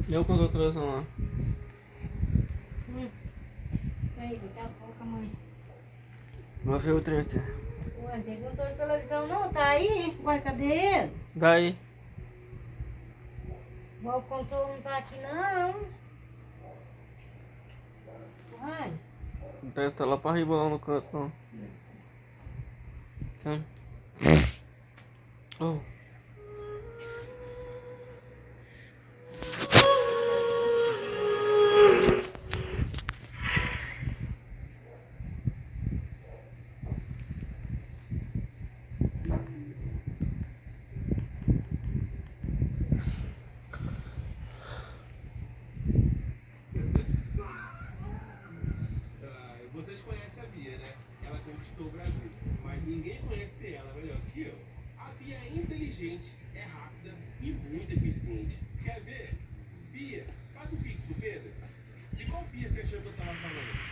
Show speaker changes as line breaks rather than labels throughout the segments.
Eu com a doutoração lá.
Aí, daqui a pouco a mãe.
Vamos ver o trem aqui.
Ué, não tem doutor de televisão não, tá aí? Ué, cadê ele?
Daí.
O controle não tá aqui não. Uai.
Não deve estar lá pra riba, lá no canto, não. Tem. Oh.
Vocês conhecem a Bia, né? Ela conquistou o Brasil, mas ninguém conhece ela melhor que eu. A Bia é inteligente, é rápida e muito eficiente. Quer ver? Bia, faz um pique pro Pedro. De qual Bia você achou que eu tava falando?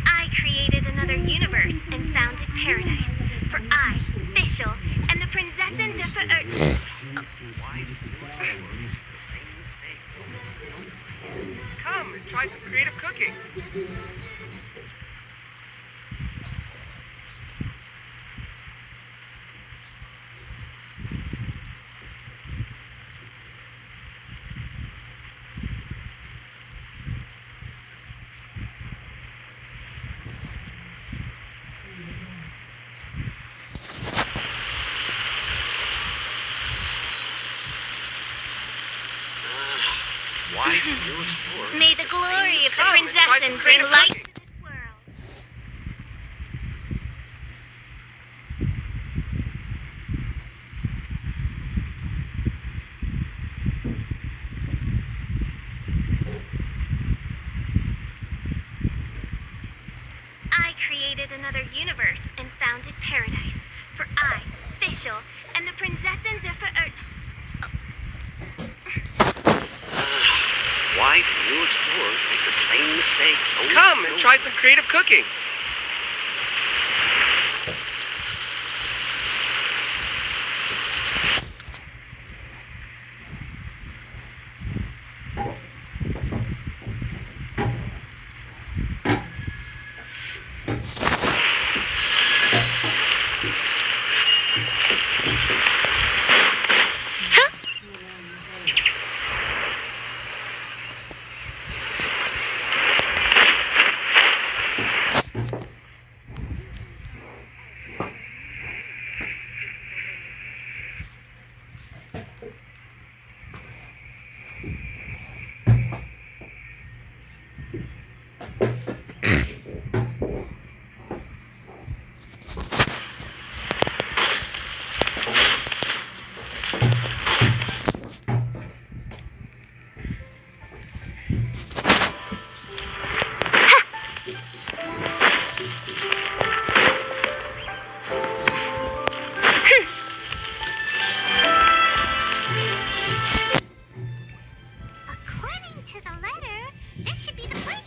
I created another universe and founded paradise. For I, Fischl, am the Prinzessin de
Come and try some creative cooking.
Why do you explore?
May the glory of the
Come and try some
Prinzessin bring
creative
light
cooking.
to this world. I created another universe and founded paradise. For I, Fischl, am the Prinzessin de
Why do new explorers make the same mistakes?
Come and try some creative cooking.
According to the letter, this should be the place.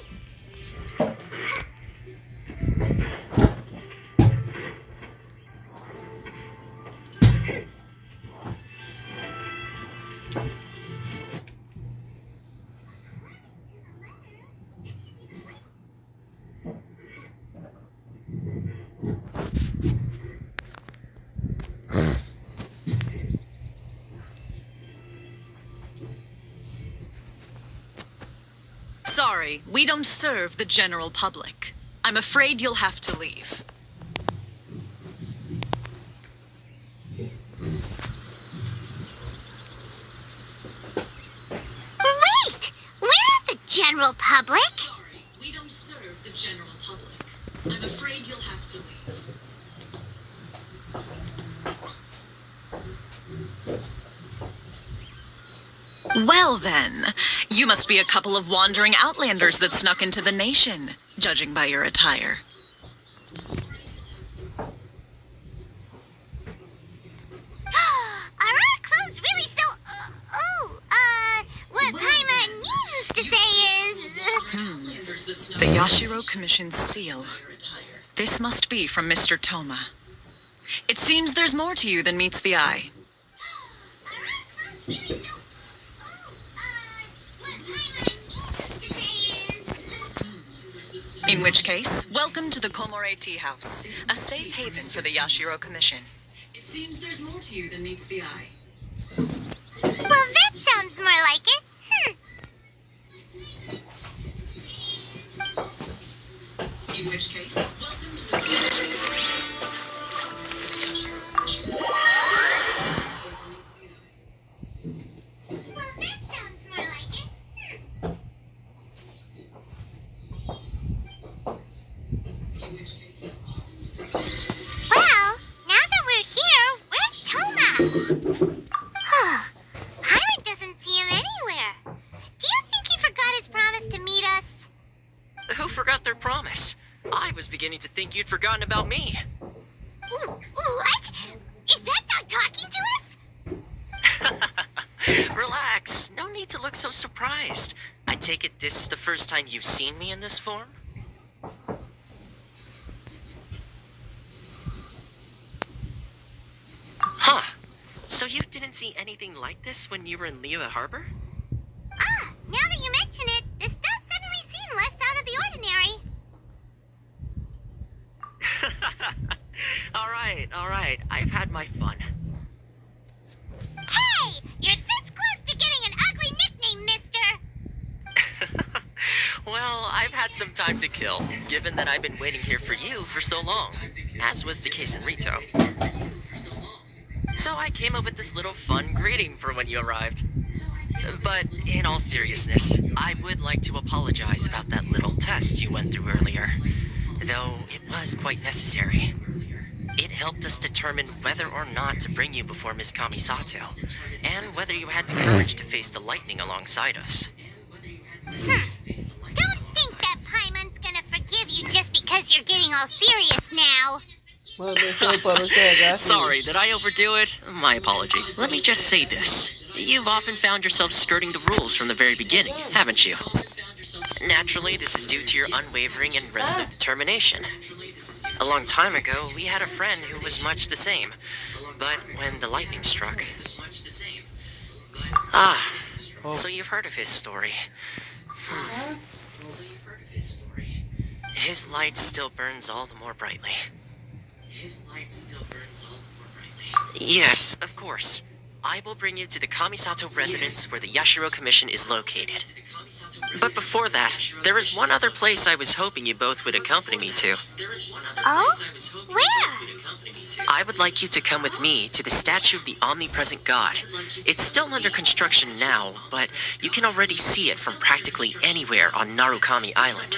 Sorry, we don't serve the general public. I'm afraid you'll have to leave.
Wait! We're not the general public.
Sorry, we don't serve the general public. I'm afraid you'll have to leave. Well then, you must be a couple of wandering outlanders that snuck into the nation, judging by your attire.
Are our clothes really so... what Paimon means to say is...
Yashiro Commission's seal. This must be from Mr. Toma. It seems there's more to you than meets the eye. In which case, welcome to the Komore Tea House, a safe haven for the Yashiro Commission. It seems there's more to you than meets the eye.
Well, that sounds more like it.
In which case, welcome to the Yashiro Commission.
Well, that sounds more like it.
In which case,
Well, now that we're here, where's Toma? Paimon doesn't see him anywhere. Do you think he forgot his promise to meet us?
Who forgot their promise? I was beginning to think you'd forgotten about me.
What? Is that dog talking to us?
Relax. No need to look so surprised. I take it this is the first time you've seen me in this form? Huh. So you didn't see anything like this when you were in Liyue Harbor?
Now that you mention it, this does suddenly seem less out of the ordinary.
All right. I've had my fun.
Hey! You're this close to getting an ugly nickname, mister!
Well, I've had some time to kill, given that I've been waiting here for you for so long, as was the case in Rito. So I came up with this little fun greeting for when you arrived. But in all seriousness, I would like to apologize about that little test you went through earlier, though it was quite necessary. It helped us determine whether or not to bring you before Miss Kamisato, and whether you had the courage to face the lightning alongside us.
Don't think that Paimon's gonna forgive you just because you're getting all serious now.
Mano, deixa eu para o chegar.
Sorry, did I overdo it? My apology. Let me just say this. You've often found yourself skirting the rules from the very beginning, haven't you? Naturally, this is due to your unwavering and resolute determination. A long time ago, we had a friend who was much the same. But when the lightning struck... so you've heard of his story. His light still burns all the more brightly. Yes, of course. I will bring you to the Kamisato residence where the Yashiro Commission is located. But before that, there is one other place I was hoping you both would accompany me to.
Oh? Where?
I would like you to come with me to the statue of the omnipresent god. It's still under construction now, but you can already see it from practically anywhere on Narukami Island.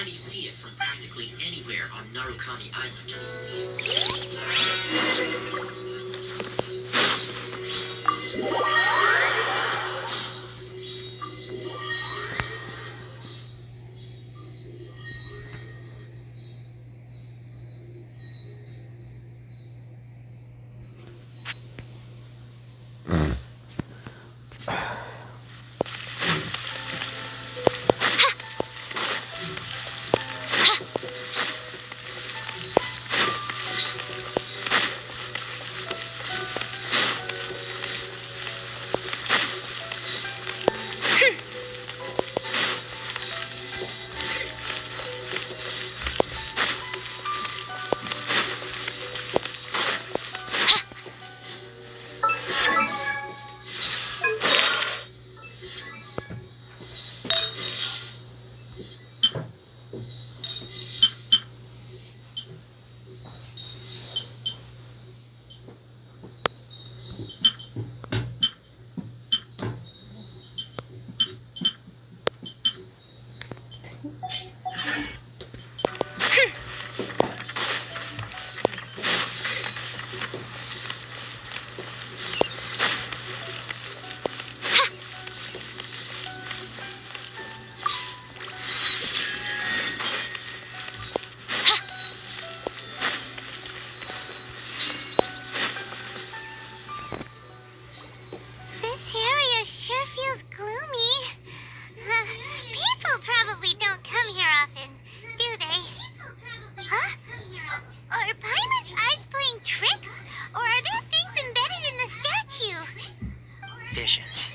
visions.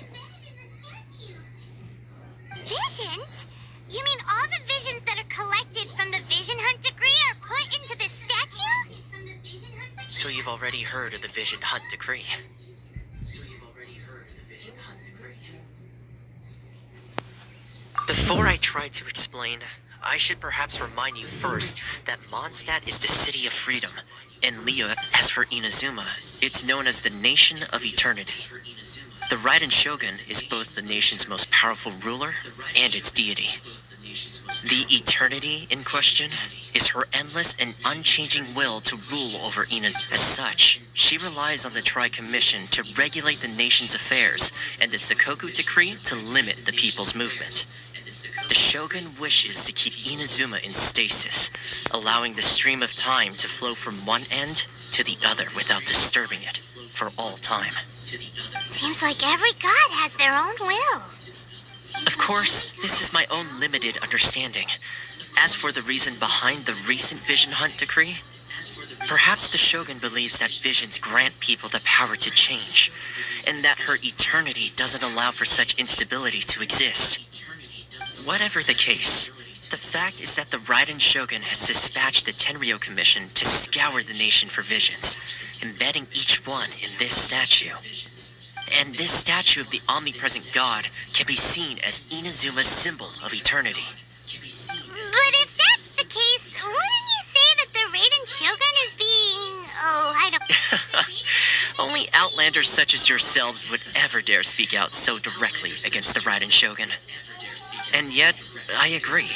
Visions? You mean all the visions that are collected from the Vision Hunt decree are put into this statue?
So you've already heard of the Vision Hunt decree. Before I try to explain, I should perhaps remind you first that Mondstadt is the City of Freedom, and Liyue, as for Inazuma, it's known as the Nation of Eternity. The Raiden Shogun is both the nation's most powerful ruler and its deity. The Eternity in question is her endless and unchanging will to rule over Inazuma. As such, she relies on the Tri-Commission to regulate the nation's affairs, and the Sakoku Decree to limit the people's movement. The Shogun wishes to keep Inazuma in stasis, allowing the stream of time to flow from one end to the other without disturbing it for all time.
Seems like every god has their own will.
Of course, this is my own limited understanding. As for the reason behind the recent Vision Hunt decree, perhaps the Shogun believes that visions grant people the power to change, and that her eternity doesn't allow for such instability to exist. Whatever the case, the fact is that the Raiden Shogun has dispatched the Tenryo Commission to scour the nation for visions, embedding each one in this statue. And this statue of the omnipresent god can be seen as Inazuma's symbol of eternity.
But if that's the case, wouldn't you say that the Raiden Shogun is being... oh, I don't...
Only outlanders such as yourselves would ever dare speak out so directly against the Raiden Shogun. And yet, I agree.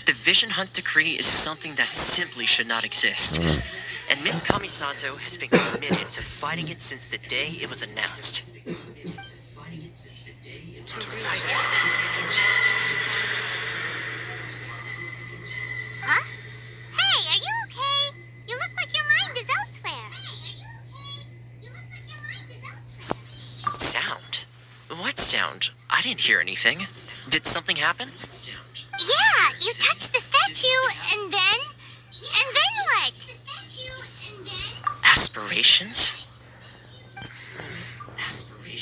The Vision Hunt decree is something that simply should not exist. And Miss Kamisato has been committed to fighting it since the day it was announced.
Huh? Hey, are you okay? You look like your mind is elsewhere.
Sound? What sound? I didn't hear anything. Did something happen?
Yeah, you touched the statue, and then what?
Aspirations?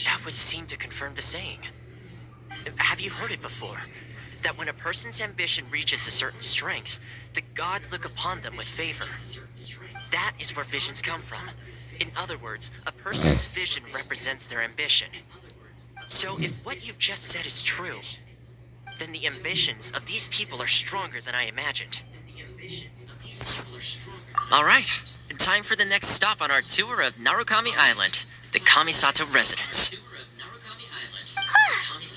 That would seem to confirm the saying. Have you heard it before? That when a person's ambition reaches a certain strength, the gods look upon them with favor. That is where visions come from. In other words, a person's vision represents their ambition. So if what you just said is true, then the ambitions of these people are stronger than I imagined. Alright, time for the next stop on our tour of Narukami Island, the Kamisato residence.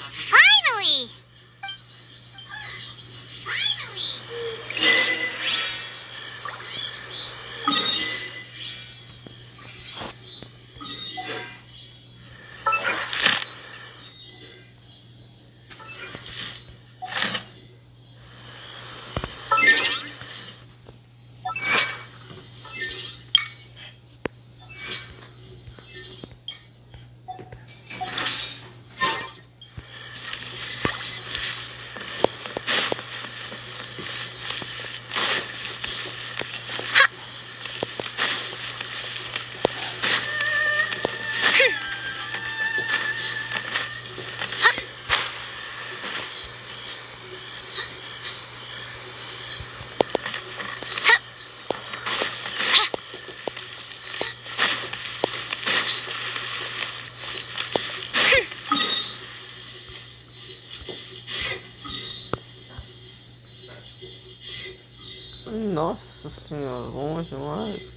Finally!
Nossa senhora, longe demais.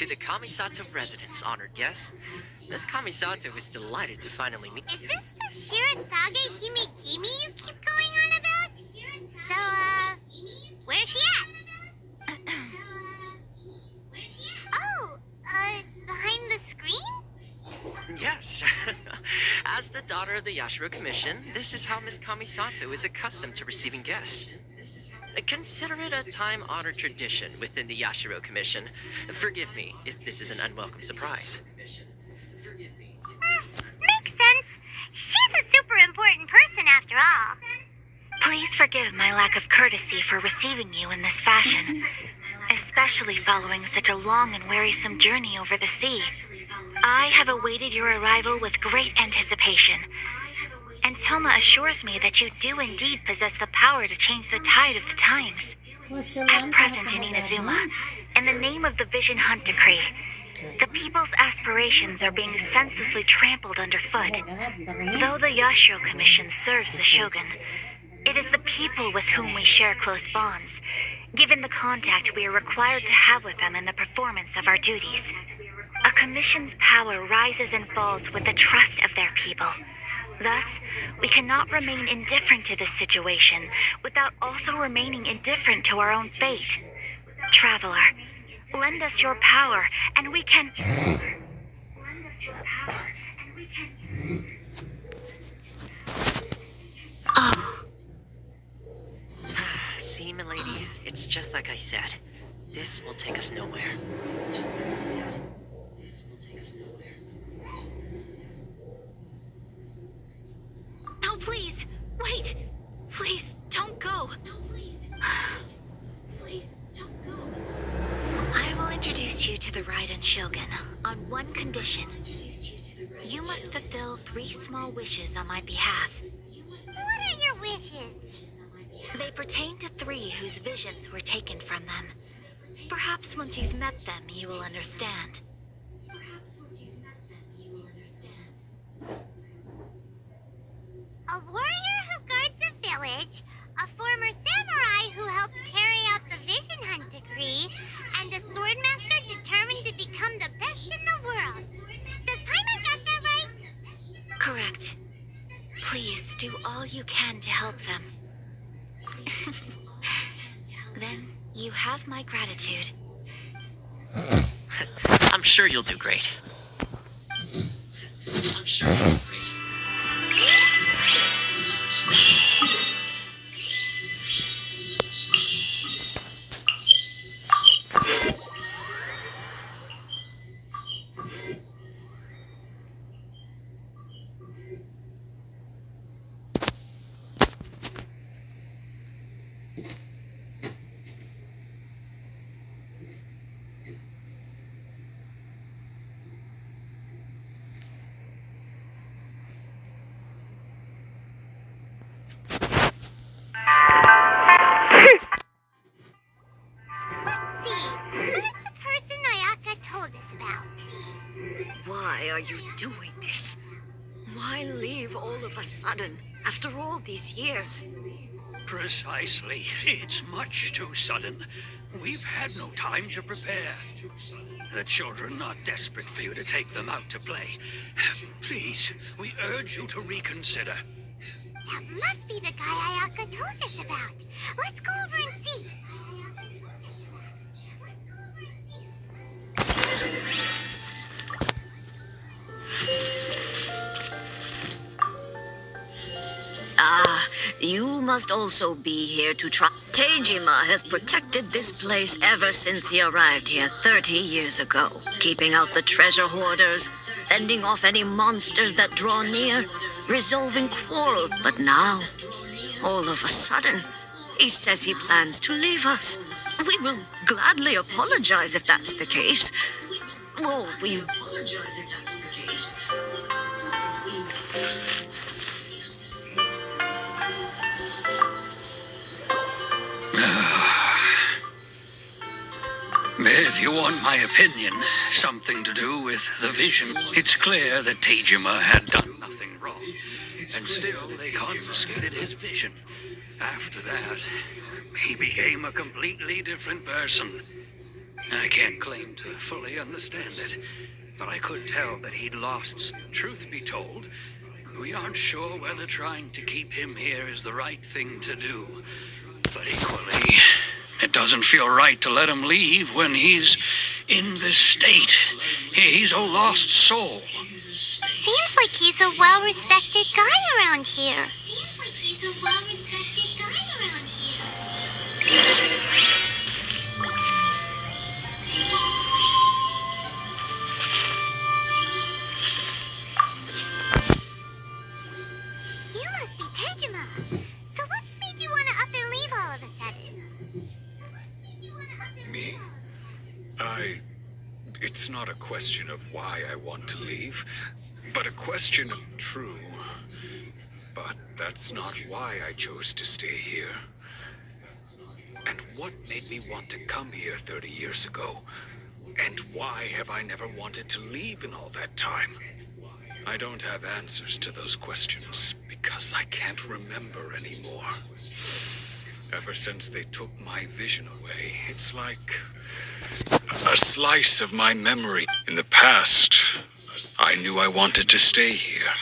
to the Kamisato residence, honored guests. Miss Kamisato is delighted to finally meet
Is
you.
this the Shirasage Himegimi you keep going on about? So, where's she at? Oh, behind the screen?
Yes. As the daughter of the Yashiro Commission, this is how Miss Kamisato is accustomed to receiving guests. Consider it a time-honored tradition within the Yashiro Commission. Forgive me if this is an unwelcome surprise.
Makes sense. She's a super important person after all.
Please forgive my lack of courtesy for receiving you in this fashion, especially following such a long and wearisome journey over the sea. I have awaited your arrival with great anticipation, and Toma assures me that you do indeed possess the power to change the tide of the times. At present in Inazuma, in the name of the Vision Hunt Decree, the people's aspirations are being senselessly trampled underfoot. Though the Yashiro Commission serves the Shogun, it is the people with whom we share close bonds, given the contact we are required to have with them in the performance of our duties. A commission's power rises and falls with the trust of their people. Thus, we cannot remain indifferent to this situation without also remaining indifferent to our own fate. Traveler, lend us your power, and we can...
Oh,
See, milady, it's just like I said. This will take us nowhere.
No, please, wait. Please, don't go. I will introduce you to the Raiden Shogun on one condition. You must fulfill 3 small wishes on my behalf.
What are your wishes?
They pertain to 3 whose visions were taken from them. Perhaps once you've met them, you will understand.
A warrior who guards a village, a former samurai who helped carry out the Vision Hunt Decree, and a swordmaster determined to become the best in the world. Does Paimon get that right?
Correct. Please do all you can to help them. Then you have my gratitude.
I'm sure you'll do great.
Let's see. Where's the person Ayaka told us about?
Why are you doing this? Why leave all of a sudden, after all these years?
Precisely. It's much too sudden. We've had no time to prepare. The children are desperate for you to take them out to play. Please, we urge you to reconsider.
That must be the guy Ayaka told us about. Let's go over and see.
Ah, you must also be here to try. Teijima has protected this place ever since he arrived here 30 years ago, keeping out the treasure hoarders, fending off any monsters that draw near, resolving quarrels. But now, all of a sudden, he says he plans to leave us. We will gladly apologize if that's the case. Well, we...
If you want my opinion, something to do with the vision, it's clear that Teijima had done nothing wrong. And still, they confiscated his vision. After that, he became a completely different person. I can't claim to fully understand it, but I could tell that he'd lost. Truth be told, we aren't sure whether trying to keep him here is the right thing to do. But equally, it doesn't feel right to let him leave when he's in this state. He's a lost soul.
Seems like he's a well-respected guy around here. You must be Tejima. So what's made you want to up and leave all of a sudden?
Me? It's not a question of why I want to leave, but a question of true. But that's not why I chose to stay here. And what made me want to come here 30 years ago? And why have I never wanted to leave in all that time? I don't have answers to those questions because I can't remember anymore. Ever since they took my vision away, it's like a slice of my memory. In the past, I knew I wanted to stay here.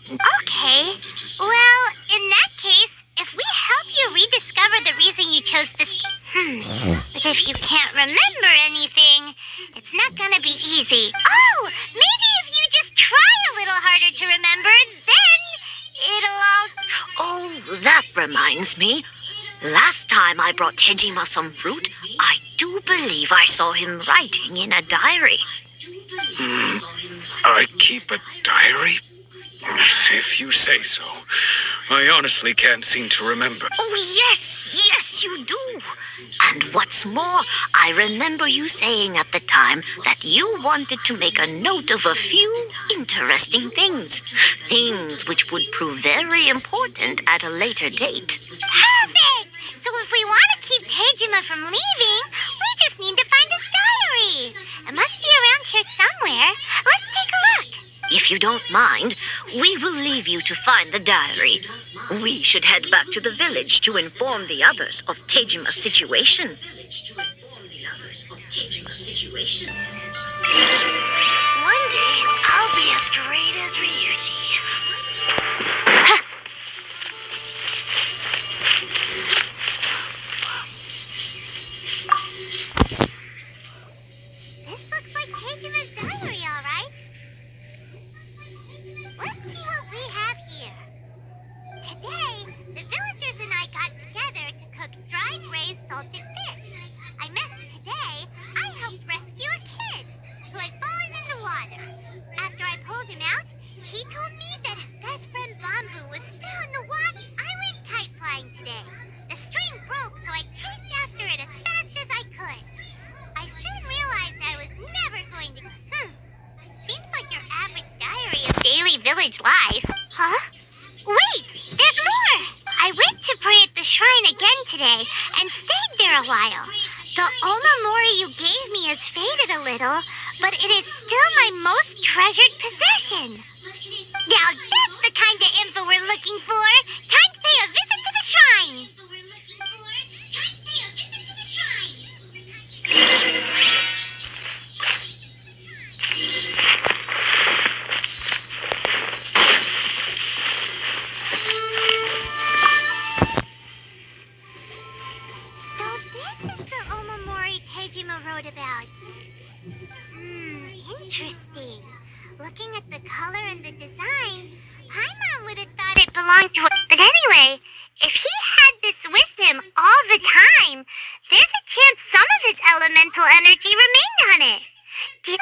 Okay. Well, in that case, if we help you rediscover the reason you chose to But if you can't remember anything, it's not gonna be easy. Oh, maybe if you just try a little harder to remember, then it'll all...
Oh, that reminds me. Last time I brought Tejima some fruit, I do believe I saw him writing in a diary.
I keep a diary? If you say so. I honestly can't seem to remember.
Oh, yes, you do. And what's more, I remember you saying at the time that you wanted to make a note of a few interesting things. Things which would prove very important at a later date.
Perfect! So if we want to keep Tejima from leaving, we just need to find his diary. It must be around here somewhere. Let's take a look.
If you don't mind, we will leave you to find the diary. We should head back to the village to inform the others of Tejima's situation.
One day, I'll be as great as Ryuji.
This looks like Tejima's diary, all right. Let's see what we have here. Today, the villagers and I got together to cook dried braised salted fish. I met today, I helped rescue a kid who had fallen in the water. After I pulled him out, he told me that his best friend Bamboo was still in the water. I went kite flying today. The string broke, so I chased after it as fast as I could. I soon realized I was never going to... Seems like your average diary of daily village life. Huh? Wait! There's more! I went to pray at the shrine again today and stayed there a while. The omamori you gave me has faded a little, but it is still my most treasured possession. Now that's the kind of info we're looking for. Time to pay a visit to the shrine. So this is the omamori Tejima wrote about. Interesting. Looking at the color and the design, Paimon would have thought it belonged to... But anyway, if he had this with him all the time, there's a chance some of his elemental energy remained on it. Here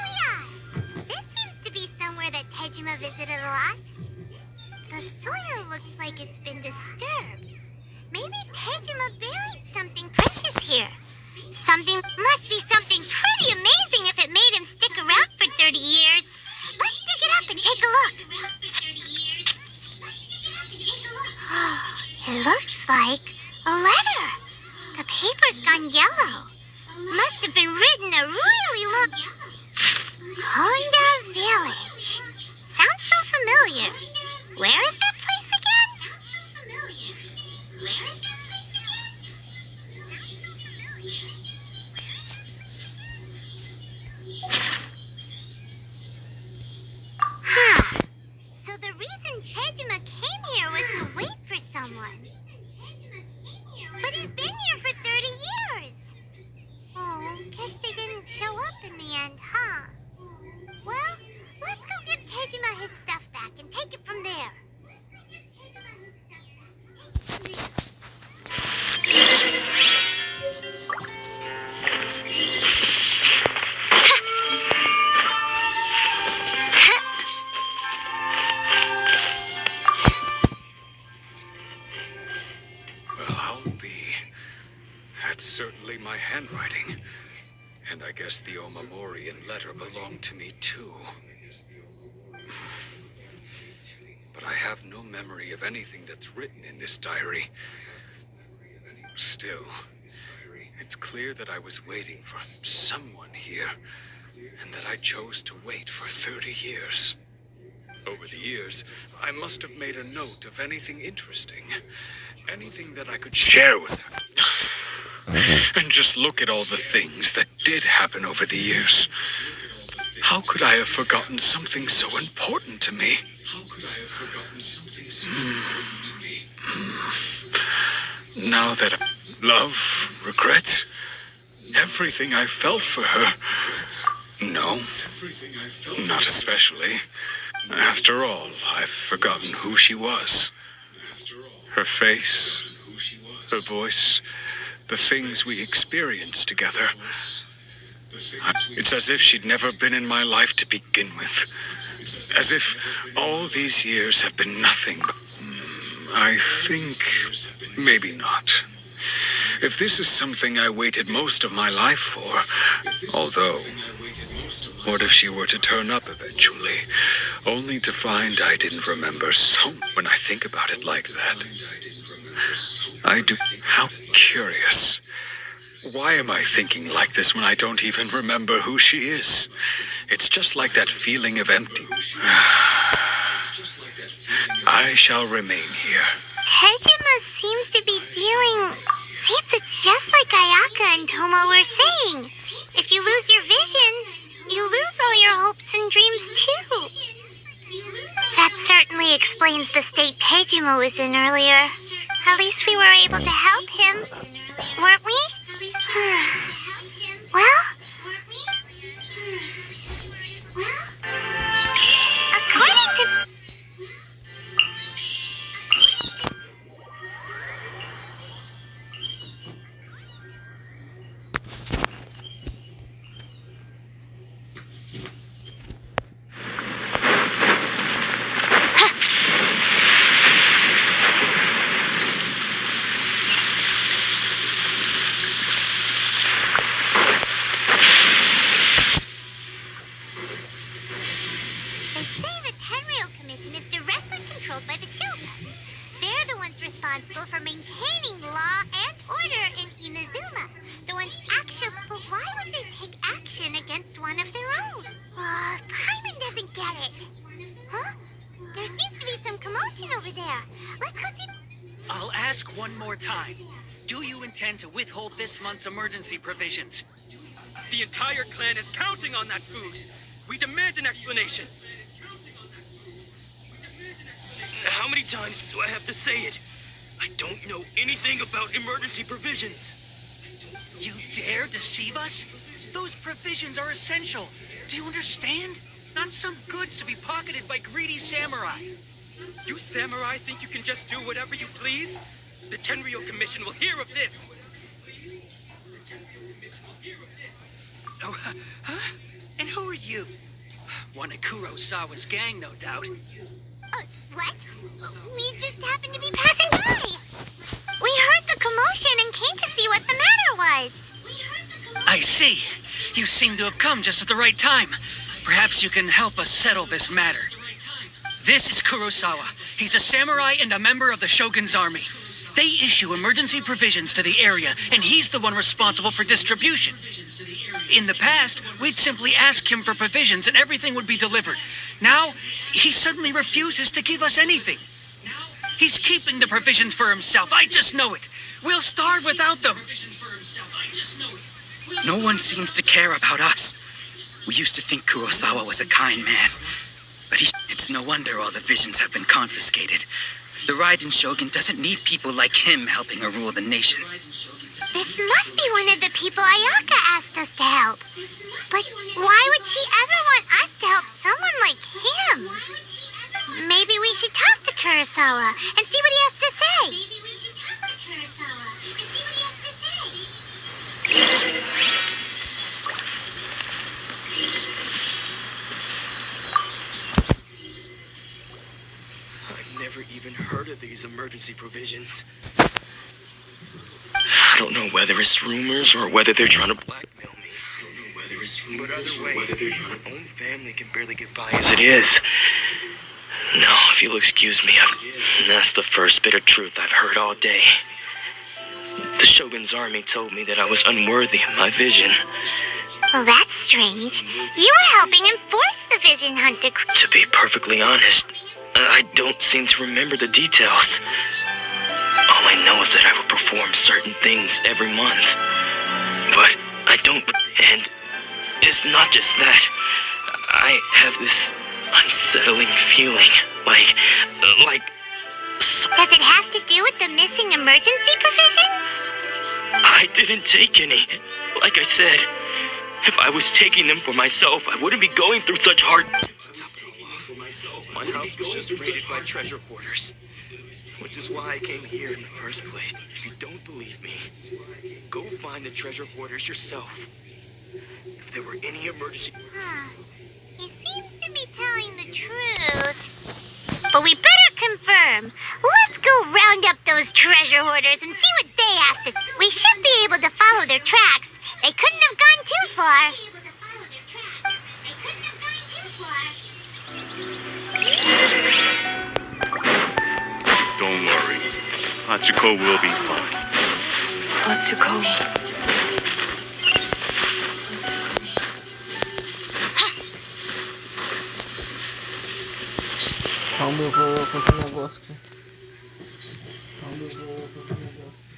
we are. This seems to be somewhere that Tejima visited a lot. The soil looks like it's been disturbed. Maybe Tejima buried something precious here. Something must be something pretty amazing if it made him stick around for 30 years. Let's dig it up and take a look. It looks like a letter. The paper's gone yellow. Must have been written a really long... Honda Village. Sounds so familiar. Where is that place again? Huh. So the reason Tejima came here was to wait for someone. But he's been here for 30 years. Oh, guess they didn't show up in the end, huh? Well, let's go give Tejima his stuff back and take it from there.
Well, I'll be. That's certainly my handwriting. And I guess the Omamorian letter belonged to me too. But I have no memory of anything that's written in this diary. Still, it's clear that I was waiting for someone here, and that I chose to wait for 30 years. Over the years, I must have made a note of anything interesting, anything that I could share with her. And just look at all the things that did happen over the years. How could I have forgotten something so important to me? Now that love, regret, everything I felt for her. No, not especially. After all, I've forgotten who she was. Her face, her voice, the things we experienced together. It's as if she'd never been in my life to begin with. As if all these years have been nothing but... I think... maybe not. If this is something I waited most of my life for, although... what if she were to turn up eventually, only to find I didn't remember so... When I think about it like that, I do... How curious. Why am I thinking like this when I don't even remember who she is? It's just like that feeling of empty. I shall remain here.
Tejima seems to be dealing... Seems it's just like Ayaka and Toma were saying. If you lose your vision, you lose all your hopes and dreams too. That certainly explains the state Tejima was in earlier. At least we were able to help him, weren't we? Well, according to... responsible for maintaining law and order in Inazuma. The ones actually... But why would they take action against one of their own? Paimon doesn't get it. Huh? There seems to be some commotion over there. Let's go see...
I'll ask one more time. Do you intend to withhold this month's emergency provisions?
The entire clan is counting on that food. We demand an explanation. How many times do I have to say it? I don't know anything about emergency provisions.
You dare deceive us? Those provisions are essential. Do you understand? Not some goods to be pocketed by greedy samurai.
You samurai think you can just do whatever you please? The Tenryou Commission will hear of this.
Oh, huh? And who are you? One of Kurosawa's gang, no doubt.
What? We just happened to be passing by. We heard the commotion and came to see what the matter was.
I see. You seem to have come just at the right time. Perhaps you can help us settle this matter. This is Kurosawa. He's a samurai and a member of the Shogun's army. They issue emergency provisions to the area, and he's the one responsible for distribution. In the past, we'd simply ask him for provisions and everything would be delivered. Now, he suddenly refuses to give us anything. He's keeping the provisions for himself. I just know it. We'll starve without them.
No one seems to care about us. We used to think Kurosawa was a kind man. But it's no wonder all the visions have been confiscated. The Raiden Shogun doesn't need people like him helping her rule the nation.
This must be one of the people Ayaka asked us to help. But why would she ever want us to help someone like him? Maybe we should talk to Kurosawa and see what he has to say.
I've never even heard of these emergency provisions. I don't know whether it's rumors or whether they're trying to blackmail me. But either way, my own family can barely get by as it is. No, if you'll excuse me, that's the first bit of truth I've heard all day. The Shogun's army told me that I was unworthy of my vision.
Well, that's strange. You were helping enforce the vision hunt to...
To be perfectly honest, I don't seem to remember the details. All I know is that I would perform certain things every month. But I don't... And it's not just that. I have this unsettling feeling, like...
Does it have to do with the missing emergency provisions?
I didn't take any. Like I said, if I was taking them for myself, I wouldn't be going through such hard... My house was just raided by treasure hoarders, which is why I came here in the first place. If you don't believe me, go find the treasure hoarders yourself. If there were any emergency...
He seems to be telling the truth. But we better confirm. Let's go round up those treasure hoarders and see what they have to... We should be able to follow their tracks. They couldn't have gone too far.
Don't worry. Atsuko will be fine.
Atsuko.
Calma, eu vou fazer um negócio aqui.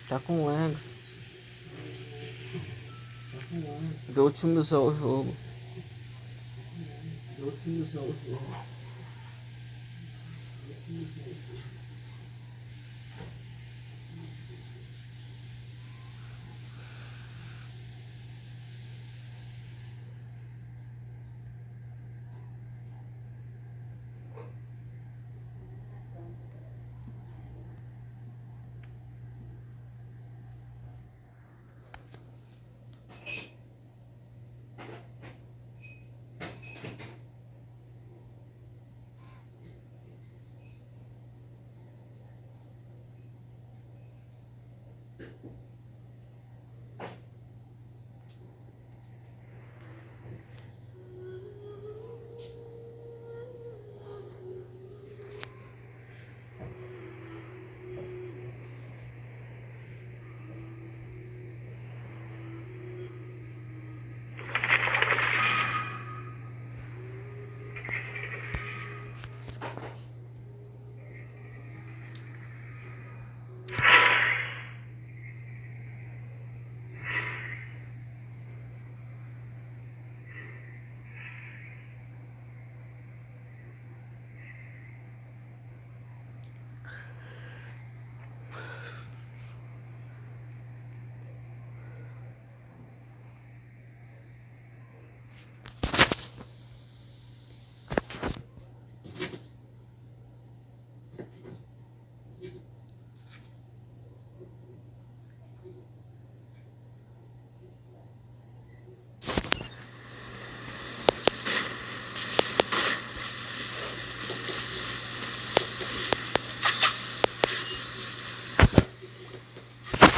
Tá com lag. Deu otimizar o jogo.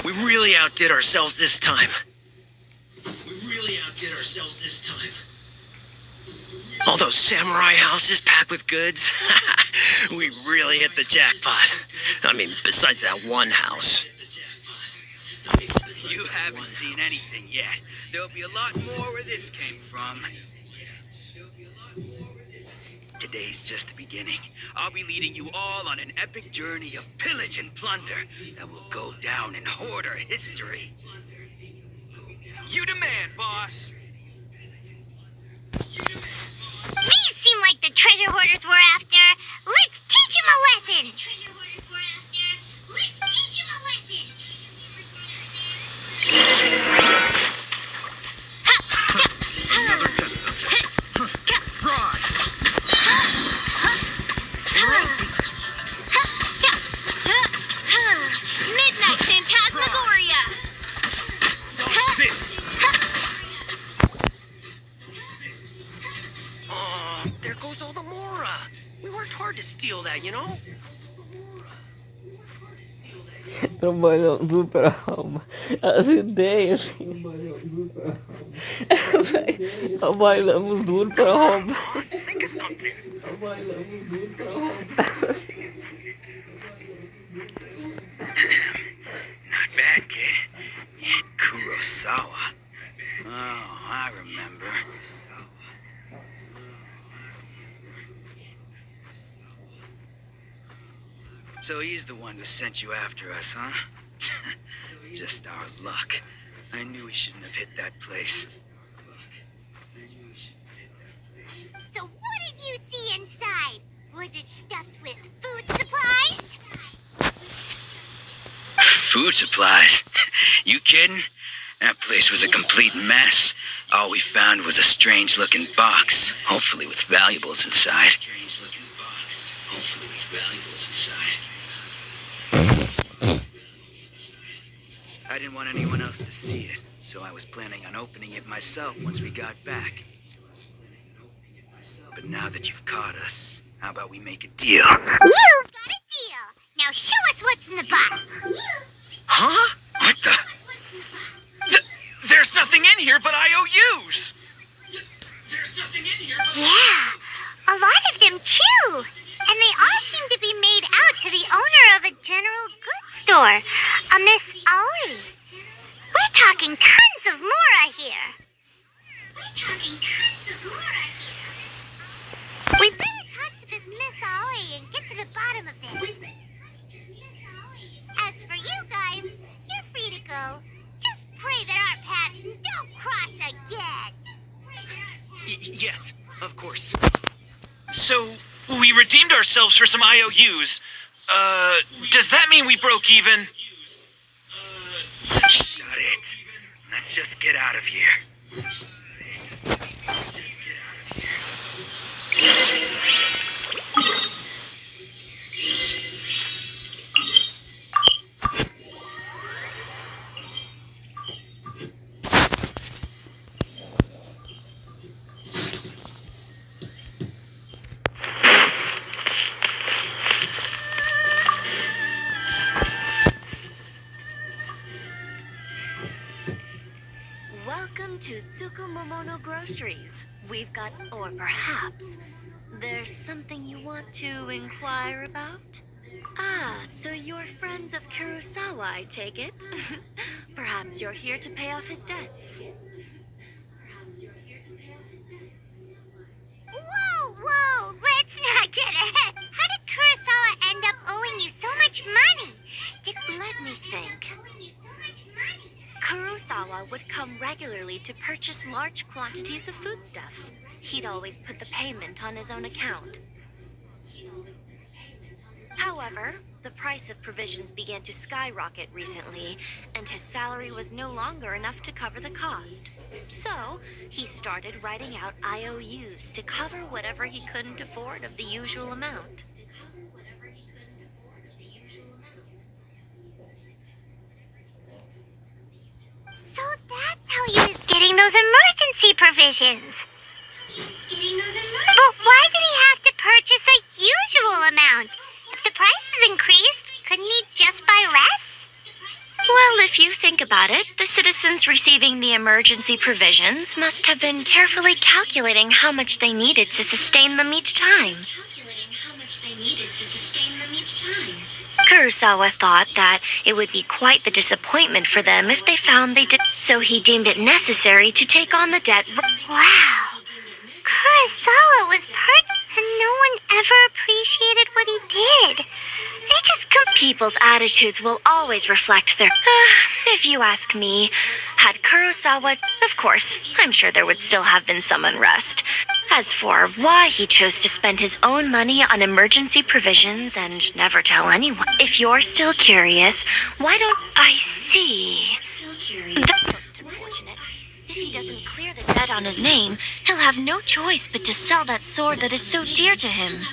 We really outdid ourselves this time.
outdid ourselves this time. All those samurai houses packed with goods? We really hit the jackpot. I mean, besides that one house.
You haven't seen anything yet. There'll be a lot more where this came from. Today's just the beginning. I'll be leading you all on an epic journey of pillage and plunder that will go down in hoarder history. You demand, boss.
These seem like the treasure hoarders we're after. Let's teach them a lesson.
Another test subject. Fry.
Midnight Phantasmagoria.
This.
Oh, there goes all the Mora. We worked hard to steal that, you know?
Trabalhando duro pra alma. As ideias. Trabalhamos duro pra roubar.
Think of something.
Trabalhamos duro pra roubar.
Not bad, kid. Kurosawa. Oh, I remember. So he's the one who sent you after us, huh? Just our luck. I knew we shouldn't have hit that place.
So what did you see inside? Was it stuffed with food supplies?
Food supplies? You kidding? That place was a complete mess. All we found was a strange-looking box, hopefully with valuables inside. I didn't want anyone else to see it, so I was planning on opening it myself once we got back. But now that you've caught us, how about we make a deal?
You've got a deal. Now show us what's in the box.
Huh? What the?
There's nothing in here but IOUs!
Yeah, a lot of them too. And they all seem to be made out to the owner of a general goods store, a Miss Aoi. We're talking tons of Mora here. We better talk to this Miss Aoi and get to the bottom of this. As for you guys, you're free to go. Just pray that our paths don't cross again.
Yes, of course.
So, we redeemed ourselves for some IOUs. Does that mean we broke even?
Shut it. Let's just get out of here.
Welcome to Tsukumomono Groceries. We've got, or perhaps, there's something you want to inquire about? Ah, so you're friends of Kurosawa, I take it? Perhaps you're here to pay off his debts.
Whoa, let's not get ahead. How did Kurosawa end up owing you so much money?
Let me think. Kurosawa would come regularly to purchase large quantities of foodstuffs. He'd always put the payment on his own account. However, the price of provisions began to skyrocket recently, and his salary was no longer enough to cover the cost. So, he started writing out IOUs to cover whatever he couldn't afford of the usual amount.
So that's how he was getting those emergency provisions. But why did he have to purchase a usual amount? If the prices increased, couldn't he just buy less?
Well, if you think think about it, the citizens receiving the emergency provisions must have been carefully calculating how much they needed to sustain them each time. Kurosawa thought that it would be quite the disappointment for them if they found they did, so he deemed it necessary to take on the debt.
Wow. Kurosawa was and no one ever appreciated what he did. They just
People's attitudes will always reflect their... if you ask me, had Kurosawa... Of course, I'm sure there would still have been some unrest. As for why he chose to spend his own money on emergency provisions and never tell anyone... If you're still curious, why don't... I see. Most unfortunate. If he doesn't clear the debt on his name, he'll have no choice but to sell that sword that is so dear to him.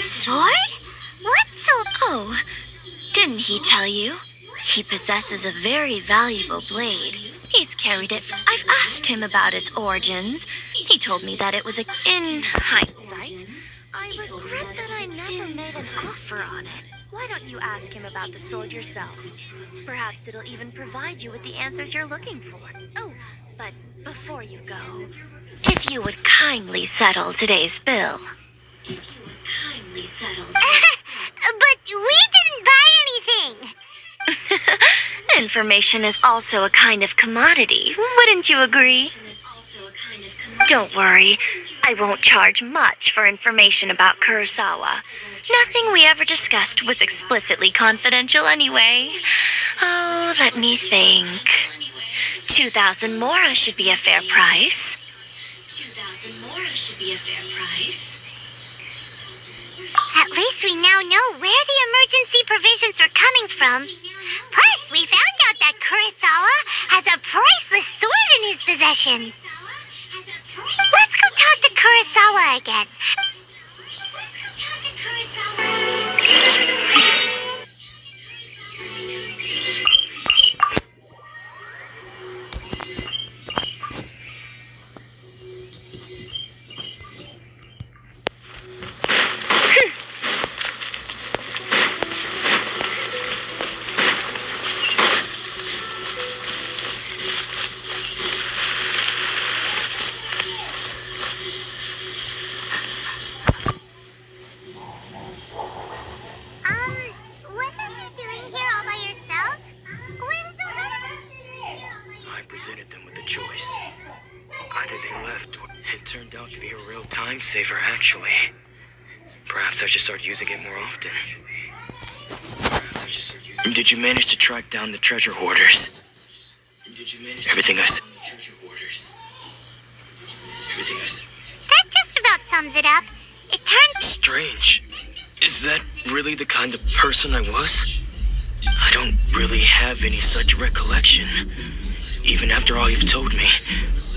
Sword? What sword?
Oh, didn't he tell you? He possesses a very valuable blade. He's carried it. I've asked him about its origins. He told me that it was in hindsight, I regret that I never made an offer on it. Why don't you ask him about the sword yourself? Perhaps it'll even provide you with the answers you're looking for. Oh, but before you go, if you would kindly settle today's bill.
But we didn't buy anything.
Information is also a kind of commodity, wouldn't you agree? Don't worry, I won't charge much for information about Kurosawa. Nothing we ever discussed was explicitly confidential anyway. Oh, let me think. 2,000 mora should be a fair price.
At least we now know where the emergency provisions are coming from. Plus, we found out that Kurosawa has a priceless sword in his possession. Let's go talk to Kurosawa again. What are you doing here all by yourself? Where did those others...
I presented them with a choice. Either they left, or it turned out to be a real time saver, actually. Perhaps I should start using it more often. Did you manage to track down the treasure hoarders? Everything I said.
That just about sums it up. It turned...
Strange. Is that really the kind of person I was? I don't really have any such recollection. Even after all you've told me,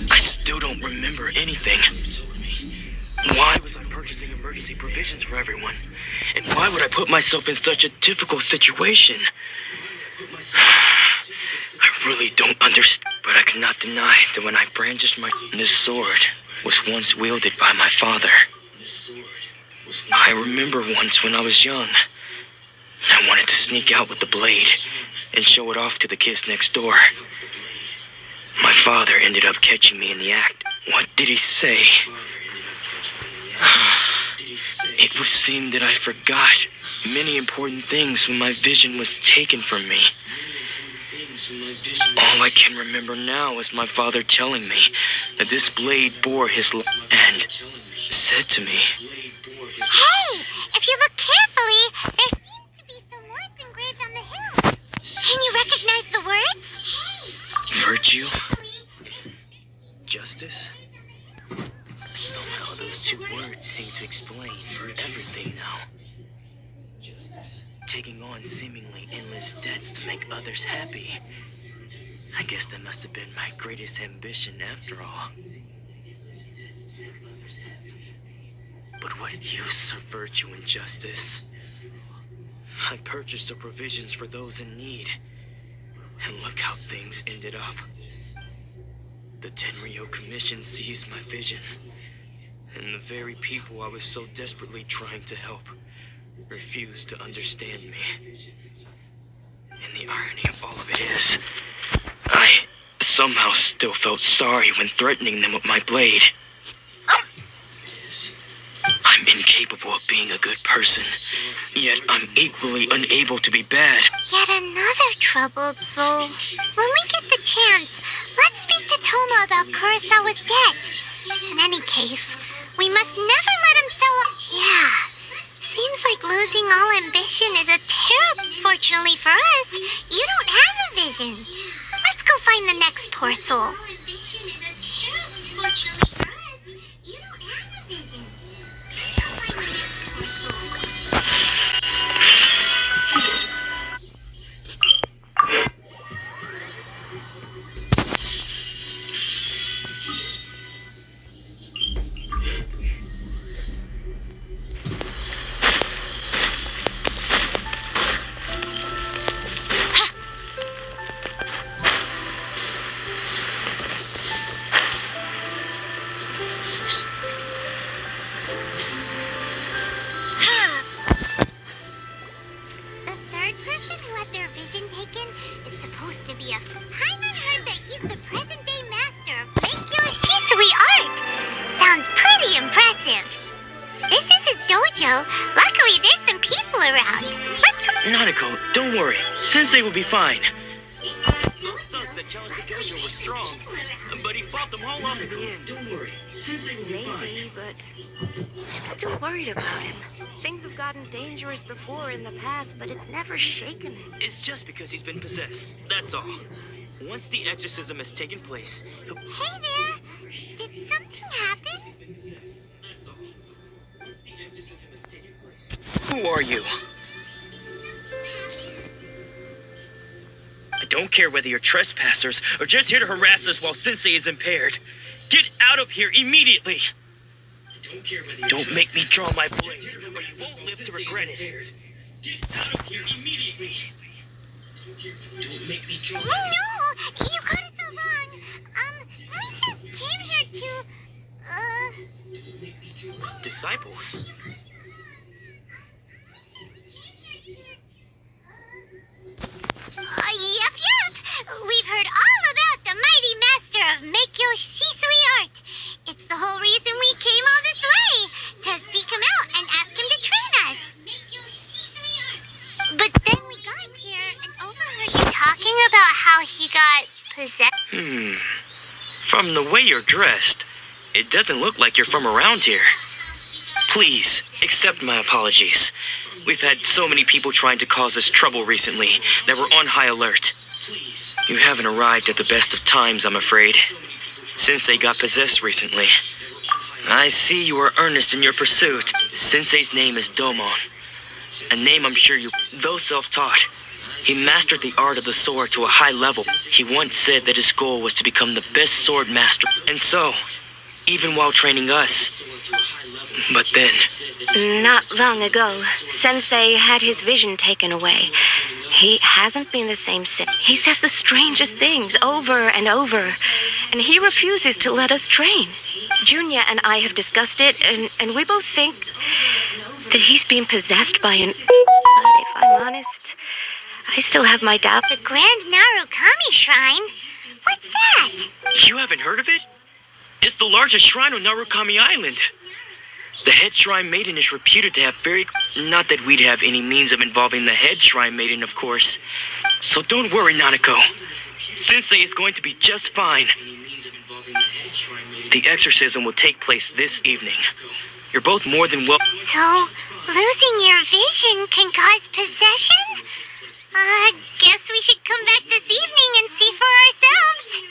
I still don't remember anything. Why was I purchasing emergency provisions for everyone? And why would I put myself in such a difficult situation? I really don't understand, but I cannot deny that when I brandished this sword was once wielded by my father. I remember once when I was young, I wanted to sneak out with the blade and show it off to the kids next door. My father ended up catching me in the act. What did he say? It would seem that I forgot many important things when my vision was taken from me. All I can remember now is my father telling me that this blade bore his life and said to me,
Hey! If you look carefully, there seems to be some words engraved on the hill. Can you recognize the words?
Virtue? Justice? Somehow those two words seem to explain everything now. Justice. Taking on seemingly endless debts to make others happy. I guess that must have been my greatest ambition after all. But what use of virtue and justice? I purchased the provisions for those in need. And look how things ended up. The Tenryo Commission seized my vision. And the very people I was so desperately trying to help refused to understand me. And the irony of all of it is, I somehow still felt sorry when threatening them with my blade. I'm incapable of being a good person, yet I'm equally unable to be bad.
Yet another troubled soul. When we get the chance, let's speak to Toma about Kurosawa's debt. In any case, we must never let him sell... Yeah, seems like losing all ambition is a terrible... Fortunately for us, you don't have a vision. Let's go find the next poor soul. Luckily, there's some people around. Let's go.
Nanako, don't worry. Sensei will be fine. Those thugs that challenged the dojo were strong, but he fought them all off in the end. Don't worry. Sensei will be fine.
Maybe, but I'm still worried about him. Things have gotten dangerous before in the past, but it's never shaken him.
It's just because he's been possessed. That's all. Once the exorcism has taken place, he'll...
Hey there! Did something happen?
Who are you? I don't care whether you're trespassers or just here to harass us while Sensei is impaired. Get out of here immediately! Don't make me draw my blade, or you won't live to regret it. Get out of here immediately! Don't make me draw my blade.
No! You got it so wrong! We just came here to,
Disciples?
Yep. We've heard all about the mighty master of Meikyo Shisui art. It's the whole reason we came all this way, to seek him out and ask him to train us. But then we got here and overheard you talking about how he got possessed.
From the way you're dressed, it doesn't look like you're from around here. Please, accept my apologies. We've had so many people trying to cause us trouble recently that we're on high alert. You haven't arrived at the best of times, I'm afraid. Sensei got possessed recently. I see you are earnest in your pursuit. Sensei's name is Domon. A name I'm sure you... Though self-taught, he mastered the art of the sword to a high level. He once said that his goal was to become the best sword master. And so, even while training us... But then...
Not long ago, Sensei had his vision taken away. He hasn't been the same since. He says the strangest things over and over, and he refuses to let us train. Junya and I have discussed it, and we both think that he's being possessed by an... But if I'm honest, I still have my doubt.
The Grand Narukami Shrine? What's that?
You haven't heard of it? It's the largest shrine on Narukami Island. The head shrine maiden is reputed to have very... Not that we'd have any means of involving the head shrine maiden, of course. So don't worry, Nanako. Sensei is going to be just fine. The exorcism will take place this evening. You're both more than welcome.
So, losing your vision can cause possession? Guess we should come back this evening and see for ourselves.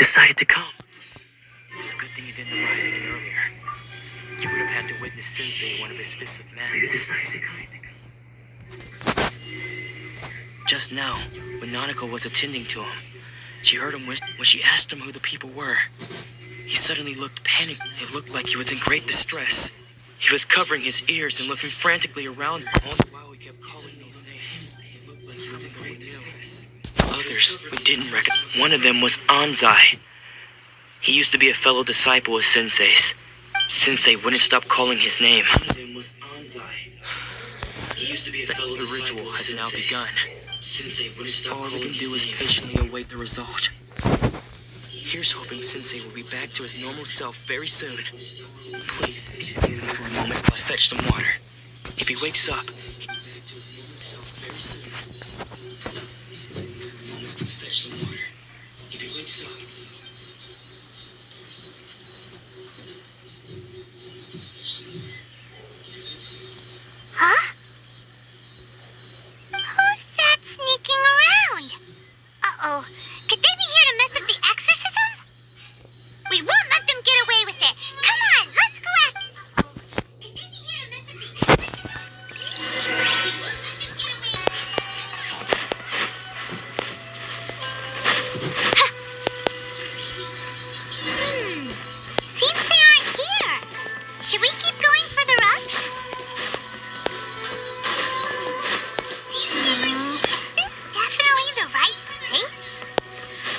decided to come. It's a good thing you didn't arrive any earlier. You would have had to witness Sensei one of his fits of madness. Just now, when Nanako was attending to him, she heard him whisper when she asked him who the people were. He suddenly looked panicked. It looked like he was in great distress. He was covering his ears and looking frantically around all the while he kept calling those names. It looked like something great new. Others we didn't recognize. One of them was Anzai. He used to be a fellow disciple of Sensei's. Sensei wouldn't stop calling his name. One of them was Anzai. He used to be a fellow The ritual has now begun. All we can do is patiently await the result. Here's hoping Sensei will be back to his normal self very soon. Please, excuse me for a moment while I fetch some water. If he wakes up...
Huh? Who's that sneaking around? Uh-oh. Could they be here to mess up the exorcism? We won't let them get away with it. Come on, let's go after... Uh-oh. Could they be here to mess up the exorcism? We won't let them get away with it. Seems they aren't here. Should we keep going further up? Is this definitely the right place?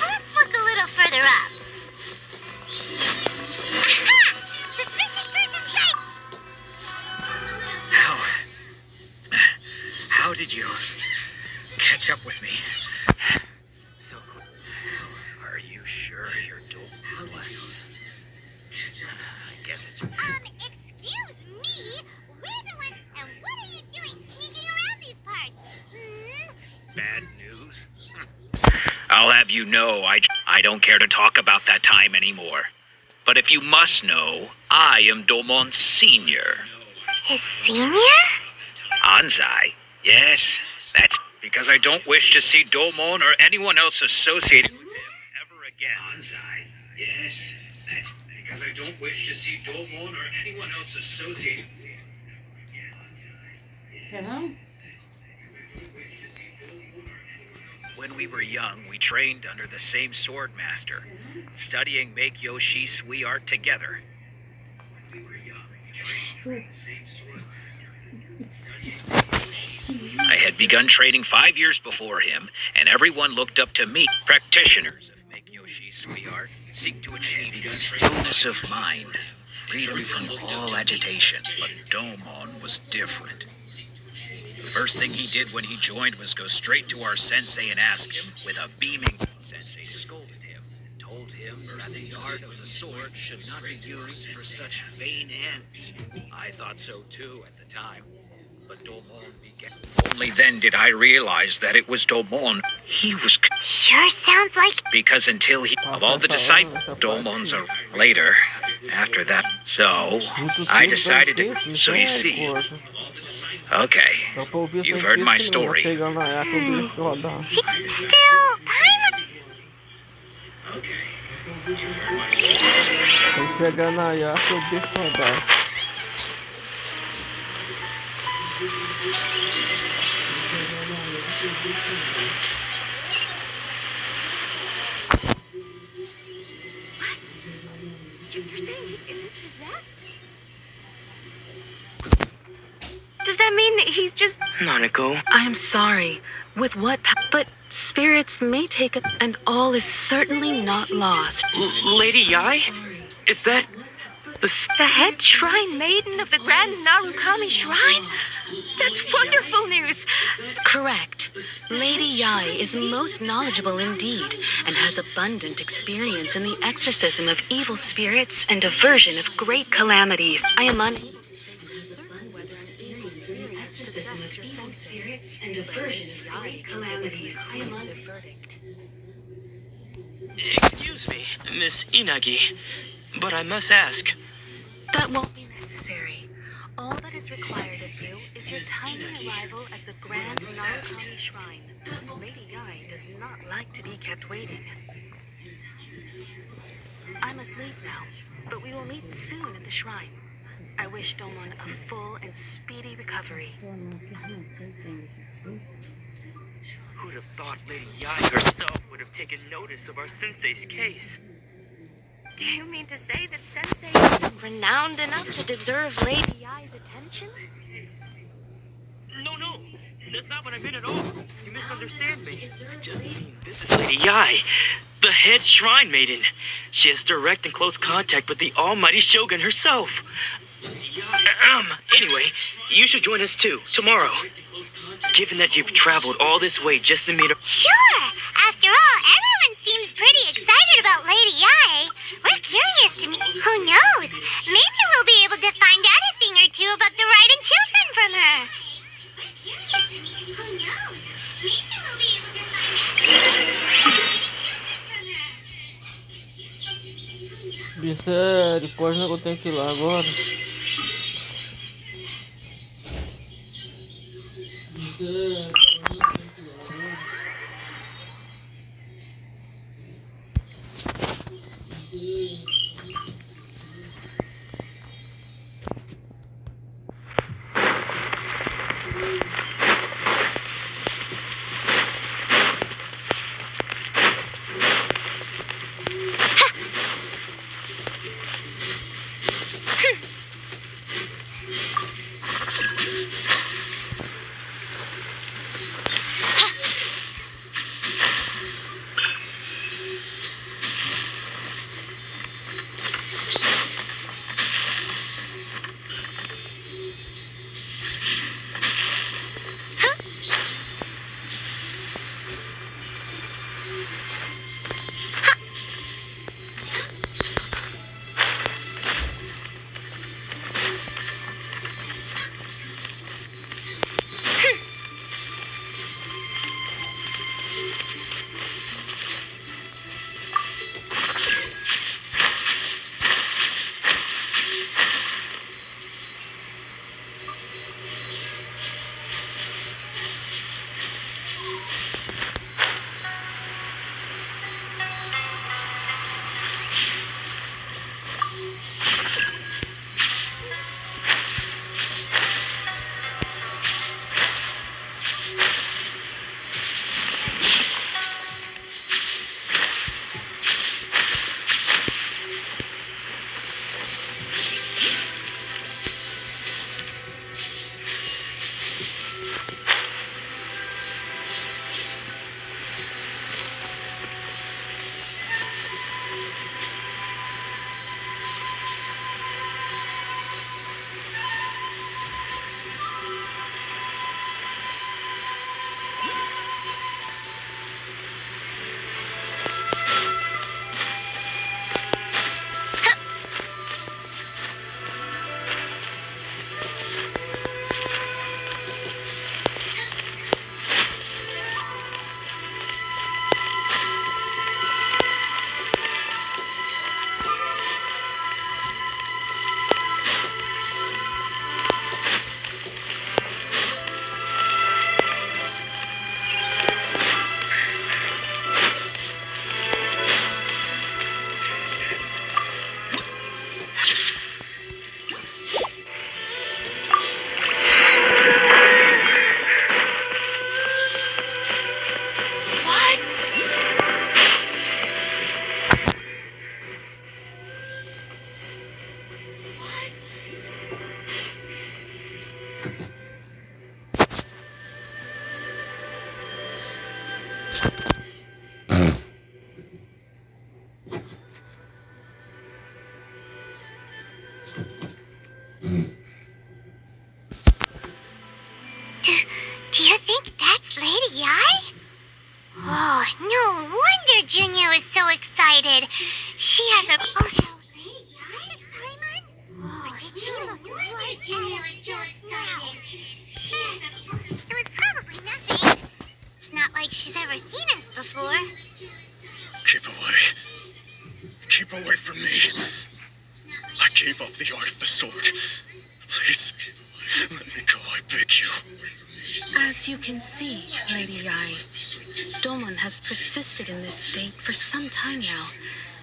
Let's look a little further up. Aha! Suspicious person sight!
How did you catch up with me? So quick. Are you sure you're Douglas? I guess it's...
Excuse me? We're the ones, and what are you doing sneaking around these parts?
Bad news? I'll have you know, I don't care to talk about that time anymore. But if you must know, I am Domon's senior.
His senior?
Anzai? Yes, that's because I don't wish to see Domon or anyone else associated with him ever again. Anzai? Yes, that's because I don't wish to see Domon or anyone else associated with him ever again. When we were young, we trained under the same sword master, studying Make Yoshi Sui art together. When we were young, we trained under the same sword master, studying Make Yoshi Sui art. I had begun training 5 years before him, and everyone looked up to me. Practitioners of Make Yoshi Sui art seek to achieve stillness of mind, freedom from all agitation. But Domon was different. The first thing he did when he joined was go straight to our sensei and ask him, with a beaming... Sensei scolded him and told him that the art of the sword should not be used for such vain ends. I thought so too at the time, but Domon began... Only then did I realize that it was Domon. He was...
Sure sounds like...
Because until he... Of all the disciples, Domon's are later, after that. So, I decided to... So you see... Okay, you've heard my story.
Still, I'm...
Tem que chegar na Yaka, o bicho andar.
You're saying he isn't possessed? Does that mean he's just...
Nanako?
I am sorry. With what but spirits may take it, and all is certainly not lost.
Lady Yai? Is that... The
head shrine maiden of the Grand Narukami Shrine? That's wonderful news! Correct. Lady Yai is most knowledgeable indeed, and has abundant experience in the exorcism of evil spirits and aversion of great calamities. I am unable to say for certain whether an evil spirit has possessed your spirits and aversion of great calamities. I am the verdict.
Excuse me, Miss Inagi, but I must ask...
That won't be necessary. All that is required of you is your timely arrival at the Grand Narukami Shrine. Lady Yai does not like to be kept waiting.
I must leave now, but we will meet soon at the shrine. I wish Domon a full and speedy recovery.
Who'd have thought Lady Yai herself would have taken notice of our sensei's case?
Do you mean to say that Sensei is renowned enough to deserve Lady Yai's attention?
No, that's not what I meant at all. You misunderstand me. I just mean this is Lady Yai, the head shrine maiden. She has direct and close contact with the almighty Shogun herself. Anyway, you should join us too, tomorrow. Given that you've traveled all this way just to meet her.
Sure! After all, everyone seems pretty excited about Lady Yai. We're curious to meet. Who knows? Maybe we'll be able to find out a thing or two about the Raiden children from her. Who knows? Maybe we'll be able to find out a thing or two about the Raiden children from her.
Misericórdia, eu tenho que ir lá agora.
Do you think that's Lady Yai? Oh, no wonder Junyo is so excited. She has a... Also, Lady Yai? Just Paimon? Or did she look right at us just now? It was probably nothing. It's not like she's ever seen us before.
Keep away. Keep away from me. I gave up the art of the sword. Please, let me go, I beg you.
As you can see, Lady Yai, Domon has persisted in this state for some time now.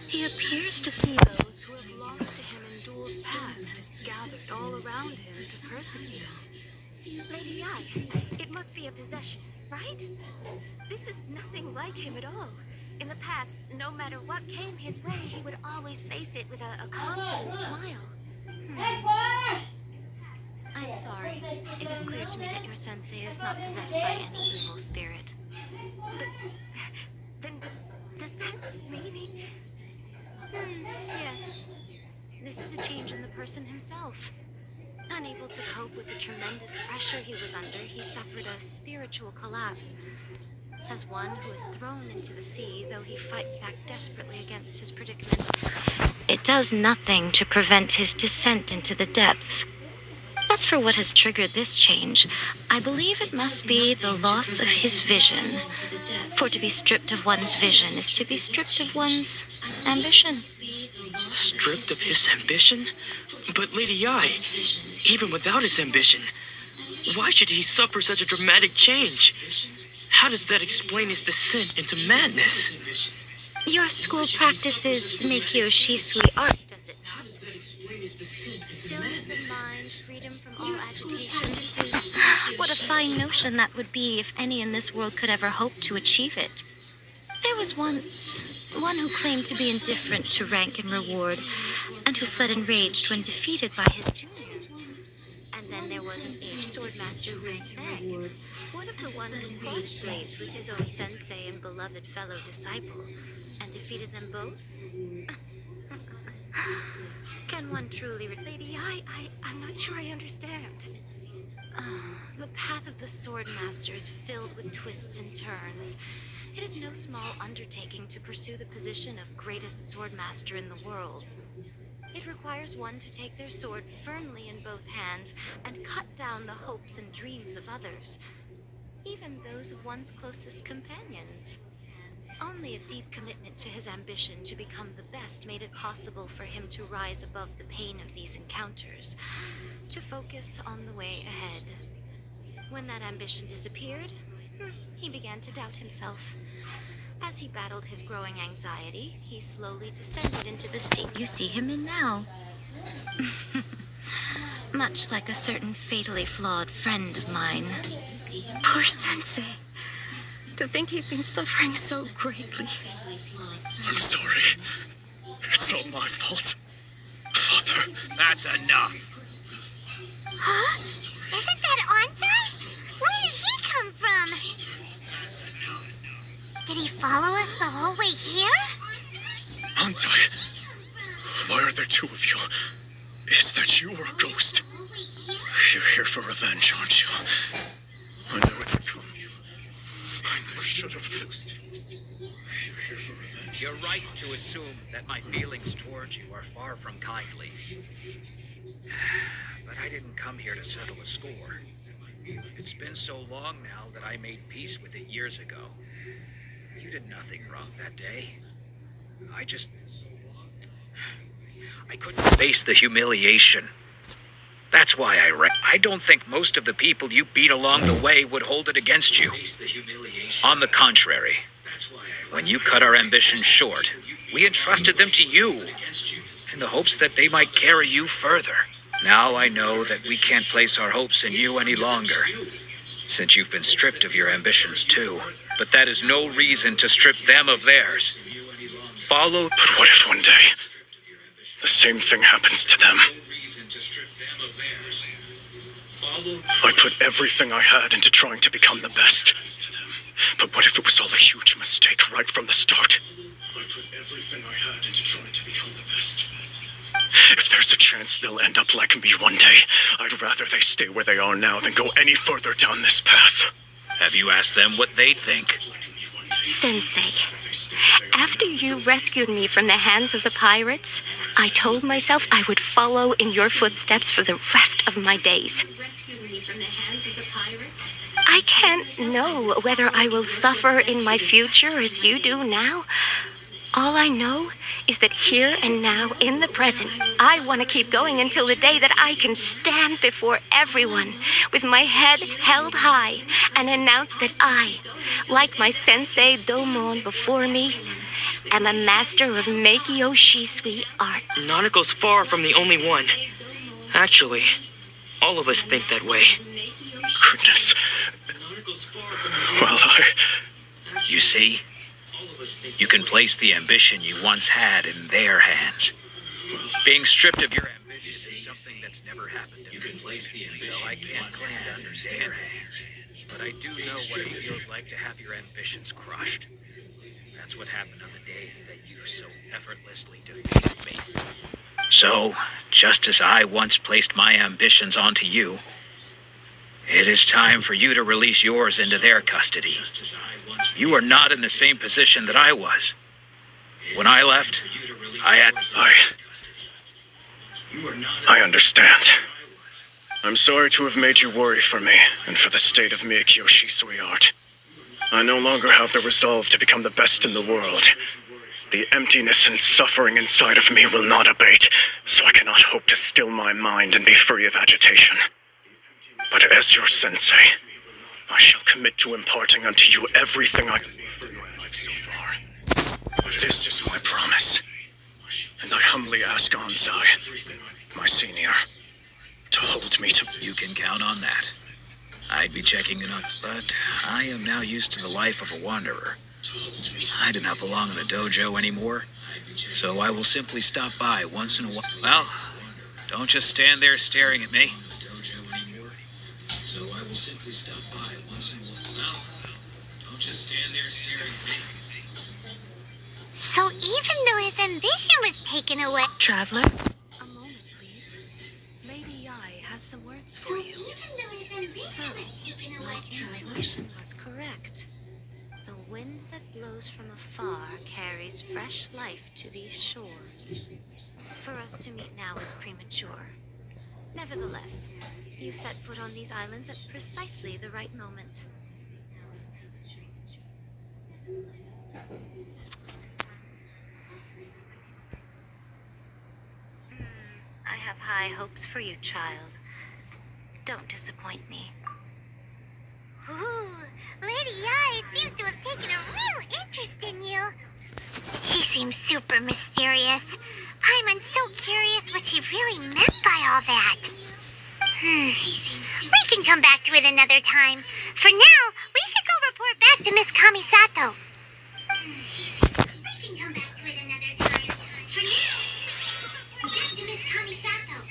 He appears to see those who have lost to him in duels past, gathered all around him to persecute him. Lady Ai, it must be a possession, right? This is nothing like him at all. In the past, no matter what came his way, he would always face it with a confident smile.
I'm sorry. It is clear to me that your sensei is not possessed by any evil spirit.
But then does that mean he...
Yes. This is a change in the person himself. Unable to cope with the tremendous pressure he was under, he suffered a spiritual collapse. As one who is thrown into the sea, though he fights back desperately against his predicament, it does nothing to prevent his descent into the depths. As for what has triggered this change, I believe it must be the loss of his vision. For to be stripped of one's vision is to be stripped of one's ambition.
Stripped of his ambition? But Lady Ai, even without his ambition, why should he suffer such a dramatic change? How does that explain his descent into madness?
Your school practices make your shisui art, does it not? Stillness of mind, freedom from all agitation. What a fine notion that would be if any in this world could ever hope to achieve it. There was once one who claimed to be indifferent to rank and reward, and who fled enraged when defeated by his juniors. And then there was an aged swordmaster who was beg. What of the one who crossed blades with his own sensei and beloved fellow disciple, and defeated them both? Can one truly... Lady Ai, I'm not sure I understand. The path of the swordmaster is filled with twists and turns. It is no small undertaking to pursue the position of greatest swordmaster in the world. It requires one to take their sword firmly in both hands and cut down the hopes and dreams of others, even those of one's closest companions. Only a deep commitment to his ambition to become the best made it possible for him to rise above the pain of these encounters, to focus on the way ahead. When that ambition disappeared, he began to doubt himself. As he battled his growing anxiety, he slowly descended into the state you see him in now. Much like a certain fatally flawed friend of mine. Poor Sensei. To think he's been suffering so greatly.
I'm sorry. It's all my fault. Father.
That's enough.
Huh? Isn't that Ansai? Where did he come from? Did he follow us the whole way here?
Ansai, why are there two of you? Is that you or a ghost? You're here for revenge, aren't you? I knew it would come. I never should have. You're here for revenge.
You're right to assume that my feelings towards you are far from kindly. But I didn't come here to settle a score. It's been so long now that I made peace with it years ago. You did nothing wrong that day. I couldn't face the humiliation. That's why I don't think most of the people you beat along the way would hold it against you. On the contrary, when you cut our ambitions short, we entrusted them to you, in the hopes that they might carry you further. Now I know that we can't place our hopes in you any longer, since you've been stripped of your ambitions too. But that is no reason to strip them of theirs. Follow...
But what if one day, the same thing happens to them? I put everything I had into trying to become the best. But what if it was all a huge mistake right from the start? I put everything I had into trying to become the best. If there's a chance they'll end up like me one day, I'd rather they stay where they are now than go any further down this path.
Have you asked them what they think?
Sensei, after you rescued me from the hands of the pirates, I told myself I would follow in your footsteps for the rest of my days. I can't know whether I will suffer in my future as you do now. All I know is that here and now, in the present, I want to keep going until the day that I can stand before everyone with my head held high and announce that I, like my sensei Domon before me, am a master of Meikyo Shisui art.
Nanako's far from the only one. Actually, all of us think that way.
Goodness. Well,
You see, you can place the ambition you once had in their hands. Being stripped of your ambition is something that's never happened to me, so I can't claim to understand it. But I do know what it feels like to have your ambitions crushed. That's what happened on the day that you so effortlessly defeated me. So, just as I once placed my ambitions onto you, it is time for you to release yours into their custody. You are not in the same position that I was. When I left,
I understand. I'm sorry to have made you worry for me, and for the state of Meikyo Shisui art. I no longer have the resolve to become the best in the world. The emptiness and suffering inside of me will not abate, so I cannot hope to still my mind and be free of agitation. But as your sensei, I shall commit to imparting unto you everything I've learned in my life so far. This is my promise, and I humbly ask Anzai, my senior, to hold me to...
You can count on that. I'd be checking it up, but I am now used to the life of a wanderer. I do not belong in the dojo anymore, so I will simply stop by once in a while. Well, don't just stand there staring at me. So I will simply stop by once in a while. Don't just stand there staring at me.
So even though his ambition was taken away...
Traveler? A moment, please. Lady Yai has some words for you.
So,
my intuition was correct. The wind that blows from afar carries fresh life to these shores. For us to meet now is premature. Nevertheless, you set foot on these islands at precisely the right moment. I have high hopes for you, child. Don't disappoint me.
Ooh, Lady Yai seems to have taken a real interest in you. She seems super mysterious. Paimon's so curious what she really meant by all that. We can come back to it another time. For now, we should go report back to Miss Kamisato. We can come back to it another time. For now, back to Miss Kamisato.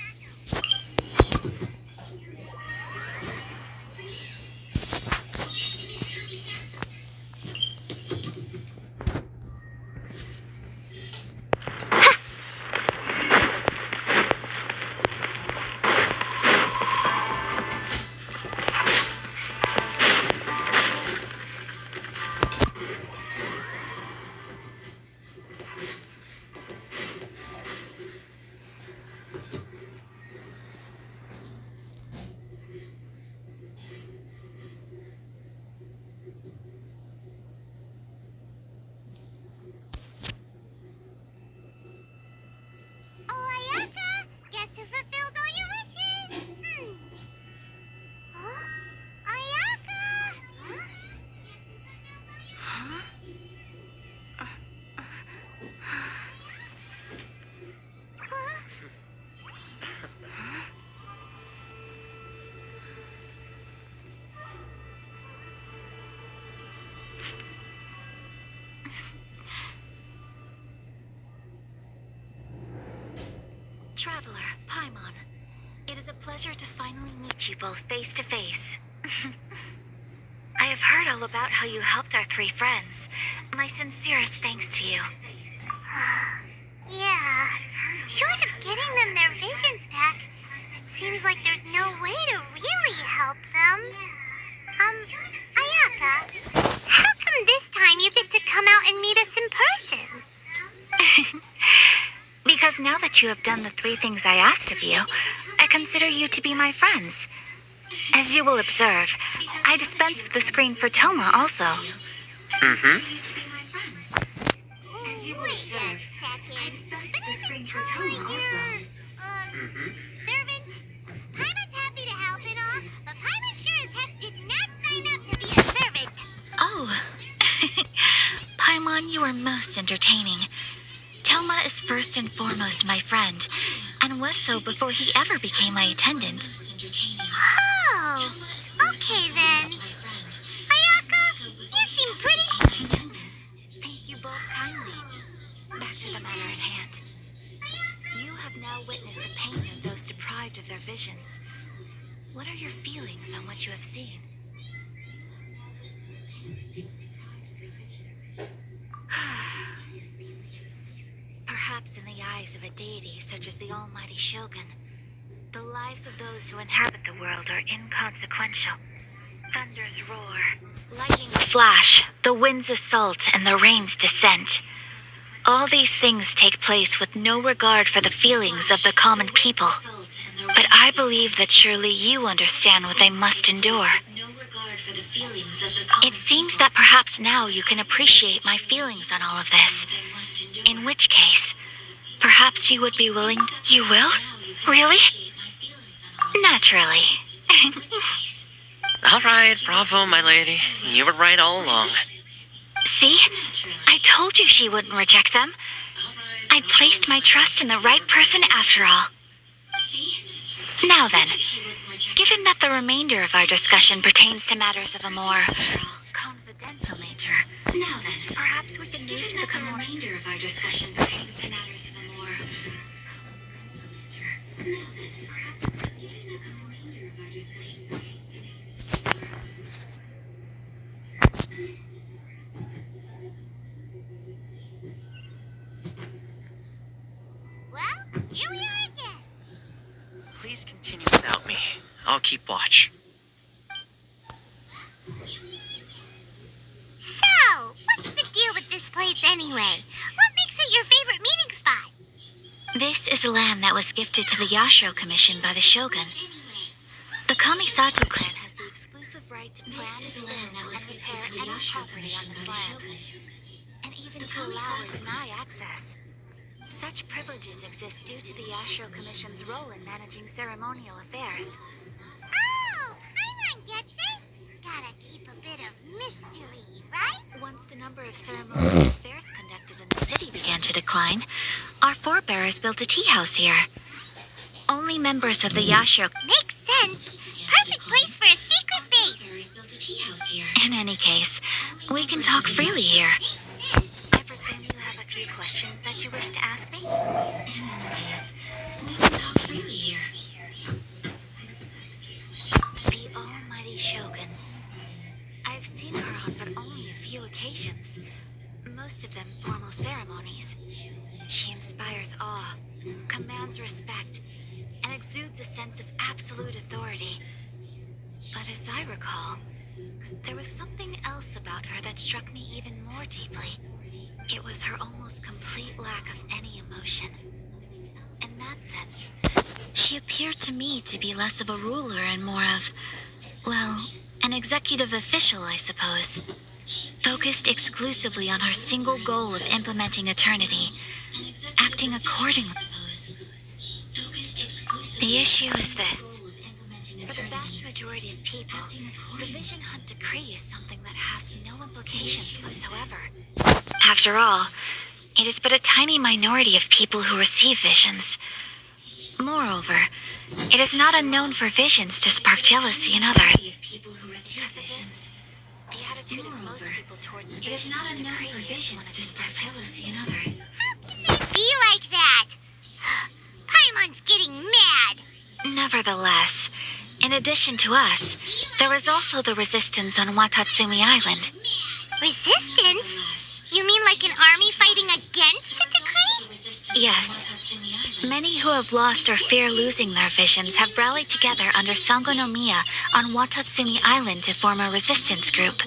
Traveler, Paimon, it is a pleasure to finally meet you both face to face. I have heard all about how you helped our three friends. My sincerest thanks to you.
Yeah, short of getting them their visions back, it seems like there's no way to really help them. Ayaka, how come this time you get to come out and meet us in person?
Because now that you have done the three things I asked of you, I consider you to be my friends. As you will observe, I dispense with the screen for Toma also.
Wait a second. Isn't Toma your, servant? Paimon's happy to help and all, but Paimon sure as heck did not sign up to be a servant.
Oh. Paimon, you you are most entertaining. Toma is first and foremost my friend, and was so before he ever became my attendant.
Oh, okay then. Ayaka, you seem pretty...
Thank you both kindly. Back to the matter at hand. You have now witnessed the pain of those deprived of their visions. What are your feelings on what you have seen? Perhaps in the eyes of a deity such as the almighty Shogun, the lives of those who inhabit the world are inconsequential. Thunders roar, lightnings flash, the winds assault, and the rains descent. All these things take place with no regard for the feelings of the common people. But I believe that surely you understand what they must endure. It seems that perhaps now you can appreciate my feelings on all of this. In which case, perhaps you would be willing to... You will? Really? Naturally.
Alright, bravo, my lady. You were right all along.
See? I told you she wouldn't reject them. I placed my trust in the right person after all. Now then, given that the remainder of our discussion pertains to matters of a more confidential nature, perhaps we can move to the remainder of our discussion pertains to matters of a more confidential nature.
Well, here we are again.
Please continue without me. I'll keep watch.
So, what's the deal with this place anyway? What makes it your favorite meeting spot?
This is land that was gifted to the Yashiro Commission by the Shogun. The Kamisato clan has the exclusive right to plan, build, and repair any property on this land, and even to allow or deny access. Such privileges exist due to the Yashiro Commission's role in managing ceremonial affairs.
Oh, Paimon gets it. Gotta keep a bit of mystery, right?
Once the number of ceremonial affairs conducted in the city began to decline, our forebears built a tea house here. Only members of the Yashiro...
Makes sense. Perfect place for a secret base.
In any case, we can talk freely here. I presume you have a few questions that you wish to ask me? In any case, we can talk freely here. The almighty Shogun. I've seen her on but only a few occasions. Most of them formal ceremonies. She inspires awe, commands respect, and exudes a sense of absolute authority. But as I recall, there was something else about her that struck me even more deeply. It was her almost complete lack of any emotion. In that sense, she appeared to me to be less of a ruler and more of, well, an executive official, I suppose. Focused exclusively on her single goal of implementing eternity, acting accordingly. The issue is this. For the vast majority of people, the vision hunt decree is something that has no implications whatsoever. After all, it is but a tiny minority of people who receive visions. Moreover, it is not unknown for visions to spark jealousy in others. Because of this, the attitude of most people towards the vision hunt decree is one of indifference.
How can they be like that? Paimon's getting mad.
Nevertheless, in addition to us, there is also the resistance on Watatsumi Island.
Resistance? You mean like an army fighting against the decree?
Yes. Many who have lost or fear losing their visions have rallied together under Sangonomiya on Watatsumi Island to form a resistance group.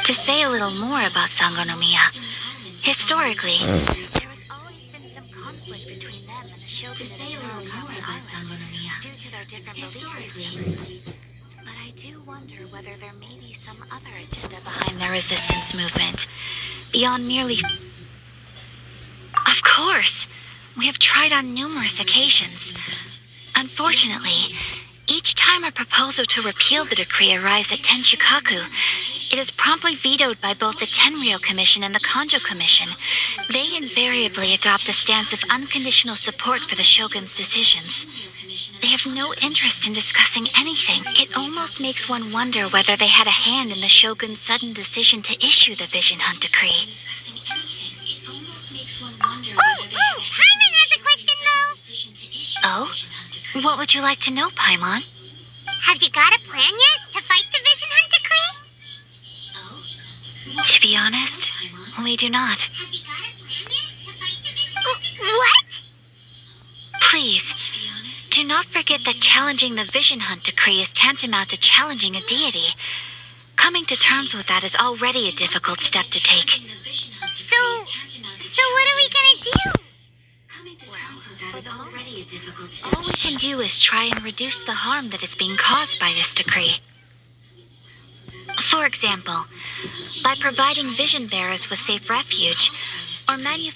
To say a little more about Sangonomiya, historically, there has always been some conflict between them and the Shogun of Murakami Island due to their different belief systems. But I do wonder whether there may be some other agenda behind their resistance movement, beyond merely... Of course! We have tried on numerous occasions. Unfortunately, each time a proposal to repeal the decree arrives at Tenshukaku, it is promptly vetoed by both the Tenryou Commission and the Kanjo Commission. They invariably adopt a stance of unconditional support for the Shogun's decisions. They have no interest in discussing anything. It almost makes one wonder whether they had a hand in the Shogun's sudden decision to issue the Vision Hunt Decree.
Paimon has a question, though.
Oh? What would you like to know, Paimon?
Have you got a plan yet to fight the Vision Hunt Decree?
To be honest, we do not.
What?
Please, do not forget that challenging the Vision Hunt Decree is tantamount to challenging a deity. Coming to terms with that is already a difficult step to take.
So what are we gonna do?
For the moment, all we can do is try and reduce the harm that is being caused by this decree. For example, by providing vision bearers with safe refuge, or
You're telling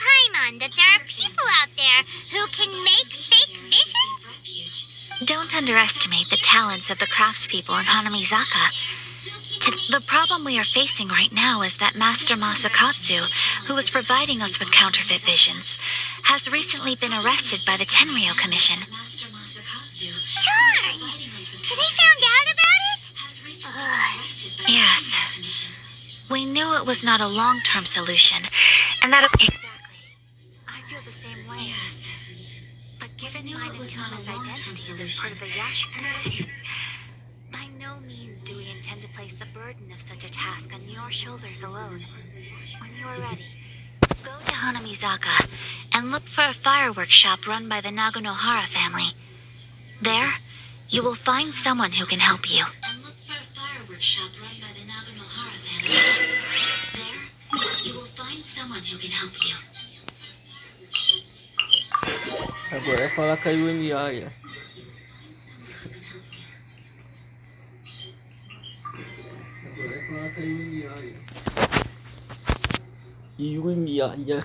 Paimon that there are people out there who can make fake visions?
Don't underestimate the talents of the craftspeople in Hanamizaka. The problem we are facing right now is that Master Masakatsu, who was providing us with counterfeit visions, has recently been arrested by the Tenryou Commission.
Darn! So they found out about it?
Yes. We knew it was not a long-term solution, and that... Exactly. I feel the same way. Yes. But given mine and Tona's identities as part of the Yashika, by no means do we intend to place the burden of such a task on your shoulders alone. When you are ready, go to Hanamizaka and look for a fireworks shop run by the Nagonohara family. There, you will find someone who can help you. And look for a fireworks shop run by the Nagonohara family. There, you will find someone who can help you.
Agora é falar com a Yumiaya. Yumiaya.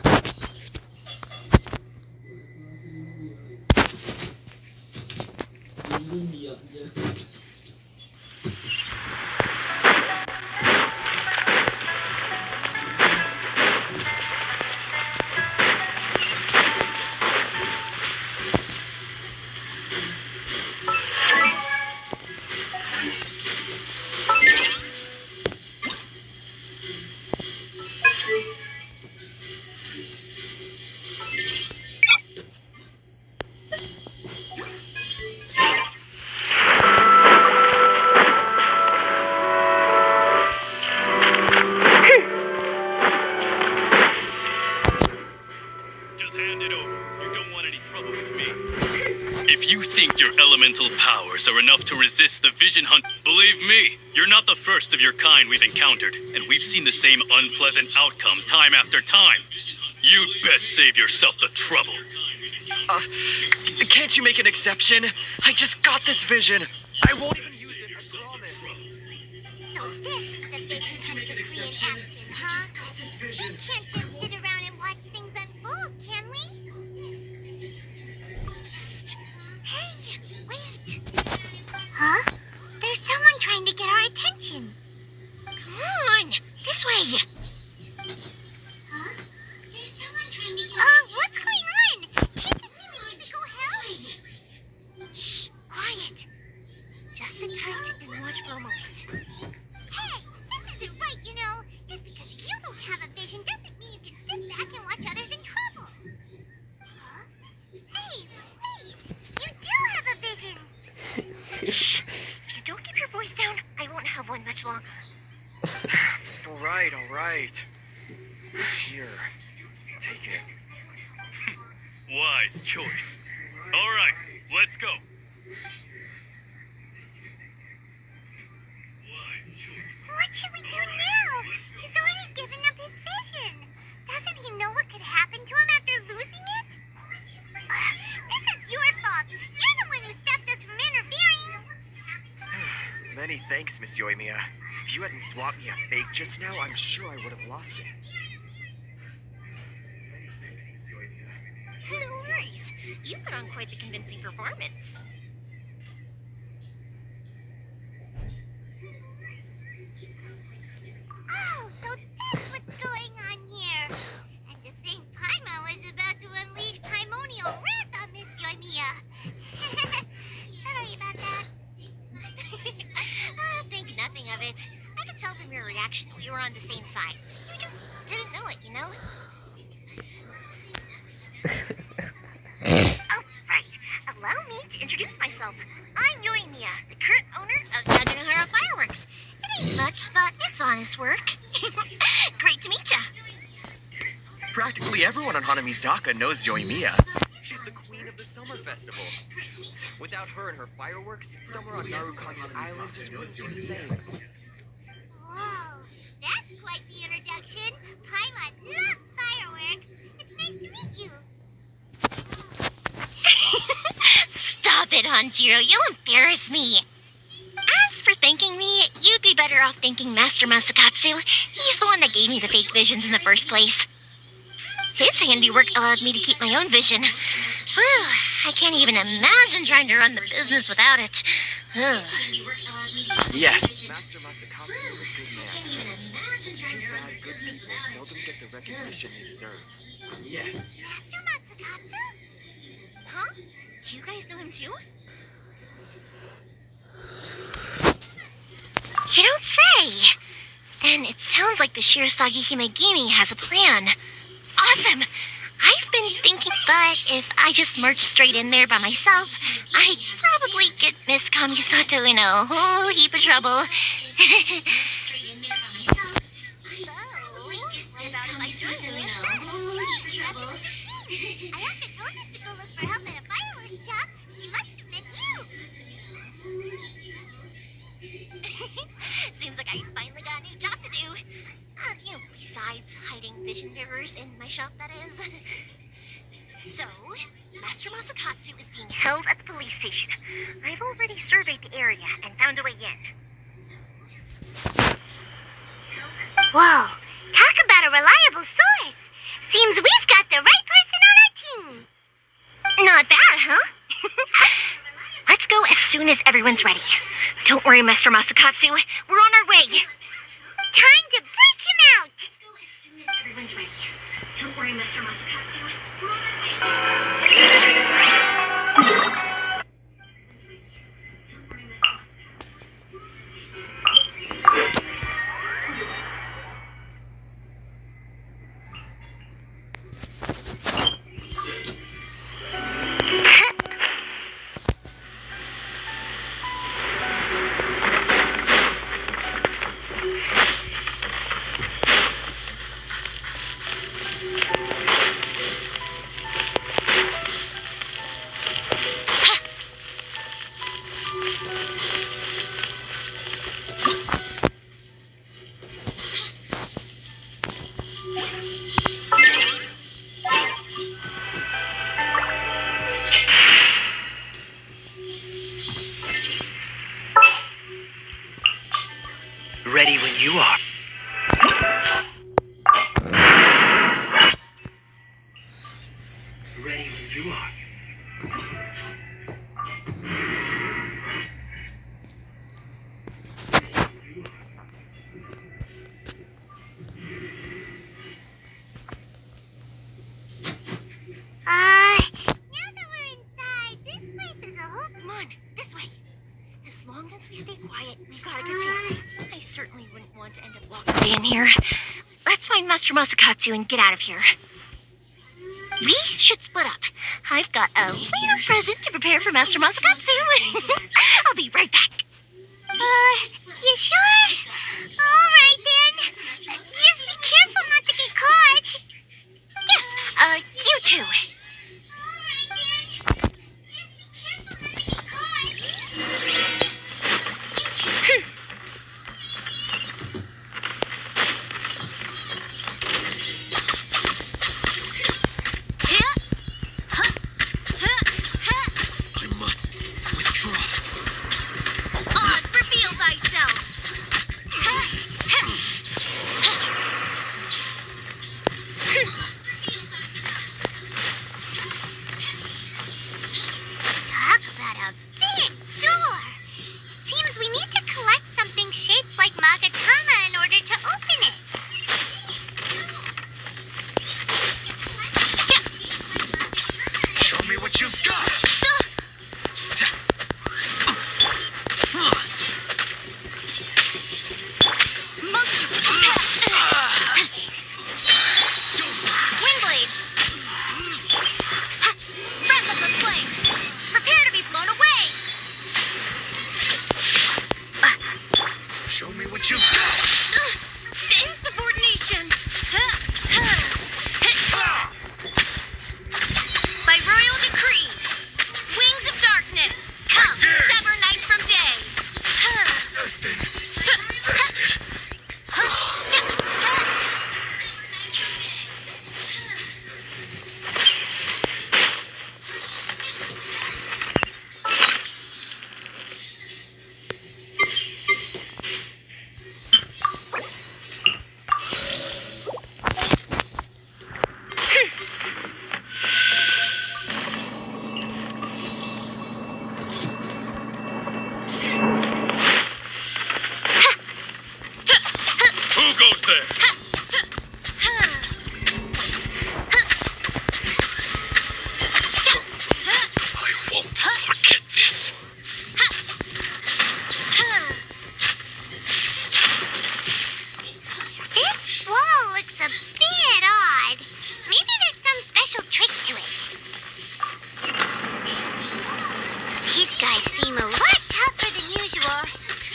Are enough to resist the vision hunt. Believe me, you're not the first of your kind we've encountered, and we've seen the same unpleasant outcome time after time. You'd best save yourself the trouble.
Can't you make an exception? I just got this vision. I won't even use it, I promise.
So this is the Vision Hunt Decree in action, huh? We can't just sit around and watch things unfold, can we? Psst. Hey, wait. Huh? There's someone trying to get our attention. Come on, this way. Huh? There's someone trying to get what's going on? Can't you see we need to go help? Shh, quiet. Just sit tight and watch for a moment. Hey, this isn't right, you know. Just because you don't have a vision doesn't mean you can sit back and watch others in trouble. Huh? Hey, wait. You do have a vision. Shh! If you don't keep your voice down, I won't have one much longer.
All right. Here, take it.
Wise choice. All right, let's go.
What should we do now? He's already given up his vision. Doesn't he know what could happen to him after losing it? This is your fault. You're the one who stopped us from interfering.
Many thanks, Miss Yoimiya. If you hadn't swapped me a fake just now, I'm sure I would have lost it.
No worries. You put on quite the convincing performance. it. I could tell from your reaction we were on the same side. You just didn't know it, you know? Oh, right. Allow me to introduce myself. I'm Yoimiya, the current owner of Naganohara Fireworks. It ain't much, but it's honest work. Great to meet ya.
Practically everyone on Hanamizaka knows Yoimiya. She's the queen of the summer festival. Without her and her fireworks, summer on Narukami Island just wouldn't be the same.
Whoa, that's quite the introduction. Paimon loves fireworks. It's nice to meet you. Stop it, Hanjiro. You'll embarrass me. As for thanking me, you'd be better off thanking Master Masakatsu. He's the one that gave me the fake visions in the first place. His handiwork allowed me to keep my own vision. Whew, I can't even imagine trying to run the business without it. Ugh.
Yes, Master Masakatsu is a good man. It's too bad good people seldom get the recognition they deserve. Yes.
Master Masakatsu? Huh? Do you guys know him too? You don't say! Then it sounds like the Shirasagi Himegimi has a plan. Awesome! I've been thinking, but if I just march straight in there by myself, I'd probably get Miss Kamisato in a whole heap of trouble. I have to told us to go look for help at a fireworks shop. She must have met you. Seems like I finally got a new job to do. Besides hiding vision mirrors in my shop, that is. So, Master Masakatsu is being held at the police station. I've already surveyed the area and found a way in. Whoa, talk about a reliable source. Seems we've got the right person on our team. Not bad, huh? Let's go as soon as everyone's ready. Don't worry, Master Masakatsu. We're on our way. Time to break him out! Everyone's ready. Don't worry, Mr. Masakatsu. We're on our way.
Ready when you are. Ready when you are.
Now that we're inside, this place is a whole... Come on, this way. As long as we stay quiet, we've got a good chance. I certainly wouldn't want to end up locked away in here. Let's find Master Masakatsu and get out of here. We should split up. I've got a little present to prepare for Master Masakatsu. I'll be right back. You sure? All right then. Just be careful not to get caught. Yes, you too.
I must withdraw. Show me what you've got.
Insubordination! By royal decree, wings of darkness, come, sever night from day.
I've been arrested.
Who goes there?
I won't forget this.
This wall looks a bit odd. Maybe there's some special trick to it. These guys seem a lot tougher than usual.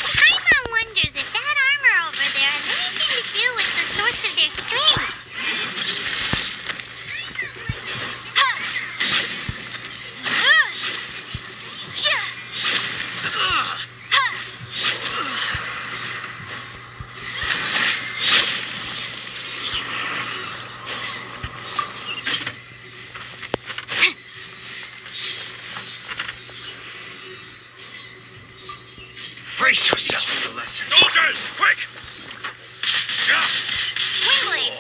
Paimon wonders if that armor over there has anything to do with the source of their strength.
Brace yourself for the lesson.
Soldiers, quick!
Wingblade!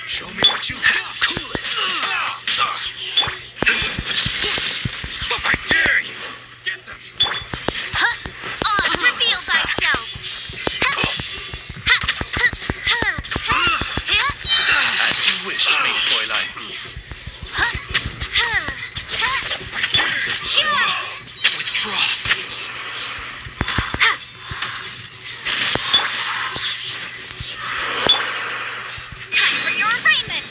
Show me what you've got. Cool it.
I dare you!
Get them.
Odds, reveal thyself!
As you wish, maid Fräulein. Withdraw.
Time for your arraignment!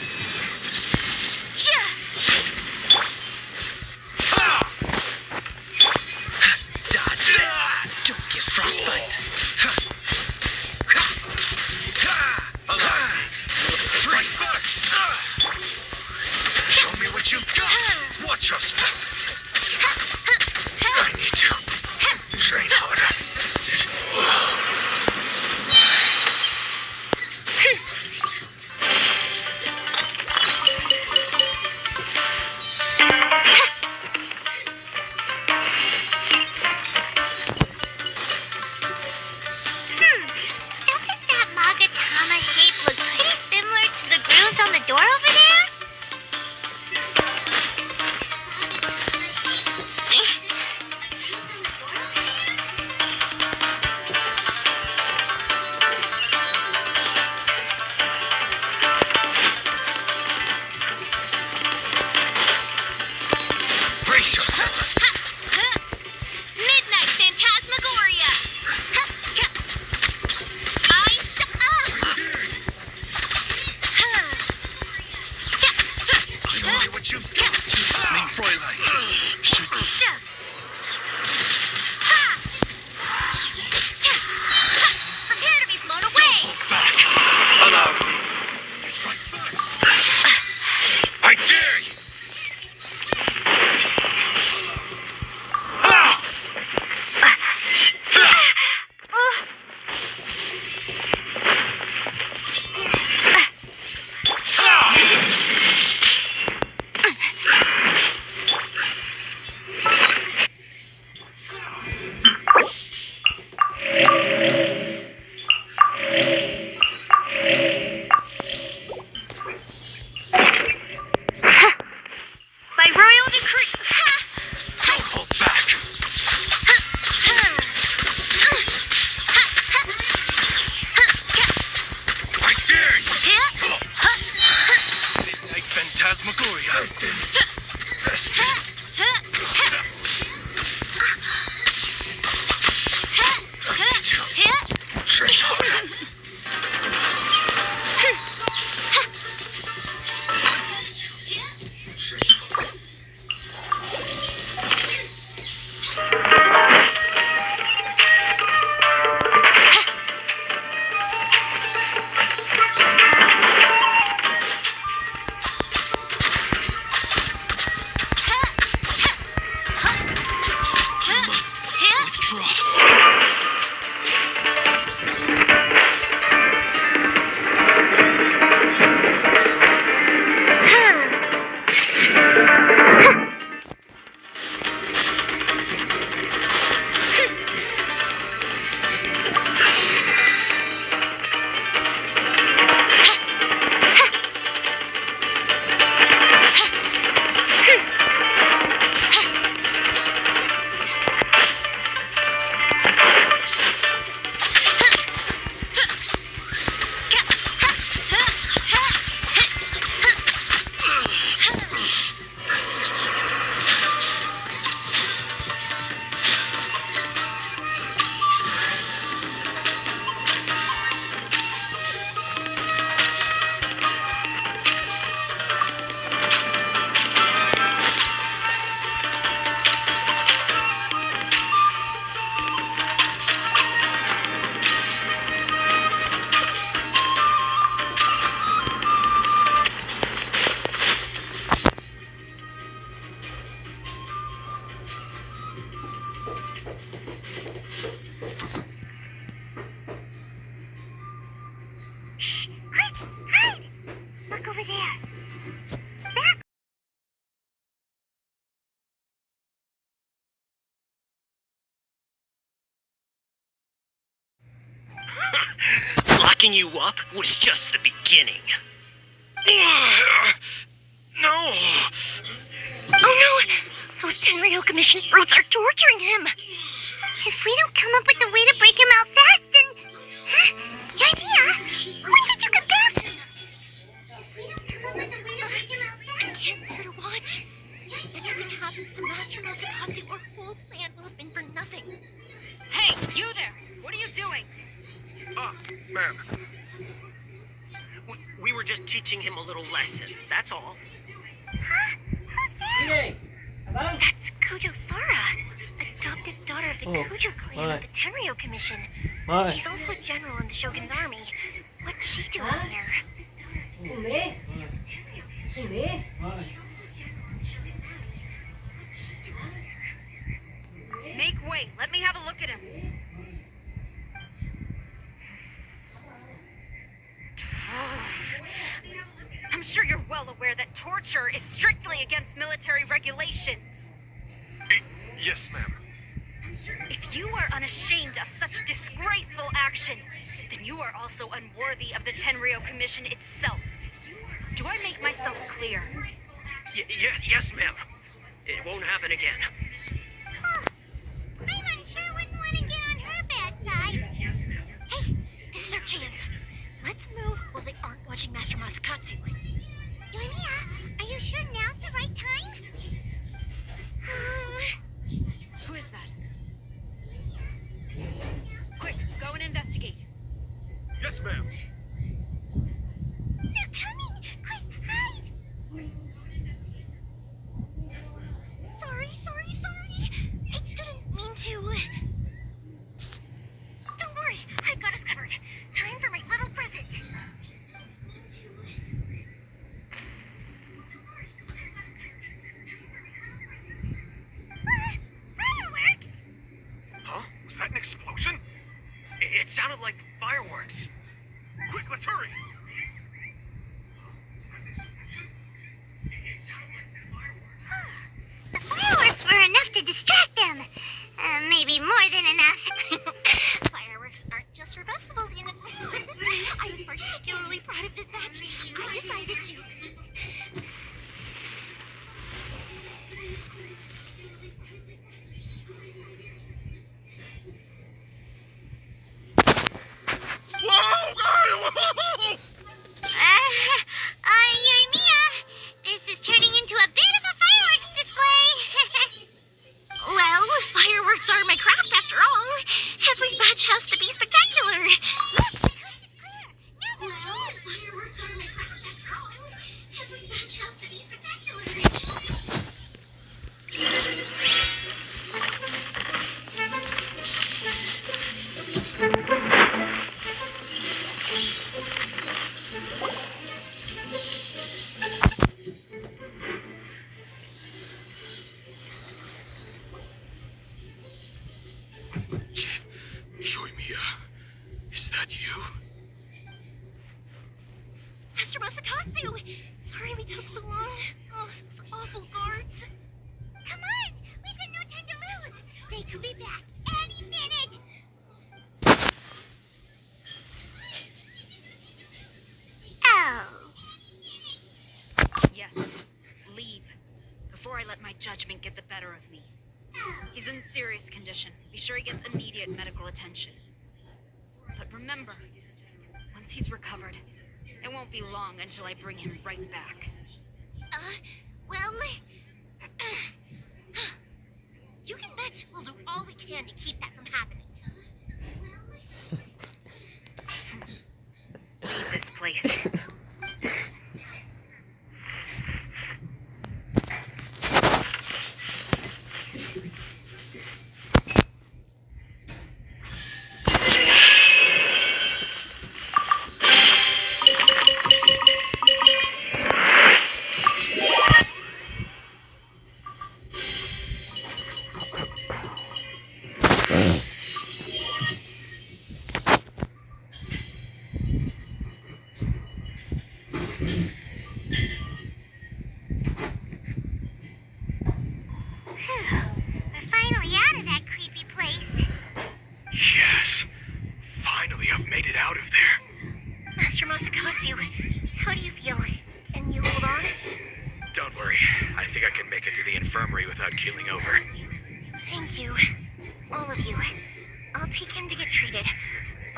Locking you up was just the beginning.
No!
Oh no! Those Tenryo Commission brutes are torturing him! If we don't come up with a way to break him out fast, then... Huh? Yoimiya, when did you get back? If we don't come up with a way to break him out fast... I can't bear to watch. If anything happens to Master Masakatsu, our whole plan will have been for nothing.
Hey, you there! What are you doing?
Ma'am.
We were just teaching him a little lesson, that's all.
Huh? Who's that? That's Kujo Sara, adopted daughter of the Kujo clan of the Tenryo Commission. She's also a general in the Shogun's army. What's she doing here?
Make way. Let me have a look at him. I'm sure you're well aware that torture is strictly against military regulations.
Yes, ma'am.
If you are unashamed of such disgraceful action, then you are also unworthy of the Tenryo Commission itself. Do I make myself clear?
Yes, ma'am. It won't happen again.
Paimon sure wouldn't want to get on her bad side. Hey, this is our chance. Let's move while they aren't watching Master Masakatsu. Yoimiya, are you sure now's the right time?
Who is that? Quick, go and investigate.
Yes, ma'am.
They're coming! Quick, hide! Sorry. I didn't mean to. Don't worry, I've got us covered. Time for my little present. Fireworks!
Huh? Was that an explosion?
It sounded like fireworks.
Quick, let's hurry!
The fireworks were enough to distract them. Maybe more than enough. Fireworks aren't just for festivals, you know. I was particularly proud of this batch. I decided to... Yoimiya, this is turning into a bit of a fireworks display. Well, fireworks are my craft after all. Every batch has to be spectacular. Look, the coast is clear. Now you can. Fireworks are my craft after all. Every batch has to be spectacular.
Yoimiya, is that you?
Master Masakatsu! Sorry we took so long. Oh, those awful guards. Come on! We've got no time to lose! They could be back any minute! Oh.
Yes, leave. Before I let my judgment get the better of me. He's in serious condition. Be sure he gets immediate medical attention. But remember, once he's recovered, it won't be long until I bring him right back.
Well... you can bet we'll do all we can to keep that from happening.
Leave this place.
We're finally out of that creepy place.
Yes. Finally, I've made it out
to get treated.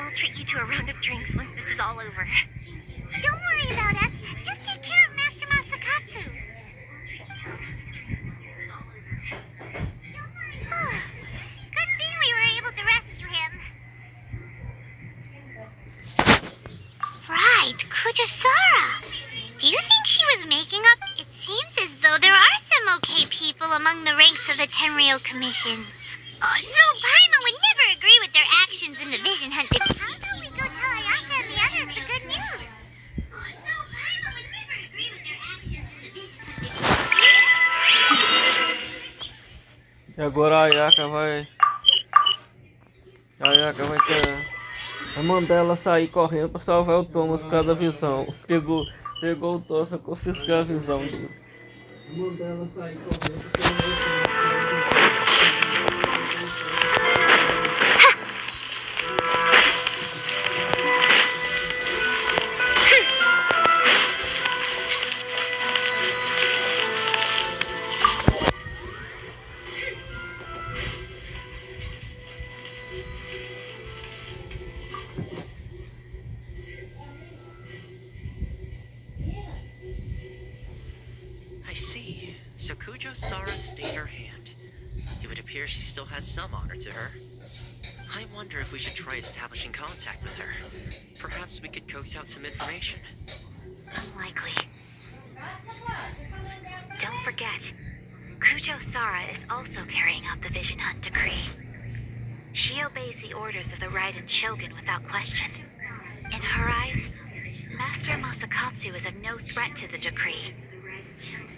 I'll treat you to a round of drinks once this is all over.
Don't worry about us. Just take care of Master Masakatsu. Good thing we were able to rescue him. Right, Kujasara. Do you think she was making up? It seems as though there are some okay people among the ranks of the Tenryou Commission. Though Paimon would never agree with their actions in the Vision Hunt. How about we go tell Ayaka and the others the good news? Though Paimon would never agree with their actions in the Vision Hunt.
E agora a Ayaka vai. A Ayaka vai mandar ela sair correndo pra salvar o Thomas por causa da visão. Pegou o Thomas pra confiscar a visão dele. Mandar ela sair correndo pra salvar o Thomas.
I see. So Kujo-Sara stayed her hand. It would appear she still has some honor to her. I wonder if we should try establishing contact with her. Perhaps we could coax out some information.
Unlikely. Don't forget, Kujo-Sara is also carrying out the Vision Hunt decree. She obeys the orders of the Raiden Shogun without question. In her eyes, Master Masakatsu is of no threat to the decree.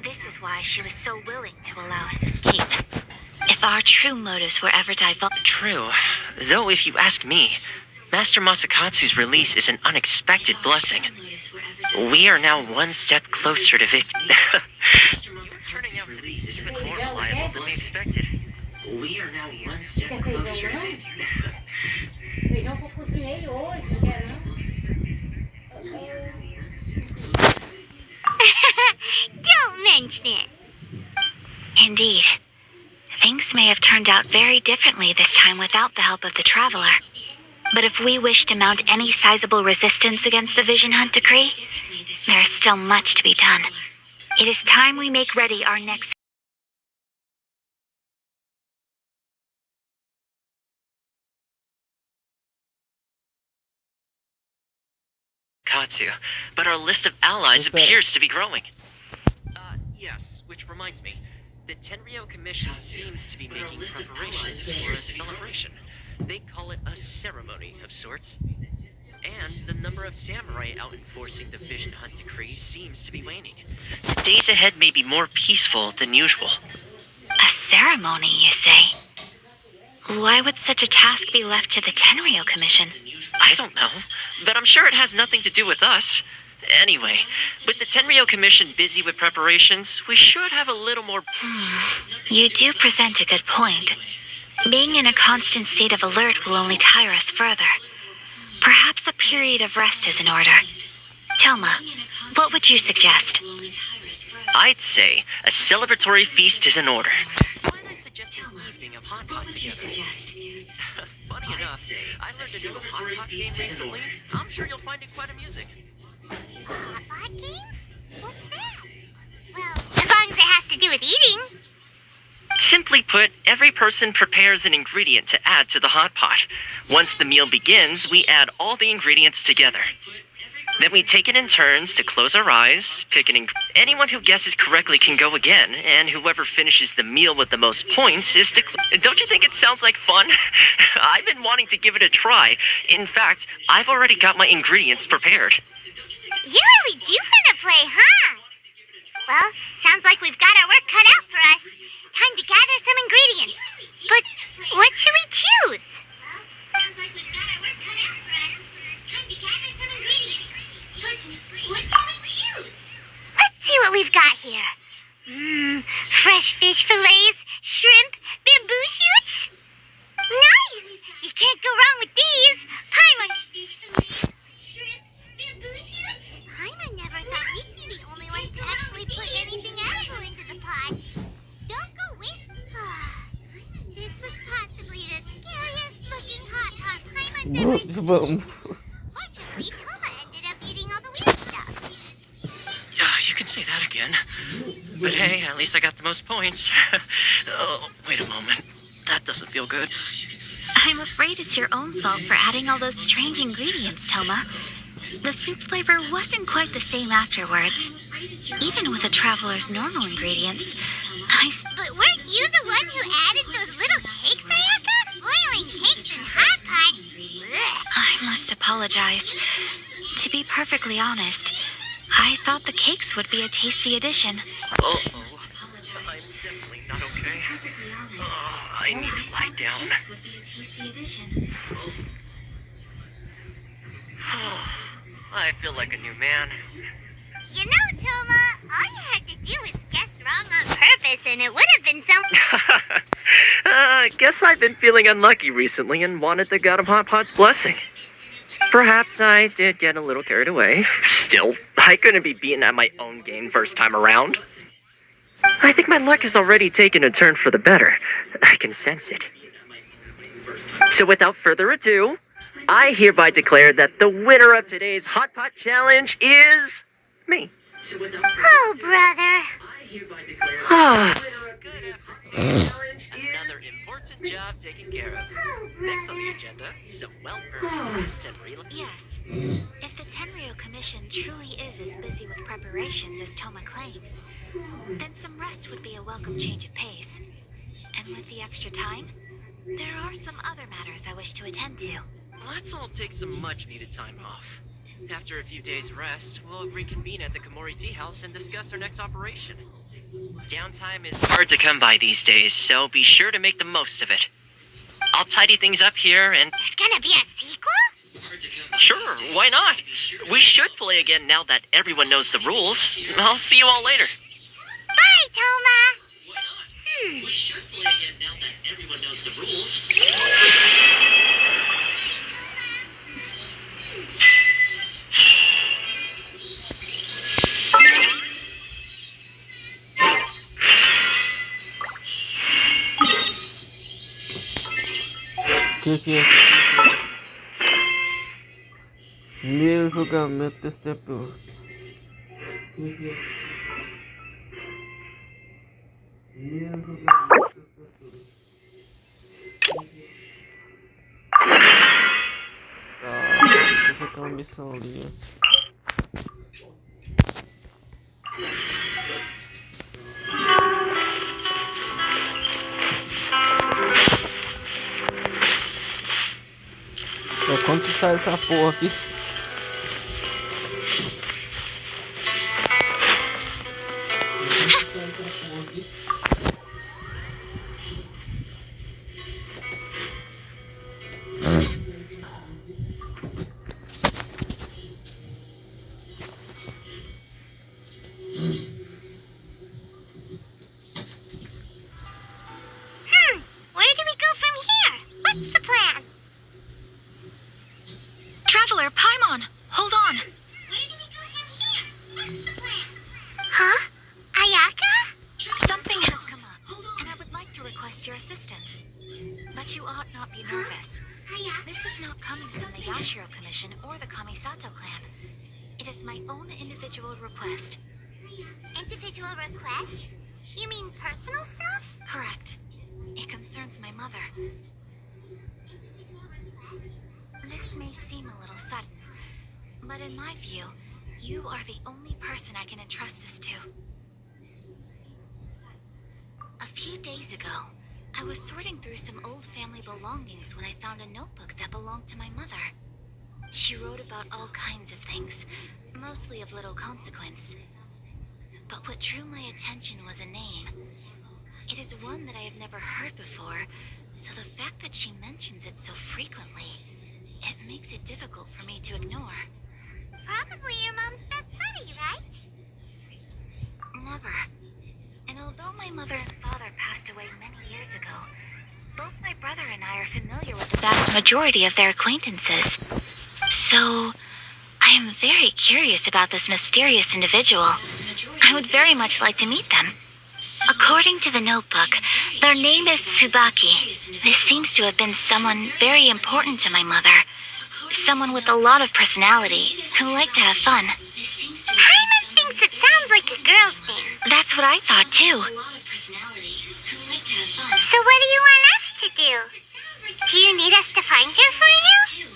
This is why she was so willing to allow his escape.
If our true motives were ever divulged...
True. Though if you ask me, Master Masakatsu's release is an unexpected blessing. We are now one step closer to victory. You're turning out to be even more reliable than we expected. We are now one step closer to victory.
Don't mention it.
Indeed. Things may have turned out very differently this time without the help of the Traveler. But if we wish to mount any sizable resistance against the Vision Hunt decree, there is still much to be done. It is time we make ready our next...
Katsu, but our list of allies appears to be growing. Yes, which reminds me. The Tenryou Commission seems to be making preparations for a celebration. They call it a ceremony of sorts. And the number of samurai out enforcing the Vision Hunt decree seems to be waning. The days ahead may be more peaceful than usual.
A ceremony, you say? Why would such a task be left to the Tenryou Commission?
I don't know, but I'm sure it has nothing to do with us. Anyway, with the Tenryou Commission busy with preparations, we should have a little more...
You do present a good point. Being in a constant state of alert will only tire us further. Perhaps a period of rest is in order. Toma, what would you suggest?
I'd say a celebratory feast is in order. Why don't I suggest an evening of hot pot together? Funny enough, I learned a new hot pot game recently. I'm sure you'll find it quite amusing.
Hot pot game? What's that? Well, as long as it has to do with eating.
Simply put, every person prepares an ingredient to add to the hot pot. Once the meal begins, we add all the ingredients together. Then we take it in turns to close our eyes, pick an anyone who guesses correctly can go again, and whoever finishes the meal with the most points is to... Don't you think it sounds like fun? I've been wanting to give it a try. In fact, I've already got my ingredients prepared.
You really do want to play, huh? Well, sounds like we've got our work cut out for us. Time to gather some ingredients. But what should we choose? Sounds like we've got our work cut out for us. Time to gather some ingredients. But what should we choose? Let's see what we've got here. Fresh fish fillets, shrimp, bamboo shoots. Nice! You can't go wrong with these. Paimon. Paimon never thought we'd be the only ones to actually put anything edible into the pot. Don't go waste. This was possibly the scariest looking hot pot
Vamos.
Yeah, you can say that again. But hey, at least I got the most points. Oh, wait a moment. That doesn't feel good.
I'm afraid it's your own fault for adding all those strange ingredients, Toma. The soup flavor wasn't quite the same afterwards. Even with the traveler's normal ingredients,
But weren't you the one who added those little cakes, Ayaka? Boiling cakes in hot pot. Ugh.
I must apologize. To be perfectly honest, I thought the cakes would be a tasty addition.
Uh-oh. I'm definitely not okay. Oh, I need to lie down. I feel like a new man.
You know, Toma, all you had to do was guess wrong on purpose and it would have been so...
I guess I've been feeling unlucky recently and wanted the God of Hot Pot's blessing. Perhaps I did get a little carried away. Still, I couldn't be beaten at my own game first time around. I think my luck has already taken a turn for the better. I can sense it. So without further ado, I hereby declare that the winner of today's Hot Pot Challenge is... me.
Oh, brother.
Another important job taken care of. Next on the agenda, some well-earned rest and relax.
Yes. If the Tenryo Commission truly is as busy with preparations as Toma claims, then some rest would be a welcome change of pace. And with the extra time, there are some other matters I wish to attend to.
Let's all take some much-needed time off. After a few days' rest, we'll reconvene at the Komori Tea House and discuss our next operation. Downtime is hard to come by these days, so be sure to make the most of it. I'll tidy things up here and...
There's gonna be a sequel?
Sure, why not? We should play again now that everyone knows the rules. I'll see you all later.
Bye, Toma.
We should play again now that everyone knows the rules.
Que é? Meu julgamento desse tempo. Vou fazer aquela missão ali. Quando que sai essa porra aqui?
Where do we go from here? What's the plan?
Traveler, Paimon, hold on.
Huh? Ayaka?
Something has come up, and I would like to request your assistance. But you ought not be nervous. This is not coming from the Yashiro Commission or the Kamisato clan. It is my own individual request.
Individual request? You mean personal stuff?
Correct. It concerns my mother. This may seem a little sudden, but in my view, you are the only person I can entrust this to. A few days ago, I was sorting through some old family belongings when I found a notebook that belonged to my mother. She wrote about all kinds of things, mostly of little consequence. But what drew my attention was a name. It is one that I have never heard before, so the fact that she mentions it so frequently, it makes it difficult for me to ignore.
Probably your mom's best buddy, right?
Never. And although my mother and father passed away many years ago, both my brother and I are familiar with the vast majority of their acquaintances. So, I am very curious about this mysterious individual. I would very much like to meet them. According to the notebook, their name is Tsubaki. This seems to have been someone very important to my mother. Someone with a lot of personality who liked to have fun.
Paimon thinks it sounds like a girl's name.
That's what I thought too.
So what do you want us to do? Do you need us to find her for you?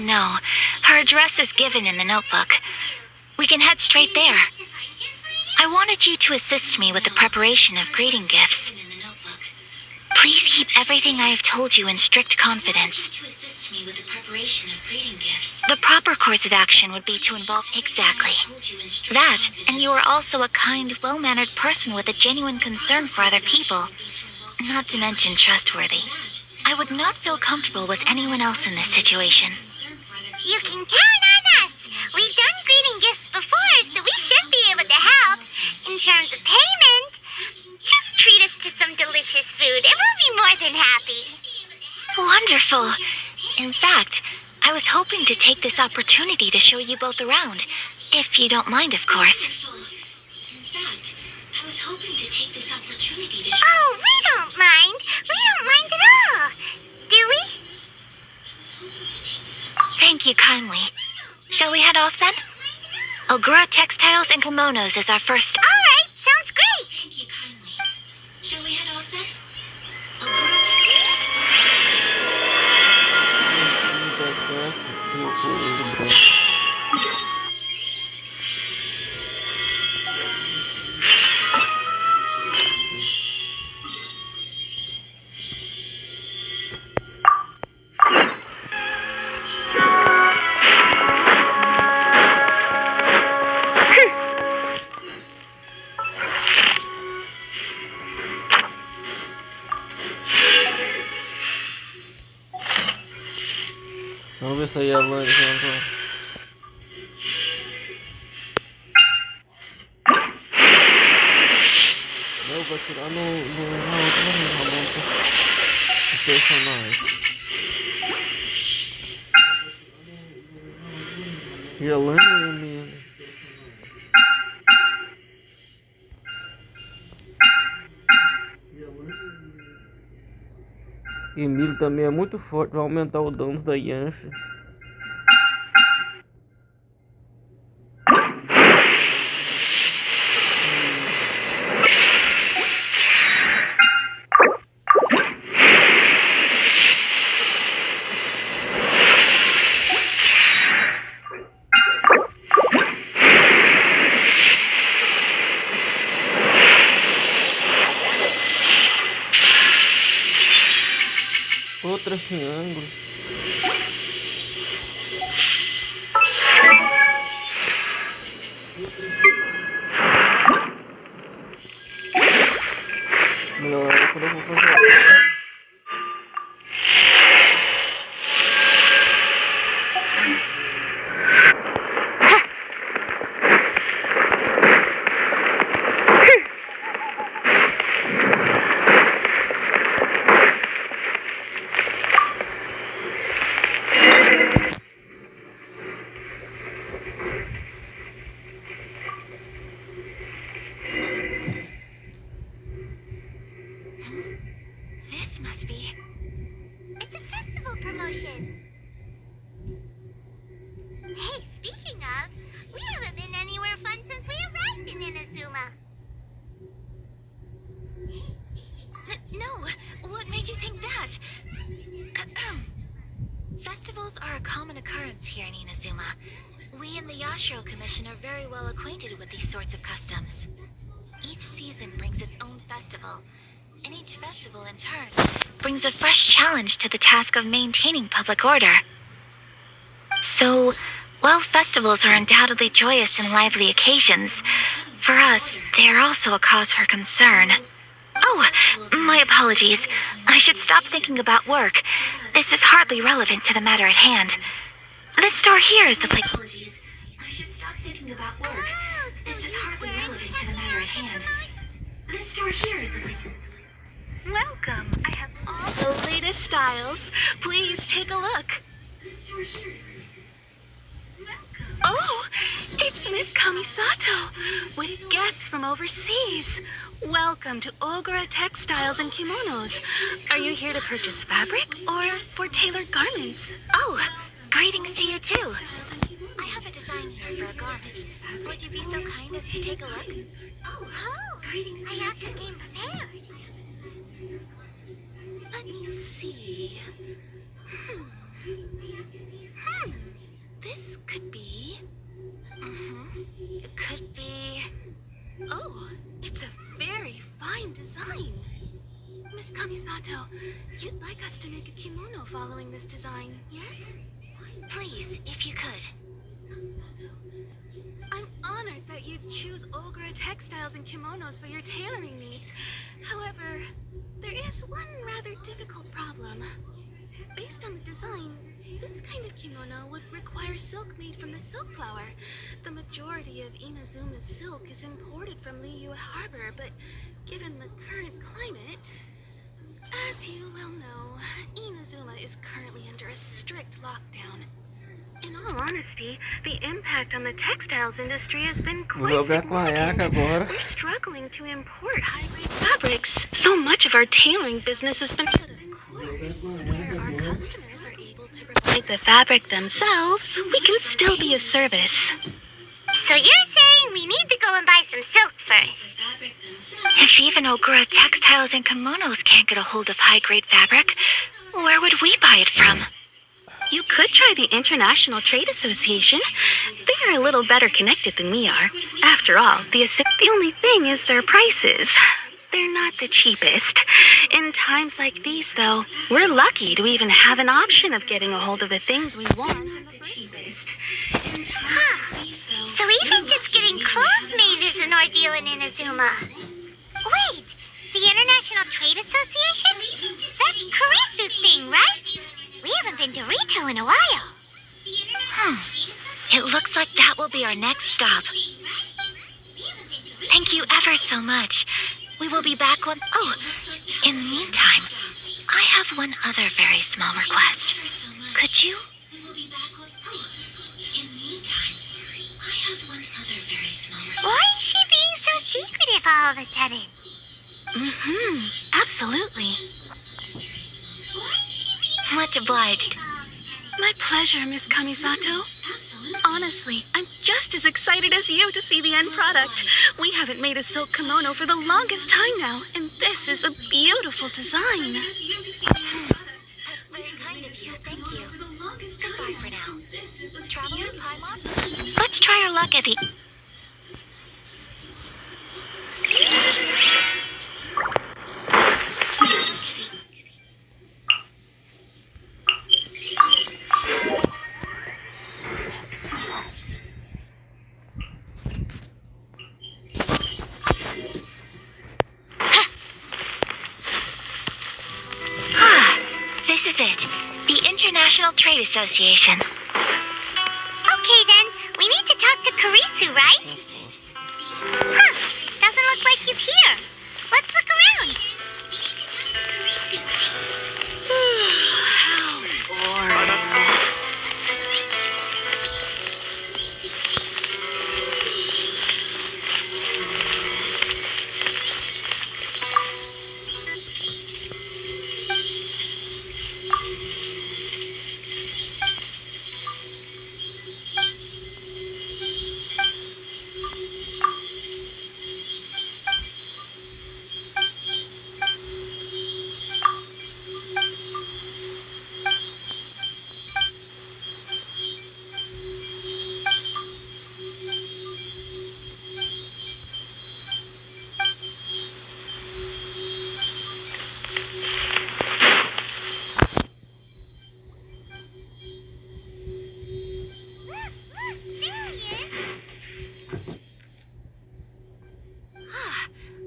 No. Her address is given in the notebook. We can head straight there. I wanted you to assist me with the preparation of greeting gifts. Please keep everything I have told you in strict confidence. The proper course of action would be to involve... Exactly. That, and you are also a kind, well-mannered person with a genuine concern for other people. Not to mention trustworthy. I would not feel comfortable with anyone else in this situation.
You can count on us. We've done greeting gifts before, so we should be able to help. In terms of payment, just treat us to some delicious food and we'll be more than happy.
Wonderful. In fact, I was hoping to take this opportunity to show you both around. If you don't mind, of course.
Oh, we don't mind. We don't mind at all. Do we?
Thank you kindly. Shall we head off then? Ogura Textiles and Kimonos is our first...
All right, sounds great.
Thank you kindly. Shall we head off then?
Vamos ver se aí a Lani já agora. Eu vou tirar na outra rampa o personagem. E a Lani é minha. Emílio também é muito forte, vai aumentar o dano da Genshin. Outra sem ângulo. Melhor quando eu vou fazer.
This must be... It's a festival promotion. Hey, speaking of, we haven't been anywhere fun since we arrived in Inazuma.
No, what made you think that? Festivals are a common occurrence here in Inazuma. We in the Yashiro Commission are very well acquainted with these sorts of customs. Each season brings its own festival, and each festival in turn brings a fresh challenge to the task of maintaining public order. So, while festivals are undoubtedly joyous and lively occasions, for us, they are also a cause for concern. Oh, my apologies. I should stop thinking about work. This is hardly relevant to the matter at hand. This store here is the place... Apologies. I should stop thinking about work. This is hardly relevant to the matter at hand. This store here is the place...
Welcome. I have all the latest styles. Please take a look. Oh, it's Miss Kamisato with guests from overseas. Welcome to Ogura Textiles and Kimonos. Are you here to purchase fabric or for tailored garments?
Oh, Greetings to you too. I have a design here for a garment. Would you be so kind as to take a look?
Oh, Ayaka came prepared.
Let me see. This could be...
It could be...
Oh, it's a very fine design. Miss Kamisato, you'd like us to make a kimono following this design, yes?
Please, if you could.
I'm honored that you choose Ogura textiles and kimonos for your tailoring needs. However, there is one rather difficult problem. Based on the design, this kind of kimono would require silk made from the silk flower. The majority of Inazuma's silk is imported from Liyue Harbor, but given the current climate... As you well know, Inazuma is currently under a strict lockdown. In all honesty, the impact on the textiles industry has been quite significant. We're struggling to import high-grade fabrics. So much of our tailoring business has been... Of course, where our customers are able to provide the fabric themselves, we can still be of service.
So you're saying we need to go and buy some silk first?
If even Ogura textiles and kimonos can't get a hold of high-grade fabric, where would we buy it from?
You could try the International Trade Association. They are a little better connected than we are. After all, the only thing is their prices. They're not the cheapest. In times like these, though, we're lucky to even have an option of getting a hold of the things we want in the first place.
So even just getting clothes made is an ordeal in Inazuma. Wait, the International Trade Association? That's Kurisu's thing, right? We haven't been to Rito in a while.
It looks like that will be our next stop. Thank you ever so much. We will be back when... Oh, in the meantime, I have one other very small request. Could you...
Why is she being so secretive all of a sudden?
Absolutely. Much obliged.
My pleasure, Miss Kamisato. Honestly, I'm just as excited as you to see the end product. We haven't made a silk kimono for the longest time now, and this is a beautiful design.
That's very kind of you. Thank you. Goodbye for now. Travel to Paimon? Let's try our luck at the... This is it. The International Trade Association.
Okay then, we need to talk to Kurisu, right? Doesn't look like he's here. Let's look around.
How boring.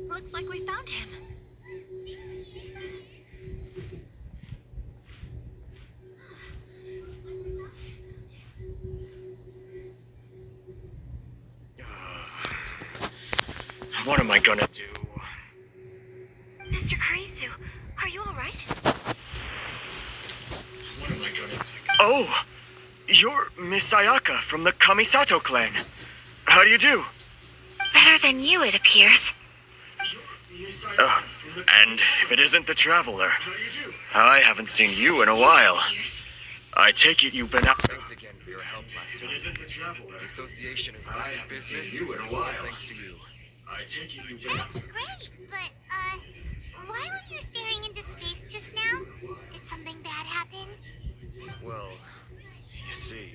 Looks like we found him.
What am I gonna do?
Mr. Kurisu, are you alright?
What am I gonna do? Oh! You're Miss Ayaka from the Kamisato clan. How do you do?
Better than you, it appears.
And if it isn't the Traveler, I haven't seen you in a while. I take it you've been out.
Thanks again for your help last time. The association is back in business. It's all thanks to you.
That's great, but, why were you staring into space just now? Did something bad happen?
Well, you see,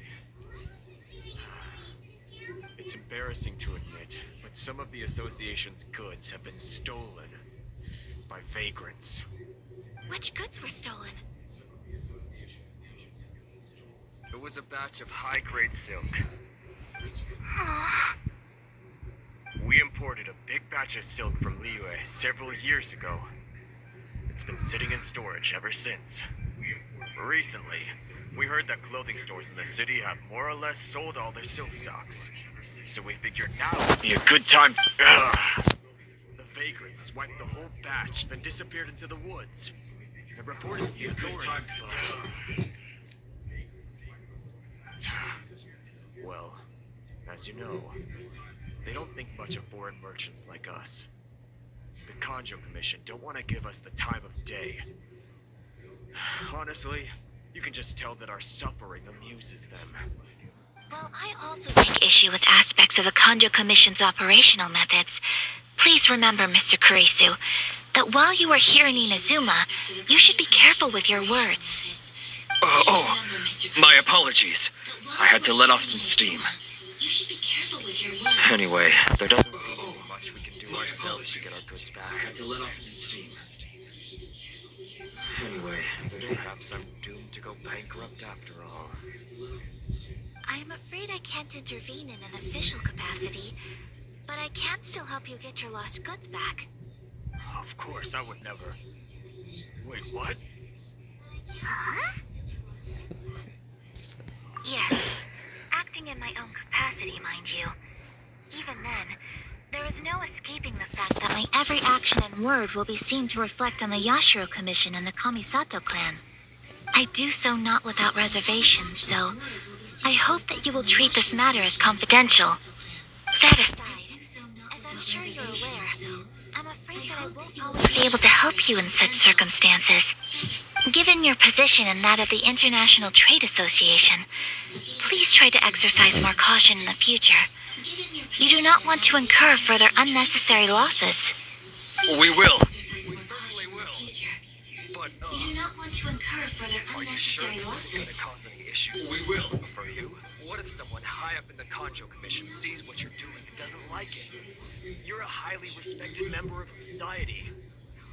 it's embarrassing to admit, but some of the association's goods have been stolen by vagrants.
Which goods were stolen?
It was a batch of high-grade silk. We imported a big batch of silk from Liyue several years ago. It's been sitting in storage ever since. Recently, we heard that clothing stores in the city have more or less sold all their silk stocks. So we figured now would be a good time. The vagrants swiped the whole batch, then disappeared into the woods. It reported to the authorities, but... Well, as you know, they don't think much of foreign merchants like us. The Kanjo Commission don't want to give us the time of day. Honestly, you can just tell that our suffering amuses them.
Well, I also take issue with aspects of the Kanjo Commission's operational methods. Please remember, Mr. Kurisu, that while you are here in Inazuma, you should be careful with your words.
My apologies. I had to let off some steam. Anyway, there doesn't seem to be much we can do ourselves to get our goods back. Perhaps I'm doomed to go bankrupt after all.
I'm afraid I can't intervene in an official capacity, but I can still help you get your lost goods back.
Of course, I would never. Wait, what?
Huh?
Yes, acting in my own capacity, mind you. Even then, there is no escaping the fact that my every action and word will be seen to reflect on the Yashiro Commission and the Kamisato clan. I do so not without reservation, so I hope that you will treat this matter as confidential. That aside, as I'm sure you're aware, I'm afraid that I won't always be able to help you in such circumstances. Given your position and that of the International Trade Association, please try to exercise more caution in the future. You do not want to incur further unnecessary losses.
We will.
We certainly will. But,
You do not want to incur further
are you sure
unnecessary
this isn't going to
losses.
cause any issues?
We will.
For you? What if someone high up in the Kanjo Commission sees what you're doing and doesn't like it? You're a highly respected member of society.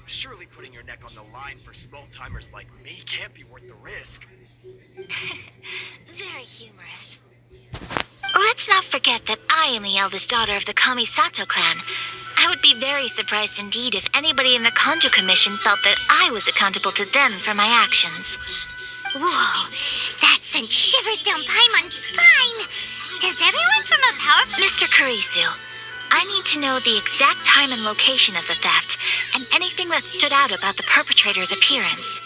Surely putting your neck on the line for small-timers like me can't be worth the risk.
Very humorous. Let's not forget that I am the eldest daughter of the Kamisato clan. I would be very surprised indeed if anybody in the Kanjo Commission felt that I was accountable to them for my actions.
Whoa, that sent shivers down Paimon's spine. Does everyone from a powerful...
Mr. Kurisu, I need to know the exact time and location of the theft, and anything that stood out about the perpetrator's appearance.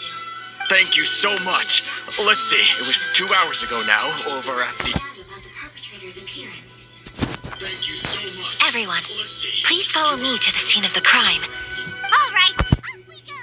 Thank you so much. Let's see, it was 2 hours ago now, over at the...
Thank you so much.
Everyone, please follow me to the scene of the crime.
All right, off we go.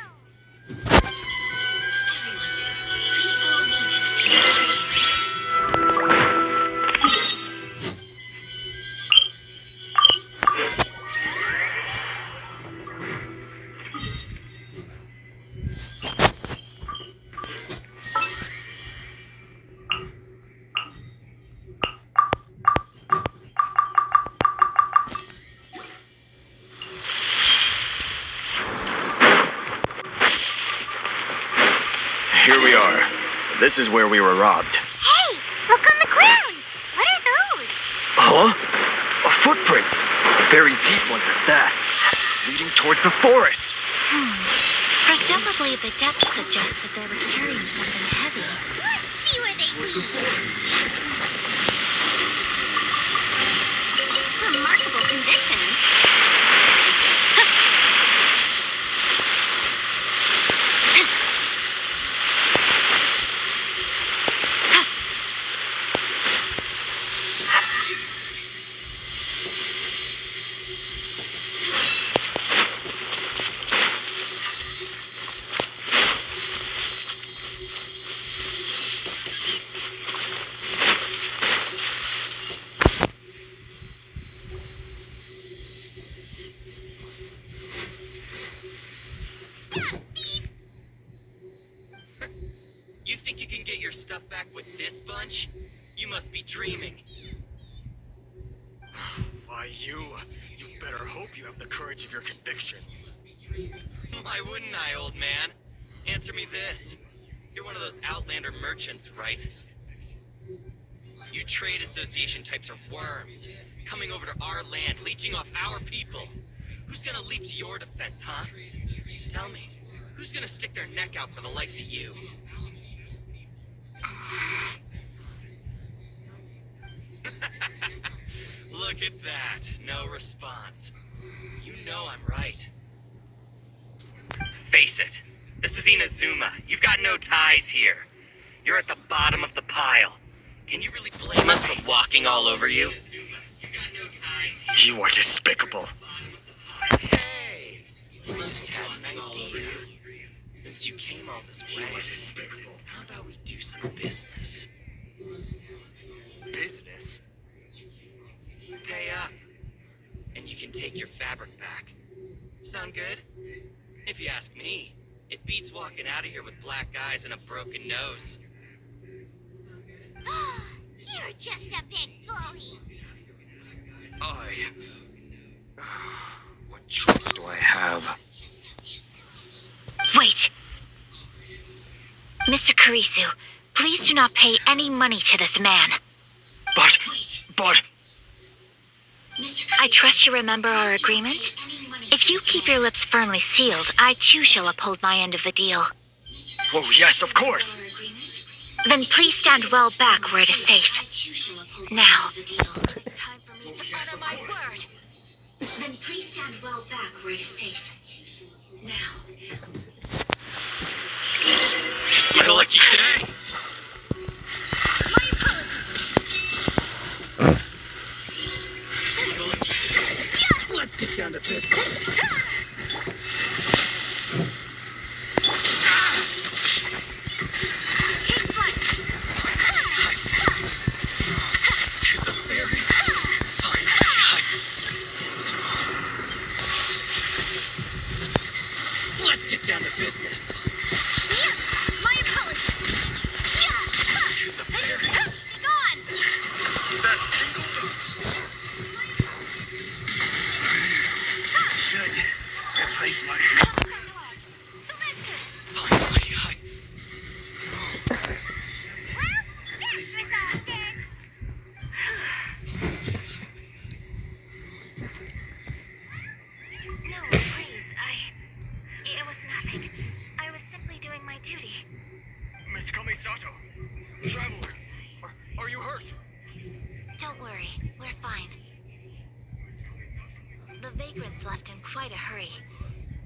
Here we are. This is where we were robbed.
Hey, look on the ground. What are those?
Huh? Footprints. Very deep ones at that. Leading towards the forest.
Presumably the depth suggests that they were carrying something heavy.
Let's see where they lead. Remarkable condition.
You think you can get your stuff back with this bunch? You must be dreaming.
Why, you better hope you have the courage of your convictions.
Why wouldn't I, old man? Answer me this. You're one of those Outlander merchants, right? You trade association types are worms, coming over to our land, leeching off our people. Who's gonna leap to your defense, huh? Tell me, who's gonna stick their neck out for the likes of you? Look at that, no response. You know I'm right. Face it, this is Inazuma. You've got no ties here. You're at the bottom of the pile. Can you really blame us for walking all over you?
You are despicable.
Hey, I just had an idea. Since you came all this way, how about we do some business?
Business?
Pay up, and you can take your fabric back. Sound good? If you ask me, it beats walking out of here with black eyes and a broken nose.
You're just a big bully.
What choice do I have?
Wait! Mr. Kurisu, please do not pay any money to this man.
But...
I trust you remember our agreement? If you keep your lips firmly sealed, I too shall uphold my end of the deal.
Oh, yes, of course.
Then please stand well back where it is safe. Now. It's time for me to utter my word. Then please stand well back where it is safe. Now.
It's my lucky day.
Let's get down to business.
Take flight.
Let's get down to business.
My apologies. Be gone.
Should replace my...
That's resolved then.
No, please, it was nothing. I was simply doing my duty.
Miss Kamisato, traveler, are you hurt?
Don't worry, we're fine. The vagrants left in quite a hurry.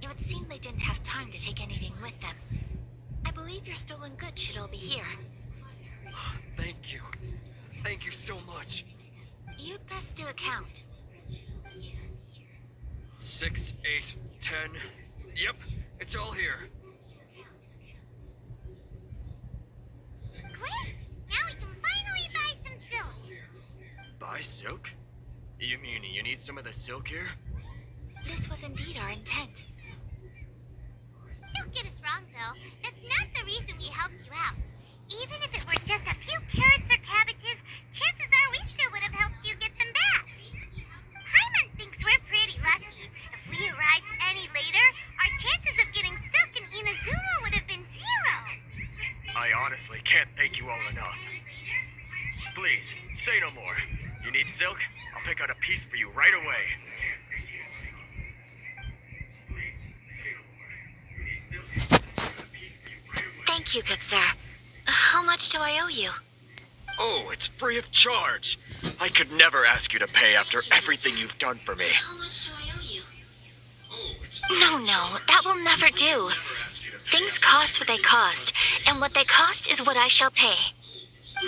It would seem they didn't have time to take anything with them. I believe your stolen goods should all be here.
Thank you. Thank you so much.
You'd best do a count.
6, 8, 10. Yep, it's all here.
Great. Now we can finally buy some silk.
Buy silk? You mean you need some of the silk here?
This was indeed our intent.
Don't get us wrong, though. That's not the reason we helped you out. Even if it were just a few carrots or cabbages, chances are we still would have helped you get them back. Paimon thinks we're pretty lucky. If we arrived any later, our chances of getting silk in Inazuma would have been 0.
I honestly can't thank you all enough. Please, say no more. You need silk? I'll pick out a piece for you right away.
Thank you, good sir. How much do I owe you?
Oh, it's free of charge. I could never ask you to pay after everything you've done for me.
How much do I owe you? No, that will never do. Things cost what they cost, and what they cost is what I shall pay.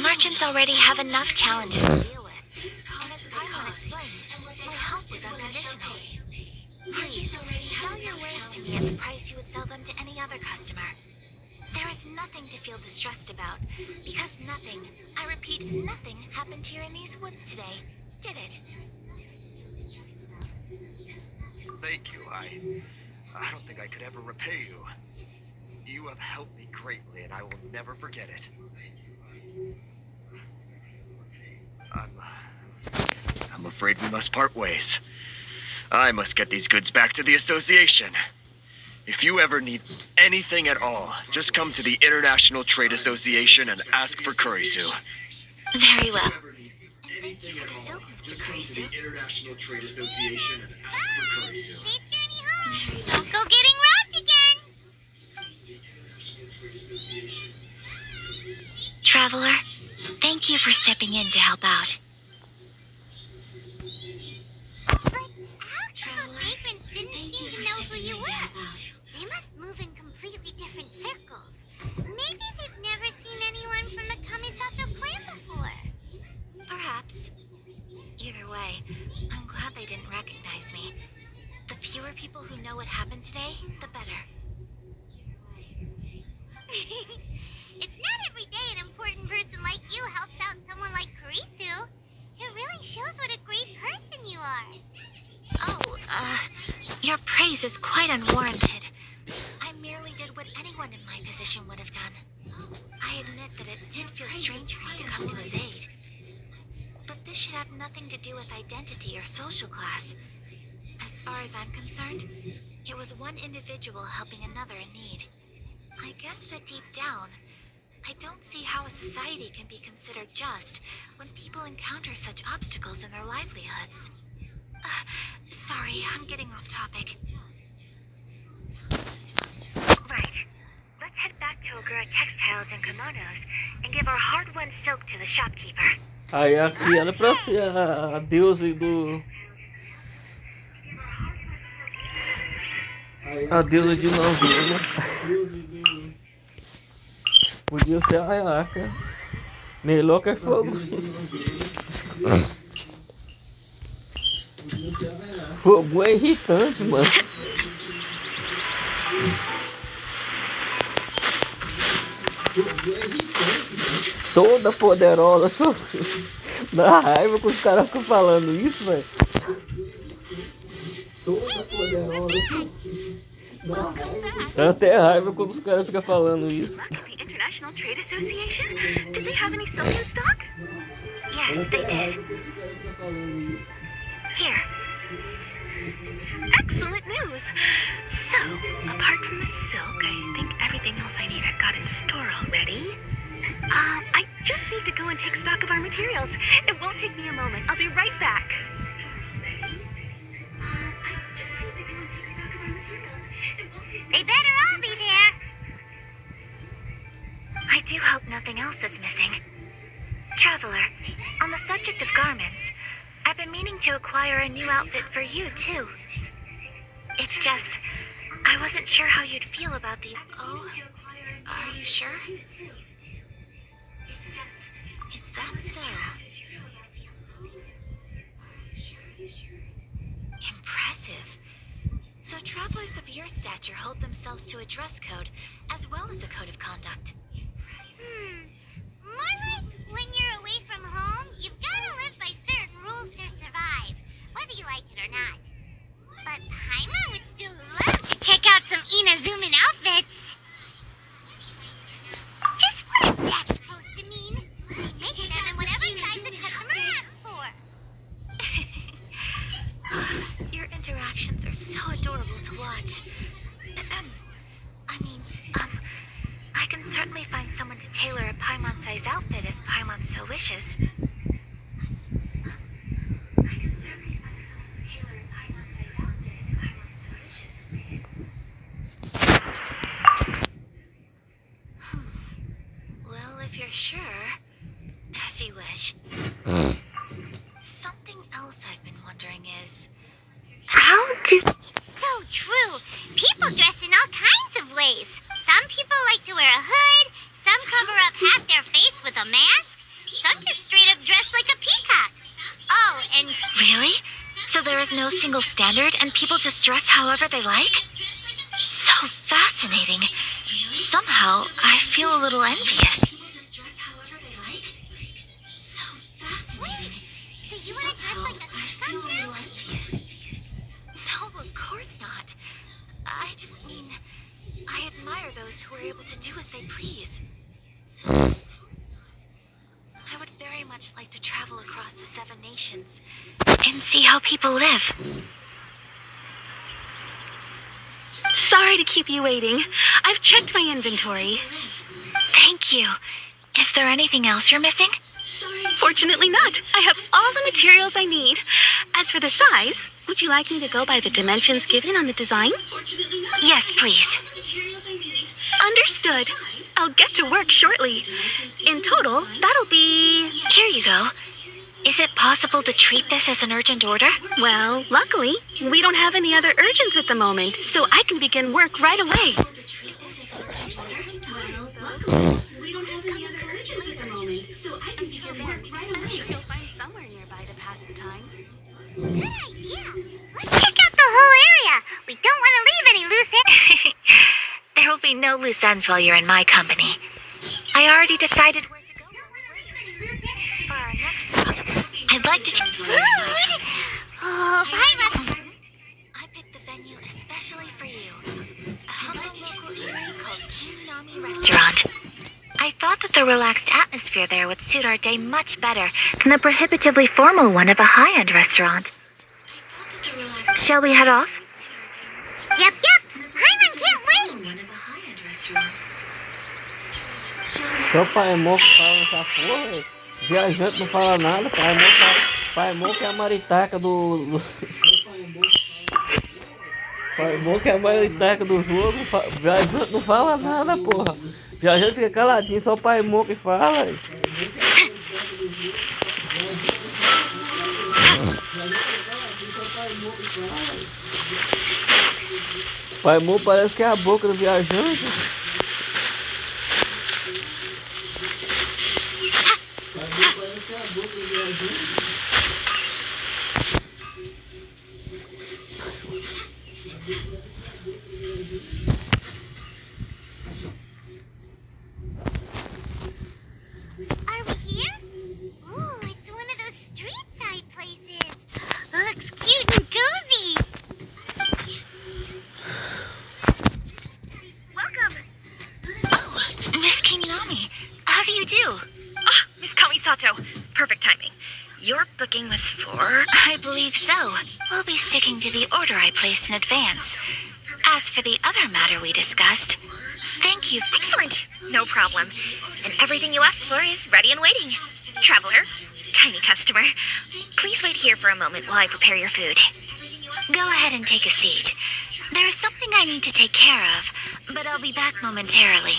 Merchants already have enough challenges to deal with, and as Paimon explained, my help is unconditional. Please, sell your wares to me at the price you would sell them to any other customer. There is nothing to feel distressed about, because nothing, I repeat, nothing happened here in these woods today, did it?
Thank you. I don't think I could ever repay you.
You have helped me greatly, and I will never forget it. I'm afraid we must part ways. I must get these goods back to the association. If you ever need anything at all, just come to the International Trade Association and ask for Kurisu.
Very well.
Thank you for the silk, Mr. Kurisu. International Trade
Safe
Association and
journey home. Don't go getting robbed again.
Traveler, thank you for stepping in to help out.
Those vagrants didn't seem to know who you were. They must move in completely different circles. Maybe they've never seen anyone from the Kamisato clan before.
Perhaps. Either way, I'm glad they didn't recognize me. The fewer people who know what happened today, the better.
It's not every day an important person like you helps out someone like Kurisu. It really shows what a great person you are.
Your praise is quite unwarranted. I merely did what anyone in my position would have done. I admit that it did feel strange for me to come to his aid. But this should have nothing to do with identity or social class. As far as I'm concerned, it was one individual helping another in need. I guess that deep down, I don't see how a society can be considered just when people encounter such obstacles in their livelihoods. Sorry, I'm getting off topic. Right. Let's head back to Ogura Textiles and Kimonos and give our hard-won silk to the shopkeeper.
Aí aqui era pra ser a deusa do... A deusa de novembro. Podia ser a Ayaka. Melhor que fogo. Fogo é irritante, mano. Toda poderosa, só dá raiva que os caras ficam falando isso, velho. Toda poderosa. Dá até raiva quando os caras ficam falando isso.
The International Trade Association? Did they have any silk in stock? Yes, they did. Here. Excellent news! So, apart from the silk, I think everything else I need I've got in store already. I just need to go and take stock of our materials. It won't take me a moment. I'll be right back.
They better all be there.
I do hope nothing else is missing. Traveler, on the subject of garments, I've been meaning to acquire a new outfit for you, too. It's just, I wasn't sure how you'd feel about the... Oh, are you sure? Is that so? Impressive. So travelers of your stature hold themselves to a dress code, as well as a code of conduct.
More like when you're away from home, you've got to live by certain rules to survive, whether you like it or not. But Paimon would still love to check out some Inazuman outfits. Just what is that supposed to mean? They make them in whatever size the customer asks for.
Your interactions are so adorable to watch. I can certainly find someone to tailor a Paimon-size outfit if Paimon so wishes. Well, if you're sure, as you wish. Something else I've been wondering is...
How do... So true. People dress in all kinds of ways. Some people like to wear a hood, some cover up half their face with a mask, some just straight up dress like a peacock. Oh, and...
Really? So there is no single standard and people just dress however they like? So fascinating. Somehow, I feel a little envious.
Wait, so you want to dress like a peacock now?
No, of course not. I just mean, I admire those who are able to do as they please. I would very much like to travel across the 7 nations and see how people live.
Sorry to keep you waiting. I've checked my inventory.
Thank you. Is there anything else you're missing?
Fortunately not. I have all the materials I need. As for the size, would you like me to go by the dimensions given on the design?
Yes, please.
Understood. I'll get to work shortly. In total, that'll be...
Here you go. Is it possible to treat this as an urgent order?
Well, luckily, we don't have any other urgents at the moment, so I can begin work right away.
I'm sure you'll find somewhere nearby to pass the time.
Good idea. Let's check out the whole area. We don't want to leave any loose ends.
There will be no loose ends while you're in my company. I already decided where to go. For our next stop, I'd like to
Food! Oh, Paimon.
I picked the venue especially for you. A humble local eatery called Kiminami Restaurant. I thought that the relaxed atmosphere there would suit our day much better than the prohibitively formal one of a high-end restaurant. Shall we head off?
Yep. Paimon can't wait.
Só pai amor que fala essa porra. Viajante não fala nada. Pai amor que é a maritaca do... Pai amor que é a maritaca do jogo. Viajante não fala nada, porra. Viajante fica caladinho, só o pai amor que fala. Pai amor parece que é a boca do viajante.
Are we here? Ooh, it's one of those street side places. Looks cute and cozy.
Welcome! Oh, Miss Kiminami, how do you do?
Oh, Miss Kamisato. Perfect timing. Your booking was for...
I believe so. We'll be sticking to the order I placed in advance. As for the other matter we discussed, thank you.
Excellent. No problem. And everything you asked for is ready and waiting. Traveler, tiny customer, please wait here for a moment while I prepare your food.
Go ahead and take a seat. There is something I need to take care of, but I'll be back momentarily.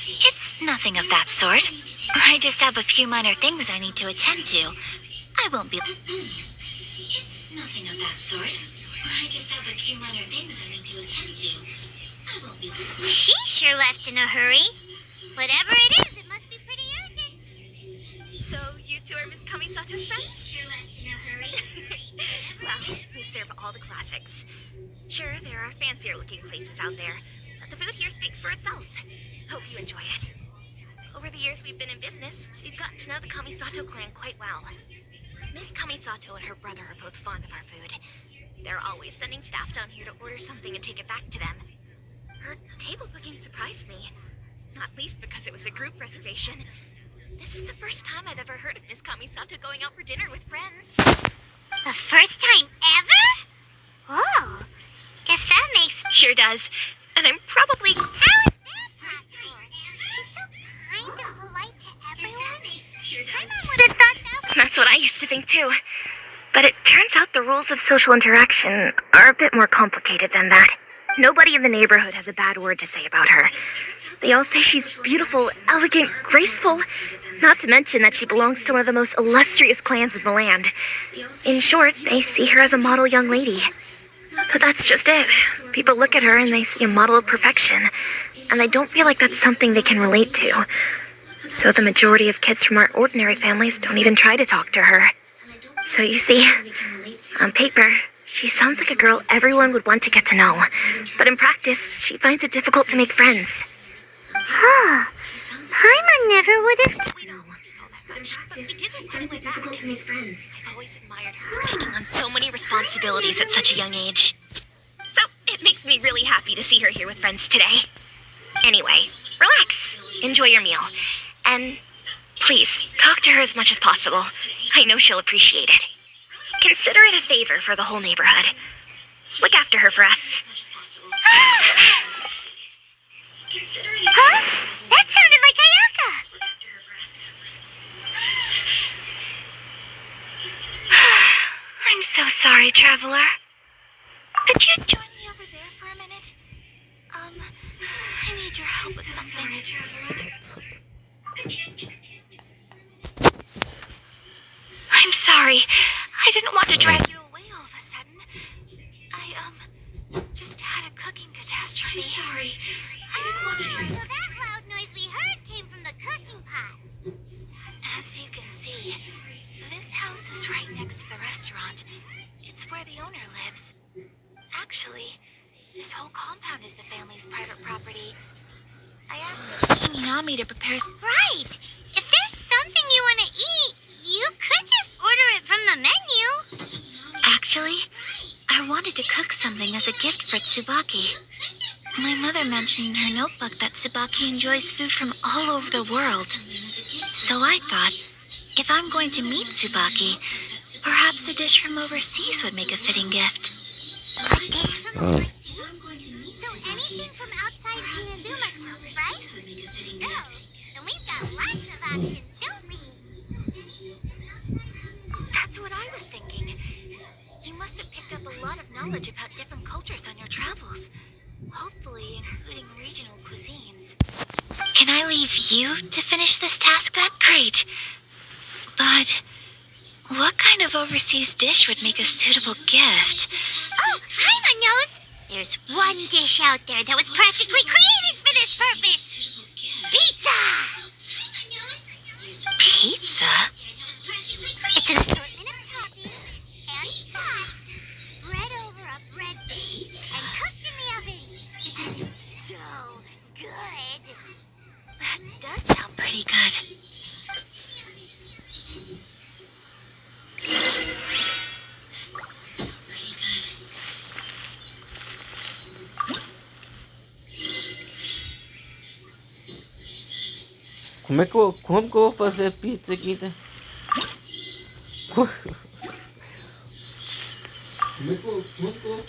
It's nothing of that sort. I just have a few minor things I need to attend to. I won't be... It's nothing of that sort. I just have a few minor things I need to attend to. I won't be...
She sure left in a hurry. Whatever it is, it must be pretty urgent.
So, you two are Miss Kamisato's friends?
Sure left in a hurry.
Well, we serve all the classics. Sure, there are fancier-looking places out there, but the food here speaks for itself. Hope you enjoy it. Over the years we've been in business, we've gotten to know the Kamisato clan quite well. Miss Kamisato and her brother are both fond of our food. They're always sending staff down here to order something and take it back to them. Her table booking surprised me, not least because it was a group reservation. This is the first time I've ever heard of Miss Kamisato going out for dinner with friends.
The first time ever? Oh, guess that makes...
Sure does. And I'm probably...
How is that possible? She's so kind and polite to everyone. Paimon would have thought that...
That's what I used to think too. But it turns out the rules of social interaction are a bit more complicated than that. Nobody in the neighborhood has a bad word to say about her. They all say she's beautiful, elegant, graceful, not to mention that she belongs to one of the most illustrious clans in the land. In short, they see her as a model young lady. But that's just it. People look at her and they see a model of perfection, and they don't feel like that's something they can relate to. So the majority of kids from our ordinary families don't even try to talk to her. So you see, on paper, she sounds like a girl everyone would want to get to know. But in practice, she finds it difficult to make friends.
Huh. Paimon never would have...
We don't speak all that much, but we do go quite a way back. I've always admired her for taking on so many responsibilities at such a young age. So, It makes me really happy to see her here with friends today. Anyway, relax. Enjoy your meal. And please, talk to her as much as possible. I know she'll appreciate it. Consider it a favor for the whole neighborhood. Look after her for us.
Huh? That sounded like Ayaka.
I'm so sorry, traveler. Could you join me over there for a minute? I need your help with something. I'm sorry. I didn't want to drag you away all of a sudden. I just had a cooking catastrophe. I'm sorry.
So that loud noise we heard came from the cooking pot.
As you can see, this house is right next to the restaurant. It's where the owner lives. Actually, this whole compound is the family's private property. I asked King Inami to prepare
Right. If there's something you want to eat, you could just order it from the menu.
Actually, I wanted to cook something as a gift for Tsubaki. My mother mentioned in her notebook that Tsubaki enjoys food from all over the world. So I thought, if I'm going to meet Tsubaki, perhaps a dish from overseas would make a fitting gift.
A dish from overseas? So anything from outside Inazuma counts, right? So, then we've got lots of options, don't we?
That's what I was thinking. You must have picked up a lot of knowledge about different cultures on your travels. Hopefully, including regional cuisines. Can I leave you to finish this task then? Great. But what kind of overseas dish would make a suitable gift?
Oh, Paimon knows! There's one dish out there that was practically created for this purpose! Pizza!
Pizza?
It's an assortment of toppings and sauce spread over a bread base and cooked in the oven. It's so good.
That does sound pretty good.
Como que eu vou fazer pizza aqui? Tá?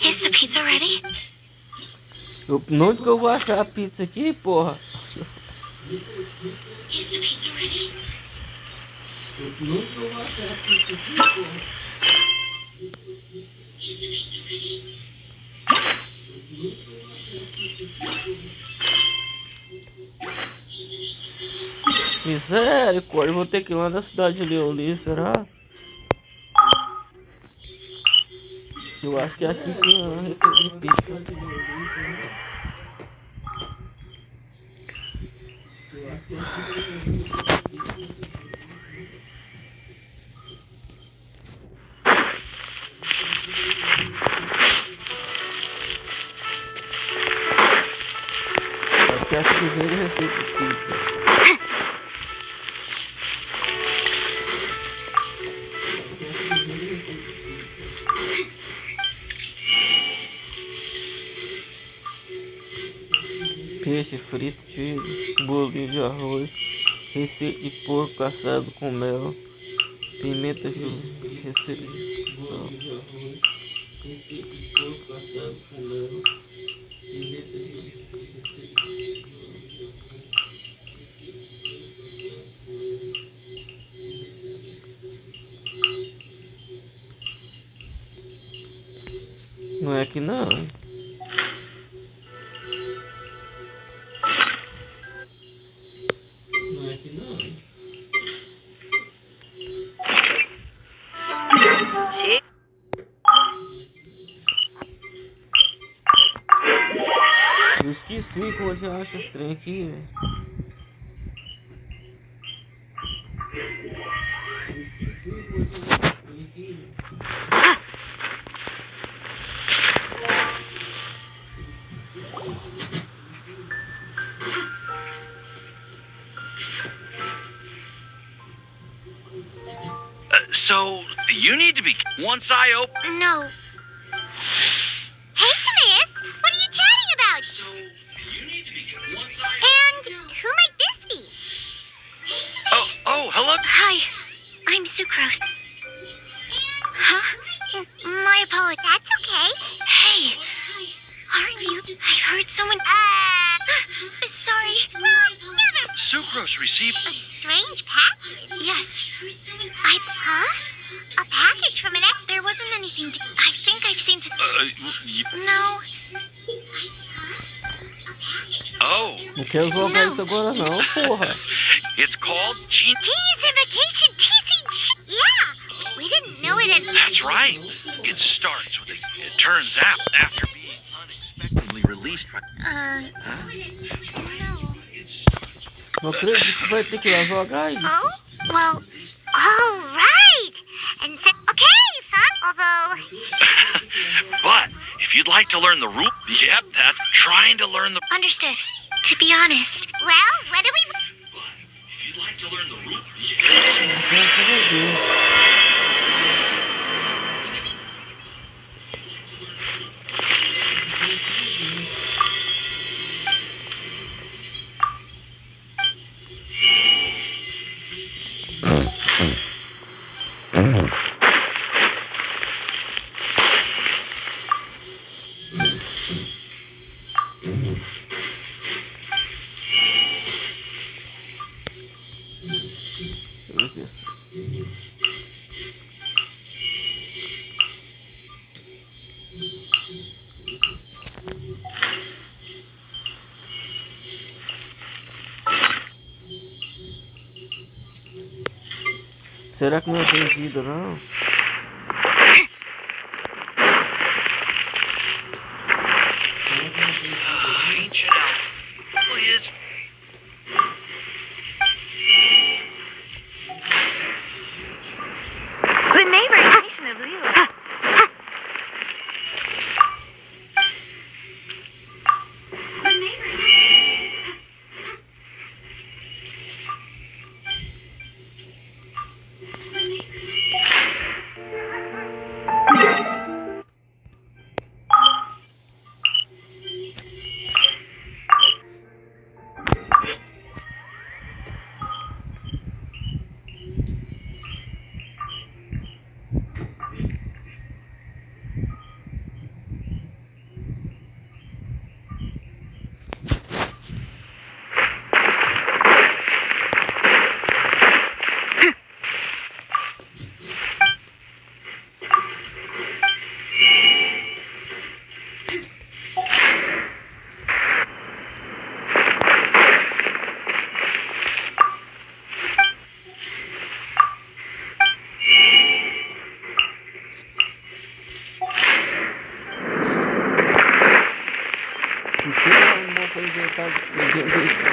Is the pizza ready?
Onde que eu vou achar a pizza aqui, porra?
Is the pizza ready?
Onde que eu vou achar a pizza aqui, porra?
Is the pizza ready?
Misericórdia, eu vou ter que ir lá na cidade de Leoli, será? Eu acho que é aqui que eu recebi pizza. Acho que é aqui que veio a receita de pizza. Peixe frito de bolinho de arroz, receita de porco assado com mel, pimenta de receita de arroz, receita de porco assado com mel, pimenta de não é aqui não. Não é aqui não. Eu esqueci onde eu acho esse trem aqui, velho.
So, you need to be... Once I open...
No. Hey, Timaeus!
hello.
Hi, I'm Sucrose. Huh? My apologies. That's okay. Hey, aren't you? I've heard someone. Sorry. No, never.
Sucrose received
A strange package? Yes. Huh? A package from an ex. There wasn't anything to. I think I've seen. No.
Oh.
Não quero jogar isso agora não, porra.
It's called Genius
Invocation TCG. Yeah. We didn't know it had.
That's right. It starts with it turns out after being unexpectedly released by.
No.
Não acredito que vai ter que ir lá jogar isso.
Oh? Well, all right. And so, okay, fun. Although.
But if you'd like to learn the rule, yep, that's trying to learn the.
Understood. To be honest. Well, what do we.
If you'd like to learn the rule,
Graças a Deus. Será que não é vendido não?
ancient elf really is.
The neighboring nation of Liyue.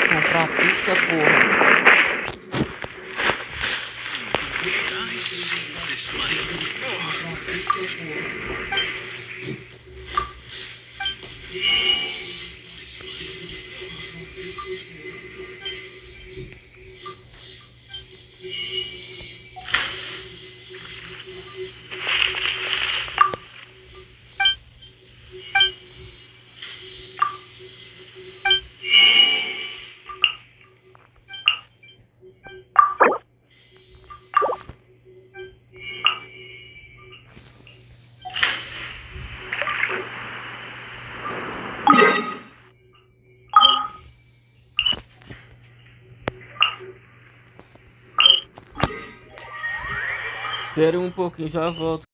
Comprar pizza, porra.
I save this money. Oh, festive.
Espere um pouquinho, já volto.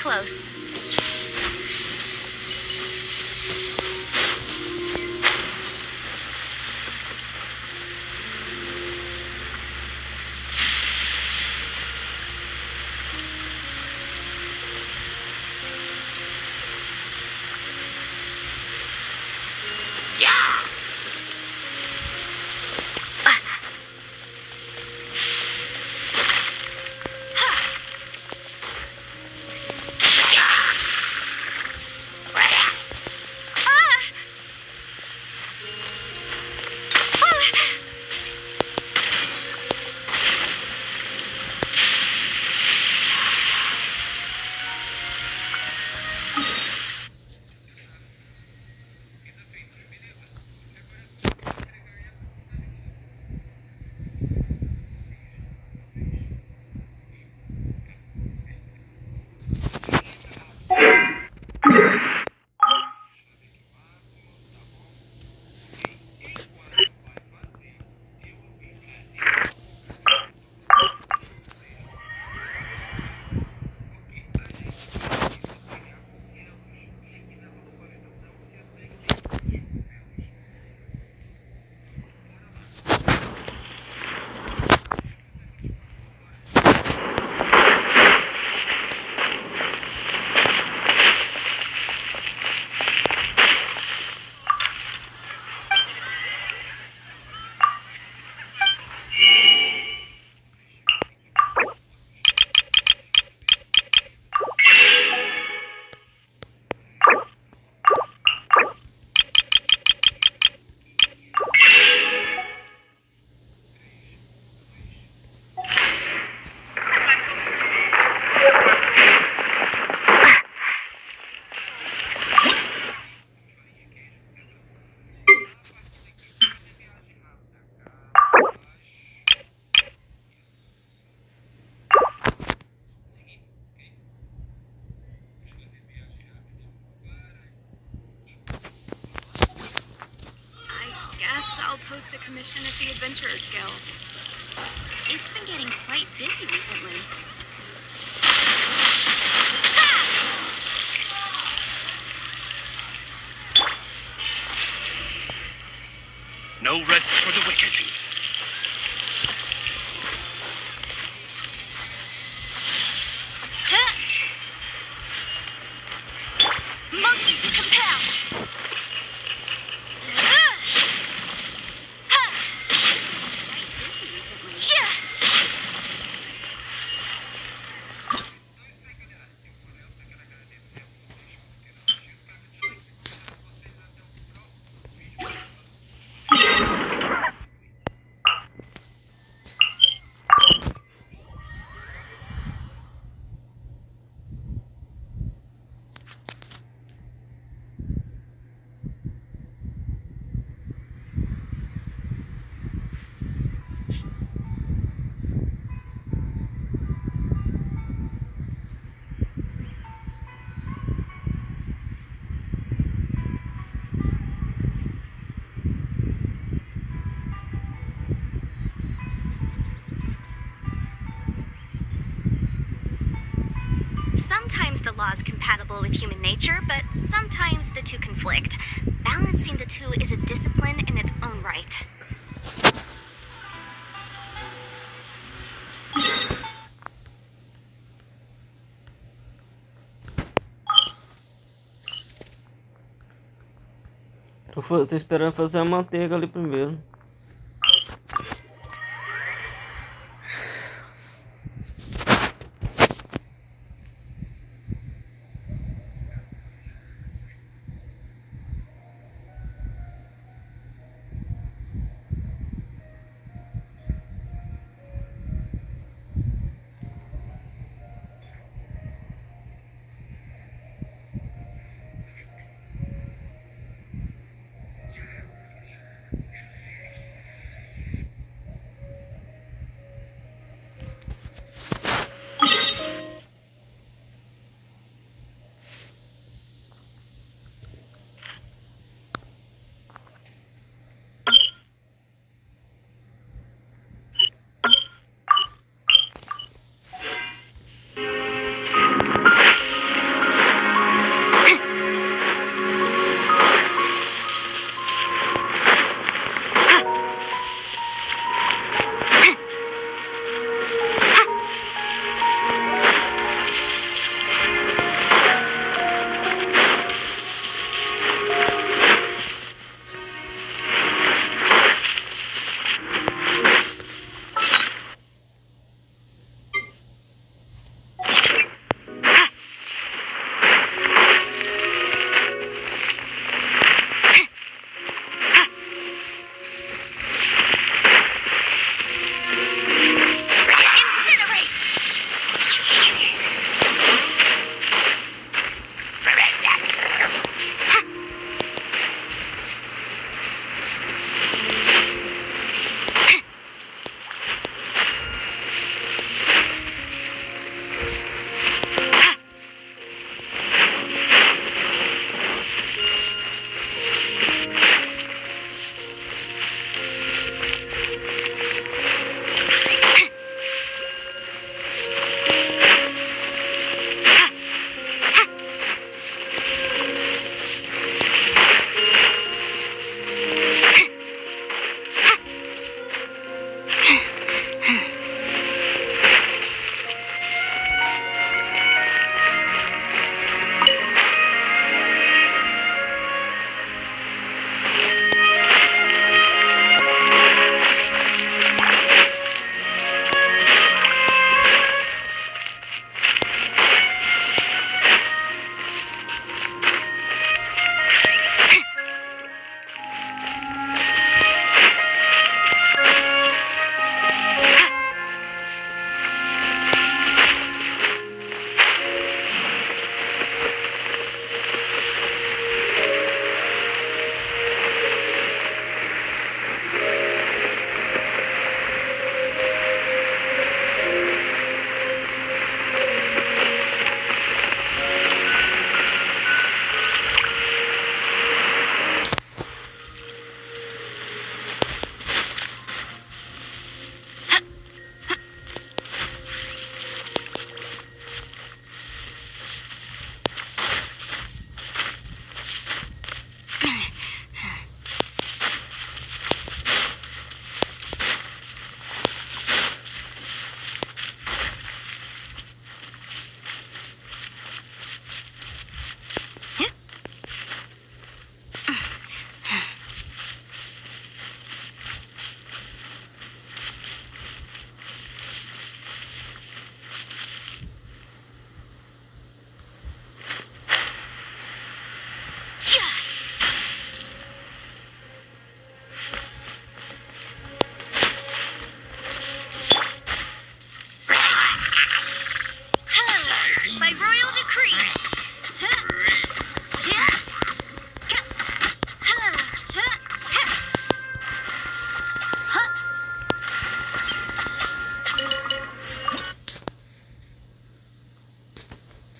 close.
post a commission at the Adventurers Guild. It's been getting quite busy recently.
No rest for the wicked.
Motion to compel. Sometimes the law is compatible with human nature, but sometimes the two conflict. Balancing the two is a discipline in its own right.
Tô esperando fazer a manteiga ali primeiro.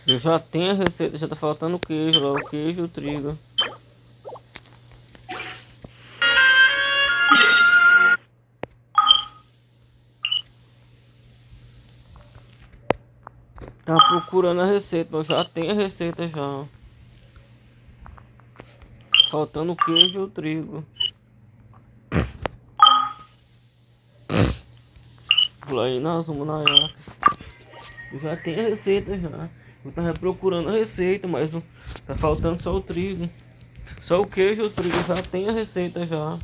Eu já tenho a receita, já tá faltando o queijo lá, o queijo e o trigo. Tá procurando a receita, eu já tenho a receita já. Faltando o queijo e o trigo. Pula aí nós vamos na Yaca. Eu já tenho a receita já. Eu tava procurando a receita, mas tá faltando só o trigo. Só o queijo e o trigo, já tem a receita já.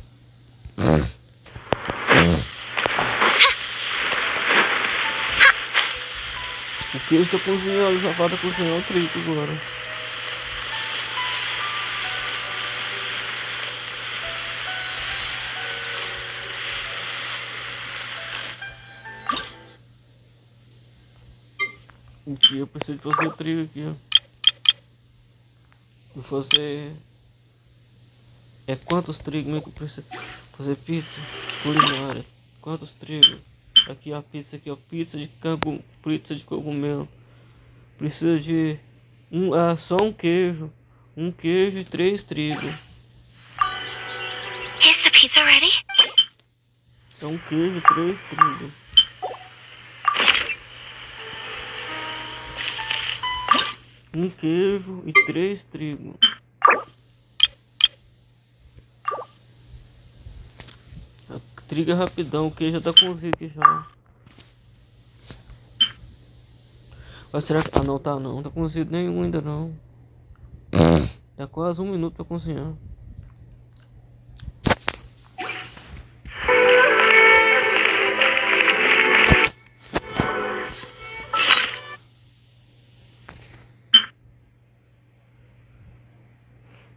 O queijo tá cozinhando, já falta cozinhar o trigo agora. Aqui eu preciso fazer trigo aqui, ó. Vou fazer... É quantos trigos mesmo que eu preciso fazer pizza culinária? Quantos trigos? Aqui a pizza aqui, ó, pizza de cogumelo. Precisa de só um queijo e 3 trigos.
Is the pizza ready?
É um queijo e 3 trigos. Um queijo e 3 trigos. Trigo é rapidão, o queijo já tá cozido aqui já. Mas será que... Ah não, tá não, tá cozido nenhum ainda não. Tá quase 1 minuto pra cozinhar.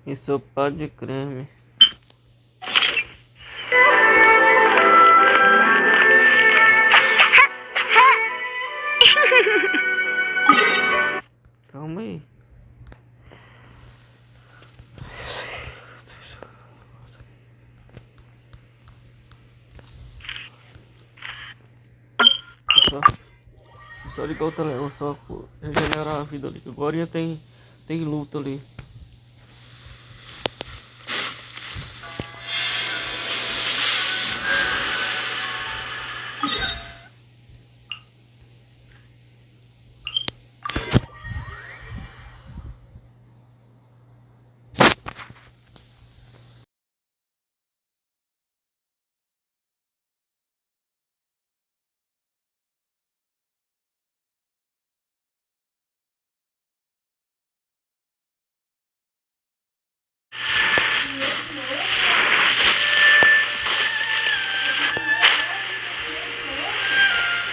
Ensopado de creme. Calma aí. Só ligar o telefone, só regenerar a vida ali. Agora tem luta ali.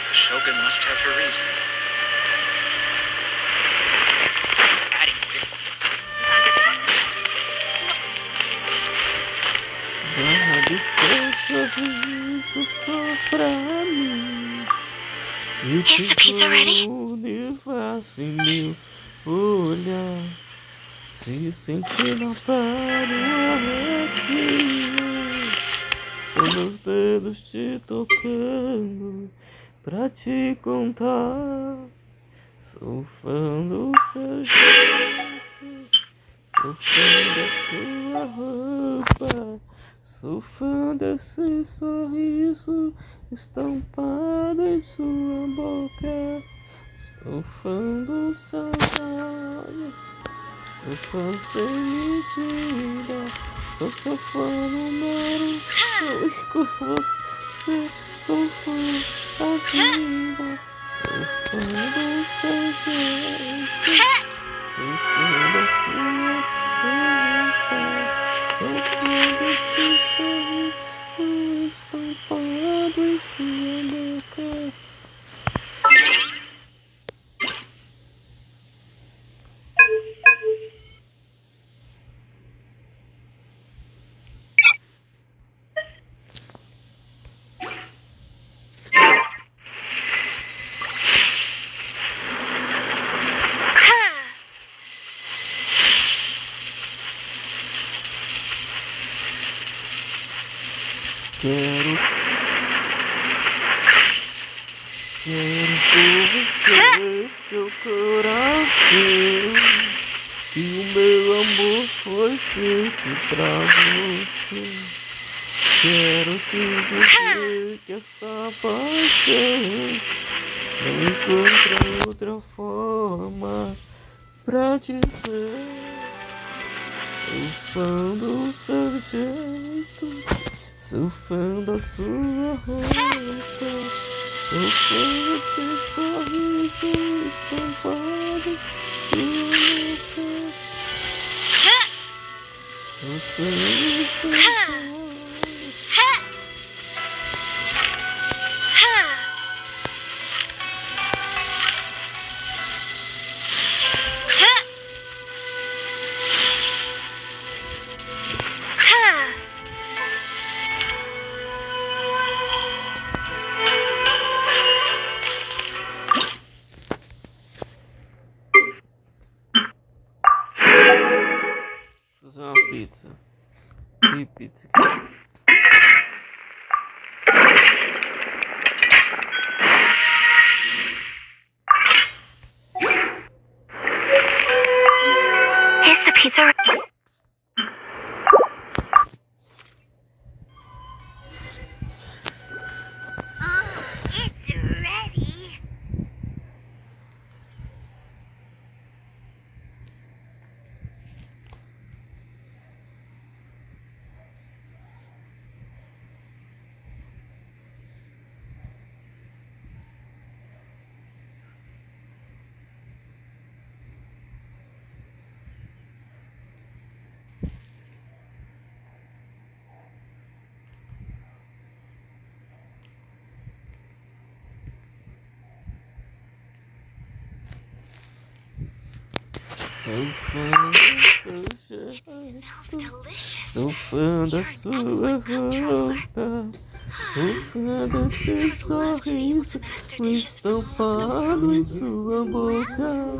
The Shogun must have her reason. Adding weight.
Dá licença, isso só pra mim.
Is the pizza ready?
Faço em meu olhar, se sentir na arrepio. São meus dedos te tocando pra te contar. Sou fã do seu jeito, sou fã da sua roupa, sou fã desse sorriso estampado em sua boca. Sou fã dos seus olhos, sou fã sem mentira, sou seu fã número 2 com você, sou fã da vida, sou fã do seu jeito, sou fã da sua roupa, sou fã desse sorriso estampado em sua boca. Quero convencer seu coração que o meu amor foi feito pra você. Quero te dizer que esta paixão não encontra outra forma pra te ser. Sou fã do seu jeito, sou fã da sua roupa, sou fã do seu sorriso estampado de boca. Sou fã do seu fazer uma pizza. Que pizza?
Is the pizza?
It's ready.
Sou fã do seu jeito, sou fã da sua roupa, sou fã do seu sorriso estampado em sua boca.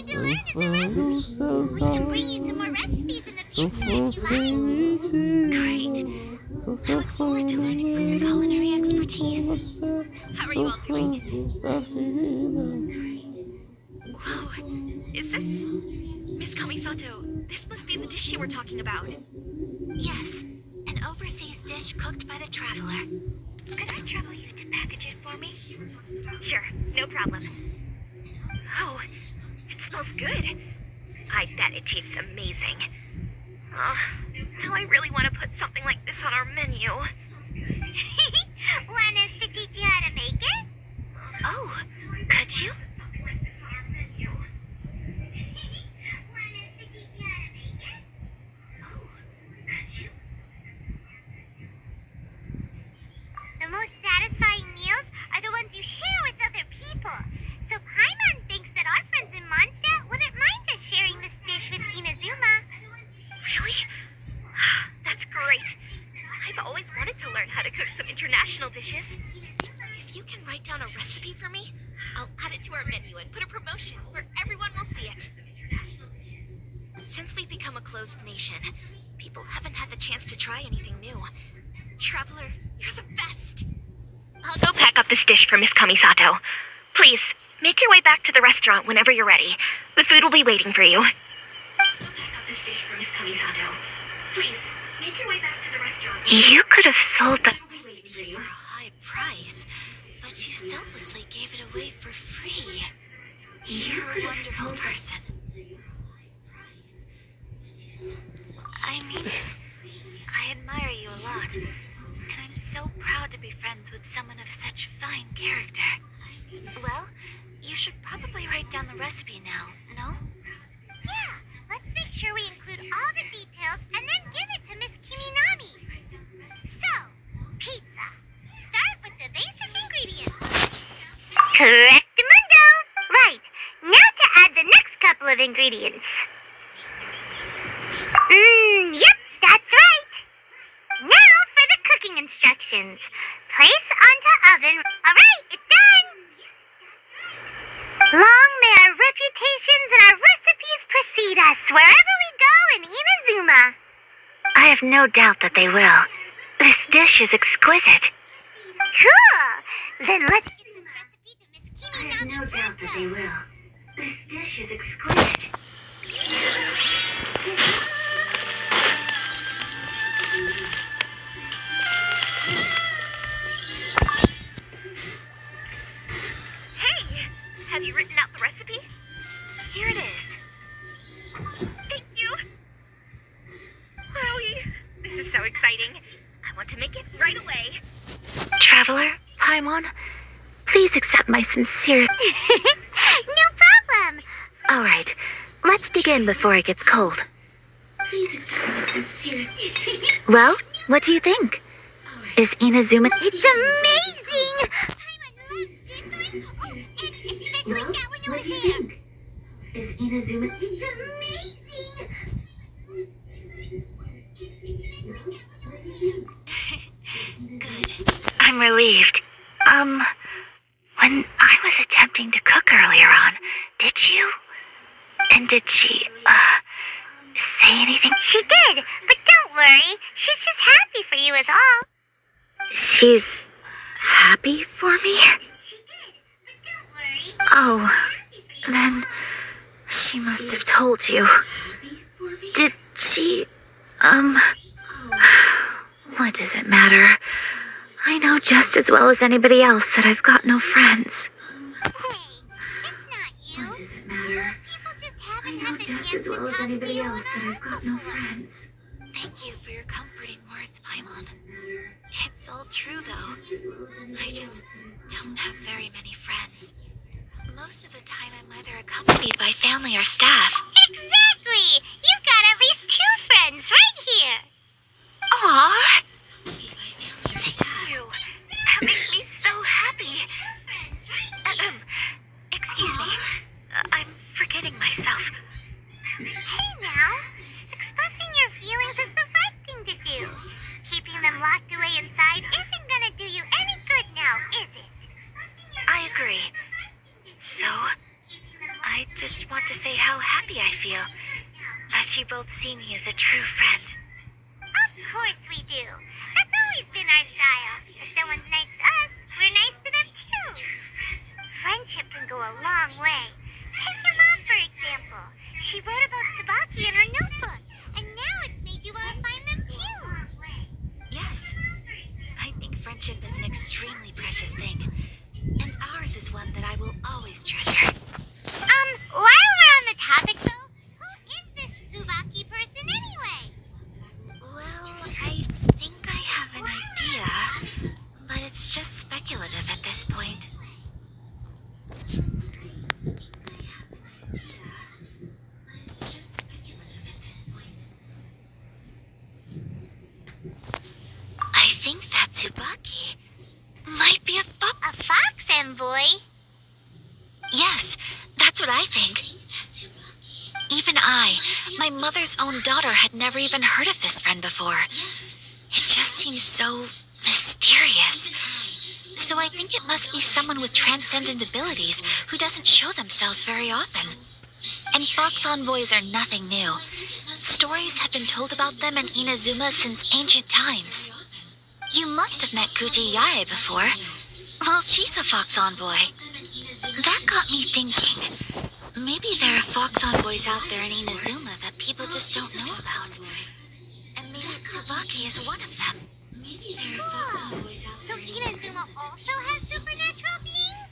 Sou fã do seu sorriso, sou fã sem mentira. Sou seu fã do meu
Culinary expertise. How are you all
sou fã
doing?
da vida.
Whoa, is this Miss Kamisato? This must be the dish you were talking about.
Yes, an overseas dish cooked by the traveler. Could I trouble you to package it for me?
Sure, no problem. Oh, it smells good. I bet it tastes amazing. Oh, now I really want to put something like this on our menu.
Want us to teach you how to make it?
Oh, could you?
The most satisfying meals are the ones you share with other people. So Paimon thinks that our friends in Mondstadt wouldn't mind us sharing this dish with Inazuma.
Really? That's great. I've always wanted to learn how to cook some international dishes. If you can write down a recipe for me, I'll add it to our menu and put a promotion where everyone will see it. Since we've become a closed nation, people haven't had the chance to try anything new. Traveler, you're the best!
I'll go pack up this dish for Miss Kamisato. Please, make your way back to the restaurant whenever you're ready. The food will be waiting for you. You could have sold the
Recipe for a high price, but you selflessly gave it away for free. You're a wonderful person. I mean it. I admire you a lot, and I'm so proud to be friends with someone of such fine character. Well, you should probably write down the recipe now, no?
Yeah, let's make sure we include all the details and then give it to Miss Kiminami. So, pizza. Start with the basic ingredients. Correctamundo! Right, now to add the next couple of ingredients. Yep, that's right. Now for the cooking instructions. Place onto oven. Alright, it's done! Long may our reputations and our recipes precede us wherever we go in Inazuma.
I have no doubt that they will.
This dish is exquisite.
Cool! Then let's get this recipe to Miss
I
Kimi
have
now.
no doubt that they will. This dish is exquisite.
Hey! Have you written out the recipe? Here it is. Thank you! Wowie! This is so exciting. I want to make it right away.
Traveler, Paimon, please accept my sincere...
No problem!
All right, let's dig in before it gets cold. Please accept my sincere... Well, what do you think? Is Inazuma...
It's amazing! I love this one. Oh, and especially that one over there.
Is Inazuma...
It's amazing!
I'm relieved. When I was attempting to cook earlier on, did you... And did she, say anything?
She did, but don't worry. She's just happy for you is all.
She's happy for me? Oh, then she must have told you. Did she, what does it matter? I know just as well as anybody else that I've got no friends.
Hey, it's not you.
What does it matter?
Most people just haven't
I know
had the
just
chance
as well
to
as
talk to
anybody
you
else
on
that
our
I've got no friends.
Thank you for your comforting words, Paimon. It's all true, though. I just don't have very many friends. Most of the time, I'm either accompanied by family or staff.
Exactly! You've got at least 2 friends right here.
Aww! Thank you. That makes me so happy. Excuse me. I'm forgetting myself.
Hey now, expressing your feelings is the right thing to do. Keeping them locked away inside isn't gonna do you any good now, is it?
I agree. So, I just want to say how happy I feel that you both see me as a true friend.
Of course we do. That's always been our style. If someone's nice to us, we're nice to them too. Friendship can go a long way. Take your mom, for example. She wrote about Tsubaki in her notebook, and now it's made you want to find them too.
Yes, I think friendship is an extremely precious thing, and ours is one that I will always treasure.
While we're on the topic though, who is this Tsubaki person anyway?
Well, I think I have an idea, but it's just speculative at this point. I think that Tsubaki might be a
fox envoy?
Yes, that's what I think. Even I, my mother's own daughter, had never even heard of this friend before. It just seems so mysterious. So I think it must be someone with transcendent abilities who doesn't show themselves very often. And fox envoys are nothing new. Stories have been told about them in Inazuma since ancient times. You must have met Kuji Yae before. Well, she's a fox envoy. That got me thinking. Maybe there are fox envoys out there in Inazuma that people just don't know about. And maybe Tsubaki is one of them. Maybe there are fox envoys out
So
there in
Inazuma also has supernatural beings?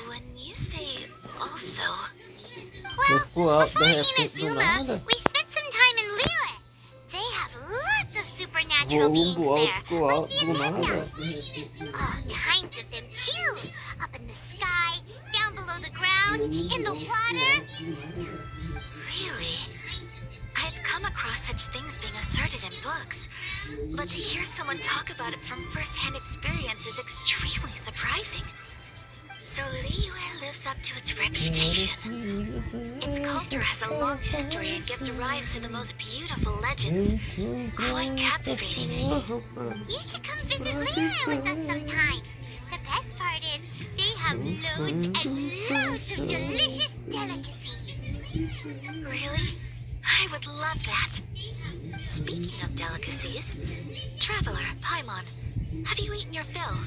When you say also...
Let's go out there and do
Inazuma,
nada.
we spent some time in Liyue. They have lots of supernatural beings there, like the Amanda. All kinds of them too. Up in the sky, down below the ground, in the water.
Really? I've come across such things being asserted in books, but to hear someone talk about it from first-hand experience is extremely surprising. So Liyue lives up to its reputation. Its culture has a long history and gives rise to the most beautiful legends. Quite captivating.
You should come visit Liyue with us sometime. The best part is, they have loads and loads of delicious delicacies.
Really? I would love that. Speaking of delicacies, Traveler, Paimon, have you eaten your fill?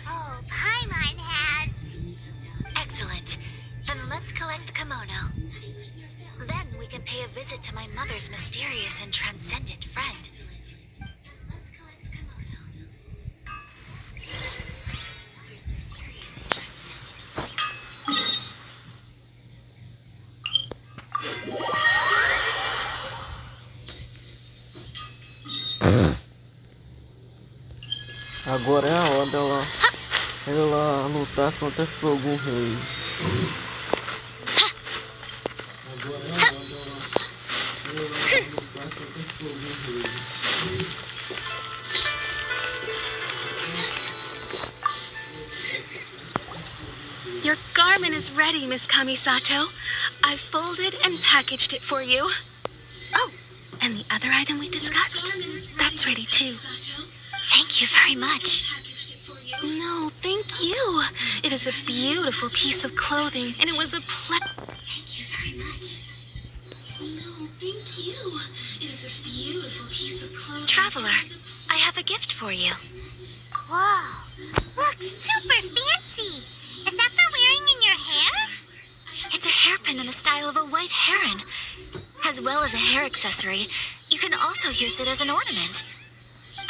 Oh, Paimon has.
Excellent. Then let's collect the kimono. Then we can pay a visit to my mother's mysterious and transcendent friend.
Agora é a hora ela lutar contra Shogun Rei. Agora é a hora ela lutar contra Shogun Rei.
Your garment is ready, Miss Kamisato. I've folded and packaged it for you. Oh, and the other item we discussed? That's ready too.
Thank you very much.
No, thank you. It is a beautiful piece of clothing, and it was a
Thank you very much.
No, thank you. It is a beautiful piece of clothing.
Traveler, I have a gift for you.
Whoa, looks super fancy. Is that for wearing in your hair?
It's a hairpin in the style of a white heron. As well as a hair accessory, you can also use it as an ornament.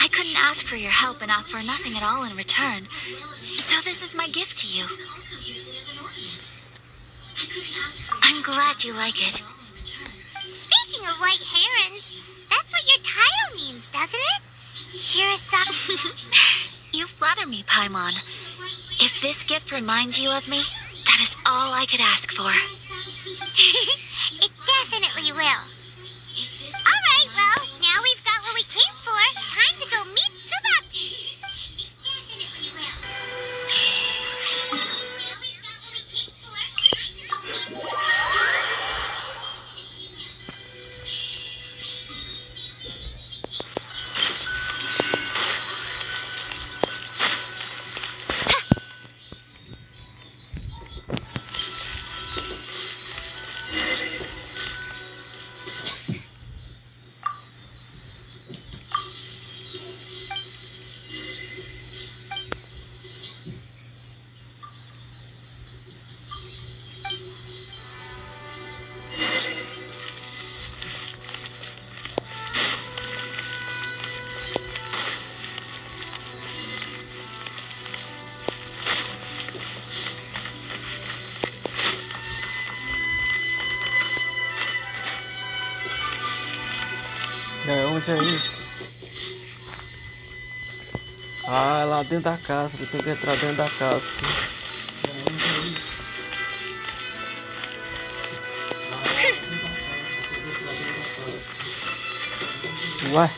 I couldn't ask for your help and offer nothing at all in return. So this is my gift to you. I'm glad you like it.
Speaking of white herons, that's what your title means, doesn't it? Shirasaki.
You flatter me, Paimon. If this gift reminds you of me, that is all I could ask for.
It definitely will. All right, well, now we've got what we came for. Time to go meet Tsubaki. It definitely will.
É, onde é isso? Ah, é lá dentro da casa, eu tenho que entrar dentro da casa. Ué?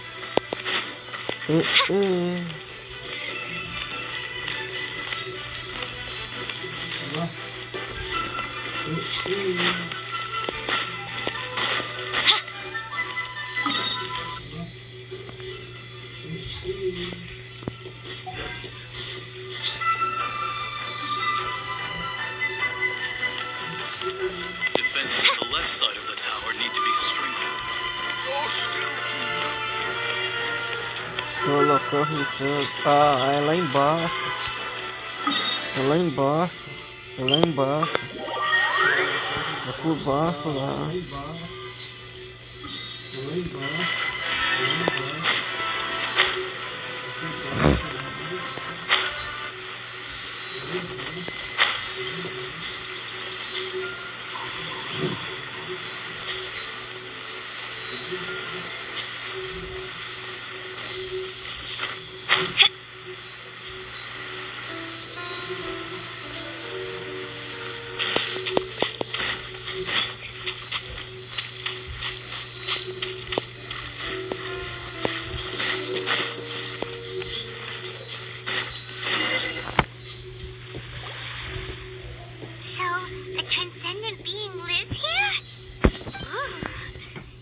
Defenses on the left side of the tower need to be strengthened.
Colocar o canto. Ah, é lá embaixo. É lá embaixo. É lá embaixo. É por baixo lá. É lá embaixo.
So, a transcendent being lives here? Ooh.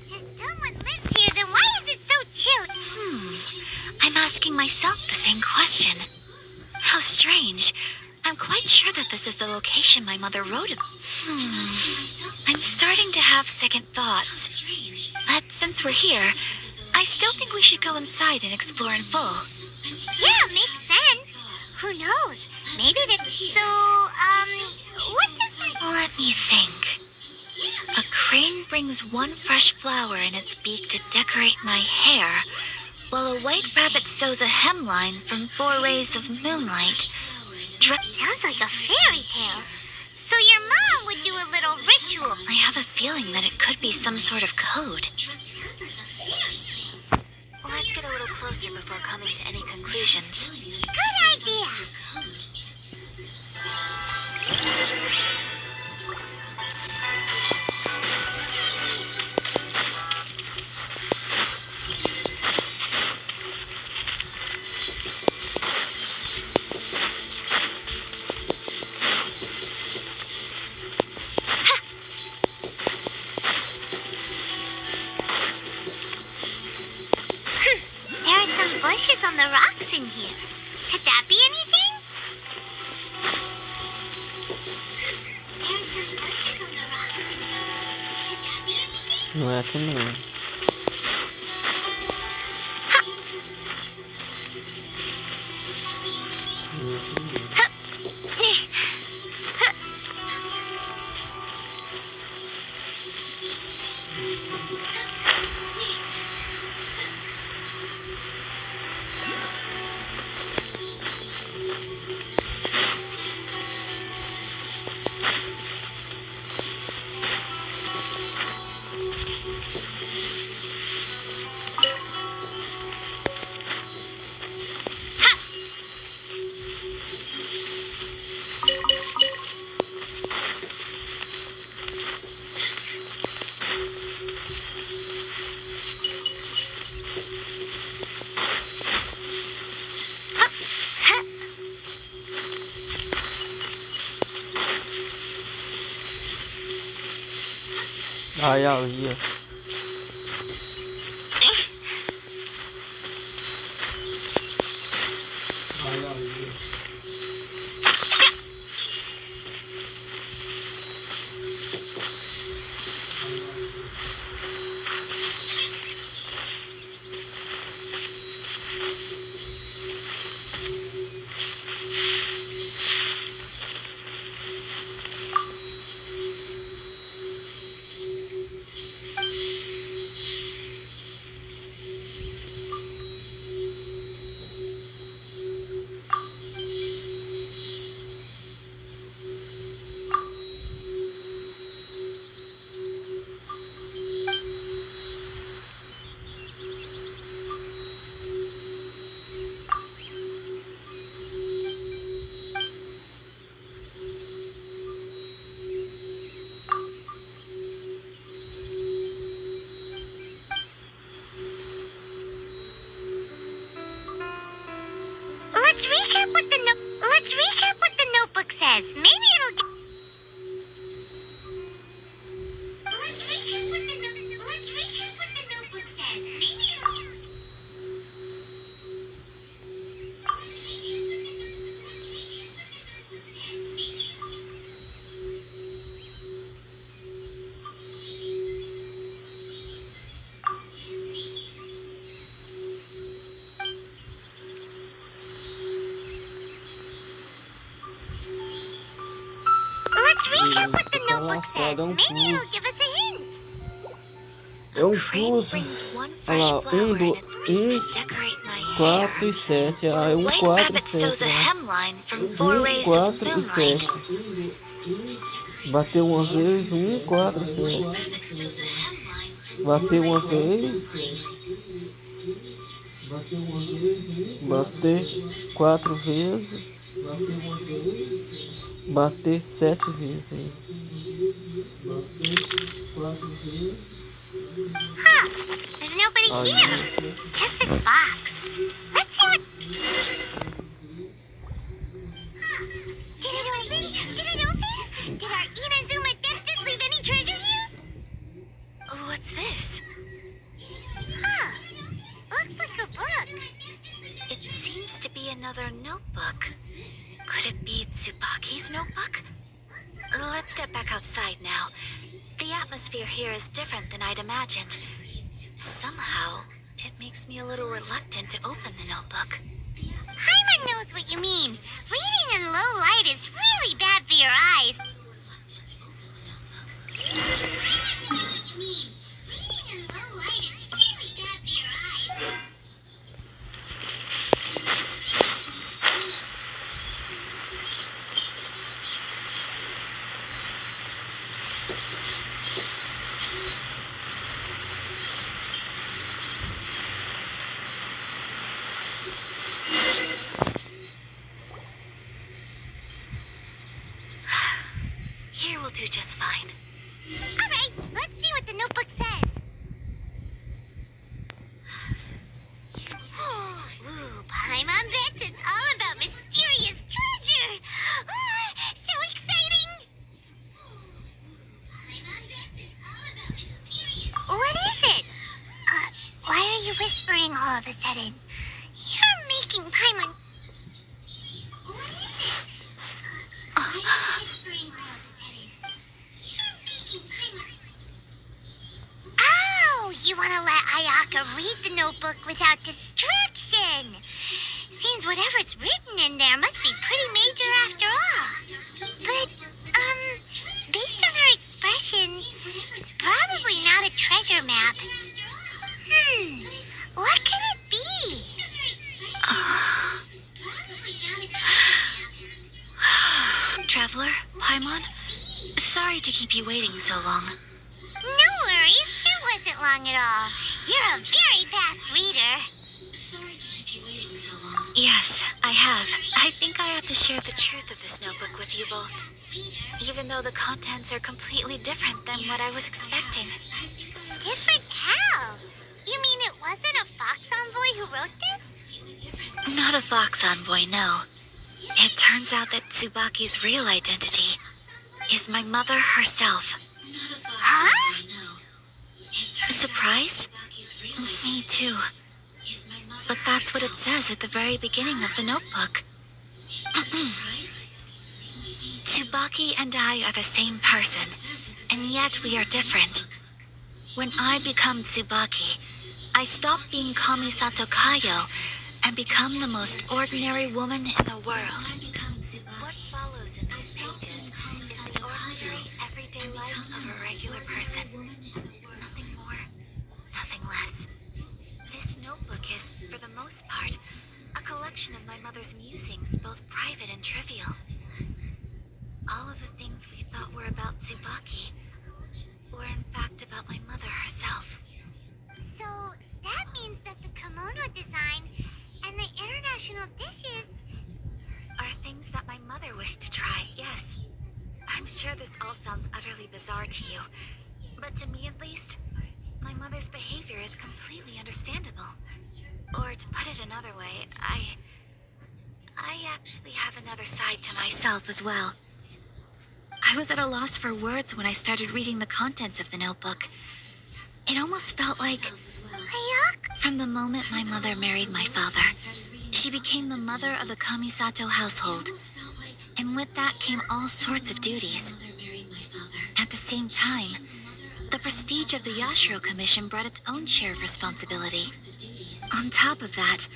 If someone lives here, then why is it so chill?
I'm asking myself the same question. How strange. I'm quite sure that this is the location my mother wrote about. I'm starting to have second thoughts. But since we're here, I still think we should go inside and explore in full.
Yeah, makes sense. Who knows? Maybe the... So, what does that...
Let me think. A crane brings one fresh flower in its beak to decorate my hair, while a white rabbit sews a hemline from 4 rays of moonlight.
Sounds like a fairy tale. So your mom would do a little ritual.
I have a feeling that it could be some sort of code. Let's get a little closer before coming to any conclusions.
Good idea. There are some bushes on the rocks in here. Could that be anything? There are some bushes on the rocks in here. Could that be anything?
Não é aqui não. Ai, Alvia.
Let's recap what the notebook says. Maybe it'll get... Let's recap what the notebook says. Maybe it'll get... Let's recap what the notebook says. Maybe it'll give us a hint.
É um fuso. Olha lá, 4 e 7. Ah, é 4 e 7. 4 e 7. Bateu uma vez, 4 e 7. Bateu uma vez. Bater 4 vezes. Bater 7 vezes aí.
Huh. There's nobody here. Just this box. Let's see what... Huh. Did it open? Did it open? Did our Inazuma dentist leave any treasure here?
What's this?
Huh. Looks like a book.
It seems to be another notebook. Could it be Tsubaki's notebook? Let's step back outside now. The atmosphere here is different than I'd imagined. Somehow, it makes me a little reluctant to open the notebook.
Paimon knows what you mean. Reading in low light is really bad for your eyes.
Here will do just fine.
Alright, let's see what the notebook says. Ooh, Paimon bets it's all about mysterious treasure. So exciting! What is it? Why are you whispering all of a sudden? You're making Paimon... Oh, you want to let Ayaka read the notebook without distraction. Seems whatever's written in there must be pretty major after all. But, based on her expression, probably not a treasure map. What can it be?
Traveler, Paimon, sorry to keep you waiting so long.
No worries, it wasn't long at all. You're a very fast reader.
Yes, I have. I think I have to share the truth of this notebook with you both. Even though the contents are completely different than what I was expecting.
Different how? You mean it wasn't a Fox Envoy who wrote this?
Not a Fox Envoy, no. It turns out that Tsubaki's real identity is my mother herself.
Huh?
Surprised? Me too. But that's what it says at the very beginning of the notebook. Tsubaki and I are the same person, and yet we are different. When I become Tsubaki, I stop being Kamisato Kayo and become the most ordinary woman in the world. What follows in these pages is the ordinary, everyday life of a regular person. Nothing more, nothing less. This notebook is, for the most part, a collection of my mother's musings, both private and trivial. All of the things we thought were about Tsubaki were in fact about my mother herself.
So, that means that the kimono design and the international dishes
are things that my mother wished to try, yes. I'm sure this all sounds utterly bizarre to you, but to me at least, my mother's behavior is completely understandable. Or to put it another way, I actually have another side to myself as well. I was at a loss for words when I started reading the contents of the notebook. It almost felt like... From the moment my mother married my father, she became the mother of the Kamisato household. And with that came all sorts of duties. At the same time, the prestige of the Yashiro Commission brought its own share of responsibility. On top of that,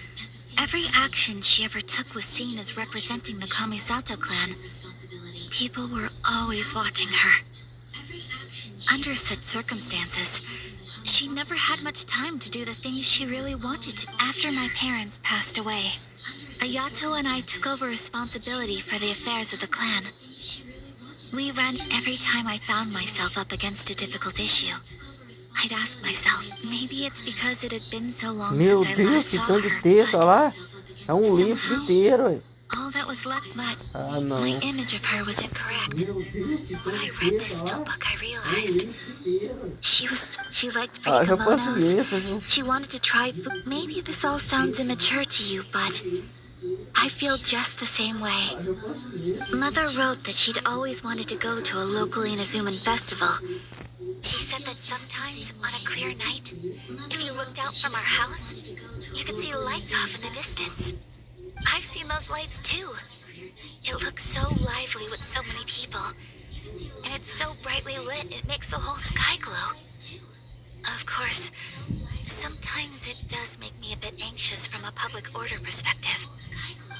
every action she ever took was seen as representing the Kamisato clan. People were always watching her. Under such circumstances, she never had much time to do the things she really wanted to. After my parents passed away, Ayato and I took over responsibility for the affairs of the clan. We ran every time I found myself up against a difficult issue. I'd ask myself, maybe it's because it had been so long
Meu
since I
Deus,
last
que
saw
tanto de
her,
texto, olha lá.
but
É um livro inteiro, ué.
all that was left, but
Ah, não.
my image of her was incorrect. When I read this notebook, I realized she liked pretty
Já posso
kimonos.
ler, viu?
She wanted to try food. Maybe this all sounds immature to you, but I feel just the same way. Mother wrote that she'd always wanted to go to a local Inazuman festival. She said that sometimes, on a clear night, if you looked out from our house, you could see lights off in the distance. I've seen those lights too. It looks so lively with so many people. And and it's so brightly lit it makes the whole sky glow. Of course, sometimes it does make me a bit anxious from a public order perspective.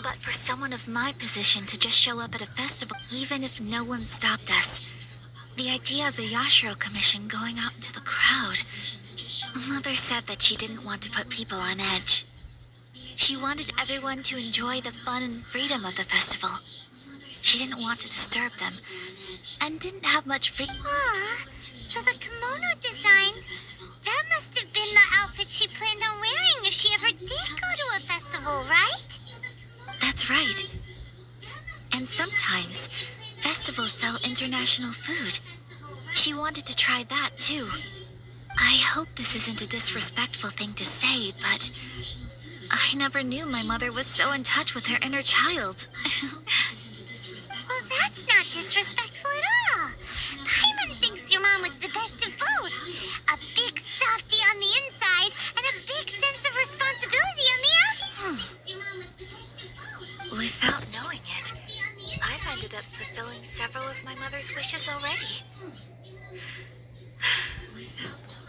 But for someone of my position to just show up at a festival, even if no one stopped us, the idea of the Yashiro Commission going out into the crowd... Mother said that she didn't want to put people on edge. She wanted everyone to enjoy the fun and freedom of the festival. She didn't want to disturb them, and didn't have much freedom.
Aw, so the kimono design, that must have been the outfit she planned on wearing if she ever did go to a festival, right?
That's right. And sometimes, festivals sell international food. She wanted to try that, too. I hope this isn't a disrespectful thing to say, but I never knew my mother was so in touch with her inner child.
Well, that's not disrespectful at all. Paimon thinks your mom was the best of both. A big softie on the inside and a big sense of responsibility on the outside.
Without knowing it, I've ended up fulfilling several of my mother's wishes already.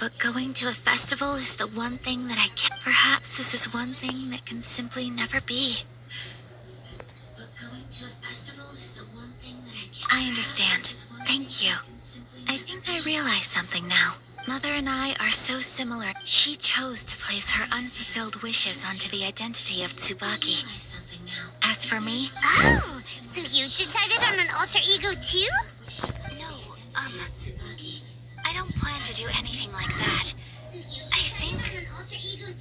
But going to a festival is the one thing that I can't. Perhaps this is one thing that can simply never be. I understand. Thank you. I think I realize something now. Mother and I are so similar. She chose to place her unfulfilled wishes onto the identity of Tsubaki. As for me...
Oh, so you decided on an alter ego too?
No, I don't plan to do anything like that.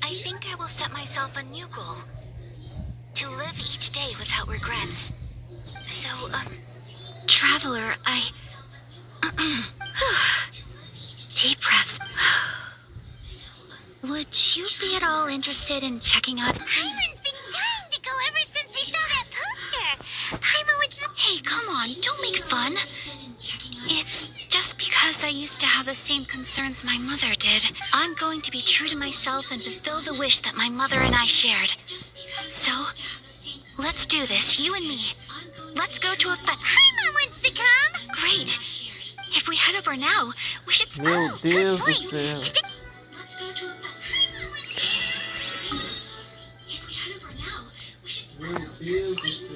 I think I will set myself a new goal. To live each day without regrets. So, Traveler, deep breaths. Would you be at all interested in checking out...
Paimon's been dying to go ever since we saw that poster. Paimon would...
Hey, come on, don't make fun. It's just because I used to have the same concerns my mother did. I'm going to be true to myself and fulfill the wish that my mother and I shared. So, let's do this, you and me. Let's go to a
Paimon wants to come!
Great. If we head over now, we should...
Meu
Oh,
Deus
good
do
point.
céu.
Let's go to a If we head over now, we should...
Meu Deus do céu.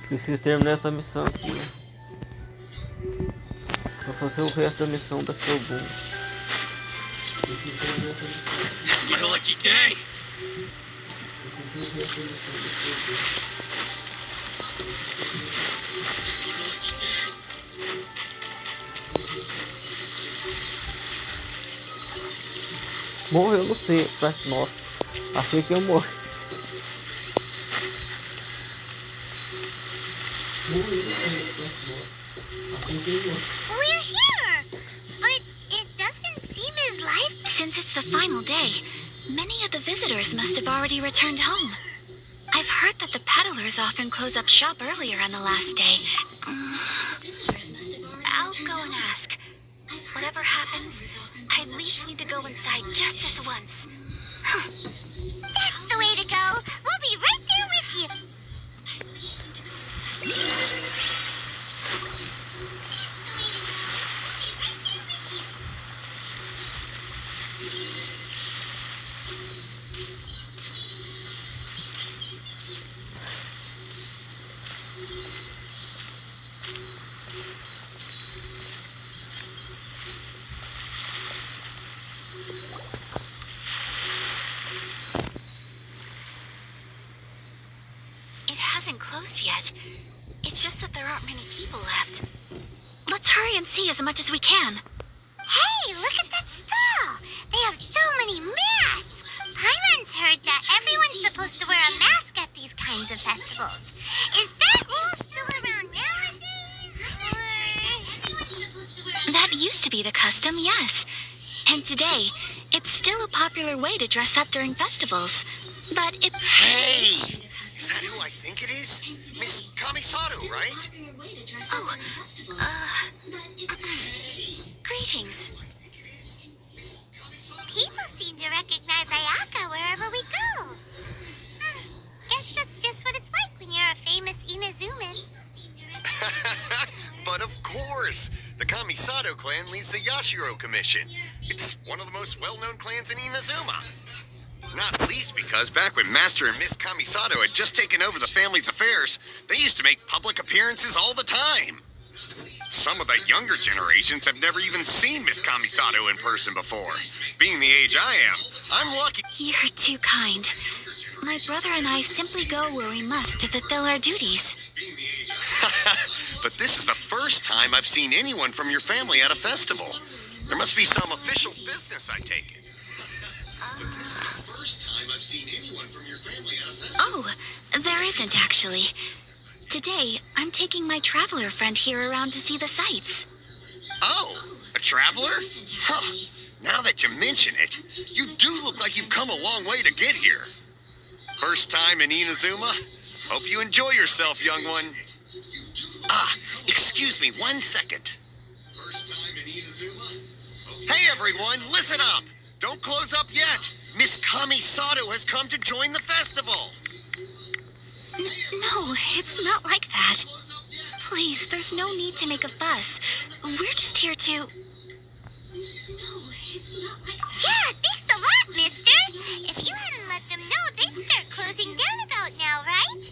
Preciso terminar essa missão aqui, né? Vou fazer o resto da missão da Shogun. Preciso terminar essa missão aqui.
It's my lucky day.
Morreu no C. Nossa, achei que eu morri.
We're here! But it doesn't seem as lively.
Since it's the final day, many of the visitors must have already returned home. I've heard that the peddlers often close up shop earlier on the last day. I'll go and ask. Whatever happens, I at least need to go inside just this once.
That's the way to go. We'll be right there with you.
It hasn't closed yet. It's just that there aren't many people left. Let's hurry and see as much as we can.
Hey, look at that stall. They have so many masks. Paimon's heard that everyone's supposed to wear a mask at these kinds of festivals. Is that rule still around now?
That used to be the custom, yes. And today, it's still a popular way to dress up during festivals. But it...
Hey! Is that who I think it is? Miss Kamisato, right?
Oh, greetings.
People seem to recognize Ayaka wherever we go. Guess that's just what it's like when you're a famous Inazuman.
But of course! The Kamisato clan leads the Yashiro Commission. It's one of the most well-known clans in Inazuma. Not least because back when Master and Miss Kamisato had just taken over the family's affairs, they used to make public appearances all the time. Some of the younger generations have never even seen Miss Kamisato in person before. Being the age I am, I'm lucky.
You're too kind. My brother and I simply go where we must to fulfill our duties.
But this is the first time I've seen anyone from your family at a festival. There must be some official business, I take it. But this is the first time I've seen anyone from your family at a festival.
Oh, there isn't actually. Today, I'm taking my traveler friend here around to see the sights.
Oh, a traveler? Huh. Now that you mention it, you do look like you've come a long way to get here. First time in Inazuma? Hope you enjoy yourself, young one. Ah, excuse me 1 second. First time in Inazuma? Hey everyone, listen up! Don't close up yet! Miss Kamisato has come to join the festival!
No, it's not like that. Please, there's no need to make a fuss. We're just here to...
Yeah, thanks a lot, mister. If you hadn't let them know, they'd start closing down about now, right?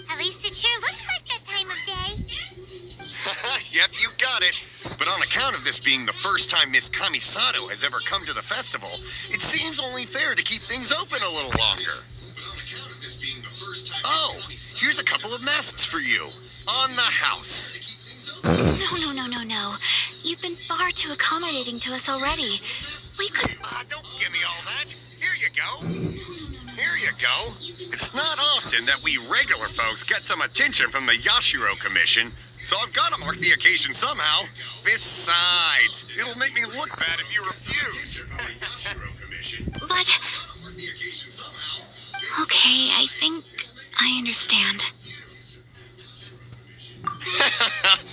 At least it sure looks like that time of day.
Yep, you got it. But on account of this being the first time Miss Kamisato has ever come to the festival, it seems only fair to keep things open a little longer. Oh, here's a couple of masks for you. On the house.
No. You've been far too accommodating to us already. We could...
Don't give me all that. Here you go. Here you go. It's not often that we regular folks get some attention from the Yashiro Commission, so I've got to mark the occasion somehow. Besides, it'll make me look bad if you refuse.
But... Okay, I think I understand.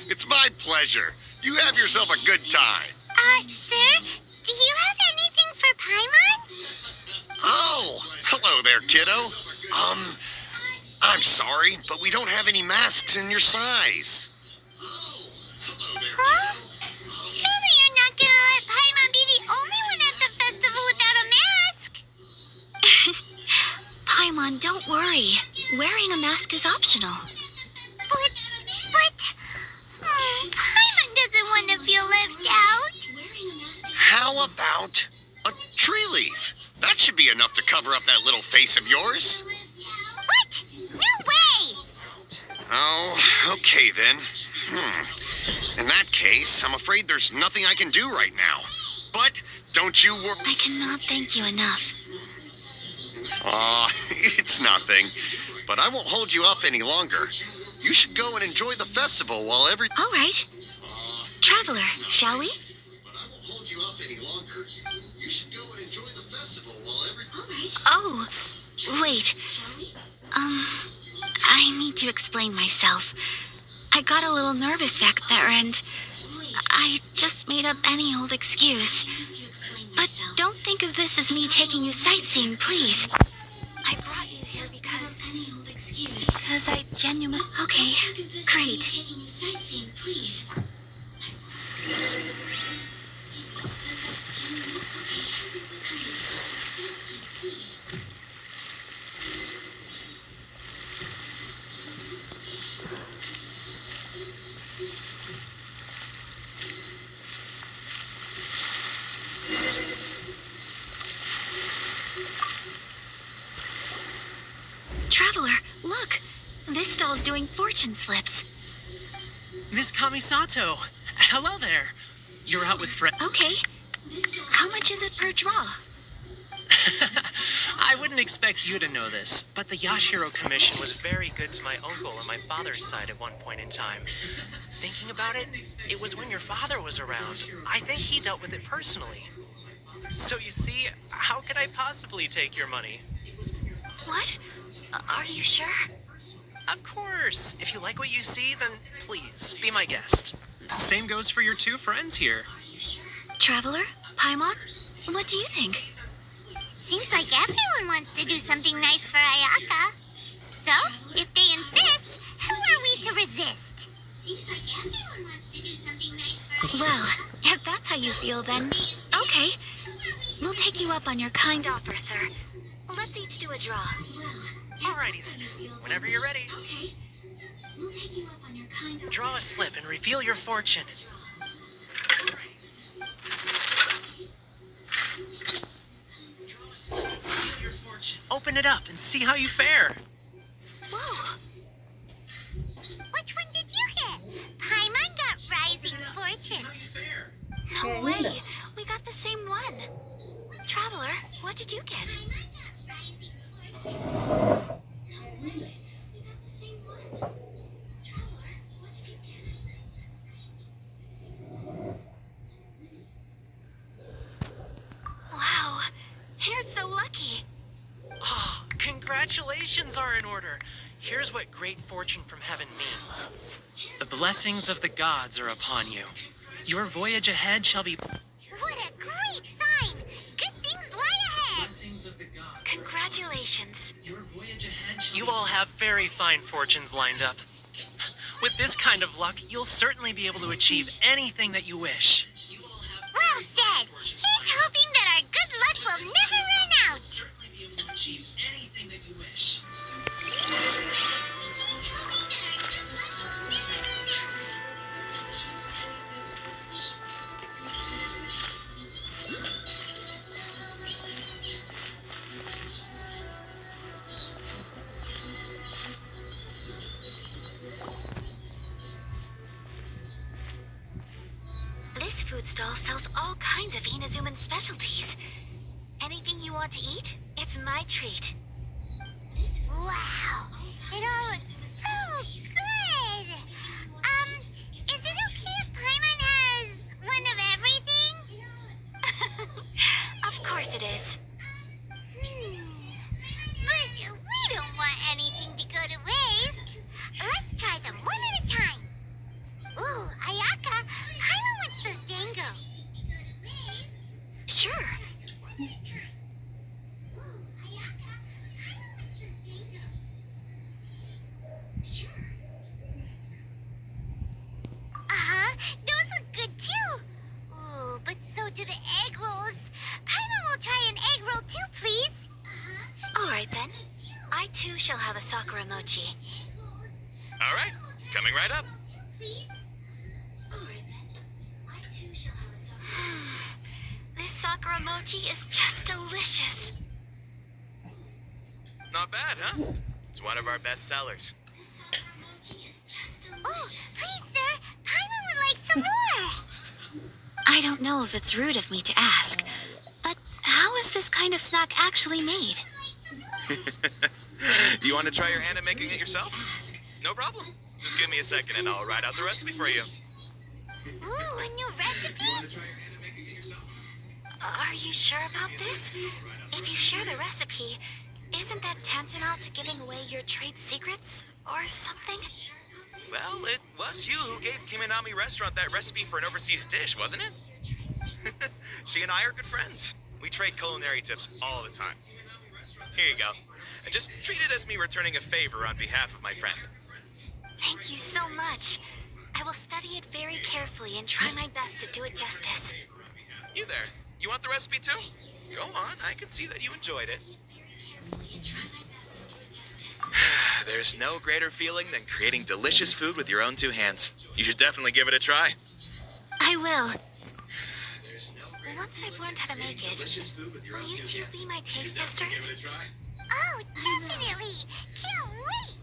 It's my pleasure. You have yourself a good time.
Sir, do you have anything for Paimon?
Oh, hello there, kiddo. I'm sorry, but we don't have any masks in your size.
Huh? Surely you're not gonna let Paimon be the only one at the festival without a mask?
Paimon, don't worry. Wearing a mask is optional.
But... Paimon doesn't want to feel left out.
How about a tree leaf? That should be enough to cover up that little face of yours.
What? No way!
Oh, okay then. In that case, I'm afraid there's nothing I can do right now. But don't you worry.
I cannot thank you enough.
It's nothing. But I won't hold you up any longer. You should go and enjoy the festival while
All right. Traveler, shall we? Oh, wait. I need to explain myself. I got a little nervous back there and I just made up any old excuse. But don't think of this as me taking you sightseeing, please. I brought you here because I genuinely... Okay, great. Traveler, look! This stall's doing fortune slips.
Miss Kamisato, hello there. You're out with friends.
Okay. How much is it per draw?
I wouldn't expect you to know this, but the Yashiro Commission was very good to my uncle on my father's side at one point in time. Think thinking about it, it was when your father was around. I think he dealt with it personally. So you see, how could I possibly take your money?
What? Are you sure?
Of course. If you like what you see, then please, be my guest. Same goes for your two friends here.
Traveler? Paimon? What do you think?
Seems like everyone wants to do something nice for Ayaka. So, if they insist, who are we to resist? Seems like everyone wants to do something nice for Ayaka.
Well, if that's how you feel, then okay. We'll take you up on your kind offer, sir. Let's each do a draw.
Alrighty then. Whenever you're ready.
Okay. We'll take you up on your kind offer.
Draw a slip and reveal your fortune. Open it up and see how you fare.
Whoa. Which one did you get? Paimon got Rising Fortune.
No way. We got the same one. Traveler, what did you get? Wow, you're so lucky.
Oh, congratulations are in order. Here's what great fortune from heaven means. The blessings of the gods are upon you. Your voyage ahead shall be...
What a great sign! Good things lie ahead!
Congratulations.
You all have very fine fortunes lined up. With this kind of luck, you'll certainly be able to achieve anything that you wish.
Well said! Here's hoping that our good luck will never run out!
This food stall sells all kinds of Inazuman specialties. Anything you want to eat, it's my treat.
Wow! It all looks so good! Is it okay if Paimon has one of everything?
Of course it is.
But we don't want anything to go to waste. Let's try them one at a time. Ooh, Ayaka, Paimon wants those dango.
Sure.
Those look good too. Ooh, but so do the egg rolls. Paimon will try an egg roll too, please.
All right then. I too shall have a sakura mochi.
All right, coming right up.
This sakura mochi is just delicious.
Not bad, huh? It's one of our best sellers.
Oh, please, sir. Paimon would like some more.
I don't know if it's rude of me to ask, but how is this kind of snack actually made?
You want to try your hand at making it yourself? No problem. Just give me a second and I'll write out the recipe for you.
Ooh, a new recipe?
Are you sure about this? If you share the recipe, isn't that tantamount to giving away your trade secrets or something?
Well, it was you who gave Kiminami Restaurant that recipe for an overseas dish, wasn't it? She and I are good friends. We trade culinary tips all the time. Here you go. Just treat it as me returning a favor on behalf of my friend.
Thank you so much. I will study it very carefully and try my best to do it justice.
You there. You want the recipe too? Go on. I can see that you enjoyed it. There's no greater feeling than creating delicious food with your own two hands. You should definitely give it a try.
I will. Once I've learned how to make it, will you two be my taste testers?
Oh, definitely. Can't wait.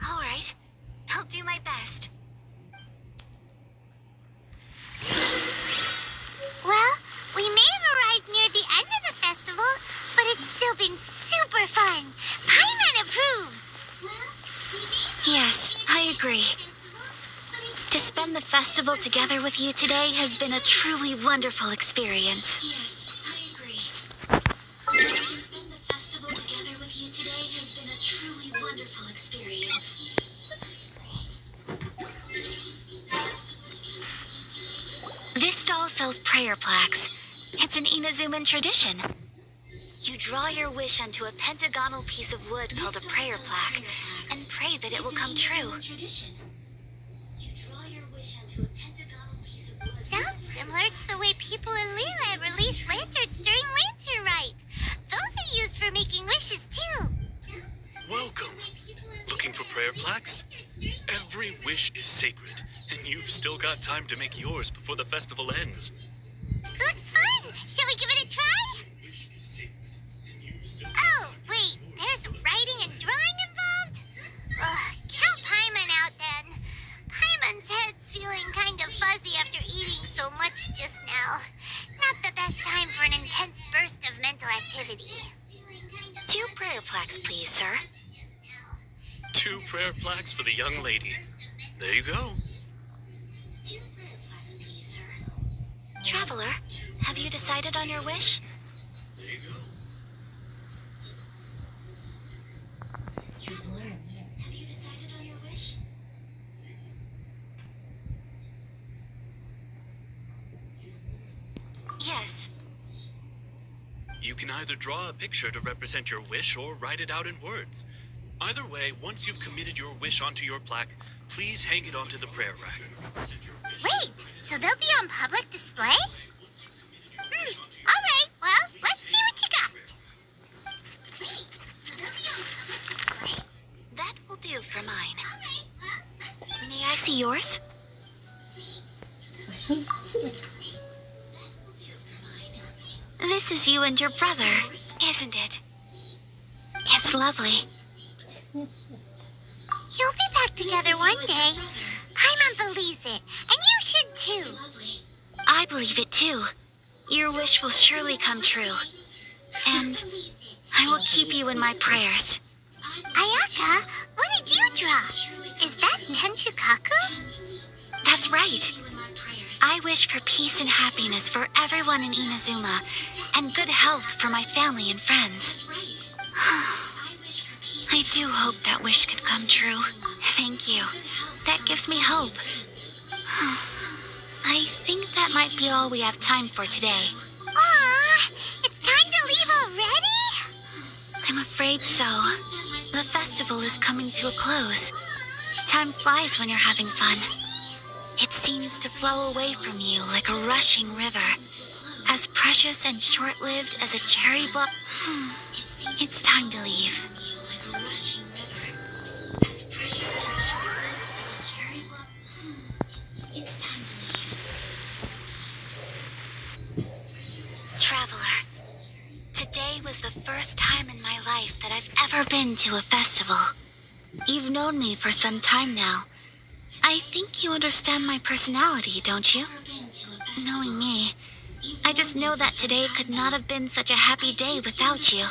All right. I'll do my best. spend the festival together with you today has been a truly wonderful experience.
Yes, I agree. To spend the festival together with you today has been a truly wonderful experience.
This stall sells prayer plaques. It's an Inazuman tradition. You draw your wish onto a pentagonal piece of wood called a prayer plaque and pray that it will come true.
Sounds similar to the way people in Liyue release lanterns during Lantern Rite. Those are used for making wishes too.
Welcome. Looking for prayer plaques? Every wish is sacred, and you've still got time to make yours before the festival ends.
Looks fun. Shall we give it a try? Oh, wait. There's writing and drawing involved? Ugh, count Paimon out then. Paimon's head's feeling kind of fuzzy after eating so much just now. Not the best time for an intense burst of mental activity.
2 prayer plaques, please, sir.
2 prayer plaques for the young lady. There you go.
Traveler, have you decided on your wish?
Have you decided on your wish?
Yes.
You can either draw a picture to represent your wish or write it out in words. Either way, once you've committed your wish onto your plaque, please hang it onto the prayer rack.
Wait, so they'll be on public display? All right, well, let's see what you got.
That will do for mine. May I see yours? This is you and your brother, isn't it? It's lovely.
You'll be back together one day. Paimon believes it, and you should too.
I believe it too. Your wish will surely come true. And I will keep you in my prayers.
Ayaka, what did you draw? Is that Tenchukaku?
That's right. I wish for peace and happiness for everyone in Inazuma, and good health for my family and friends. I do hope that wish could come true. Thank you. That gives me hope. I think that might be all we have time for today.
Aw, it's time to leave already?
I'm afraid so. The festival is coming to a close. Time flies when you're having fun. It seems to flow away from you like a rushing river, as precious and short-lived as a cherry blossom. It's time to leave. Traveler, today was the first time in my life that I've ever been to a festival. You've known me for some time now. I think you understand my personality, don't you? Knowing me, I just know that today could not have been such a happy day without you.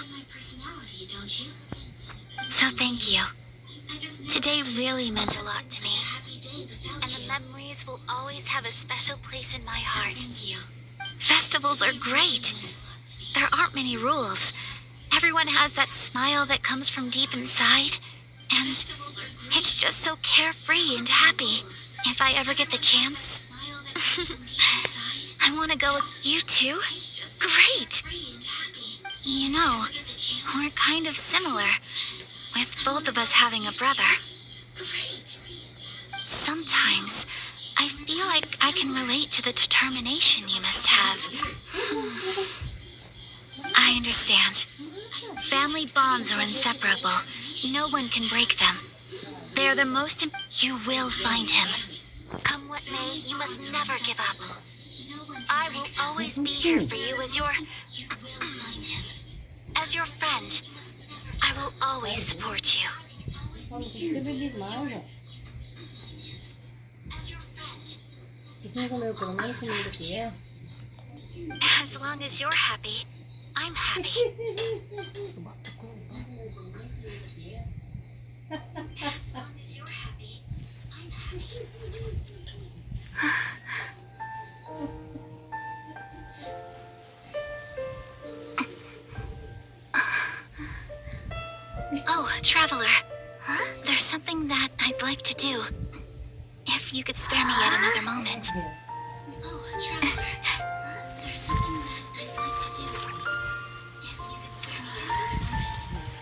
So thank you. Today really meant a lot to me. And the memories will always have a special place in my heart. Festivals are great. There aren't many rules. Everyone has that smile that comes from deep inside. And it's just so carefree and happy. If I ever get the chance, I want to go with you too. Great. You know, we're kind of similar, with both of us having a brother. Sometimes I feel like I can relate to the determination you must have. I understand. Family bonds are inseparable. No one can break them. They are the most you will find him. Come what may, you must never give up. I will always be here for you as your friend. I will always support you. As long as you're happy, I'm happy. As long as you're happy, I'm happy. Traveler, there's something that I'd like to do. If you could spare me yet another moment. Traveler, there's something that I'd like to do. If you could spare me yet another moment.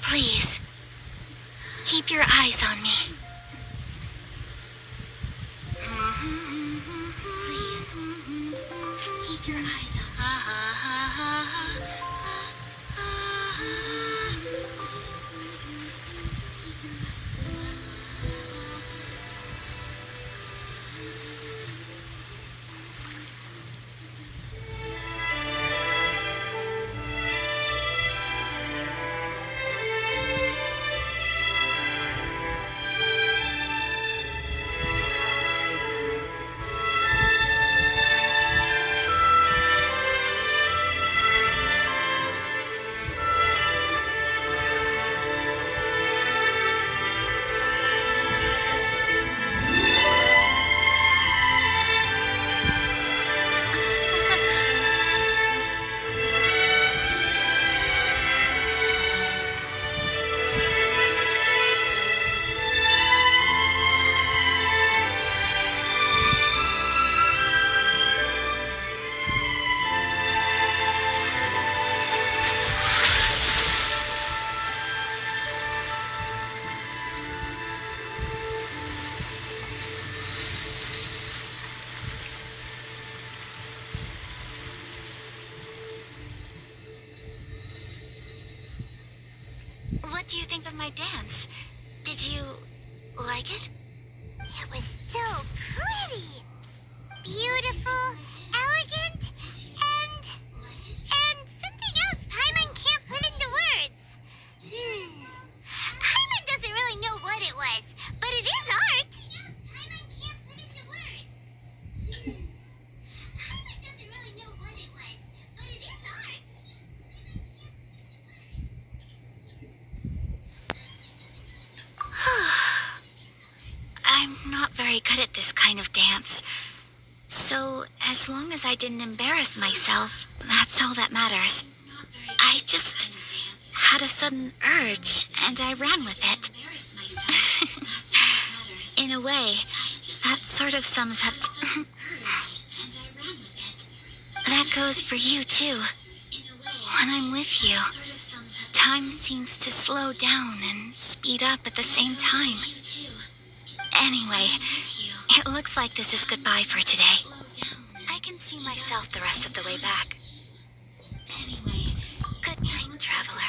Please, keep your eyes on me. Please, keep your eyes on me. What do you think of my dance? Did you like it?
It was so pretty. Beautiful, elegant, and something else Paimon can't put into words. Paimon doesn't really know what it was, but it is art. Paimon can't put into words. Paimon doesn't really know what it was, but it is art.
I'm not very good at this kind of dance. So, as long as I didn't embarrass myself, that's all that matters. I just had a sudden urge, and I ran with it. In a way, that sort of sums up That goes for you, too. When I'm with you, time seems to slow down and speed up at the same time. Anyway, it looks like this is goodbye for today. I can see myself the rest of the way back. Anyway, good night, traveler.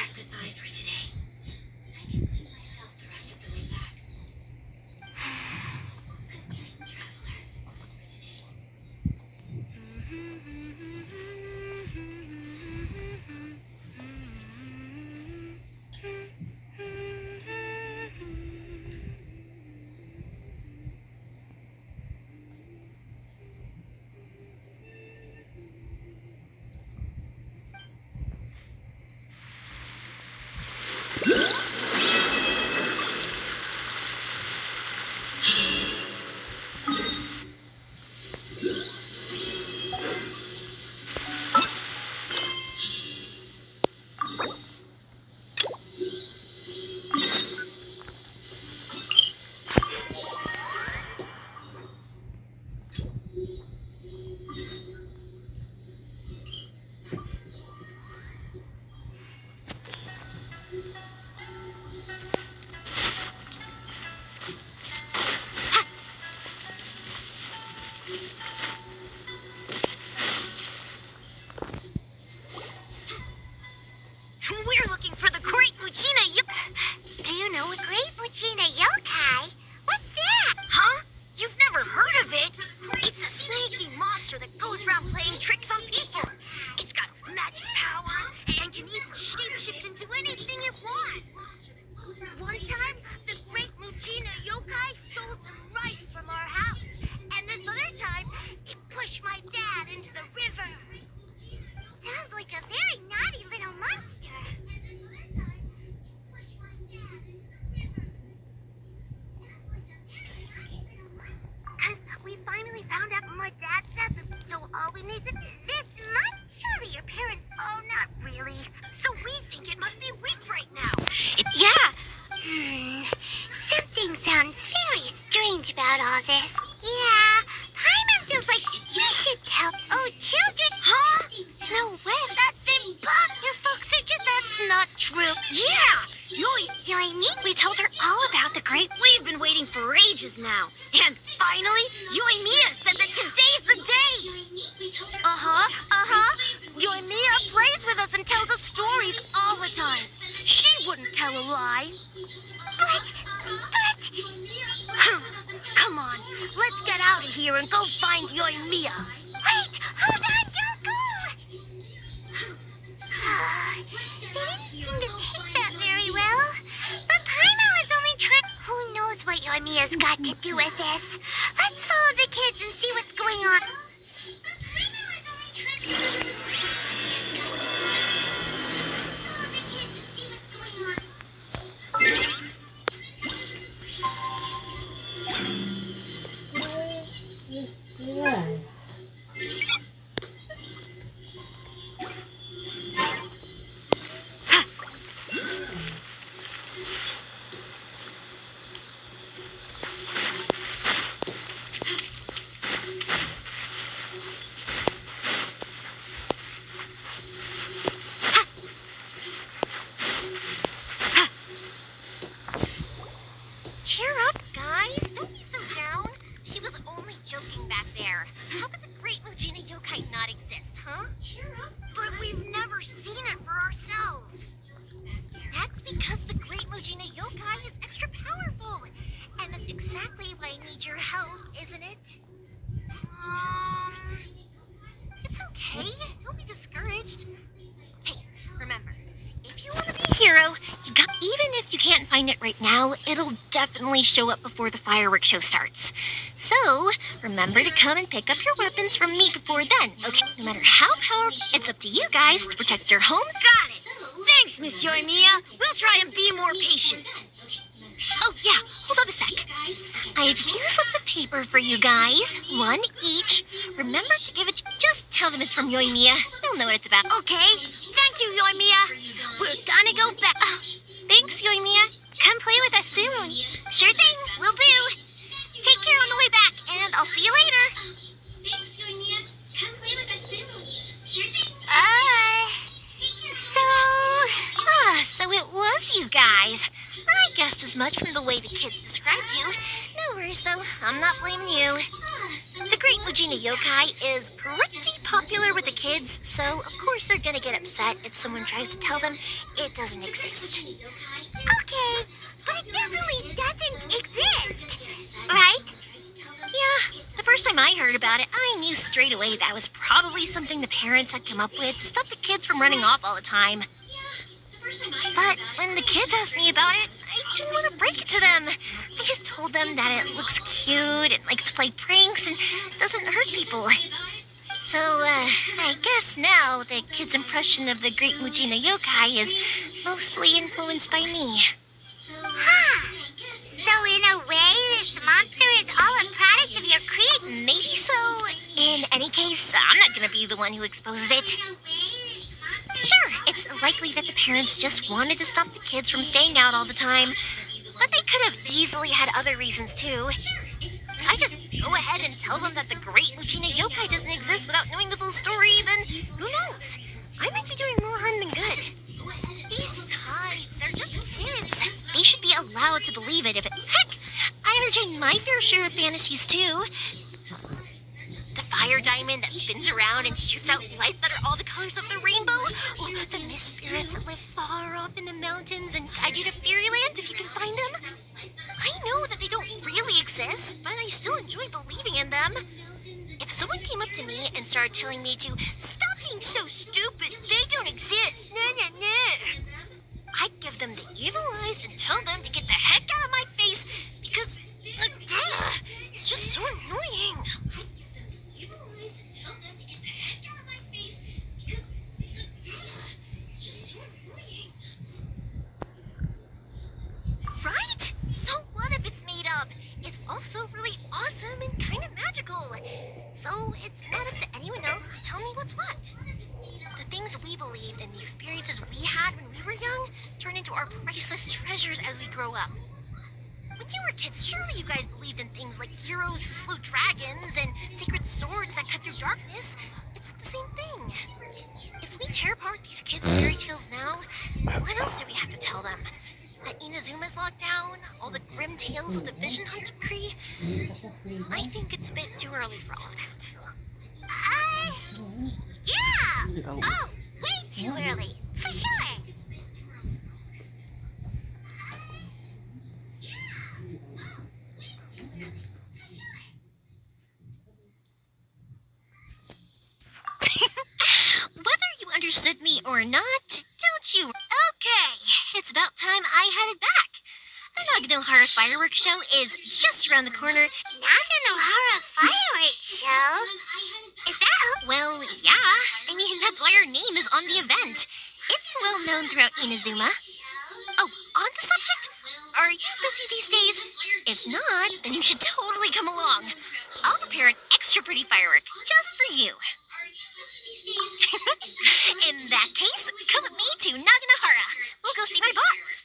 Yoimiya? We told her all about the great...
We've been waiting for ages now. And finally, Yoimiya said that today's the day. Yoimiya plays with us and tells us stories all the time. She wouldn't tell a lie.
But...
Come on, let's get out of here and go find Yoimiya.
Wait, hold on, don't go! They didn't seem to take that very well. But Paimon was only trying... Who knows what Yoimiya's got to do with this? Let's follow the kids and see what's going on.
Cheer up, guys. Don't be so down. She was only joking back there. How could the great Mujina yokai not exist, huh? Cheer up.
But we've never seen it for ourselves.
That's because the great Mujina yokai is extra powerful. And that's exactly why I need your help, isn't it? It's okay. Don't be discouraged. Hey, remember, if you want to be a hero, even if you can't find it right now, it'll definitely show up before the fireworks show starts. So, remember to come and pick up your weapons from me before then, okay? No matter how powerful, it's up to you guys to protect your home.
Got it. Thanks, Miss Yoimiya. We'll try and be more patient.
Oh, yeah, hold up a sec. I have a few slips of paper for you guys, one each. Remember to give it, just tell them it's from Yoimiya. They'll know what it's about.
Okay, thank you, Yoimiya. We're gonna go back.
Thanks, Yoimiya. Come play with us soon. Sure thing, will do. Take care on the way back, and I'll see you later. Thanks, Yoimiya. Come play with us soon. Sure thing. So it was you guys. I guessed as much from the way the kids described you. No worries, though. I'm not blaming you. The Great Mujina Yokai is pretty popular with the kids, so of course they're gonna get upset if someone tries to tell them it doesn't exist.
Okay, but it definitely doesn't exist, right?
Yeah, the first time I heard about it, I knew straight away that was probably something the parents had come up with to stop the kids from running off all the time. But when the kids asked me about it, I didn't want to break it to them. I just told them that it looks cute and likes to play pranks and doesn't hurt people. So, I guess now the kids' impression of the Great Mujina Yokai is mostly influenced by me.
So in a way, this monster is all a product of your creed?
Maybe so. In any case, I'm not gonna be the one who exposes it. Sure, it's likely that the parents just wanted to stop the kids from staying out all the time, but they could have easily had other reasons too. I just go ahead and tell them that the Great Mujina Yokai doesn't exist without knowing the full story, then who knows? I might be doing more harm than good. Besides, they're just kids. They should be allowed to believe it if it... Heck, I entertain my fair share of fantasies too. The fire diamond that spins around and shoots out lights that are all the colors of the rainbow. Or the mist spirits that live far off in the mountains and guide you to fairyland if you can find them. I know that they don't really exist, but I still enjoy believing in them. If someone came up to me and started telling me to stop being so stupid, they don't exist, I'd give them the evil eyes and tell them to get the heck out of my face because it's just so annoying. Right? So what if it's made up? It's also really awesome and kind of magical. So it's not up to anyone else to tell me what's what. The things we believed and the experiences we had when we were young turn into our priceless treasures as we grow up. When you were kids, surely you guys believed in things like heroes who slew dragons and sacred swords that cut through darkness. It's the same thing. If we tear apart these kids' fairy tales now, what else do we have to tell them? That Inazuma's locked down, all the grim tales of the Vision Hunt decree. I think it's a bit too early for all of that.
Yeah! Oh, way too early. For sure.
Whether you understood me or not, don't you? Okay, it's about time I headed back. The Naganohara fireworks show is just around the corner.
Naganohara fireworks show? Is that who?
Well, yeah. I mean, that's why our name is on the event. It's well known throughout Inazuma. Oh, on the subject, are you busy these days? If not, then you should totally come along. I'll prepare an extra pretty firework just for you. In that case, come with me to Naganohara. We'll go see my boss.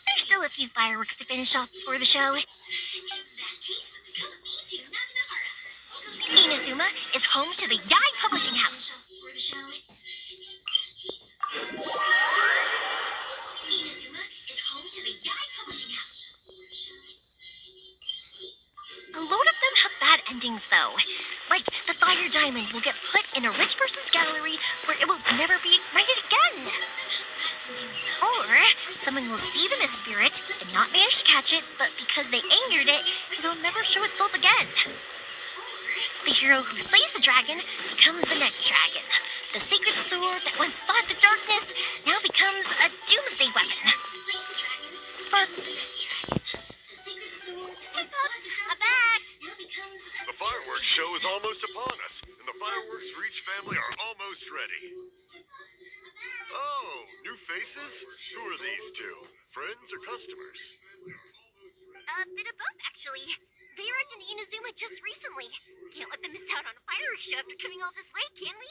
There's still a few fireworks to finish off before the show. Inazuma is home to the Yai Publishing House. A load of them have bad endings, though. Like, the fire diamond will get put in a rich person's gallery where it will never be ignited again. Or, someone will see the mist spirit and not manage to catch it, but because they angered it, it'll never show itself again. The hero who slays the dragon becomes the next dragon. The sacred sword that once fought the darkness now becomes a doomsday weapon. But... Hey, Pops, I'm back!
The fireworks show is almost upon us, and the fireworks for each family are almost ready. Oh, new faces? Who are these two? Friends or customers?
A bit of both, actually. They were in Inazuma just recently. Can't let them miss out on a fireworks show after coming all this way, can we?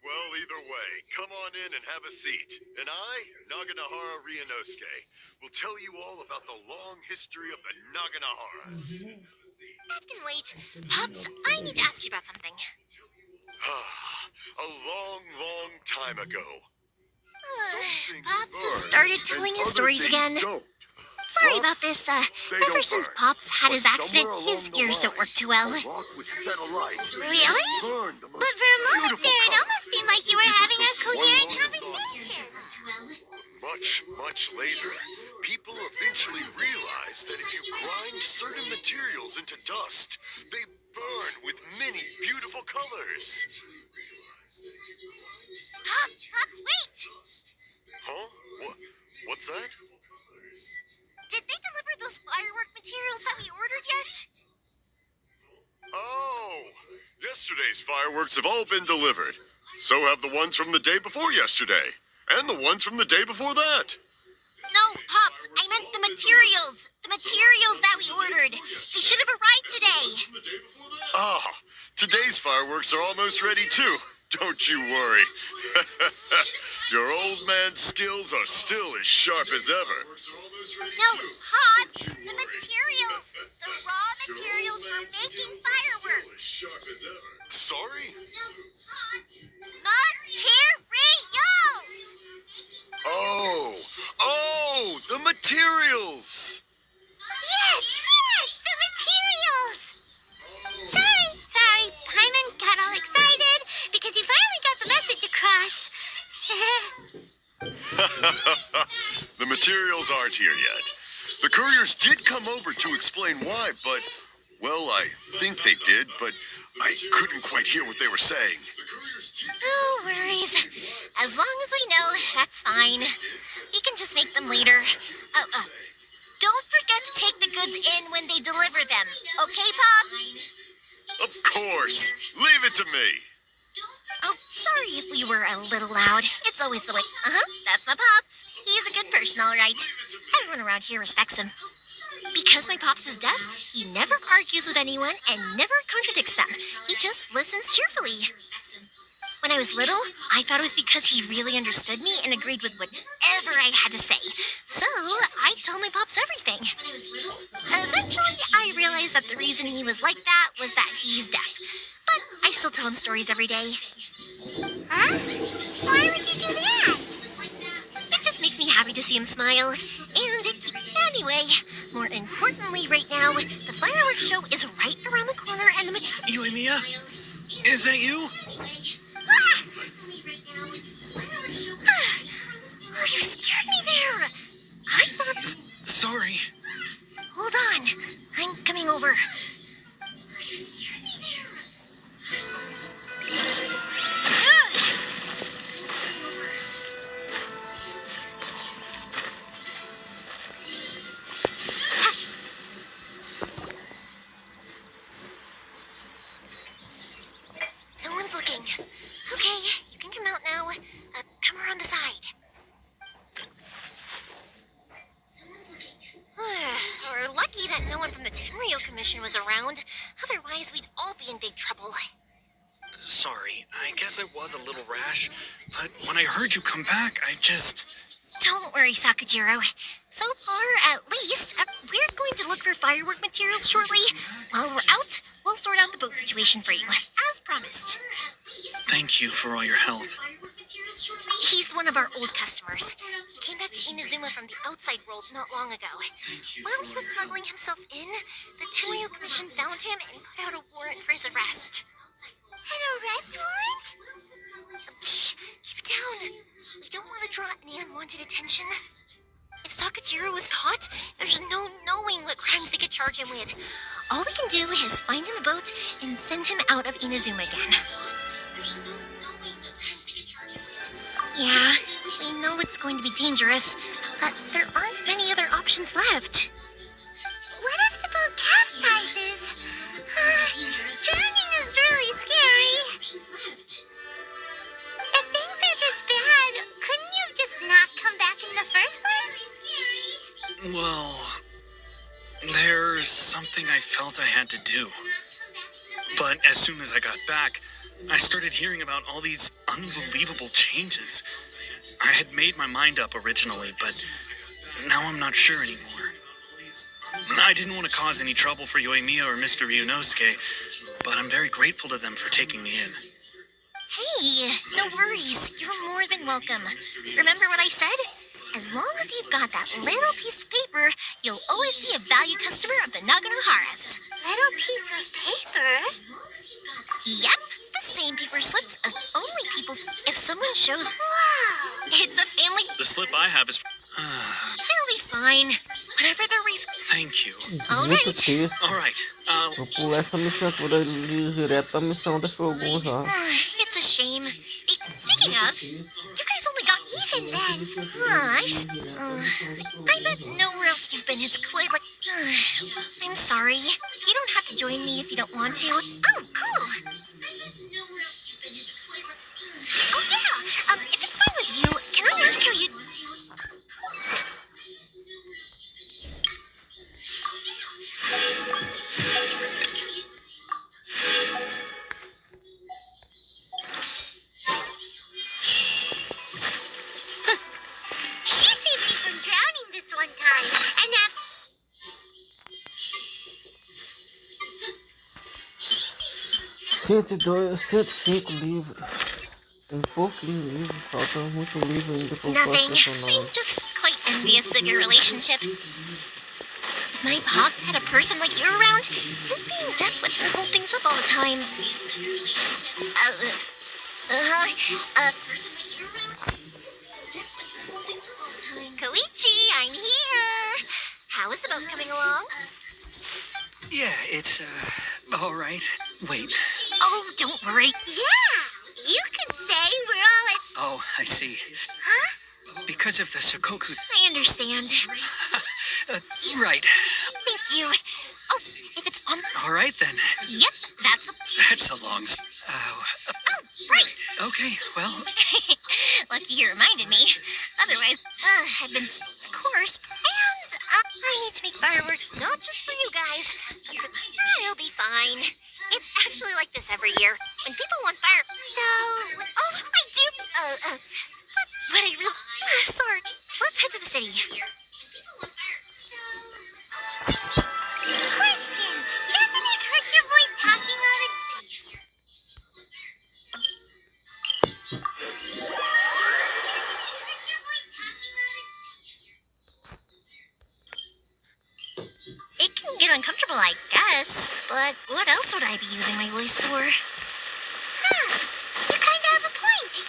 Well, either way, come on in and have a seat. And I, Naganohara Ryunosuke, will tell you all about the long history of the Naganoharas.
That can wait. Pops, I need to ask you about something.
A long, long time ago.
Pops has started telling his stories again. Sorry about this. Ever since Pops had his accident, his ears don't work too well.
Really? But for a moment there, it almost seemed like you were having a coherent conversation.
Much, much later, people eventually realized that if you grind certain materials into dust, they burn with many beautiful colors.
Pops, wait!
Huh? What's that?
Did they deliver those firework materials that we ordered yet?
Oh, yesterday's fireworks have all been delivered. So have the ones from the day before yesterday, and the ones from the day before that.
No, Pops, I meant the materials. The materials that we ordered. They should have arrived today.
Ah, today's fireworks are almost ready too. Don't you worry. Your old man's skills are still as sharp as ever.
No, Pops, the materials. The raw materials for making fireworks.
Sorry?
Materials!
Oh, the materials!
Yes, the materials! Sorry, Paimon got all excited because you finally got the message across.
The materials aren't here yet. The couriers did come over to explain why, but, well, I think they did, but I couldn't quite hear what they were saying.
No worries. As long as we know, that's fine. We can just make them later. Oh. Don't forget to take the goods in when they deliver them. Okay, Pops?
Of course. Leave it to me.
Oh, sorry if we were a little loud. It's always the way. That's my Pops. He's a good person, all right. Everyone around here respects him. Because my Pops is deaf, he never argues with anyone and never contradicts them. He just listens cheerfully. When I was little, I thought it was because he really understood me and agreed with whatever I had to say. So, I told my Pops everything. Eventually, I realized that the reason he was like that was that he's deaf. But I still tell him stories every day.
Huh? Why would you do that?
It just makes me happy happy to see him smile. And anyway, more importantly right now, the fireworks show is right around the corner and the material...
Yoimiya? Is that you?
Ah! Oh, you scared me there. I thought...
Sorry.
Hold on. I'm coming over. No one's looking. Okay, you can come out now. Come around the side. We're lucky that no one from the Tenryo Commission was around. Otherwise, we'd all be in big trouble.
Sorry, I guess I was a little rash, but when I heard you come back, I just...
Don't worry, Sakujiro. So far, at least, we're going to look for firework materials shortly. While we're out, we'll sort out the boat situation for you, as promised.
Thank you for all your help.
He's one of our old customers. He came back to Inazuma from the outside world not long ago. While he was smuggling himself in, the Tenryo Commission found him and put out a warrant for his arrest.
An arrest warrant?
Shh! Keep it down! We don't want to draw any unwanted attention. If Sakujiro was caught, there's no knowing what crimes they could charge him with. All we can do is find him a boat and send him out of Inazuma again. Yeah, we know it's going to be dangerous, but there aren't many other options left.
What if the boat capsizes? Drowning is really scary. If things are this bad, couldn't you just not come back in the first place?
Well, there's something I felt I had to do. But as soon as I got back, I started hearing about all these unbelievable changes. I had made my mind up originally, but now I'm not sure anymore. I didn't want to cause any trouble for Yoimiya or Mr. Ryunosuke, but I'm very grateful to them for taking me in.
Hey, no worries. You're more than welcome. Remember what I said? As long as you've got that little piece of paper, you'll always be a valued customer of the Naganoharas.
Little piece of paper?
Yep, the same paper slips as only people if someone shows...
Wow!
It's a family...
The slip I have is...
It'll be fine. Whatever the reason...
Thank you.
Muito triste.
Alright,
Vou pular essa missão por ali direto pra missão da Shogun já.
It's a shame. Speaking of, you guys only got even then. I bet nowhere else you've been as quick. I'm sorry. You don't have to join me if you don't want to. Oh, cool. Oh yeah. If it's fine with you, can I ask how you?
She saved me from drowning this one time, and after...
102, 105 livros. Tem pouquinho livro, falta muito livro ainda para o
Nothing.
personagem.
I'm just quite envious of your relationship. If my pops had a person like you around, his being deaf would hold things up all the time. Koichi, I'm here! How is the boat coming along?
Yeah, it's, all right. Wait.
Oh, don't worry.
Yeah, you could say we're all at...
Oh, I see.
Huh?
Because of the Sakoku...
I understand.
Right.
Thank you. Oh, if it's on...
All right, then.
Yep, that's the...
That's a long...
Oh, right.
Okay, well...
Lucky you reminded me. Otherwise, I've been... Of course. And I need to make fireworks not just for you guys, but for... It'll be fine. It's actually like this every year. When people want fire... So... Oh, I do... But I really... Sorry. Let's head to the city.
Question, doesn't it hurt your voice talking all the...
get uncomfortable, I guess. But what else would I be using my voice for?
Huh. You kinda have a point.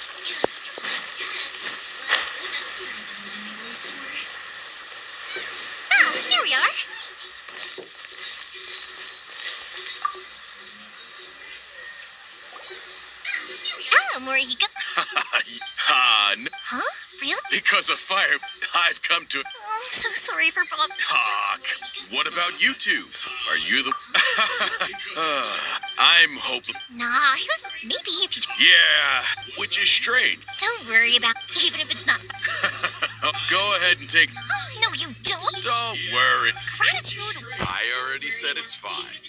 Oh, here we are. Hello, Morihiko. Huh? Really?
Because of fire, I've come to...
Oh, I'm so sorry for Bob.
Talk. What about you two? Are you the... I'm hoping...
Nah, he was maybe if you...
Yeah, which is strange.
Don't worry about even if it's not...
Go ahead and take...
Oh, no, you don't.
Don't worry.
Gratitude.
I already said it's fine.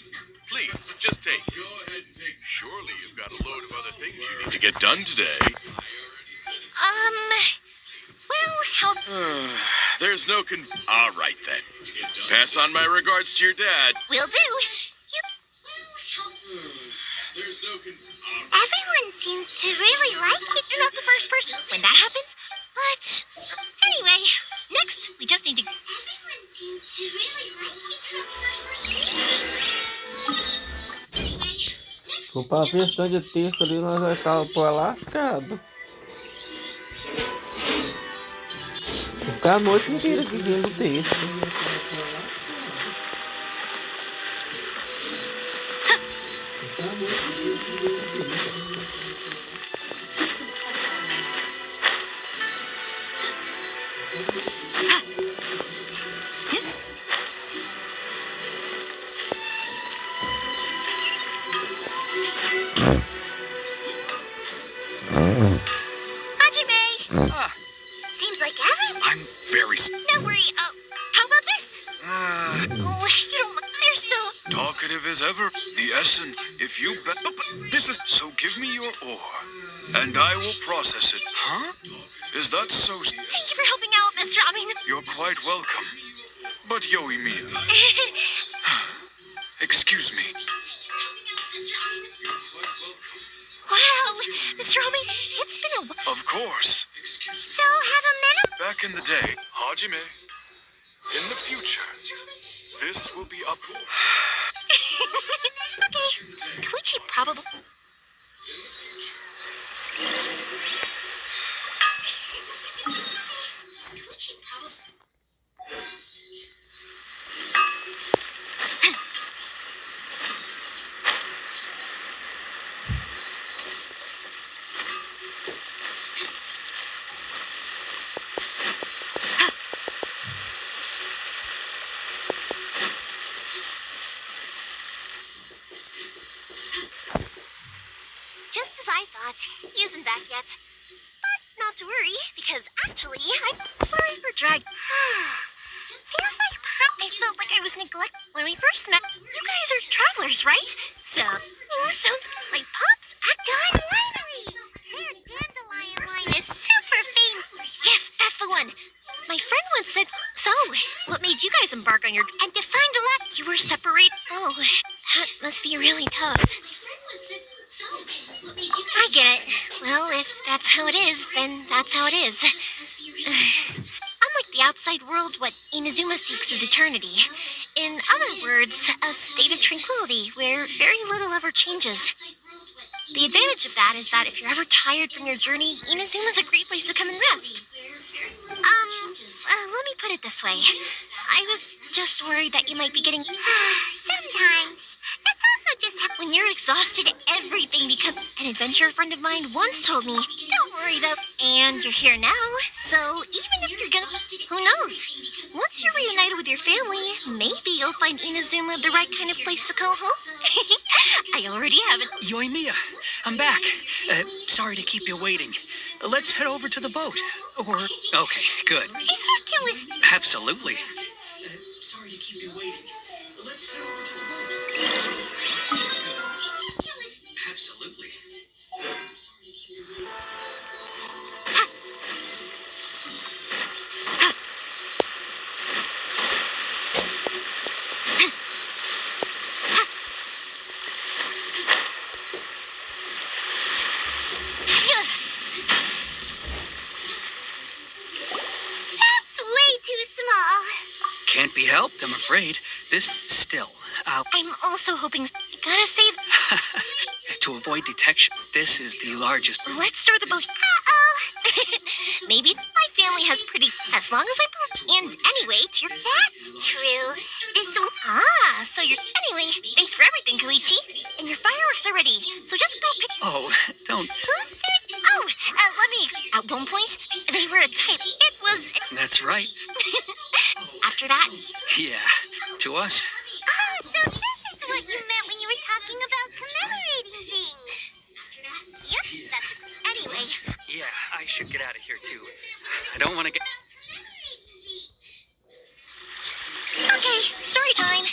Please, just take. Go ahead and take... Surely you've got a load of other things you need to get done today.
Well, how...
There's no All right, then. Pass on my regards to your dad.
Will do.
There's no
Everyone seems to really like it.
You're not the first person when that happens. But, anyway, next, we just need to...
Everyone seems to really like it. You're not the first person.
Se for pra versão de texto ali, nós vai estar por lascado. Ficar a noite inteira aqui vendo o texto.
Seems like everyone.
I'm very...
Don't worry, how about this? Oh, you don't mind. They're still...
Talkative as ever, the essence. If you bet... But this is... So give me your ore, and I will process it. Huh? Is that so...
Thank you for helping out, Mr.
You're quite welcome. But Yoimiya... Excuse me.
Wow, Mr. Omi, it's been a while.
Of course.
So have a minute.
Back in the day, Hajime. In the future, this will be up.
Okay, Koichi probably... Just as I thought, he isn't back yet. But not to worry, because actually, I'm sorry for drag.
Feels like
I felt like I was neglected when we first met. You guys are travelers, right? So, sounds like Pop's
Dawn Winery. Their dandelion wine is super famous.
Yes, that's the one. My friend once said, so, what made you guys embark on your...
And to find a lot...
You were separated? Oh, that must be really tough. I get it. Well, if that's how it is, then that's how it is. Unlike the outside world, what Inazuma seeks is eternity. In other words, a state of tranquility where very little ever changes. The advantage of that is that if you're ever tired from your journey, Inazuma's a great place to come and rest. Let me put it this way. I was just worried that you might be getting...
Sometimes. That's also just how...
When you're exhausted, everything becomes... An adventure friend of mine once told me, don't worry though. And you're here now, so even if you're gonna... Who knows? Once you're reunited with your family, maybe you'll find Inazuma the right kind of place to call home. I already have it.
Yoimiya, I'm back. Sorry to keep you waiting. Let's head over to the boat. Or... Okay, good.
If you can listen...
Absolutely. Sorry to keep you waiting. Let's head over to the boat. Absolutely.
can't be helped, I'm afraid. This still,
I'm also hoping. Gotta say,
to avoid detection, this is the largest.
let's store the boat. Maybe my family has pretty. As long as and anyway, that's true. So you're anyway. Thanks for everything, Koichi. And your fireworks are ready. So just go pick.
Oh, don't.
Who's there? Oh, let me. At one point, they were a type. It was.
That's right.
After that.
Yeah, to us.
Oh, so this is what you meant when you were talking about commemorating things.
Yep. That's anyway.
Yeah, I should get out of here too. I don't want to get.
Okay, story time.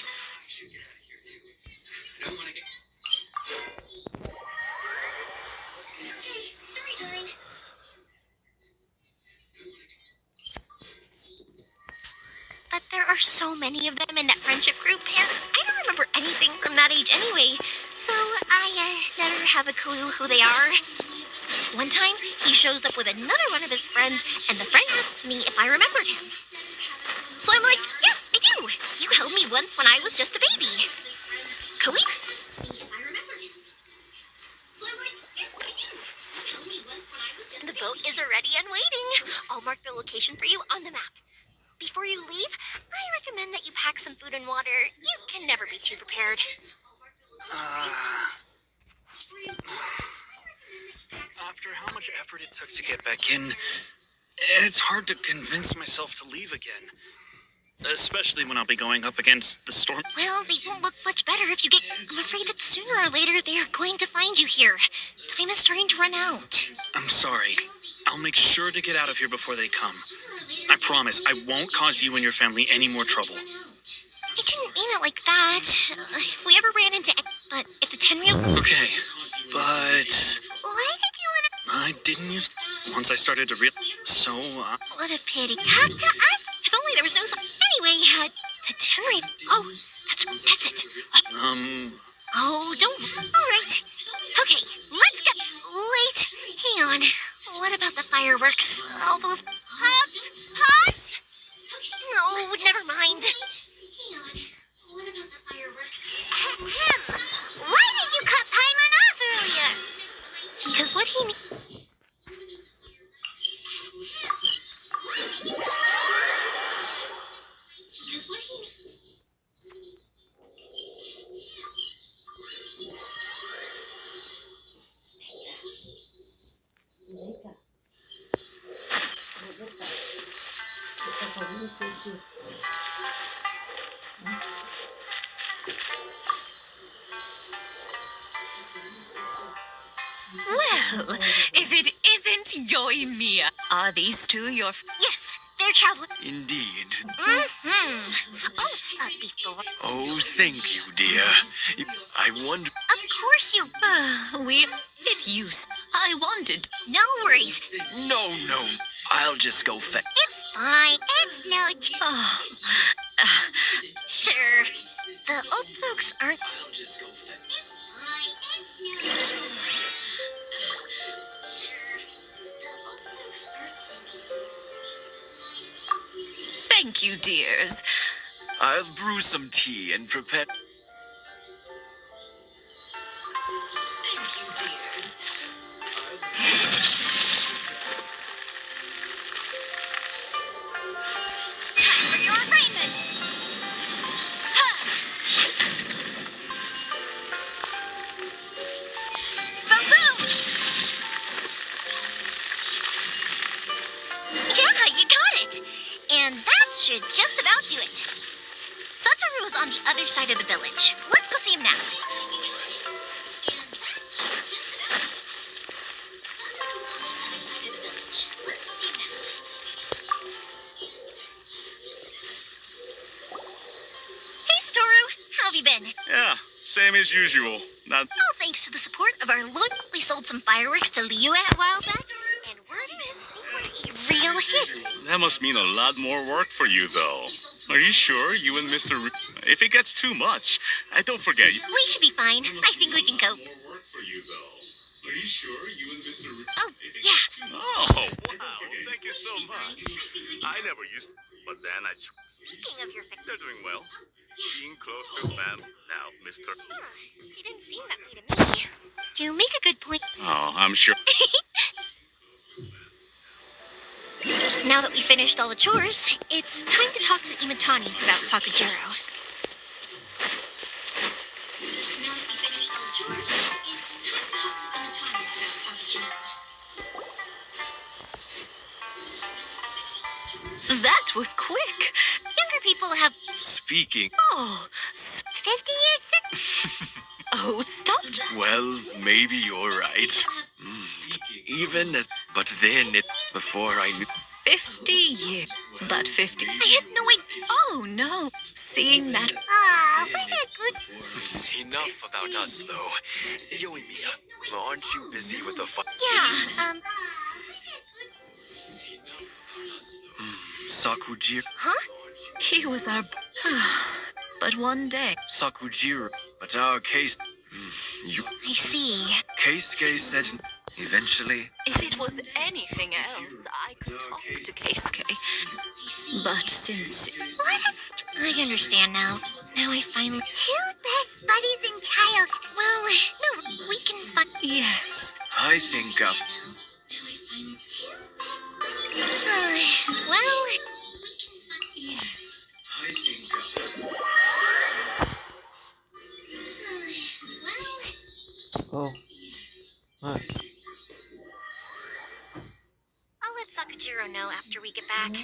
But there are so many of them in that friendship group, and I don't remember anything from that age anyway, so I never have a clue who they are. One time, he shows up with another one of his friends, and the friend asks me if I remembered him. So I'm like, yes, I do. You held me once when I was just a baby. The boat is ready and waiting. I'll mark the location for you on the map. Before you leave, I recommend that you pack some food and water. You can never be too prepared.
After how much effort it took to get back in, it's hard to convince myself to leave again. Especially when I'll be going up against the storm.
Well, they won't look much better if you get... I'm afraid that sooner or later they are going to find you here. Time is starting to run out.
I'm sorry. I'll make sure to get out of here before they come. I promise I won't cause you and your family any more trouble.
I didn't mean it like that. If we ever ran into... But if the Tenryu...
Okay, but...
Why did you want to...
I didn't use... Once I started to real... So,
What a pity. Talk to us! If only there was no... Anyway, the Tenryu... Oh, that's it. Oh, don't... Alright. Okay, let's go... Wait, hang on. What about the fireworks? All those... Pops? No, never mind. Hang on. What about the fireworks?
Why did you cut Paimon off earlier?
Because what he...
Well, if it isn't Yoimiya, are these two your...
Yes, they're traveling...
Indeed.
Before...
Oh, thank you, dear. I wonder...
Of course you...
we... It used... I wanted...
No worries.
No. I'll just go fetch...
It's fine. It's no... Sure. The old folks aren't...
I'll just go fetch...
Thank you, dears.
I'll brew some tea and prepare...
Thank you, dears.
Time for your arraignment! Boom! Yeah, you got it! And that should just about do it. Satoru is on the other side of the village. Let's go see him now. Hey, Satoru. How have you been?
Yeah, same as usual. Not...
All thanks to the support of our Lord. We sold some fireworks to Liyue a while back, and word is they were a real hit.
That must mean a lot more work for you, though. Are you sure you and Mr. If it gets too much, don't forget.
We should be fine. I think we can cope.
More work for you, though. Are you sure you and Mr.
Oh, yeah.
Oh, wow. Thank you so much. I never used... But then
Speaking of your family,
they're doing well. Being close to family. Now, Mr.
he didn't seem that way to me. You make a good point.
Oh, I'm sure.
Now that we finished all the chores, it's time to talk to the Imatanis about Sakujiro.
That was quick.
Younger people have...
Speaking.
Oh,
50 years?
oh, stop.
Well, maybe you're right. Even as. But then, before I knew.
50 years. But 50.
I had no idea.
Oh, no. Seeing that.
Ah, what a good...
Enough about us, though. Yoimiya, aren't you busy with the fight?
Yeah,
Sakujiro.
Huh?
He was our... but one day...
Sakujiro. But our case... You...
I see.
Keisuke said... Eventually...
If it was anything else, I could talk to Keisuke. But since...
I understand now. Now I finally...
Two best buddies in child.
Well, no, we can find...
Yes.
I think
well...
Yes.
I think
Oh. Alright.
I'll let Sakujiro know after we get back.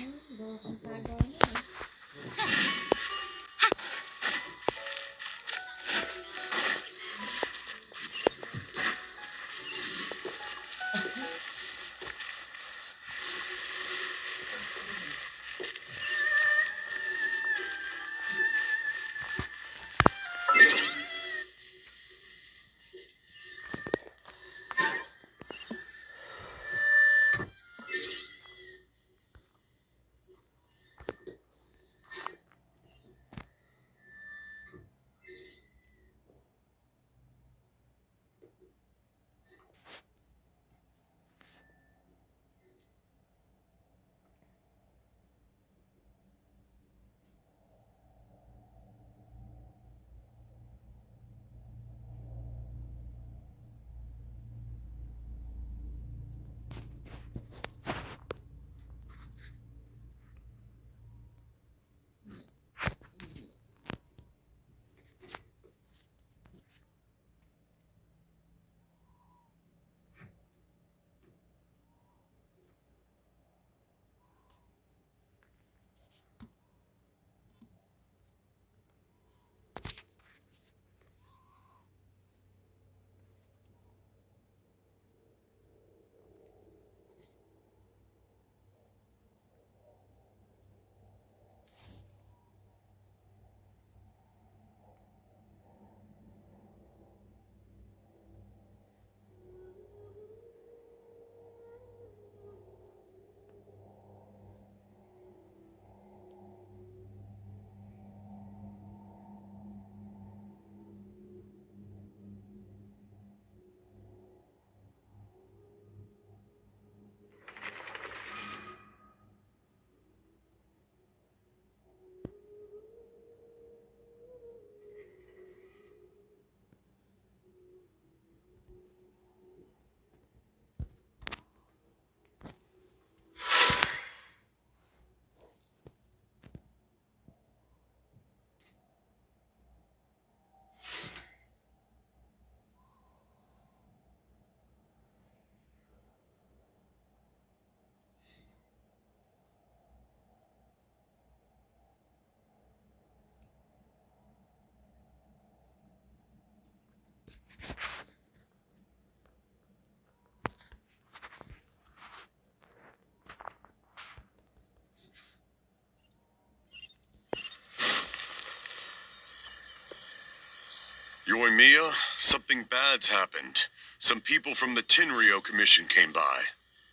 Yoimiya, something bad's happened. Some people from the Tenryo Commission came by.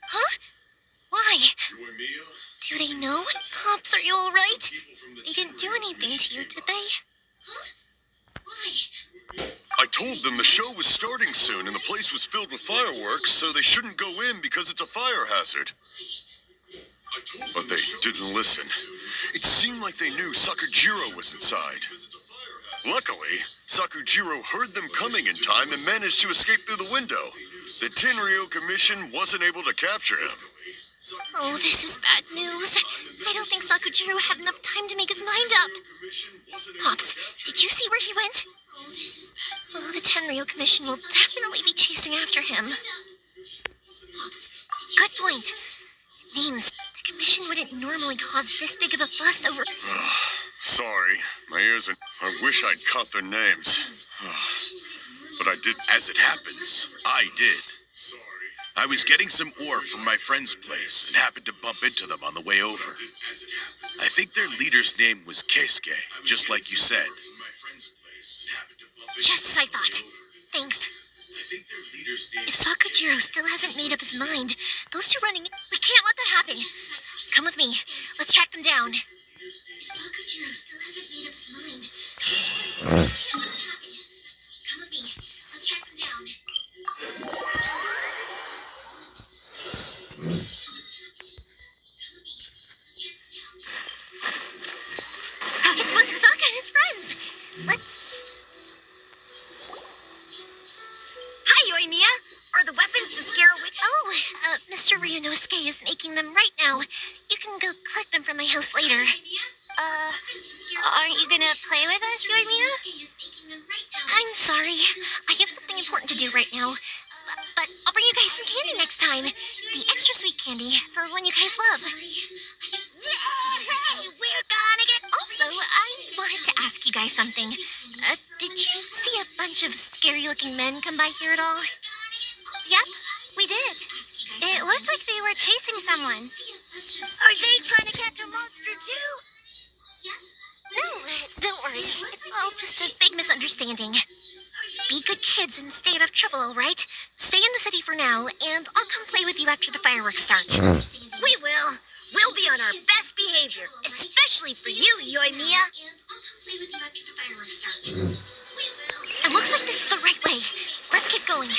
Huh? Why?
Yoimiya?
Do they know? Pops, are you alright? They didn't do anything to you, did they? Huh? Why?
I told them the show was starting soon and the place was filled with fireworks, so they shouldn't go in because it's a fire hazard. but they didn't listen. It seemed like they knew Sakujiro was inside. Luckily, Sakujiro heard them coming in time and managed to escape through the window. The Tenryou Commission wasn't able to capture him.
Oh, this is bad news. I don't think Sakujiro had enough time to make his mind up. Pops, did you see where he went? Oh, the Tenryou Commission will definitely be chasing after him. Good point. Names. The Commission wouldn't normally cause this big of a fuss over...
Sorry, my ears are... I wish I'd caught their names. But I did...
As it happens, I did. I was getting some ore from my friend's place and happened to bump into them on the way over. I think their leader's name was Keisuke, just like you said.
Just as I thought. Thanks. If Sakujiro still hasn't made up his mind, those two running... We can't let that happen. Come with me. Let's track them down. If Sakujiro still hasn't made up his mind, we can't let that happen. Come with me. Let's track them down. It's Matsusaka and his friends.
Hi, Yoimiya. Are the weapons to scare away?
Oh, Mr. Ryunosuke is making them right now. You can go collect them from my house later.
Aren't you gonna play with us, Yoimiya?
I'm sorry. I have something important to do right now. But I'll bring you guys some candy next time. The extra sweet candy, the one you guys love.
Yay! We're gonna get...
Also, I wanted to ask you guys something. Did you see a bunch of scary-looking men come by here at all?
Yep, we did. It looked like they were chasing someone.
Are they trying to catch a monster too?
No, don't worry. It's all just a big misunderstanding. Be good kids and stay out of trouble, all right? Stay in the city for now, and I'll come play with you after the fireworks start.
We will. We'll be on our best behavior, especially for you, Yoimiya.
It looks like this is the right way. Let's get going.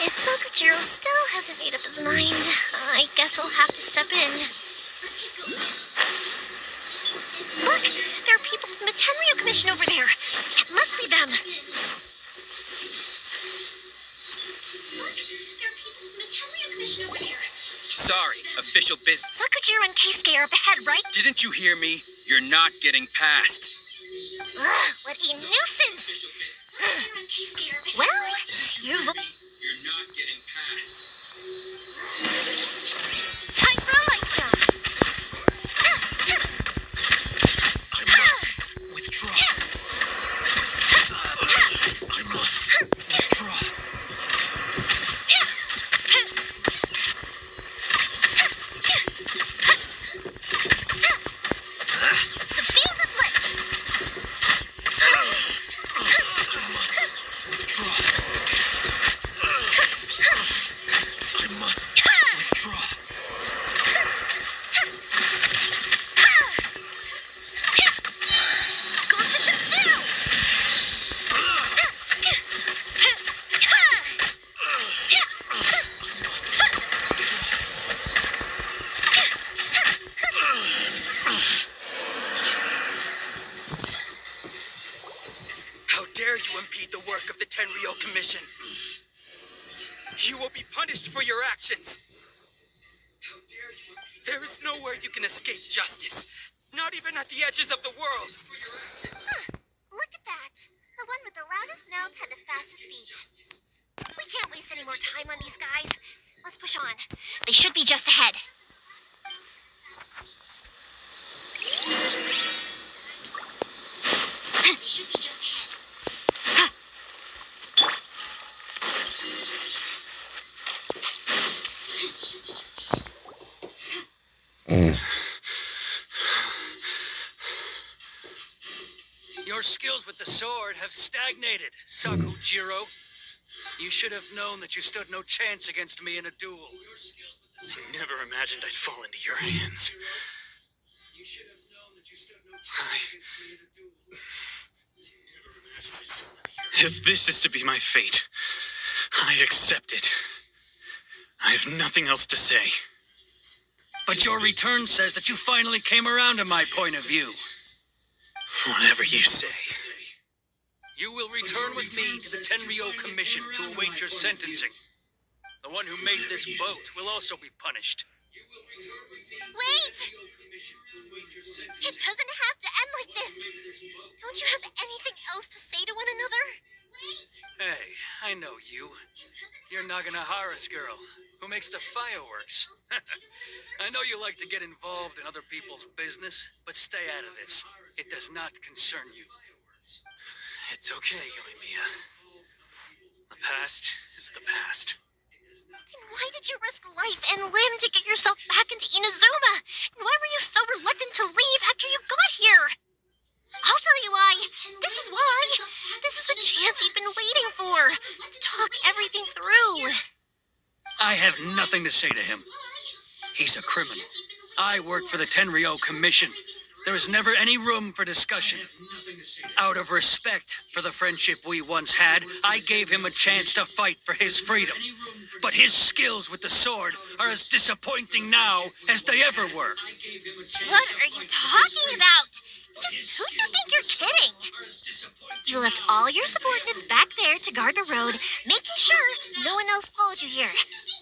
If Sakujiro still hasn't made up his mind, I guess I'll have to step in. Look! There are people from the Tenryou Commission over there. It must be them. Look! There are people from the Tenryou Commission over there.
Sorry, official business.
Sakujiro and Keisuke are up ahead, right?
Didn't you hear me? You're not getting past.
Ugh, what a nuisance! Well, you've...
You're not getting past.
Time for a light shot!
I must withdraw. I must withdraw.
The fuse is lit!
I must withdraw.
How dare you impede the work of the Tenryou Commission? You will be punished for your actions. How dare you impede... There is nowhere you can escape justice. Not even at the edges of the world.
Look at that. The one with the loudest mouth had the fastest feet.
We can't waste any more time on these guys. Let's push on. They should be just ahead.
Your skills with the sword have stagnated, Sakujiro. You should have known that you stood no chance against me in a duel.
I never imagined I'd fall into your hands.
You should have known that you stood no chance against me in a duel.
If this is to be my fate, I accept it. I have nothing else to say.
But your return says that you finally came around to my point of view.
Whatever you say.
You will return with me to the Tenryo Commission to await your sentencing. The one who made this boat will also be punished.
Wait! It doesn't have to end like this. Don't you have anything else to say to one another?
Hey, I know you. You're Naganohara's girl, who makes the fireworks. I know you like to get involved in other people's business, but stay out of this. It does not concern you.
It's okay, Yoimiya. The past is the past.
Then why did you risk life and limb to get yourself back into Inazuma? And why were you so reluctant to leave after you got here? I'll tell you why. This is why. This is the chance you've been waiting for. To talk everything through.
I have nothing to say to him. He's a criminal. I work for the Tenryo Commission. There is never any room for discussion. Out of respect for the friendship we once had, I gave him a chance to fight for his freedom. But his skills with the sword are as disappointing now as they ever were.
What are you talking about? Just who do you think you're kidding? You left all your subordinates back there to guard the road, making sure no one else followed you here.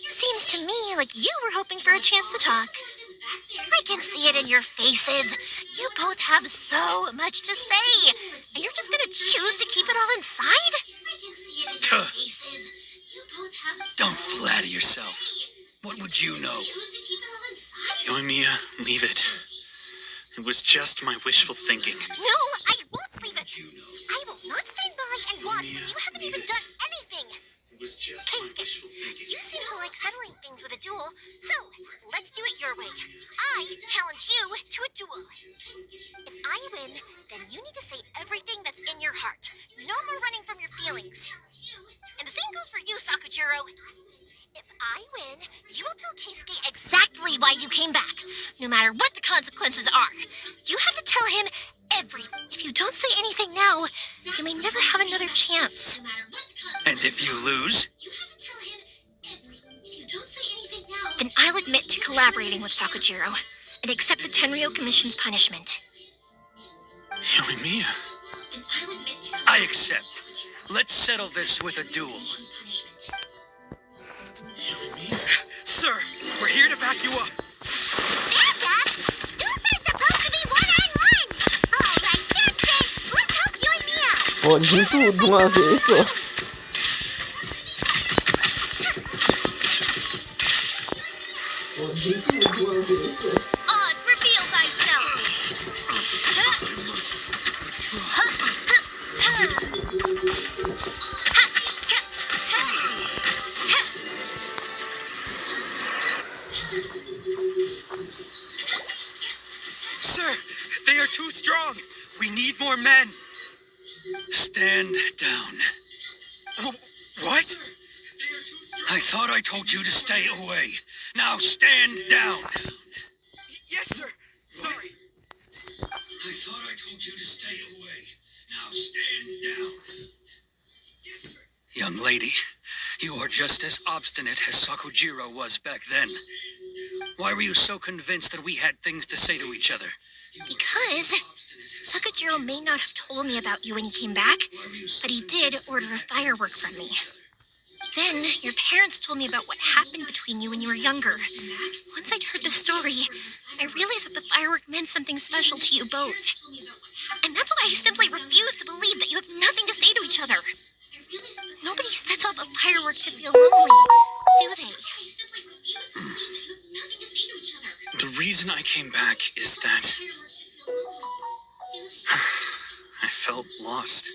Seems to me like you were hoping for a chance to talk. I can see it in your faces. You both have so much to say, and you're just gonna choose to keep it all inside?
Don't flatter yourself. What would you know?
Yoimiya, leave it. It was just my wishful thinking.
No, I won't leave it. I will not stand by and watch when you haven't even done anything. Keisuke, you seem to like settling things with a duel, so let's do it your way. I challenge you to a duel. If I win, then you need to say everything that's in your heart. No more running from your feelings. And the same goes for you, Sakujiro. If I win, you will tell Keisuke exactly why you came back, no matter what the consequences are. You have to tell him everything. If you don't say anything now, you may never have another chance.
And if you lose?
Then I'll admit to collaborating with Sakujiro and accept the Tenryo Commission's punishment.
Yoimiya.
I accept. Let's settle this with a duel.
Sir, we're here to back you up.
Back up? Duels are supposed to be one-on-one. All right, that's it. Let's help Yoimiya.
Pode vir tudo de uma vez só. Pode vir tudo de uma vez só.
Oz, reveal thyself!
Sir, they are too strong. We need more men.
Stand down.
What?
I thought I told you to stay away. Now stand down.
Yes, sir. Sorry.
I thought I told you to stay away. Now stand down.
Yes, sir.
Young lady, you are just as obstinate as Sakujiro was back then. Why were you so convinced that we had things to say to each other?
Because Sakujiro may not have told me about you when he came back, but he did order a firework from me. Then, your parents told me about what happened between you when you were younger. Once I'd heard the story, I realized that the firework meant something special to you both. And that's why I simply refuse to believe that you have nothing to say to each other. Nobody sets off a firework to feel lonely, do they?
The reason I came back is that I felt lost.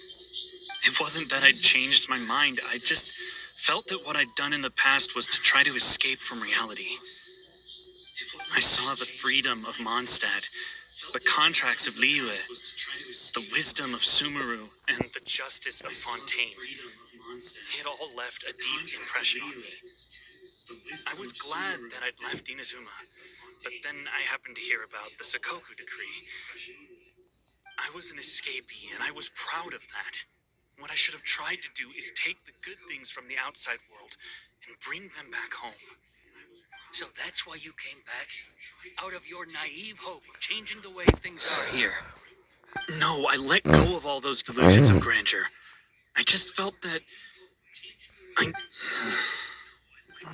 It wasn't that I'd changed my mind. I just felt that what I'd done in the past was to try to escape from reality. I saw the freedom of Mondstadt, the contracts of Liyue, the wisdom of Sumeru, and the justice of Fontaine. It all left a deep impression on me. I was glad that I'd left Inazuma, but then I happened to hear about the Sakoku decree. I was an escapee, and I was proud of that. What I should have tried to do is take the good things from the outside world and bring them back home.
So that's why you came back? Out of your naive hope of changing the way things are here?
No, I let go of all those delusions of grandeur. I just felt that I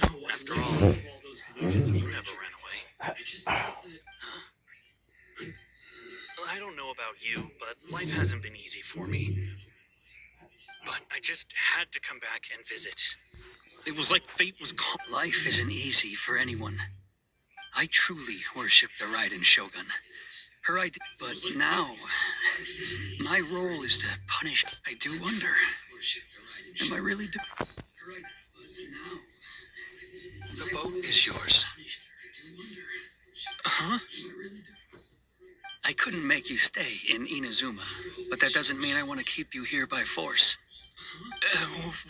know, after all, you never ran away. I don't know about you, but life hasn't been easy for me. But I just had to come back and visit. It was like fate was calling.
Life isn't easy for anyone. I truly worship the Raiden Shogun. Her idea, but now, my role is to punish. I do wonder, am I really The boat is yours.
Huh?
I couldn't make you stay in Inazuma, but that doesn't mean I want to keep you here by force.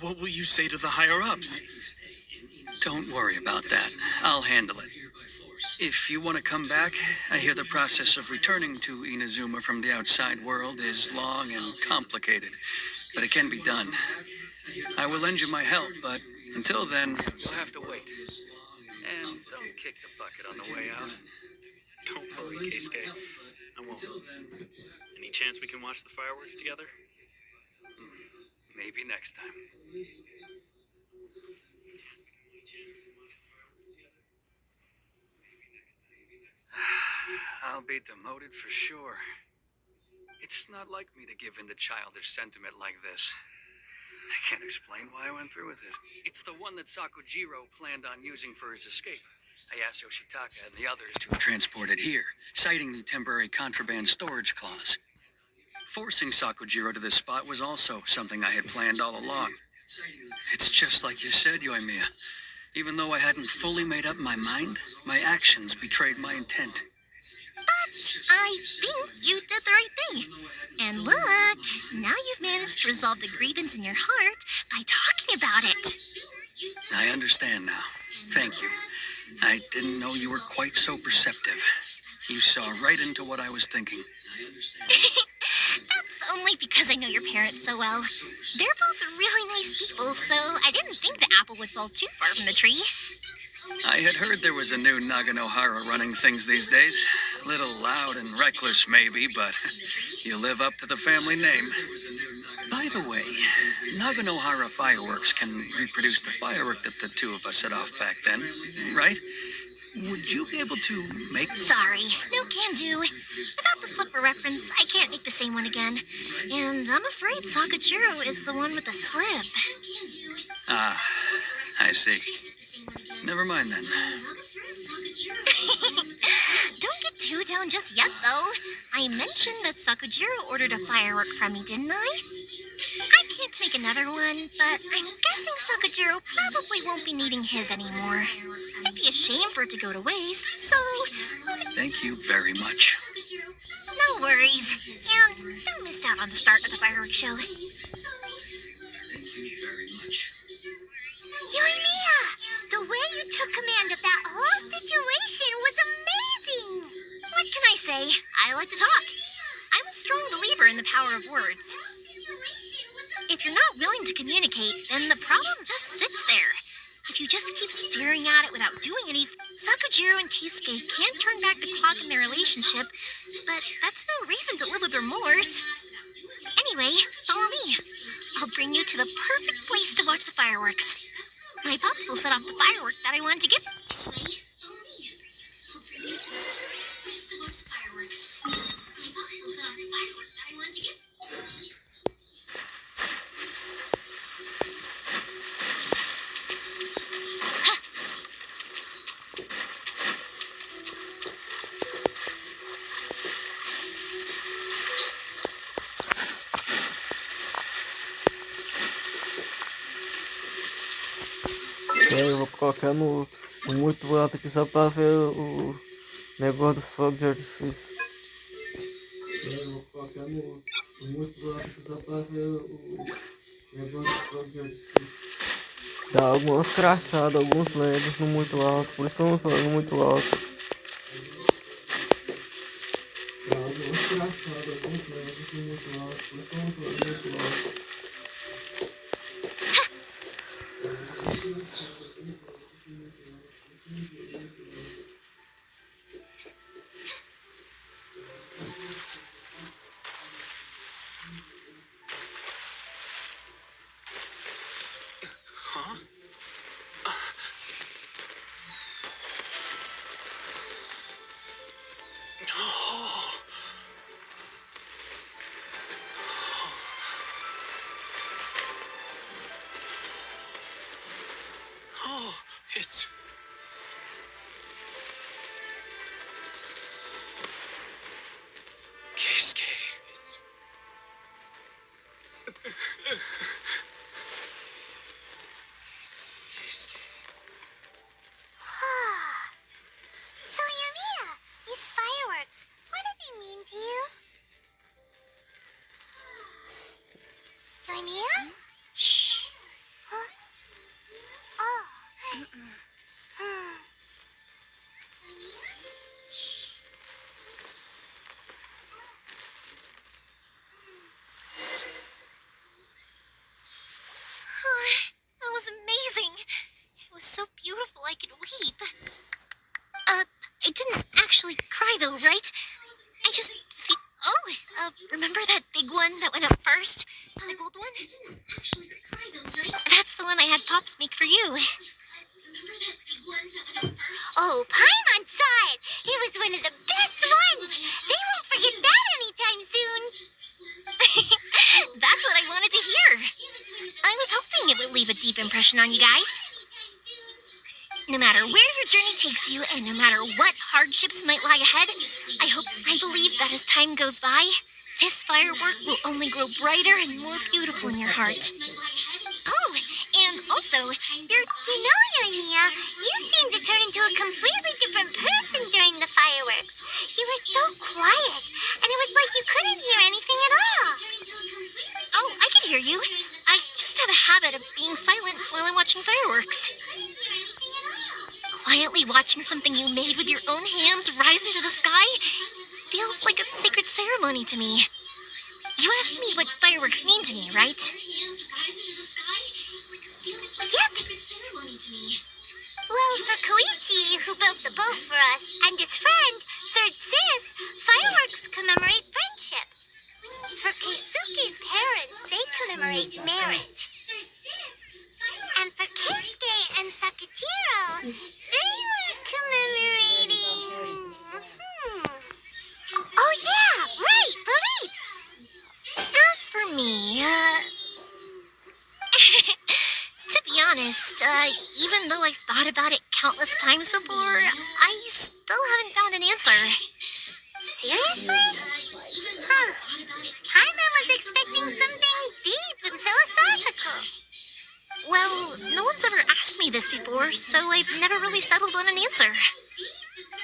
What will you say to the higher-ups?
Don't worry about that. I'll handle it. If you want to come back, I hear the process of returning to Inazuma from the outside world is long and complicated, but it can be done. I will lend you my help, but until then, you'll have to wait. And don't kick the bucket on the way out.
Don't worry, Keisuke. I won't. Any chance we can watch the fireworks together?
Maybe next time. I'll be demoted for sure. It's not like me to give in to childish sentiment like this. I can't explain why I went through with it. It's the one that Sakujiro planned on using for his escape. I asked Yoshitaka and the others to transport it here, citing the temporary contraband storage clause. Forcing Sakujiro to this spot was also something I had planned all along. It's just like you said, Yoimiya. Even though I hadn't fully made up my mind, my actions betrayed my intent.
But I think you did the right thing. And look, now you've managed to resolve the grievance in your heart by talking about it.
I understand now. Thank you. I didn't know you were quite so perceptive. You saw right into what I was thinking.
That's only because I know your parents so well. They're both really nice people, so I didn't think the apple would fall too far from the tree.
I had heard there was a new Naganohara running things these days. Little loud and reckless, maybe, but you live up to the family name. By the way, Naganohara fireworks can reproduce the firework that the two of us set off back then, right? Would you be able to make...
Sorry, no can do. Without the slipper reference, I can't make the same one again. And I'm afraid Sakujiro is the one with the slip.
Ah, I see. Never mind then.
Don't get too down just yet, though. I mentioned that Sakujiro ordered a firework from me, didn't I? I can't make another one, but I'm guessing Sakujiro probably won't be needing his anymore. It'd be a shame for it to go to waste, so...
Thank you very much.
No worries. And don't miss out on the start of the fireworks show.
Thank you very much.
Yoimiya, the way you took command of that whole situation was amazing!
What can I say? I like to talk. I'm a strong believer in the power of words. If you're not willing to communicate, then the problem just sits there. If you just keep staring at it without doing anything, Sakujiro and Keisuke can't turn back the clock in their relationship, but that's no reason to live with remorse. Anyway, follow me. I'll bring you to the perfect place to watch the fireworks. My pops will set off the firework that I wanted to give. Anyway, follow me. I'll bring you to the perfect place to watch the fireworks. My pops will set off the firework that I wanted to give.
Eu vou colocar no muito alto aqui só para ver o negócio dos fogos de artifício. Eu vou colocar no muito alto aqui só para ver o negócio dos fogos de artifício. Dá algumas crachadas, alguns LEDs no muito alto, por isso que eu não falo muito alto. Dá algumas crachadas, alguns LEDs no muito alto, por isso que eu não falo muito alto.
could weep. I didn't actually cry though, right? I just feel... Oh, remember that big one that went up first? The gold one? I didn't actually cry though, right? That's the one I had Pops make for you. Remember that big one that went up first?
Oh, Paimon saw it! It was one of the best ones! They won't forget that anytime soon!
That's what I wanted to hear. I was hoping it would leave a deep impression on you guys. No matter where your journey takes you, and no matter what hardships might lie ahead, I believe that as time goes by, this firework will only grow brighter and more beautiful in your heart. Oh, and also,
You know, Yoimiya, you seemed to turn into a completely different person during the fireworks. You were so quiet, and it was like you couldn't hear anything at all.
Oh, I can hear you. I just have a habit of being silent while I'm watching fireworks. Quietly watching something you made with your own hands rise into the sky feels like a sacred ceremony to me. You asked me what fireworks mean to me, right?
Yep. Well, for Koichi, who built the boat for us, and his friend, Third Sis, fireworks commemorate friendship. For Keisuke's parents, they commemorate marriage. And for Keisuke and Sakajiro, they were commemorating... Oh yeah, right, beliefs!
As for me, to be honest, even though I've thought about it countless times before, I still haven't found an answer.
Seriously? Huh. Paimon was expecting something deep and philosophical.
Well, no one's ever asked me this before, so I've never really settled on an answer.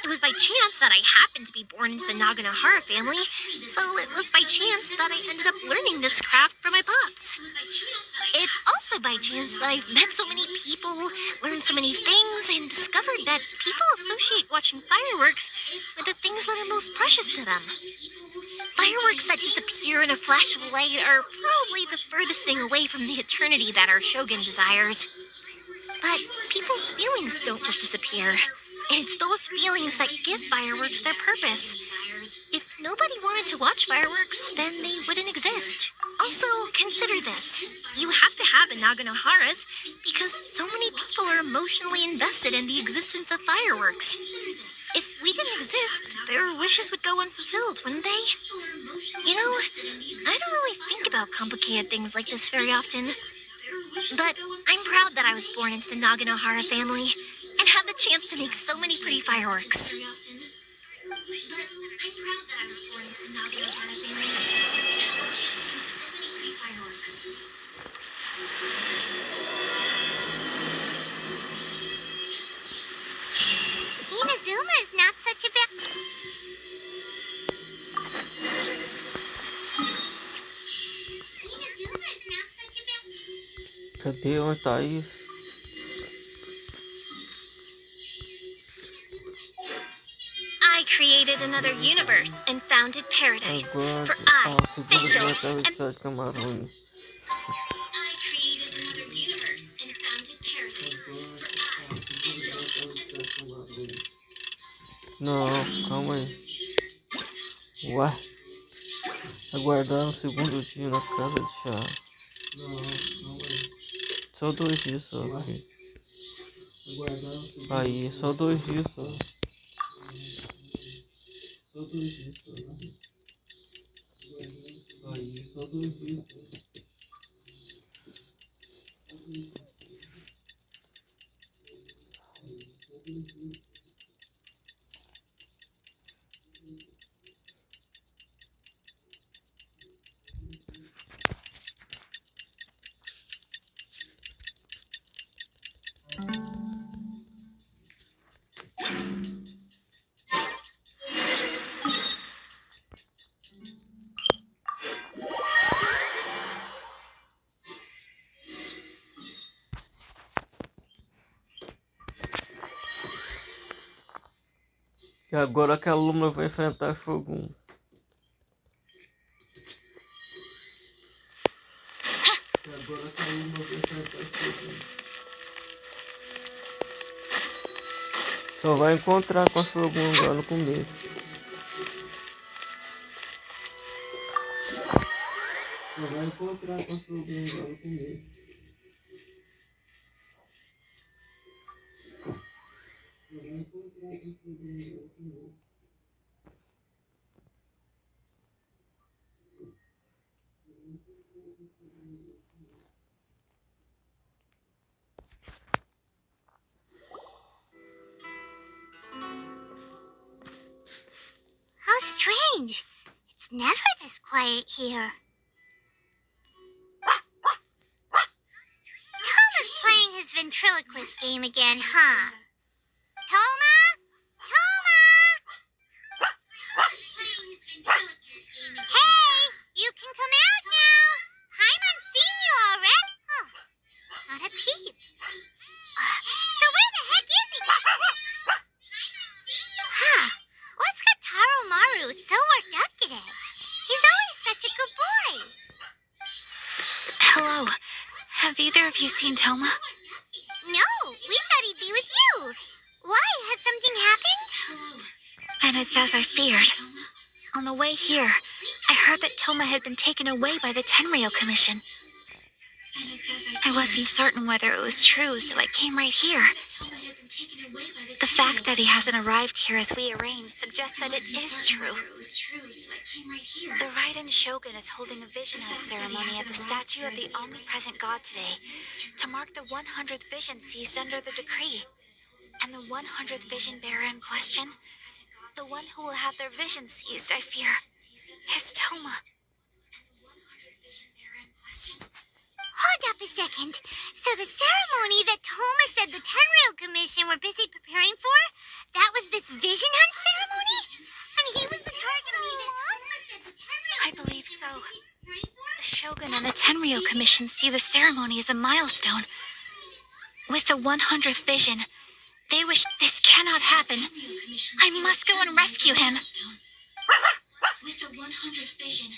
It was by chance that I happened to be born into the Naganohara family, so it was by chance that I ended up learning this craft from my pops. It's also by chance that I've met so many people, learned so many things, and discovered that people associate watching fireworks with the things that are most precious to them. Fireworks that disappear in a flash of light are probably the furthest thing away from the eternity that our shogun desires. But people's feelings don't just disappear. And it's those feelings that give fireworks their purpose. If nobody wanted to watch fireworks, then they wouldn't exist. Also, consider this. You have to have the Naganoharas because so many people are emotionally invested in the existence of fireworks. If we didn't exist, their wishes would go unfulfilled, wouldn't they? You know, I don't really think about complicated things like this very often. But I'm proud that I was born into the Naganohara family and have the chance to make so many pretty fireworks.
Inazuma is not such a bad...
Cadê? Onde tá isso?
I created another universe and founded paradise.
Agora,
For I,
segunda
Vicious,
volta
and
de camarões.
I created another universe and founded paradise. For I, Vicious,
Não, calma aí. Ué? Aguardar um segundo dia na casa de chá. Não, calma aí. Só 2 dias só. Aqui. Aí, só 2 dias só. Só 2 dias só. Aí, só 2 dias só. E agora aquela aluna vai enfrentar Shogun. E agora aquela aluna vai enfrentar Shogun. Só vai encontrar com a Shogun lá no começo. Só vai encontrar com a Shogun lá no começo. Só vai encontrar com a Shogun lá no começo.
How strange. It's never this quiet here. Toma's playing his ventriloquist game again, huh? Toma? Toma! Hey, you can come out now. Paimon seen you already. Oh, not a peep. So where the heck is he? Huh, what's got Taro Maru so worked up today? He's always such a good boy.
Hello. Have either of you seen Toma?
No, we thought he'd be with you. Why? Has something happened?
And it's as I feared. On the way here, I heard that Toma had been taken away by the Tenryou Commission. I wasn't certain whether it was true, so I came right here. The fact that he hasn't arrived here as we arranged suggests that it is true. The Raiden Shogun is holding a vision hunt ceremony at the statue of the omnipresent god today to mark the 100th vision seized under the decree. And the 100th vision bearer in question, the one who will have their vision seized, I fear, is Toma.
Hold up a second. So the ceremony that Toma said the Tenryou Commission were busy preparing for, that was this vision hunt ceremony? And he was the target all along?
I believe so. The Shogun and the Tenryou Commission see the ceremony as a milestone. With the 100th vision, they wish this cannot happen. I must go and rescue him.
With the 100th vision.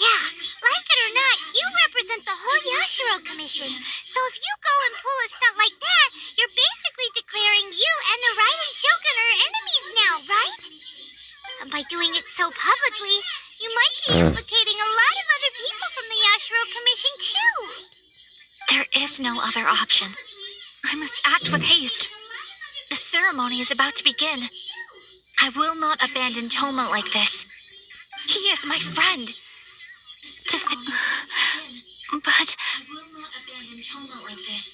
Yeah, like it or not, you represent the whole Yashiro Commission. So if you go and pull a stunt like that, you're basically declaring you and the Raiden Shogun are enemies now, right? And by doing it so publicly, you might be implicating a lot of other people from the Yashiro Commission too.
There is no other option. I must act with haste. The ceremony is about to begin. I will not abandon Toma like this. He is my friend. But I will not abandon Toma like this.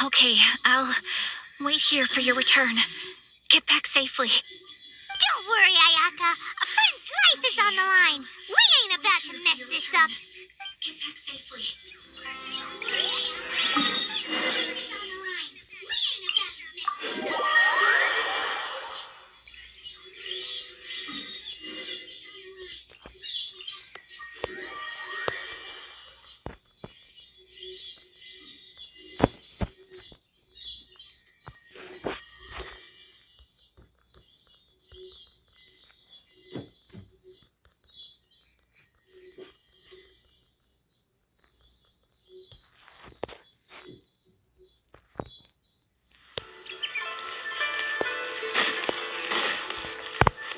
Okay, I'll wait here for your return. Get back safely.
Don't worry, Ayaka. A friend's life is on the line. We ain't about to mess this up.
Get back safely.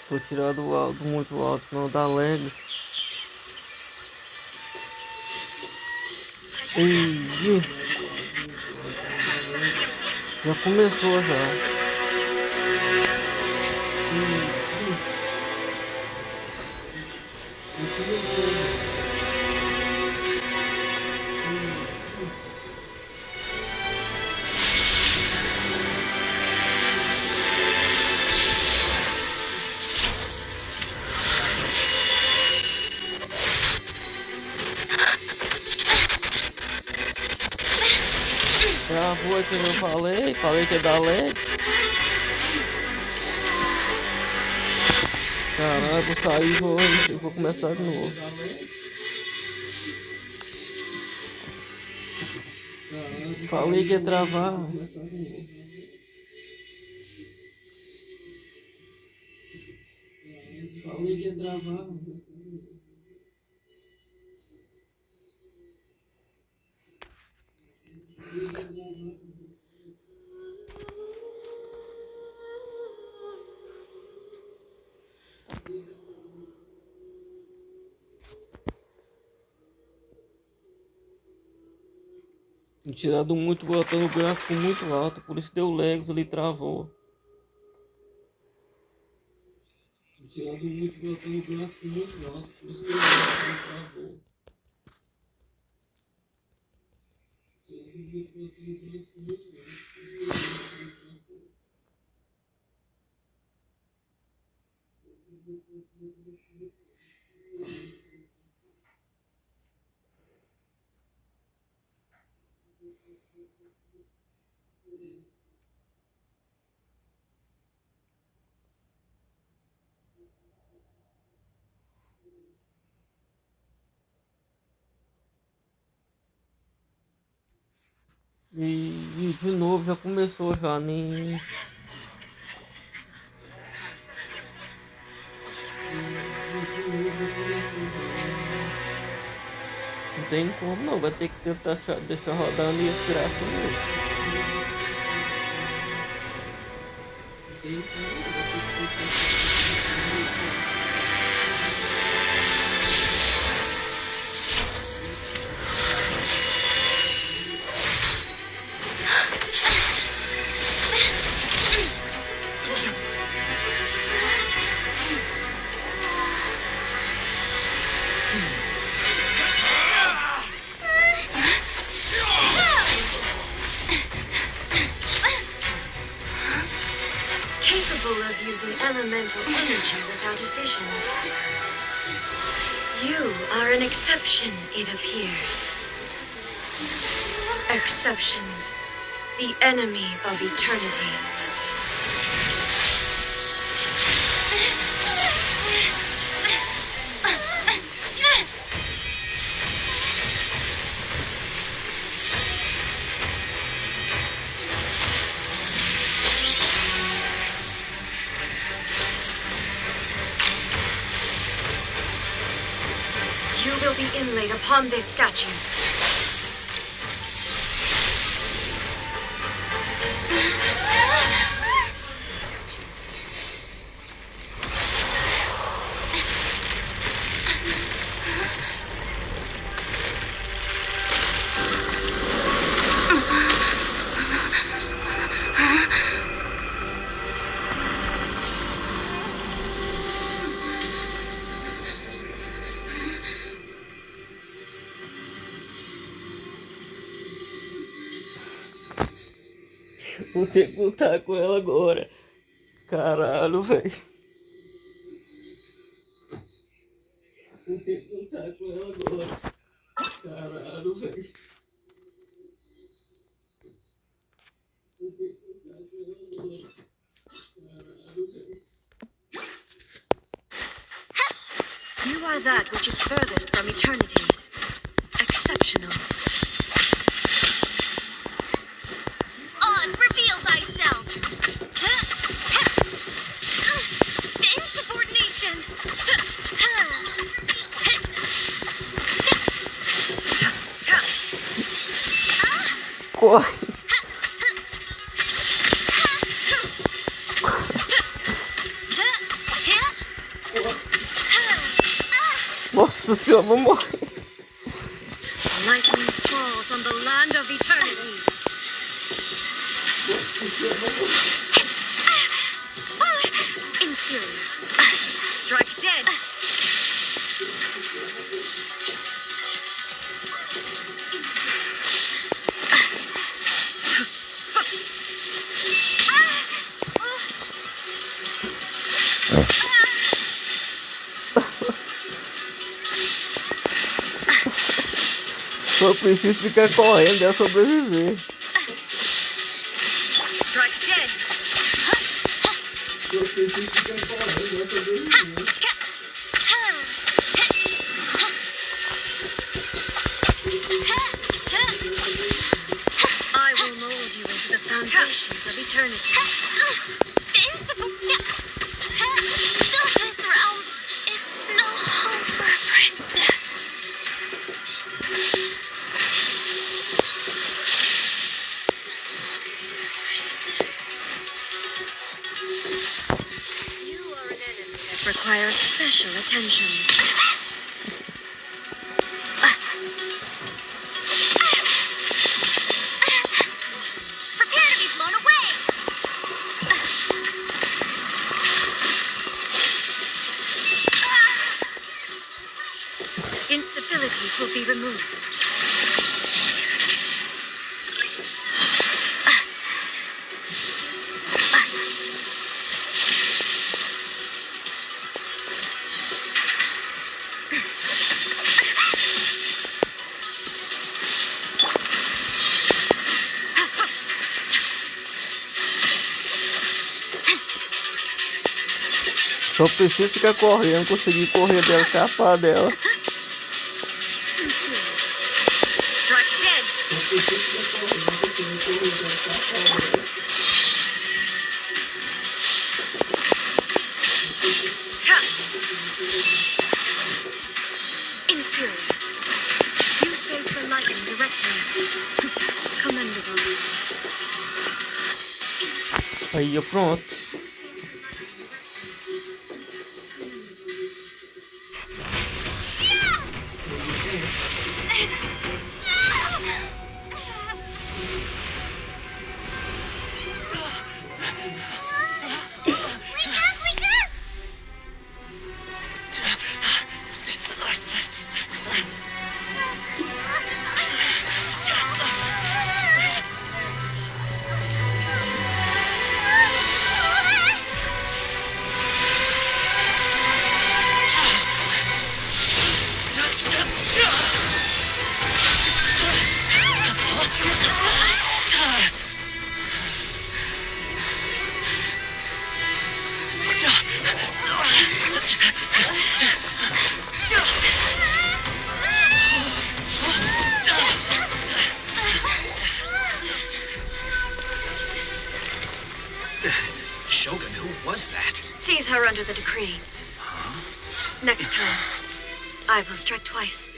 Vou tirar do alto, muito alto, senão dá lags. Ih, já começou já. É a rua que eu falei que é da lag. Caralho, vou sair e vou começar de novo. Falei que ia travar. Falei que ia travar. Tirado muito, botando o gráfico muito alto, por isso deu lags ali, travou. Tirado muito, botando o gráfico muito alto, por isso deu lags ali, travou. Tirado muito, botando o gráfico muito alto, por isso deu lags ali, travou. E de novo já começou já, nem... Não tem como não, vai ter que tentar deixar rodando e esse gráfico mesmo. Não tem como não, vai ter que tentar...
Elemental energy without a vision. You are an exception, it appears. Exceptions, the enemy of eternity. Will be inlaid upon this statue.
Vou ter que lutar com ela agora. Caralho, velho. Vou ter que lutar com ela agora. Caralho, velho. Vou ter que lutar com ela agora. Caralho, velho.
You are that which is furthest from eternity. Exceptional.
Reveal thyself! The insubordination!
Corre! Nossa senhora, vou morrer!
Lightning falls on the land of eternity. Inferior. Strike dead.
Só preciso ficar correndo e sobreviver.
Strike dead.
Só preciso ficar correndo e sobreviver.
I will mold you into the foundations of eternity.
This realm is no home for a princess.
You are an enemy that requires special attention.
Prepare to be blown away!
Instabilities will be removed.
Só preciso ficar correndo, conseguir correr dela, escapar dela.
Strike dead. Inferior. You face the lightning directly. Commendable.
Aí, eu pronto.
Shogun, who was that?
Seize her under the decree. Next time, I will strike twice.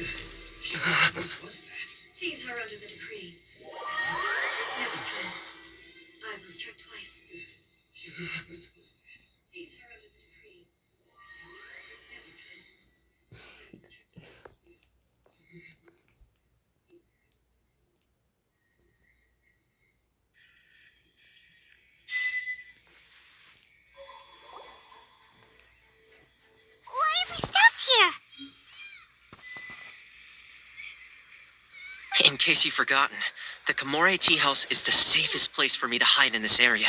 Seize her under the decree. Next time, I will strike twice. Seize her under the decree. Next time, I will strike twice.
Why have we stopped here?
In case you've forgotten, the Kamore Tea House is the safest place for me to hide in this area.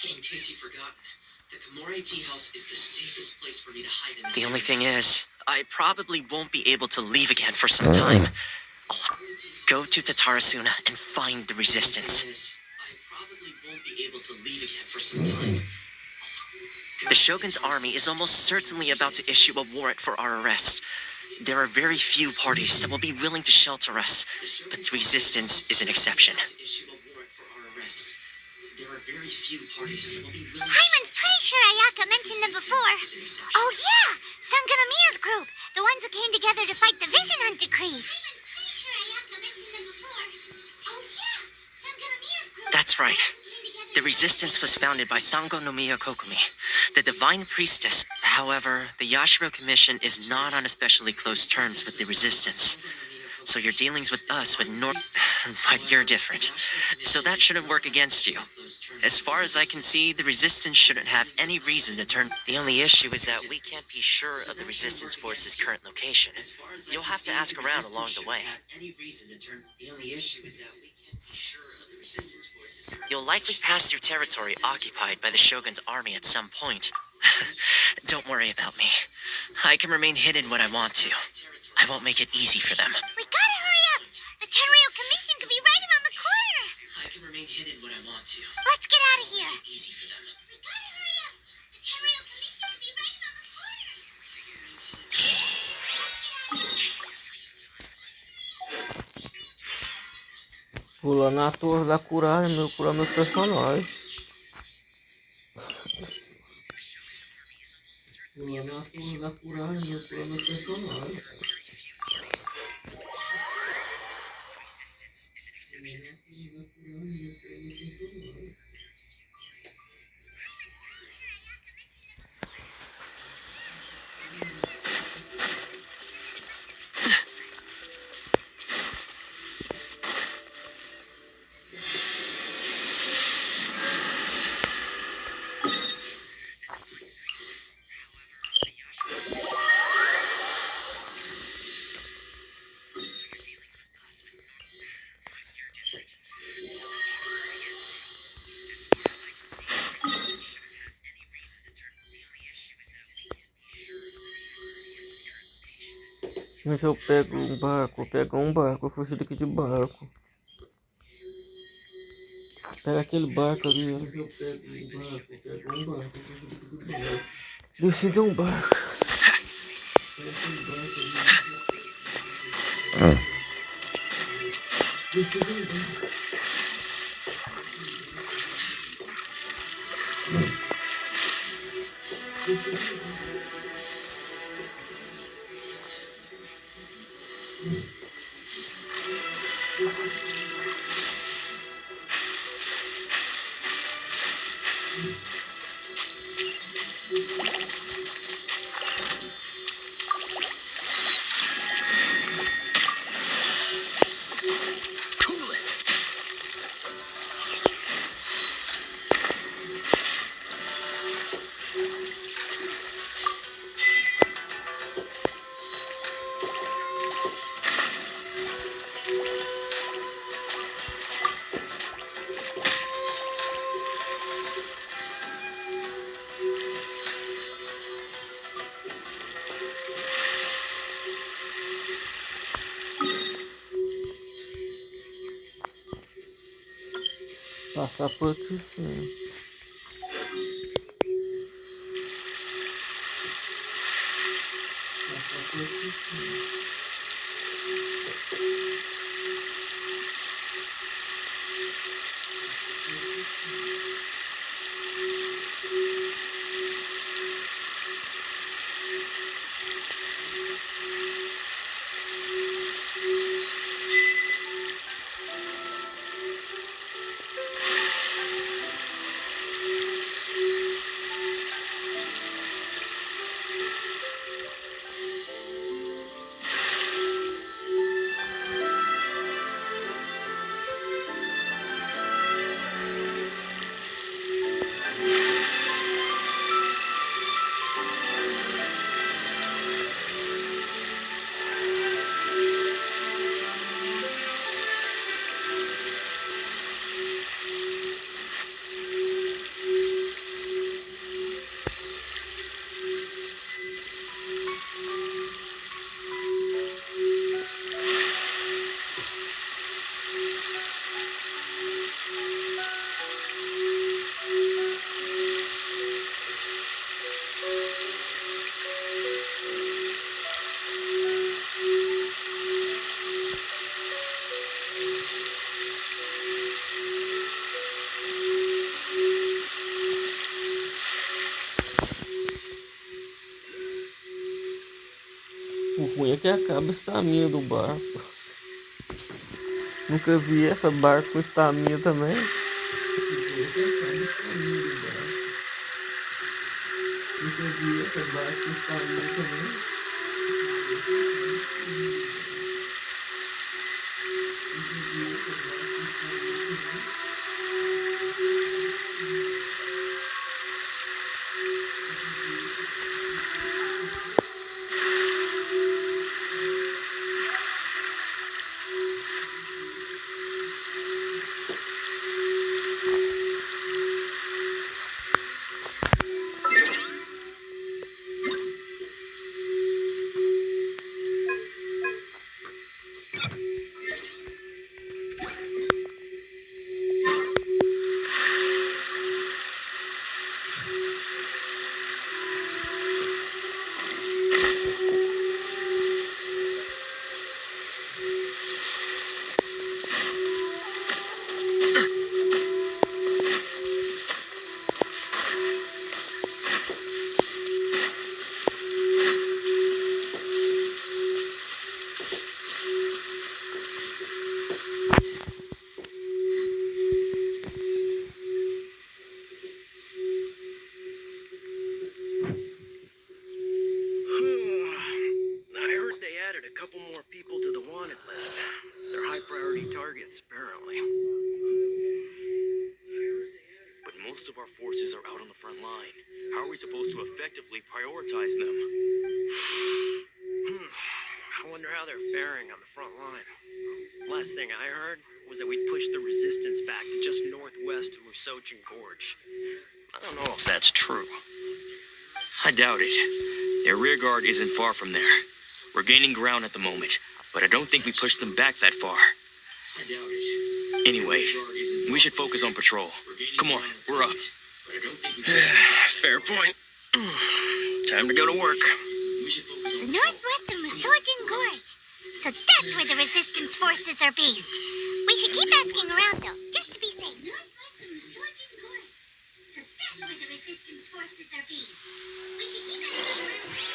In case you've forgotten, the Kamore Tea House is the safest place for me to hide in this area. The only thing is, I probably won't be able to leave again for some time. I'll go to Tatarasuna and find the resistance. I probably won't be able to leave again for some time. The Shogun's army is almost certainly about to issue a warrant for our arrest. There are very few parties that will be willing to shelter us, but the resistance is an exception.
Hyman's pretty sure Ayaka mentioned them before. Oh yeah, Sanganamiya's group. The ones who came together to fight the Vision Hunt Decree.
That's right. The resistance was founded by Sango no Miya Kokumi, the divine priestess. However, the Yashiro Commission is not on especially close terms with the resistance. So your dealings with us would but you're different. So that shouldn't work against you. As far as I can see, the resistance shouldn't have any reason to turn. The only issue is that we can't be sure of the resistance force's current location. You'll have to ask around along the way. You'll likely pass through territory occupied by the Shogun's army at some point. Don't worry about me. I can remain hidden when I want to. I won't make it easy for them.
We gotta hurry up. The Tenryou Commission could be right around the corner.
I can remain hidden when I want to.
Let's get out of here.
Easy for them.
We gotta hurry up. The Tenryou Commission could be right around the corner.
Pula na torre da coragem, curar meus personagens. Pula na torre da coragem, curar meus personagens. Mas eu pego um barco, vou pegar um barco, eu fugi daqui de barco. Pega aquele barco ali, ó. Mas eu pego um barco, eu fugi daqui de barco. Decide um barco. Pega aquele barco ali. Decide um barco. Passar por aqui sim. Passar por aqui sim. O ruim é que acaba a estamina do barco. Nunca vi essa barco com estamina também. Nunca vi essa barco com estamina também.
I heard they added a couple more people to the wanted list. They're high priority targets, apparently.
But most of our forces are out on the front line. How are we supposed to effectively prioritize them?
I wonder how they're faring on the front line. Last thing I heard was that we'd pushed the resistance back to just northwest of Musojin Gorge. I don't know if that's true.
I doubt it. Their rear guard isn't far from there. We're gaining ground at the moment, but I don't think we pushed them back that far. Anyway, we should focus on patrol. Come on, we're up.
Fair point. Time to go to work.
The northwest of Musojin Gorge. So that's where the resistance forces are based. We should keep asking around, though, just to be safe. Northwest of Musojin Gorge. So that's where the resistance forces are based. We should keep asking around.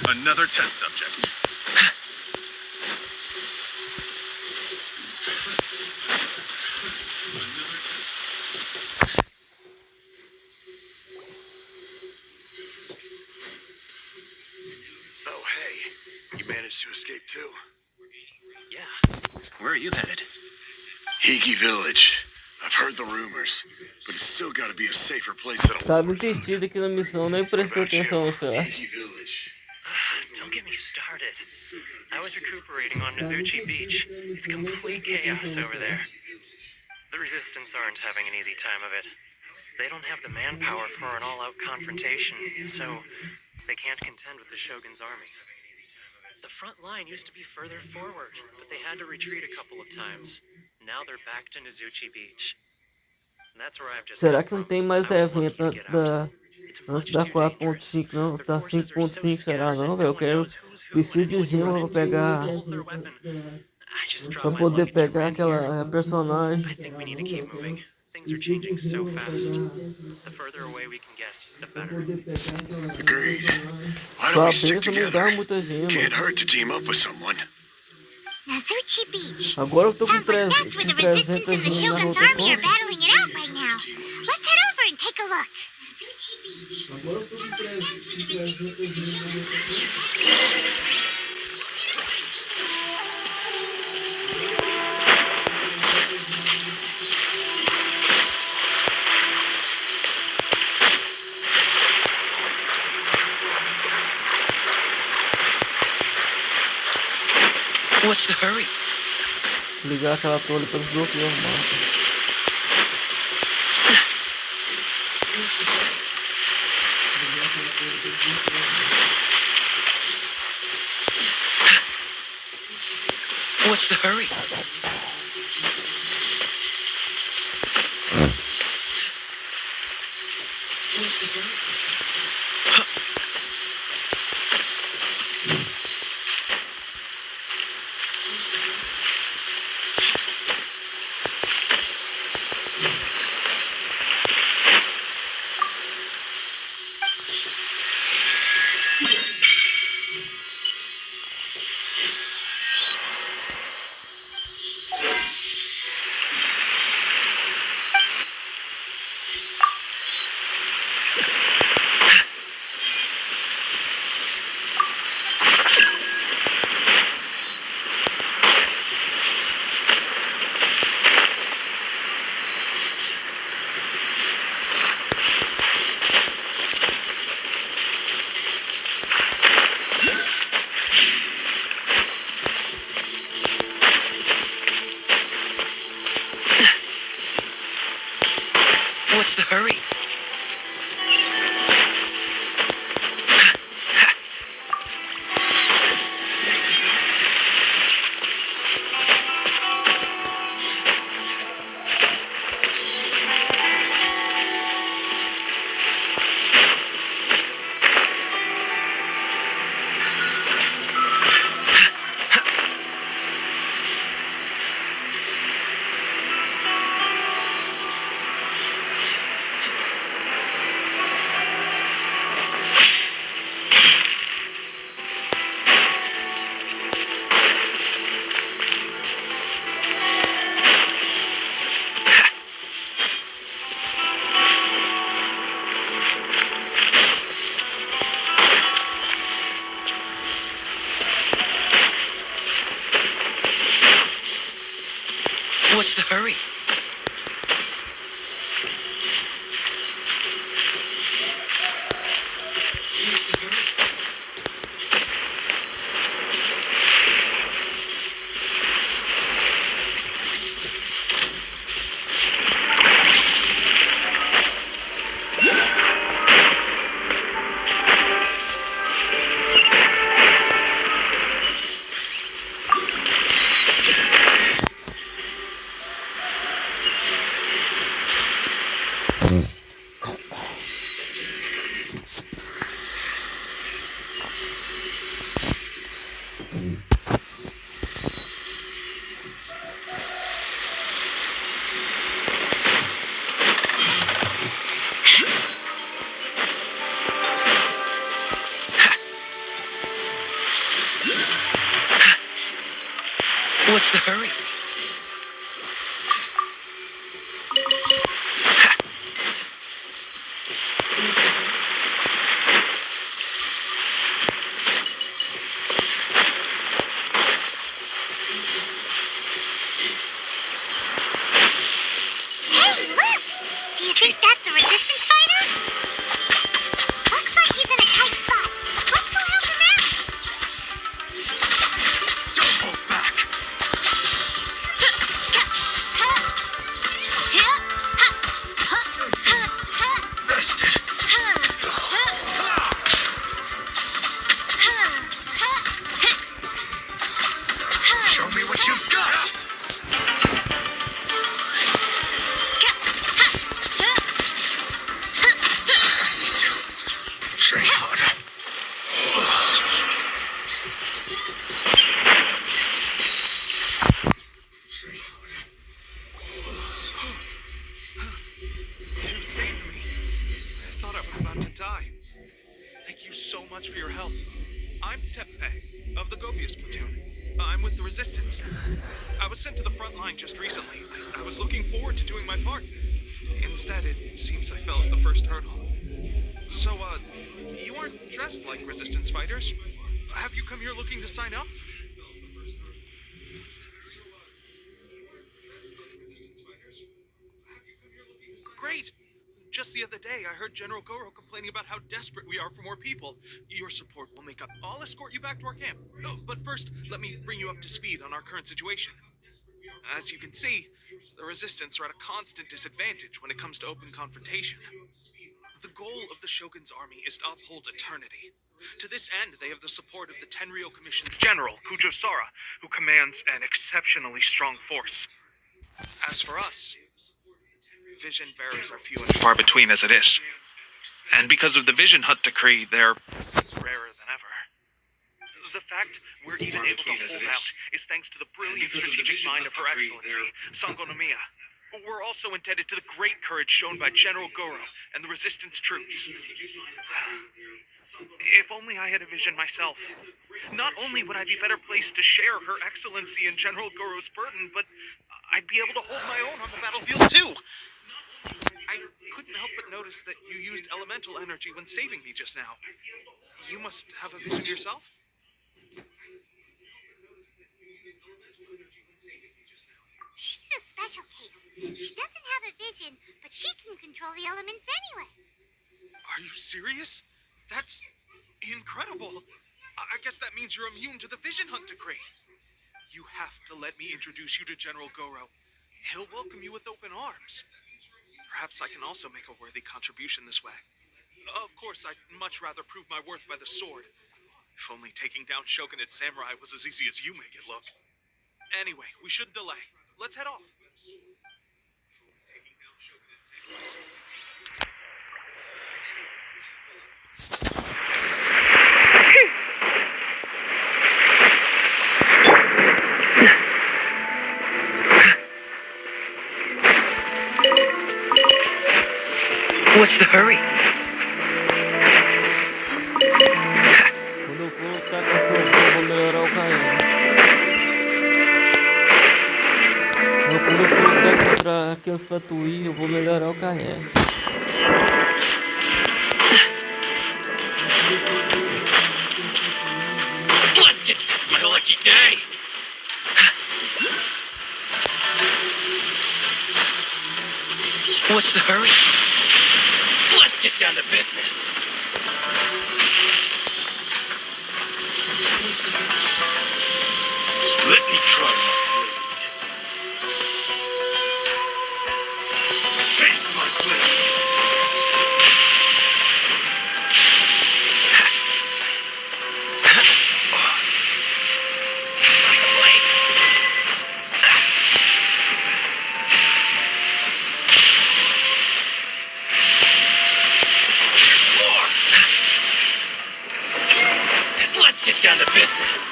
Another test subject.
Oh, hey. You managed to escape too?
Yeah. Where are you headed?
Hiki Village. I've heard the rumors, but it's still got to be a safer place than a
Tava investido aqui na missão, nem prestou atenção no chat.
Don't get me started. I was recuperating on Mizuchi Beach. It's complete chaos over there. The Resistance aren't having an easy time of it. They don't have the manpower for an all-out confrontation, so they can't contend with the Shogun's army. The front line used to be further forward, but they had to retreat a couple of times. Now they're back to Mizuchi Beach. And that's where I've just
Será que não tem mais evento antes da 4.5 não? Da 5.5 será não, velho? Preciso de gema pra pegar, pra poder pegar aquela personagem.
I think we need to keep moving. Things are changing so fast. The further away we can get, the better.
Agreed. Why don't we stick together? Can't hurt to team up with someone.
Mizuchi Beach.
Agora eu tô com
Sounds like that's where the Resistance and the Shogun's army are battling it out right now. Let's head over and take a look.
Agora eu tô com 300.
What's the hurry?
Ligar aquela torre para desbloquear o mapa.
What's the hurry? What's the hurry? What's the hurry? What's the hurry?
Hey, look! Do you think that's a resistance fighter? Looks like he's in a tight spot. Let's go help him out.
Don't hold back. Bested. Show me what you've got. Train harder.
You saved me. I thought I was about to die. Thank you so much for your help. I'm Tepe of the Gobius platoon. I'm with the Resistance. I was sent to the front line just recently. I was looking forward to doing my part. Instead, it seems I fell at the first hurdle. So, you aren't dressed like Resistance fighters. Have you come here looking to sign up? Great! Just the other day, I heard General Goro complaining about how desperate we are for more people. Your support will make up. I'll escort you back to our camp. Oh, but first, let me bring you up to speed on our current situation. As you can see, the Resistance are at a constant disadvantage when it comes to open confrontation. The goal of the Shogun's army is to uphold eternity. To this end, they have the support of the Tenryou Commission's general, Kujo Sara, who commands an exceptionally strong force. As for us, vision bearers are few and far between as it is. And because of the Vision Hut decree, they're rarer than ever. The fact we're even able to hold out is thanks to the brilliant strategic mind of Her Excellency, Sango no Miya. We're also indebted to the great courage shown by General Goro and the Resistance troops. If only I had a vision myself. Not only would I be better placed to share Her Excellency and General Goro's burden, but I'd be able to hold my own on the battlefield too. I couldn't help but notice that you used elemental energy when saving me just now. You must have a vision yourself?
She's a special case. She doesn't have a vision, but she can control the elements anyway.
Are you serious? That's incredible. I guess that means you're immune to the Vision Hunt decree. You have to let me introduce you to General Goro. He'll welcome you with open arms. Perhaps I can also make a worthy contribution this way. Of course, I'd much rather prove my worth by the sword. If only taking down Shogunate samurai was as easy as you make it look. Anyway, we shouldn't delay. Let's head off.
What's the hurry?
Quando eu for tacar fogo, eu vou melhorar o canhão. Quando eu for encontrar aqueles fatuí, eu vou melhorar o canhão.
Let's get to my lucky day! What's the hurry? Let's get down to business. Let me try my blade. Taste my blade. Let's get down to business.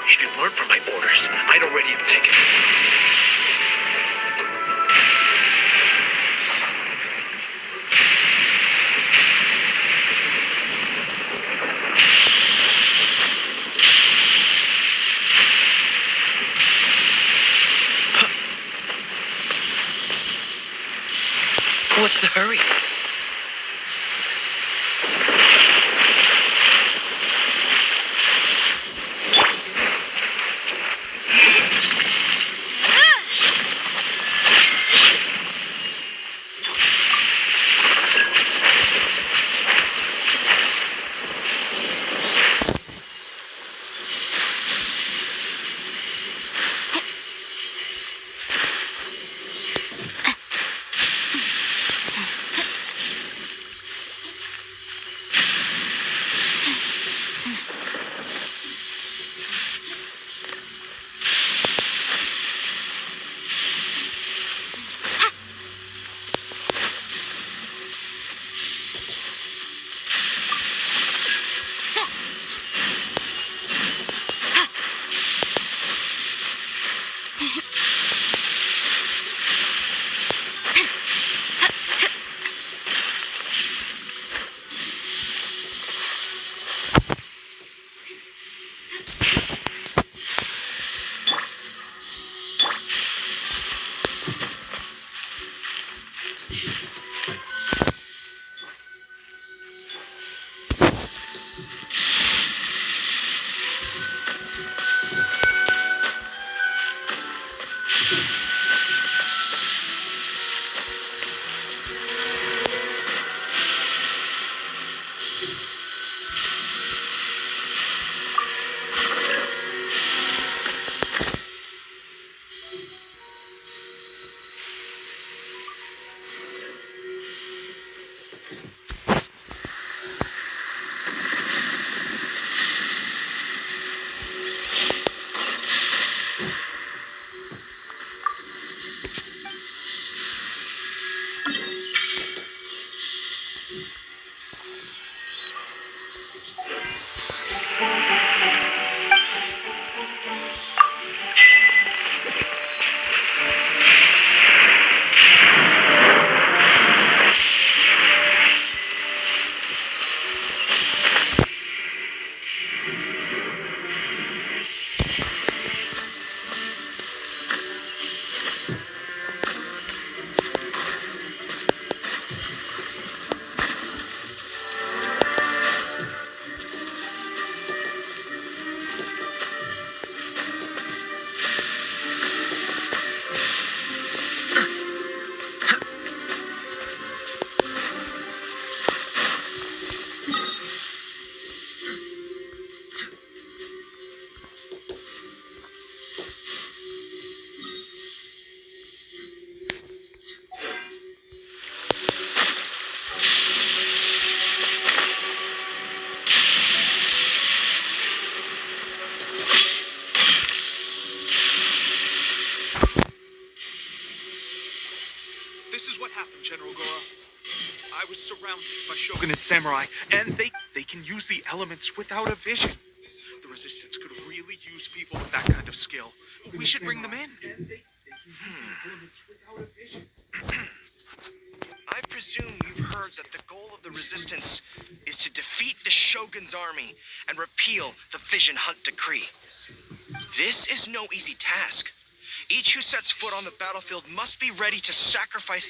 If you learned from my orders, I'd already have taken it. What's the hurry?
This is what happened, General Gora. I was surrounded by Shogun and samurai, and they can use the elements without a vision. The Resistance could really use people with that kind of skill. We should bring them in.
I presume you've heard that the goal of the Resistance is to defeat the Shogun's army and repeal the Vision Hunt Decree. This is no easy task. Each who sets foot on the battlefield must be ready to sacrifice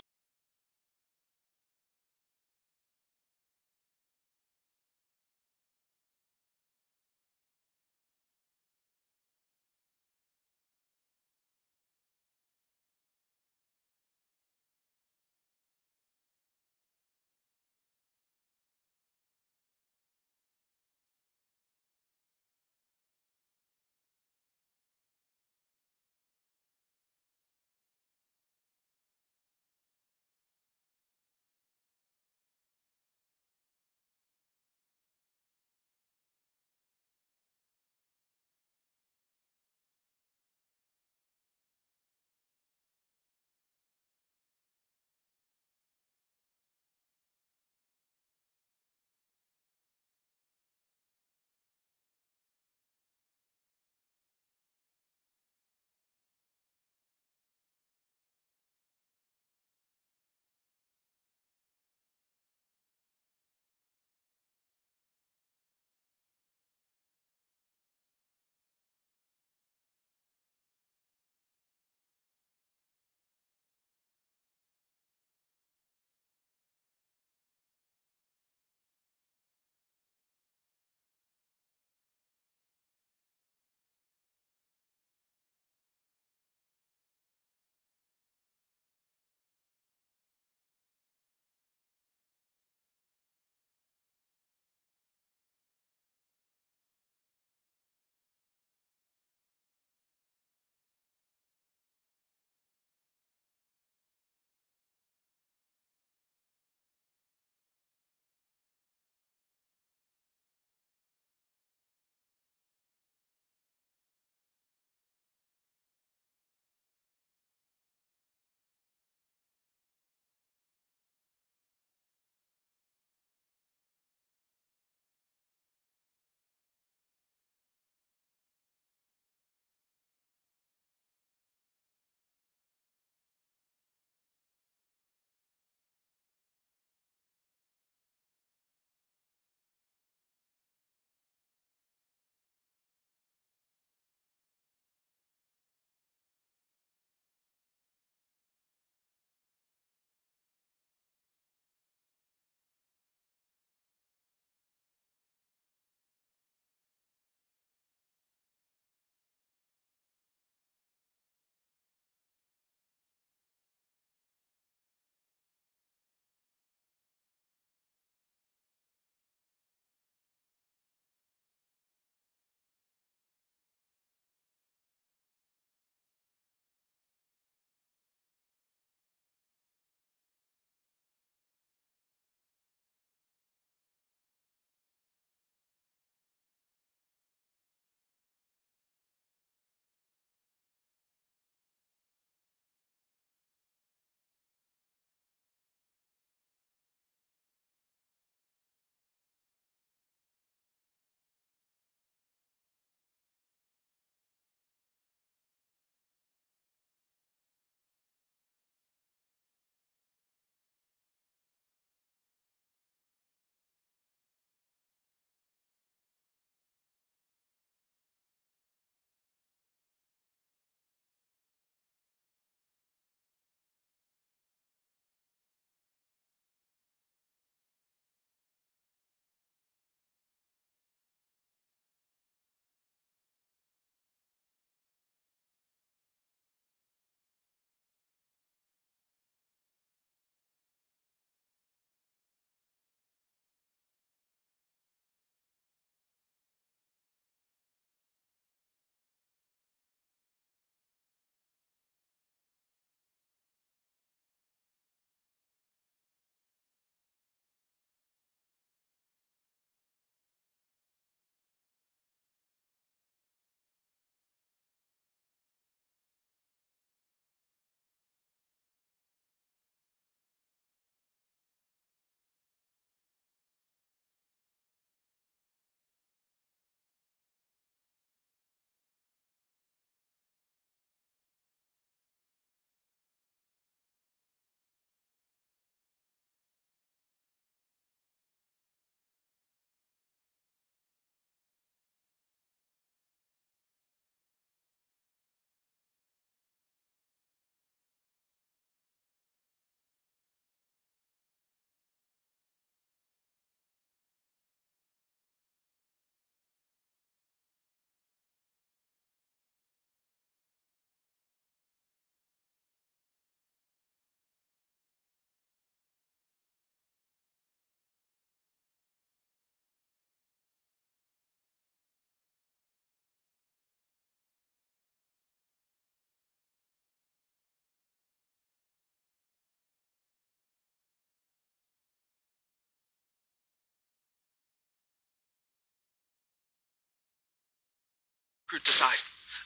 decide.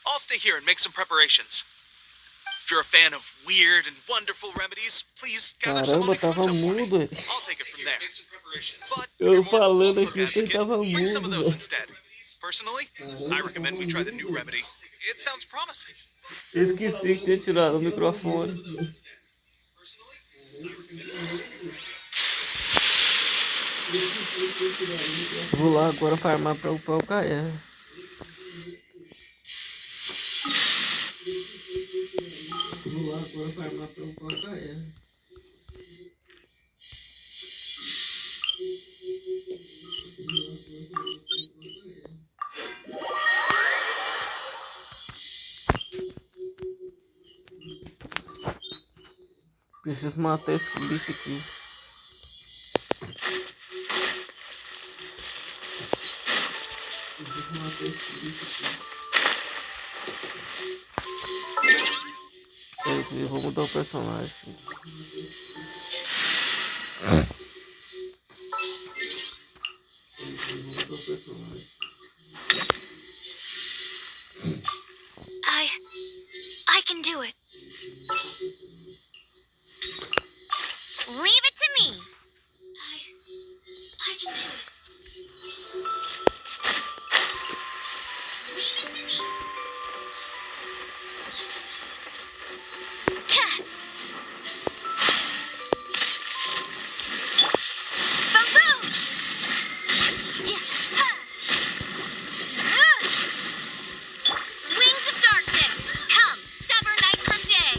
I'll stay here and make some preparations. If you're a fan of weird and wonderful remedies, please gather some on
Caramba, tava mudo.
I'll take it from there. But
Eu falando aqui que ele tava
bring some of
mudo,
those
velho.
instead. Personally, I recommend we try the new remedy. It sounds promising.
Esqueci que tinha tirado o microfone. Vou lá agora farmar pra upar o Caia. Vou lá agora farmar pra upar o Caia. Preciso matar esse bicho aqui. Preciso matar esse bicho aqui. Peraí, eu vou mudar o personagem.
I can do it. Leave it to me. I can do it. Wings of darkness, come, sever night from day.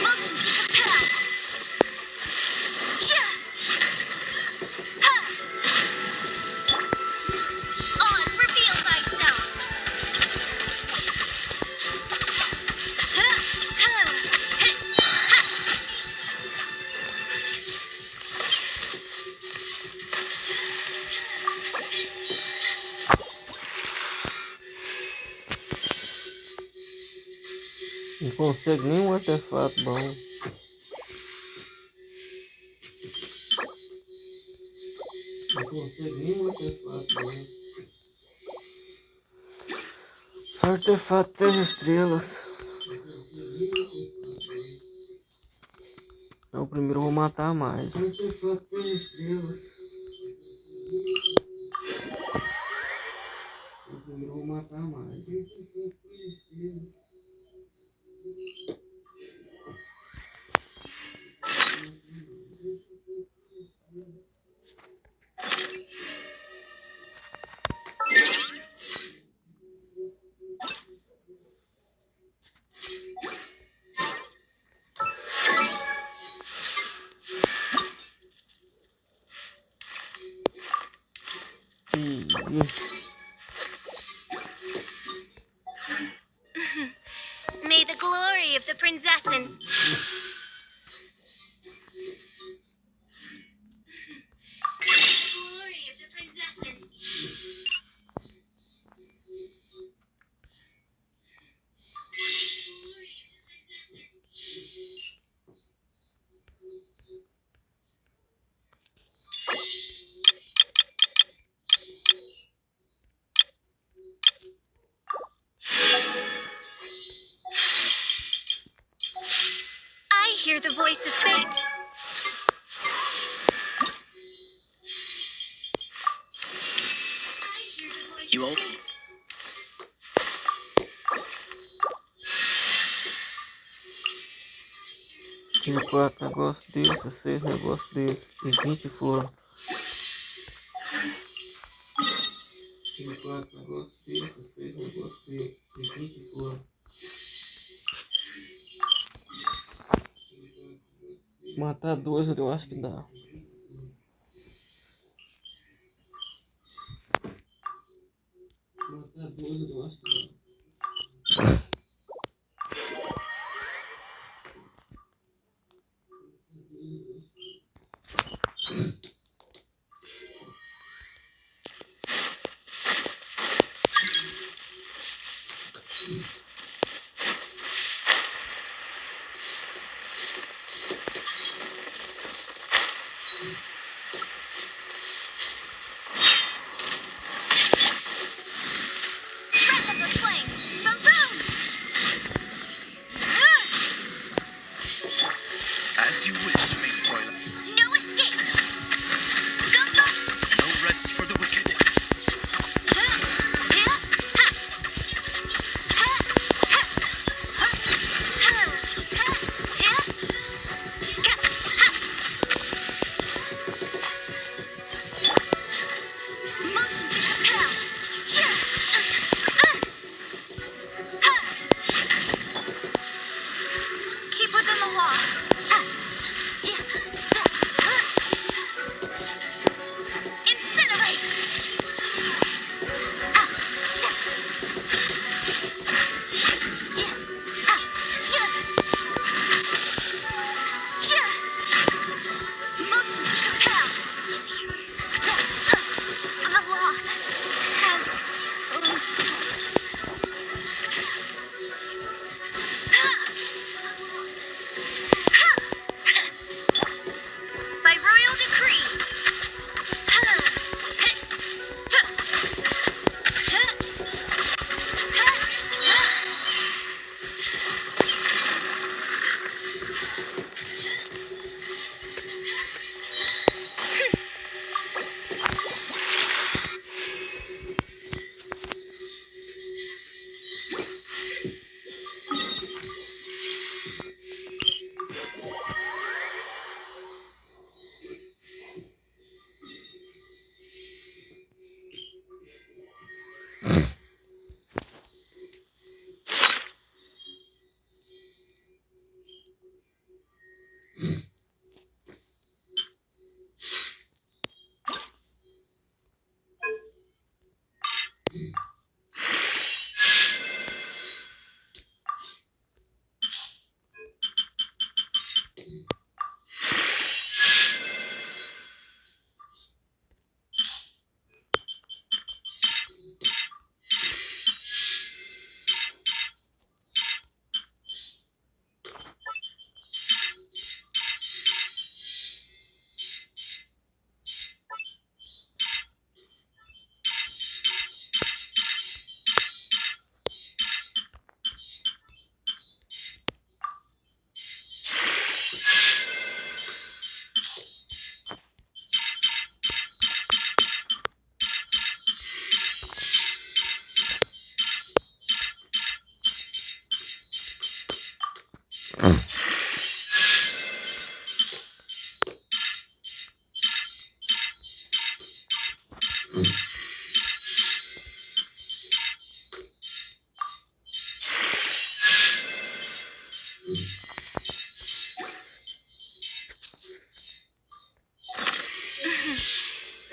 Motion to compel. Oz, reveal thyself.
Não consegue nenhum artefato bom. Não consegue nenhum artefato bom. Só artefato 3 estrelas. Então primeiro eu vou matar mais. Artefato 3 estrelas. Então primeiro eu vou matar mais. Artefato 3 estrelas.
May the glory of the princessen. Glory of the princessen. I hear the voice of fate.
You won't?
Tive 4 negócios desses, 6 negócios desses e 20 foram. Tive 4 negócios desses, 6 negócios desses e 20 foram. Matar 2 eu acho que dá. Matar 2 eu acho que dá.
As you wish, main Fräulein.
No escape! Go, go!
No rest for the wicked.
Motion to compel! Keep within the law. Incinerate! Motion to compel. The law has by royal decree.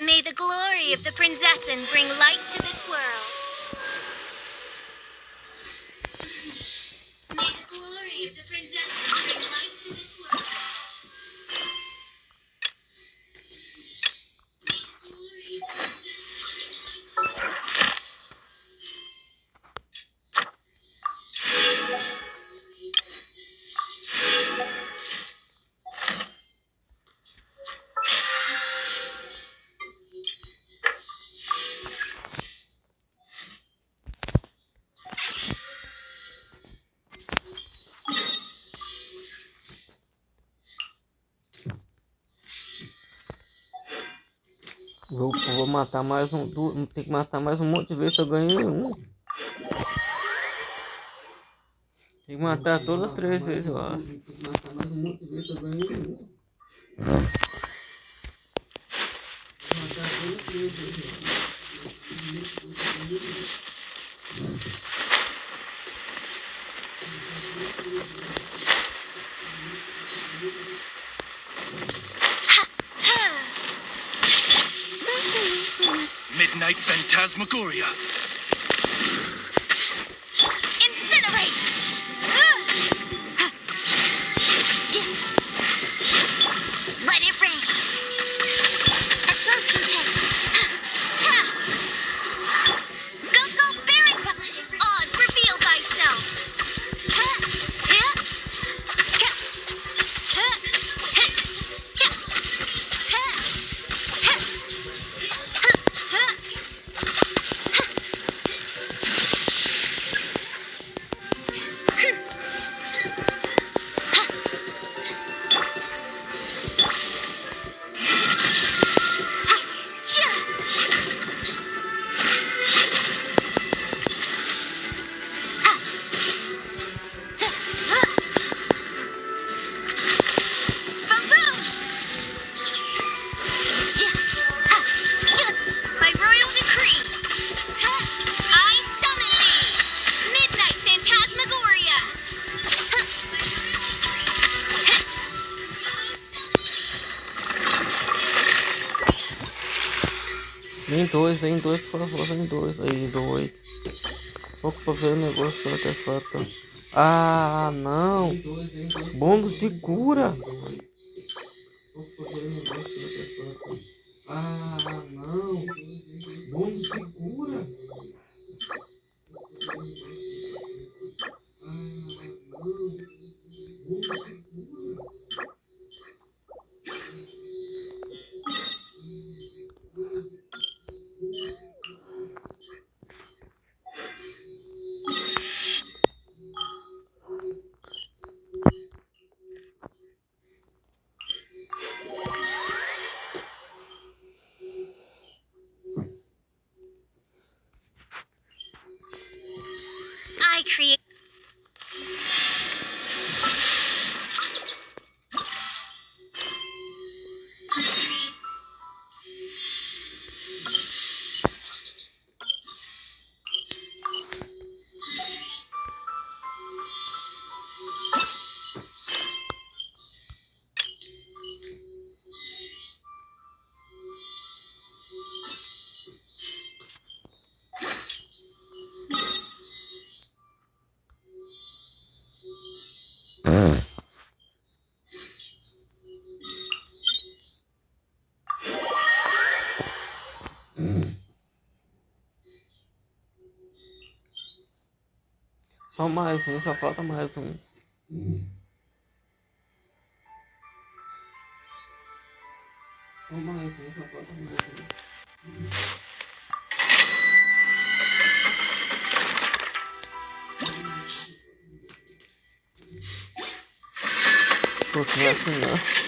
May the glory of the Prinzessin bring light to this world. May the glory of the Prinzessin bring light to this world.
Vou matar mais um. Tem que matar mais um monte de vezes se eu ganho um. Tem que matar todas as 3 vezes, eu acho. Tem que matar mais um monte de vezes se eu ganho um. Matar todas as 3 vezes.
Midnight Phantasmagoria.
Incinerate! Let it rain. Absorption test. Go, go, Baron! Oz, reveal thyself.
Vem dois, por favor, vem dois. Aí, dois. Opa, veio o negócio do artefato. Ah, não. Bônus de cura. Ah, não. Bônus de cura.
I create.
Só mais um, só falta mais um. Só mais um, só falta mais um. Putz, não é assim não.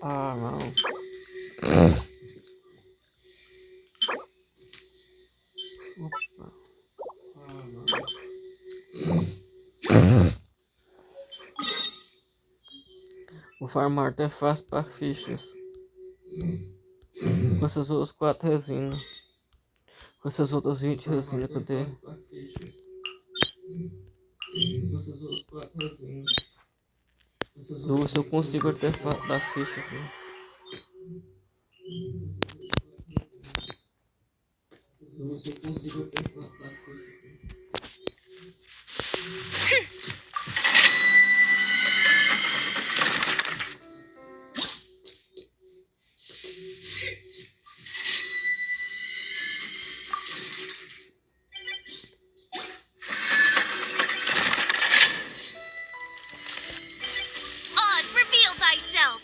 Ah, não. Opa. Ah, não. Vou farmar artefatos para fichas. Com essas outras 4 resinas. Com essas outras 20 resinas que eu tenho. Com essas outras 4 resinas. Vou ver se eu consigo artefato da ficha aqui. Vou ver se eu consigo artefato da ficha aqui.
Oz, reveal thyself!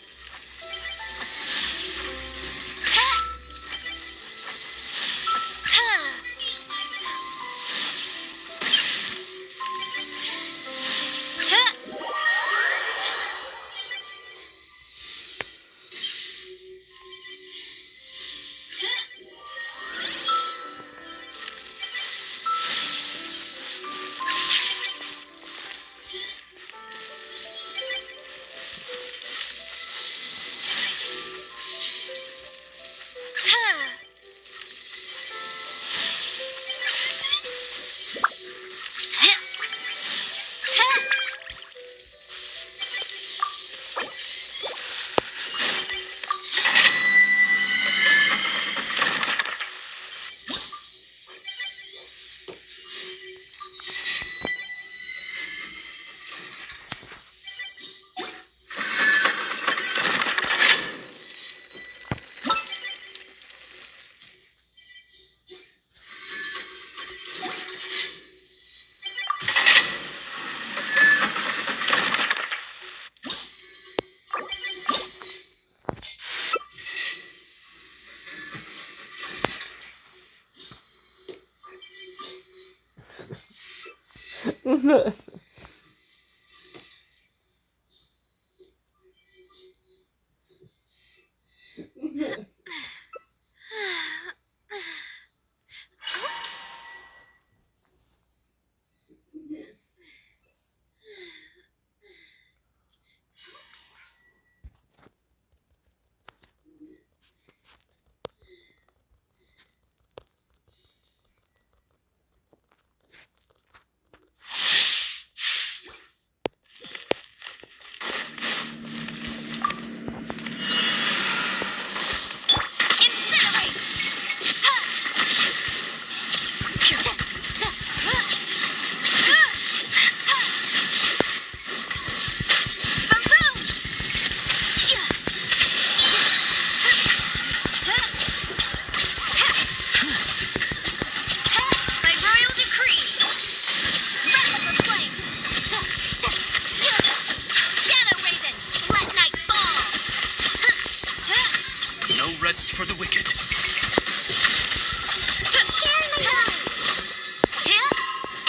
Rest for the wicked.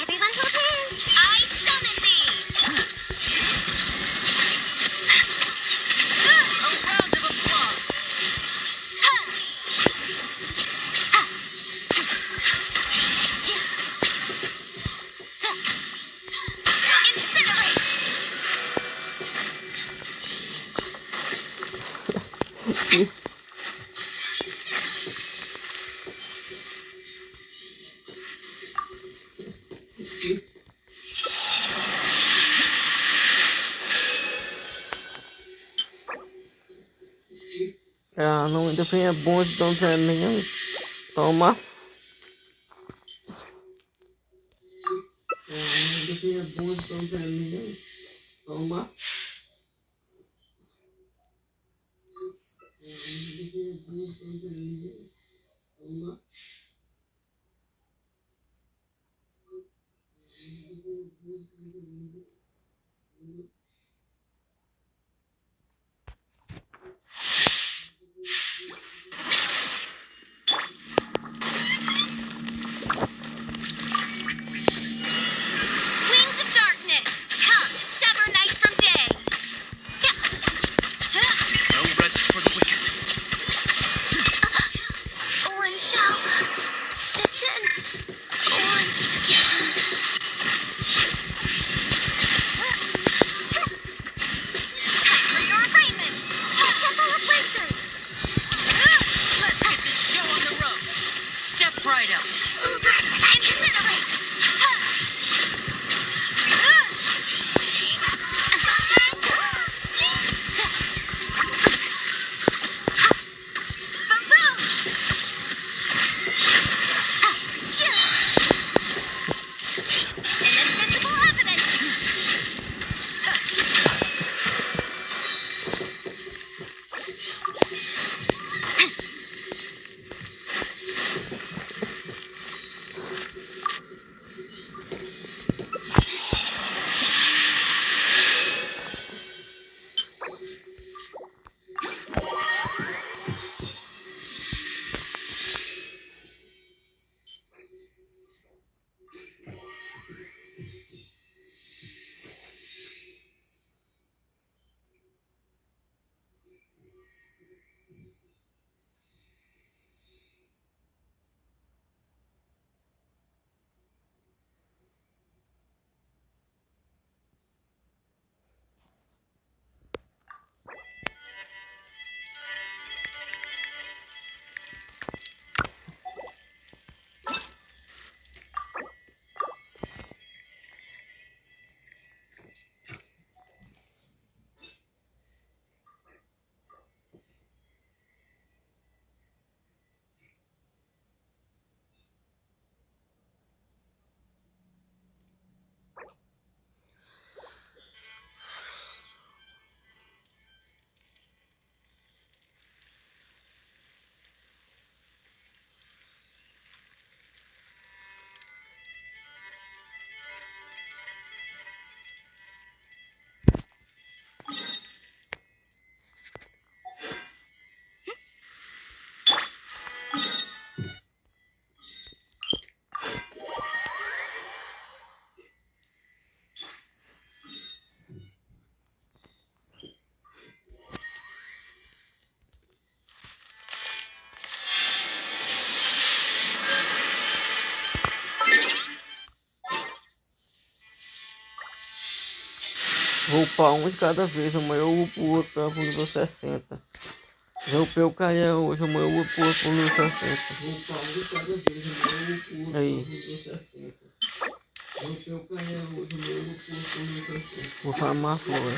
Everyone hold hands.
I summon thee!
A round of applause.
Ah, não, ainda vem é bom de donzelinha. Toma. Ainda vem é bom de donzelinha. Toma. Toma.
Wings of darkness, come, sever night from day.
No rest for the wicked.
One shall descend once again.
Time for your arraignment.
Temple of Wisdom.
Let's get this show on the road. Step right up.
Incinerate. Inadmissible evidence.
Vou upar um de cada vez, amanhã eu upo o outro pro nível 60. Já upei o Caia hoje, amanhã eu upo o outro pro nível 60. Vou upar um de cada vez, amanhã eu upo o outro pro nível 60. Já upei o Caia hoje, amanhã eu upo o outro pro nível 60. Vou farmar a flora.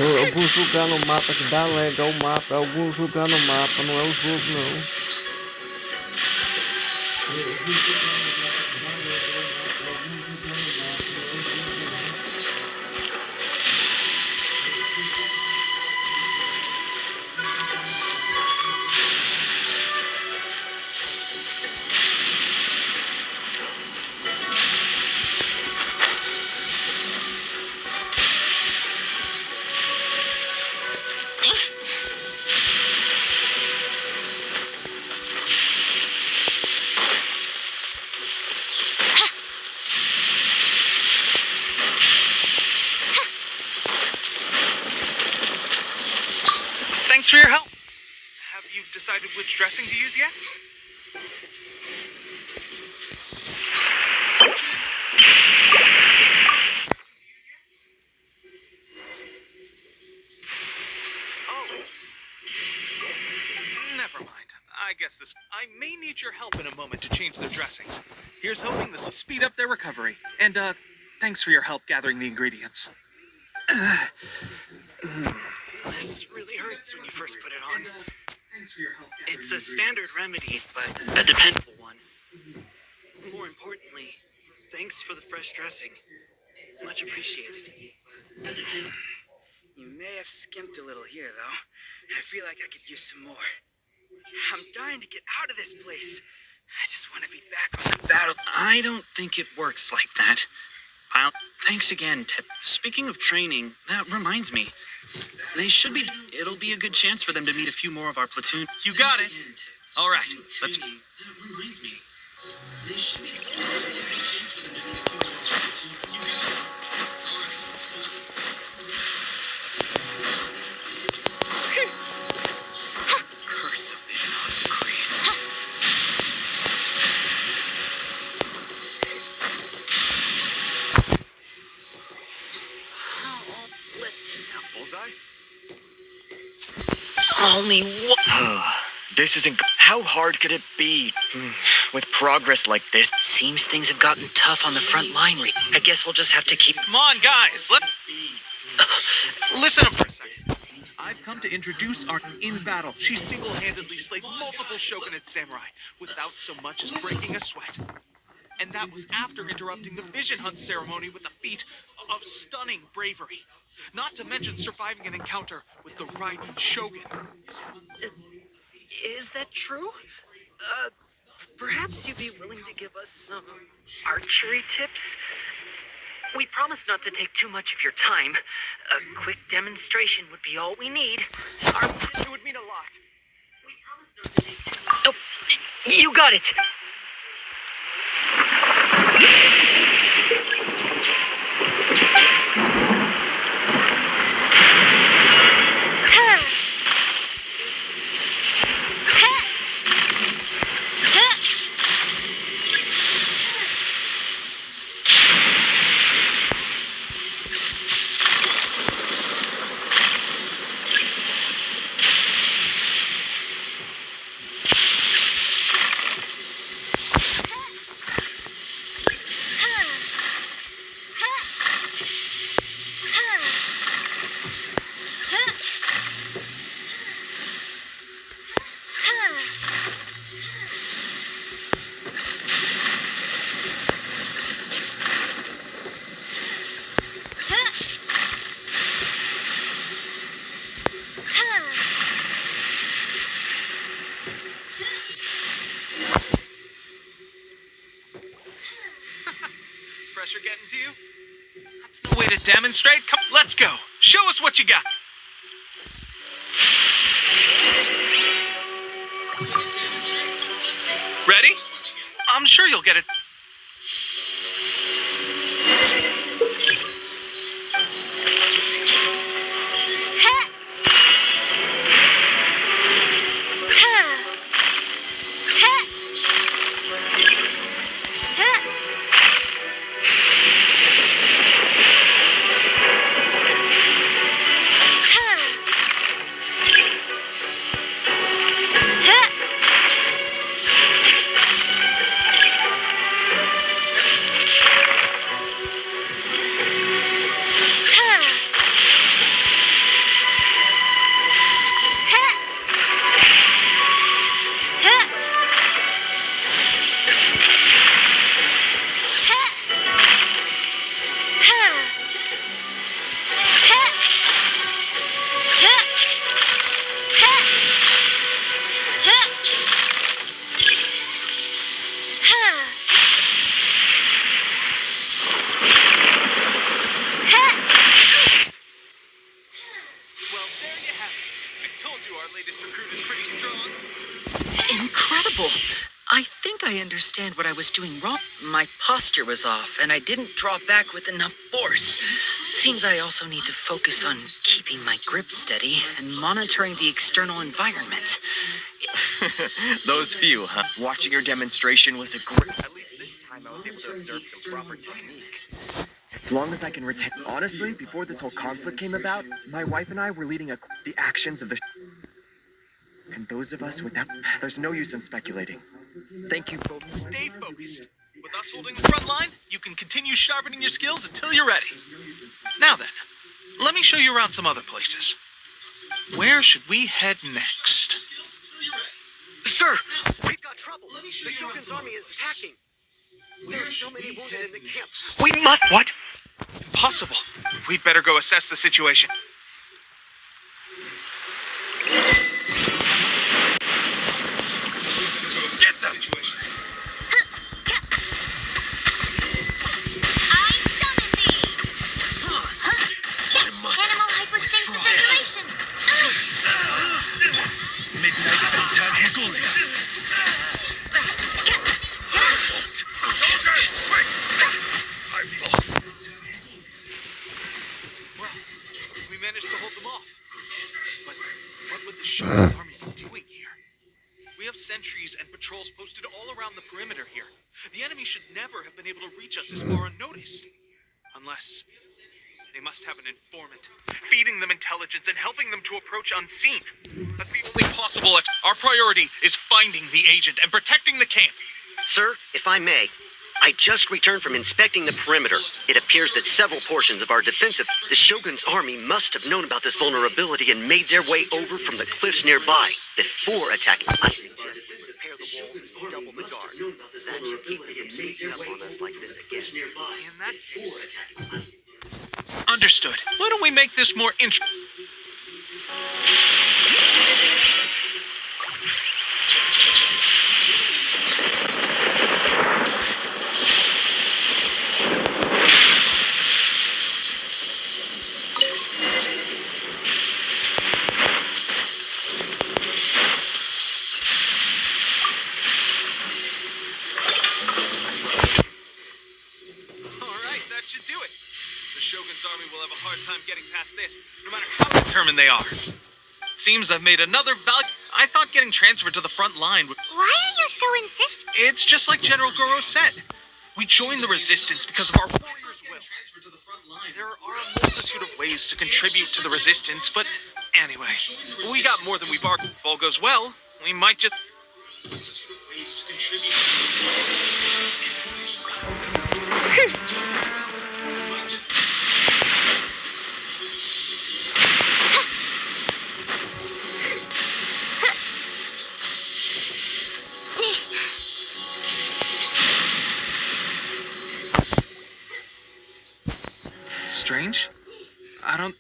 Alguns lugares no mapa que dá lag, é o mapa, alguns lugares no mapa, não é o jogo não.
Thanks for your help. Have you decided which dressing to use yet? Oh. Never mind. I guess this... I may need your help in a moment to change their dressings. Here's hoping this will speed up their recovery. And, thanks for your help gathering the ingredients.
This really hurts when you first put it on. It's a standard remedy, but a dependable one. More importantly, thanks for the fresh dressing. Much appreciated.
You may have skimped a little here, though. I feel like I could use some more. I'm dying to get out of this place. I just want to be back on the battle.
I don't think it works like that. Thanks again, Tip. Speaking of training, that reminds me. It'll be a good chance for them to meet a few more of our platoon.
You got it.
All right, let's...
That reminds me. They should be...
Curse the vision on decree.
Let's see now.
Bullseye?
Only one...
This isn't... How hard could it be? With progress like this?
Seems things have gotten tough on the front line. I guess we'll just have to keep...
Come on, guys. Listen for a second. I've come to introduce our in battle. She single-handedly slayed multiple shogunate samurai without so much as breaking a sweat. And that was after interrupting the vision hunt ceremony with a feat of stunning bravery. Not to mention surviving an encounter with the Raiden Shogun.
Is that true? Perhaps you'd be willing to give us some archery tips? We promise not to take too much of your time. A quick demonstration would be all we need.
It would mean a lot.
We promise not to take too much. Oh, you got it!
Pressure getting to you? That's no way to demonstrate. Come, let's go. Show us what you got. Ready? I'm sure you'll get it.
understand what I was doing wrong. My posture was off, and I didn't draw back with enough force. Seems I also need to focus on keeping my grip steady and monitoring the external environment.
Those few, huh? Watching your demonstration was a great... At least this time I was able to observe some proper technique. As long as I can retain... Honestly, before this whole conflict came about, my wife and I were leading the actions of the... And those of us without... There's no use in speculating. Thank you both.
Stay focused. With us holding the front line, you can continue sharpening your skills until you're ready. Now then, let me show you around some other places. Where should we head next?
Sir, we've got trouble. The Shogun's army is attacking. There are still many wounded in the camp.
We must... What? Impossible. We'd better go assess the situation. Get them!
Animal hypostasis simulation.
Midnight Phantasmagoria. Soldiers, quick!
Well, we managed to hold them off. But what would the Shogun's army be doing here? We have sentries and patrols posted all around the perimeter here. The enemy should never have been able to reach us this far unnoticed. Unless they must have an informant, feeding them intelligence and helping them to approach unseen. That's the only possible... Our priority is finding the agent and protecting the camp.
Sir, if I may, I just returned from inspecting the perimeter. It appears that several portions of our defensive... The Shogun's army must have known about this vulnerability and made their way over from the cliffs nearby before attacking. I suggest we repair the walls and double the guard. That should keep them from sneaking up on us like this again.
In that case... Understood. Why don't we make this more interesting? Should do it. The Shogun's army will have a hard time getting past this, no matter how determined they are. Seems I've made another I thought getting transferred to the front line would...
Why are you so insistent?
It's just like General Goro said. We joined the resistance because of our warriors' will. There are a multitude of ways to contribute to the resistance, but anyway, we got more than we bargained. If all goes well, we might just... Strange? I don't...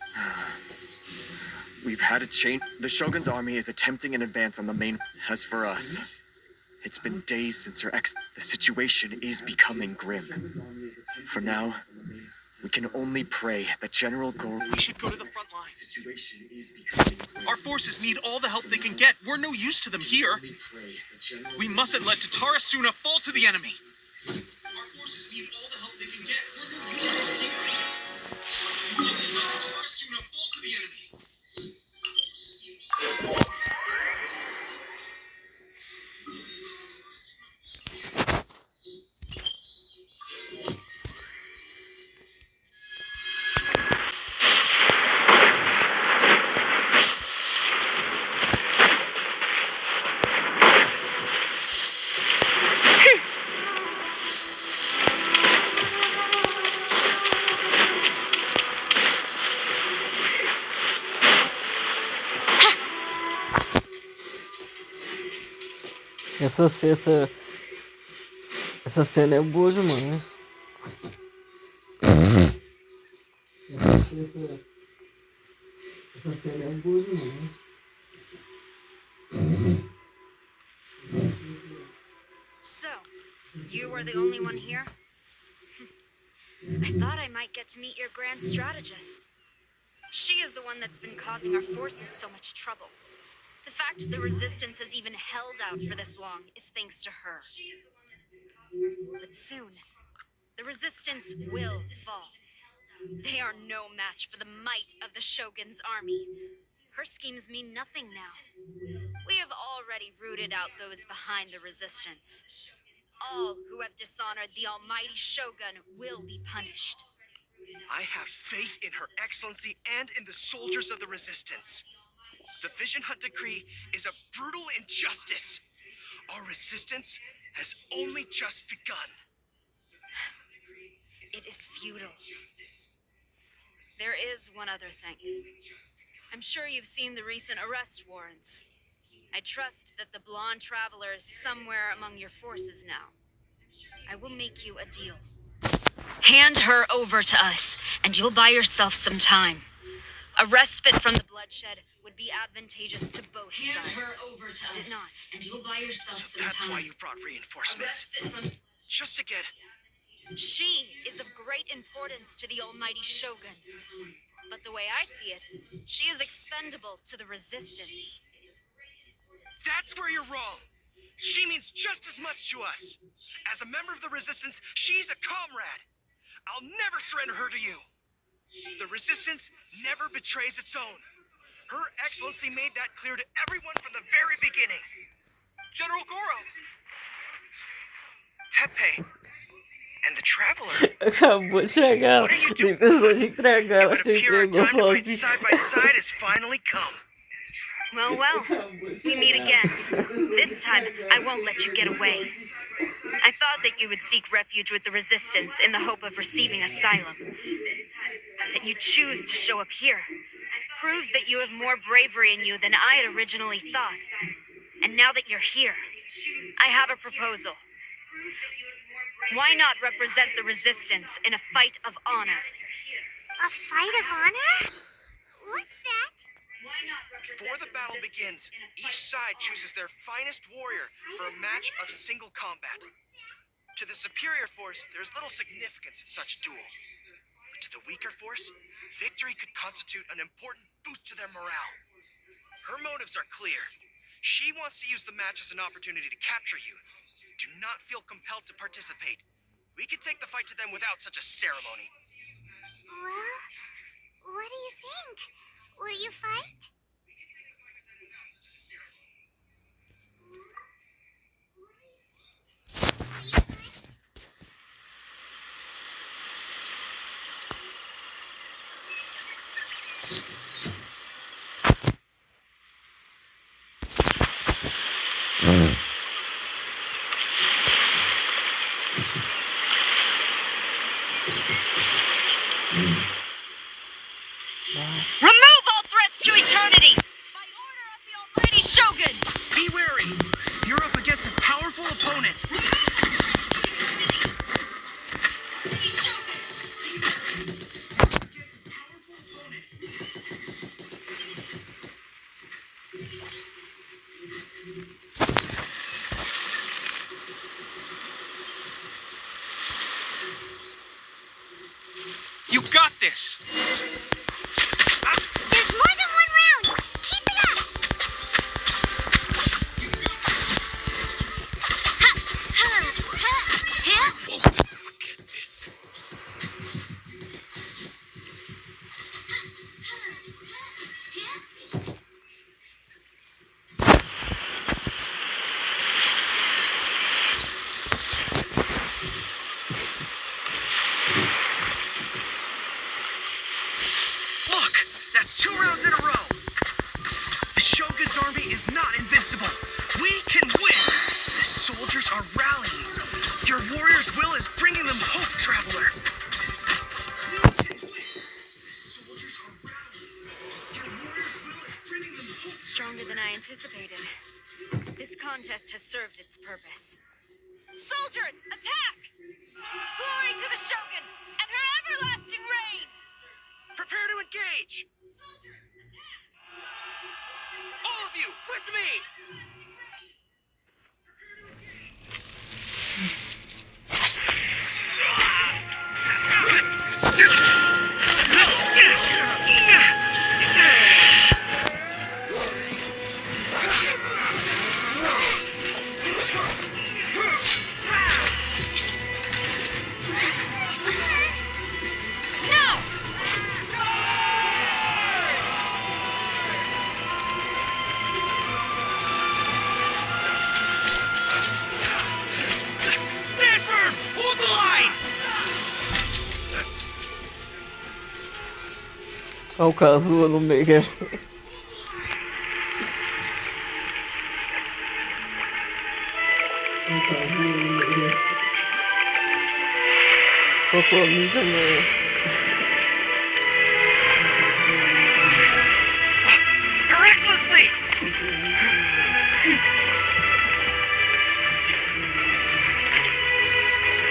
We've had a change. The Shogun's army is attempting an advance on the main... As for us, it's been days since her The situation is becoming grim. For now, we can only pray that General Goro...
We should go to the front line. Our forces need all the help they can get. We're no use to them here. We mustn't let Tatarasuna fall to the enemy. Our forces need all the help they can get. We're no use to them here. We mustn't let Tatarasuna fall to the enemy.
Essa cena é boa demais. Essa cena é boa demais.
So, you are the only one here? I thought I might get to meet your grand strategist. She is the one that's been causing our forces so much trouble. The fact the resistance has even held out for this long is thanks to her.
But soon, the resistance will fall. They are no match for the might of the Shogun's army. Her schemes mean nothing now. We have already rooted out those behind the resistance. All who have dishonored the almighty Shogun will be punished.
I have faith in Her Excellency and in the soldiers of the resistance. The Vision Hunt Decree is a brutal injustice. Our resistance has only just begun.
It is futile. There is one other thing. I'm sure you've seen the recent arrest warrants. I trust that the blonde traveler is somewhere among your forces now. I will make you a deal. Hand her over to us, and you'll buy yourself some time. A respite from the bloodshed would be advantageous to both sides. Hand her over to us, it not.
And you'll buy yourself some time. That's why you brought reinforcements. Just to get...
She is of great importance to the almighty Shogun. But the way I see it, she is expendable to the resistance.
That's where you're wrong. She means just as much to us. As a member of the resistance, she's a comrade. I'll never surrender her to you. The resistance never betrays its own. Her Excellency made that clear to everyone from the very beginning. General Goro! Teppei and the Traveler.
Acabou de chegar. Nem pensou de entregar. Ela se entregou sozinha.
Side by side has finally come.
Well, we meet again. This time, I won't let you get away. I thought that you would seek refuge with the resistance in the hope of receiving asylum. That you choose to show up here proves that you have more bravery in you than I had originally thought. And now that you're here, I have a proposal. Why not represent the resistance in a fight of honor?
A fight of honor? What's that?
Before the battle begins, each side chooses their finest warrior for a match of single combat. To the superior force, there's little significance in such a duel. But to the weaker force, victory could constitute an important boost to their morale. Her motives are clear. She wants to use the match as an opportunity to capture you. Do not feel compelled to participate. We could take the fight to them without such a ceremony.
Well, what do you think? Will you fight?
Remove all threats to eternity! By order of the almighty Shogun!
Be wary! You're up against a powerful opponent!
You got this!
There's more than one round! Keep it up!
Won't forget this.
Look! That's 2 rounds in a row! The Shogun's army is not invincible! We can win! The soldiers are rallying! Your warrior's will is bringing them hope, Traveler!
Stronger than I anticipated. This contest has served its purpose. Soldiers, attack! Glory to the Shogun and her everlasting reign!
Prepare to engage! All of you, with me!
Olha o caso no meio. Socorro, amiga, né?
Your Excellency!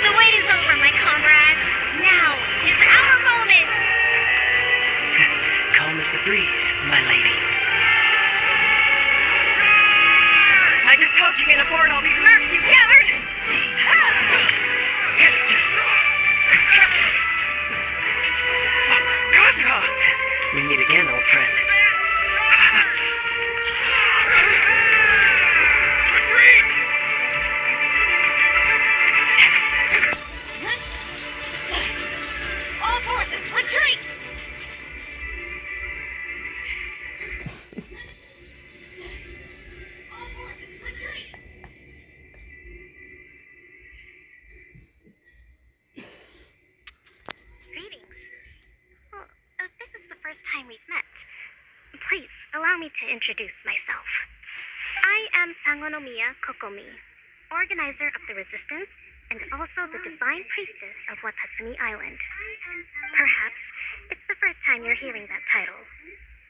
The wait is over, my comrades. Now is our moment.
Calm as the breeze, my lady.
I just hope you can afford all these mercs you've gathered.
Kazuha! We meet again, old friend.
All forces, retreat!
Greetings. Well, this is the first time we've met. Please, allow me to introduce myself. I am Sangonomiya Kokomi, organizer of the Resistance and also the Divine Priestess of Watatsumi Island. Perhaps it's the first time you're hearing that title.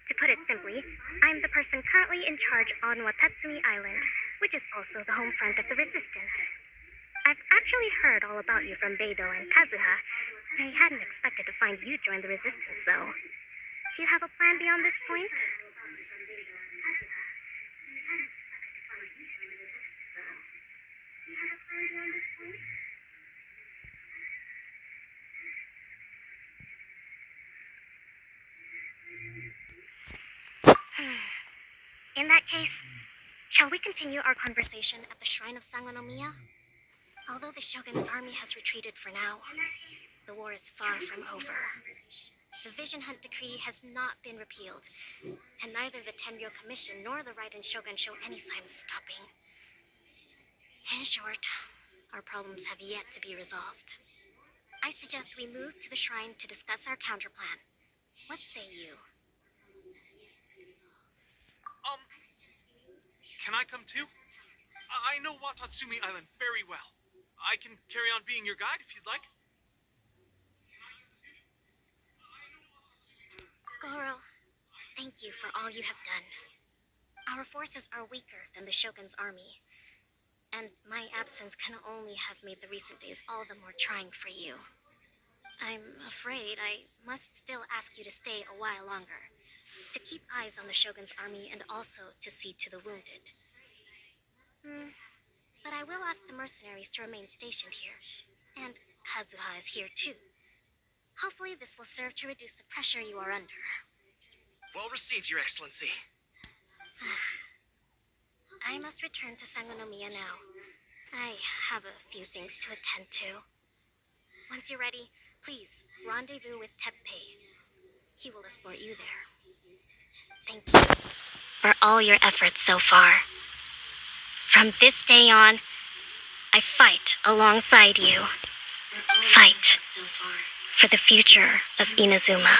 To put it simply, I'm the person currently in charge on Watatsumi Island, which is also the home front of the Resistance. I've actually heard all about you from Beidou and Kazuha. I hadn't expected to find you join the Resistance, though. Do you have a plan beyond this point? In that case, shall we continue our conversation at the shrine of Sangonomiya? Although the Shogun's army has retreated for now, the war is far from over. The Vision Hunt Decree has not been repealed, and neither the Tenryo Commission nor the Raiden Shogun show any sign of stopping. In short, our problems have yet to be resolved. I suggest we move to the shrine to discuss our counterplan. What say you?
Can I come too? I know Watatsumi Island very well. I can carry on being your guide if you'd like.
Goro, thank you for all you have done. Our forces are weaker than the Shogun's army, and my absence can only have made the recent days all the more trying for you. I'm afraid I must still ask you to stay a while longer, to keep eyes on the Shogun's army and also to see to the wounded. But I will ask the mercenaries to remain stationed here, and Kazuha is here too. Hopefully this will serve to reduce the pressure you are under.
Well received, Your Excellency.
I must return to Sangonomiya now. I have a few things to attend to. Once you're ready, please rendezvous with Teppei. He will escort you there. Thank you for all your efforts so far. From this day on, I fight alongside you. Fight for the future of Inazuma.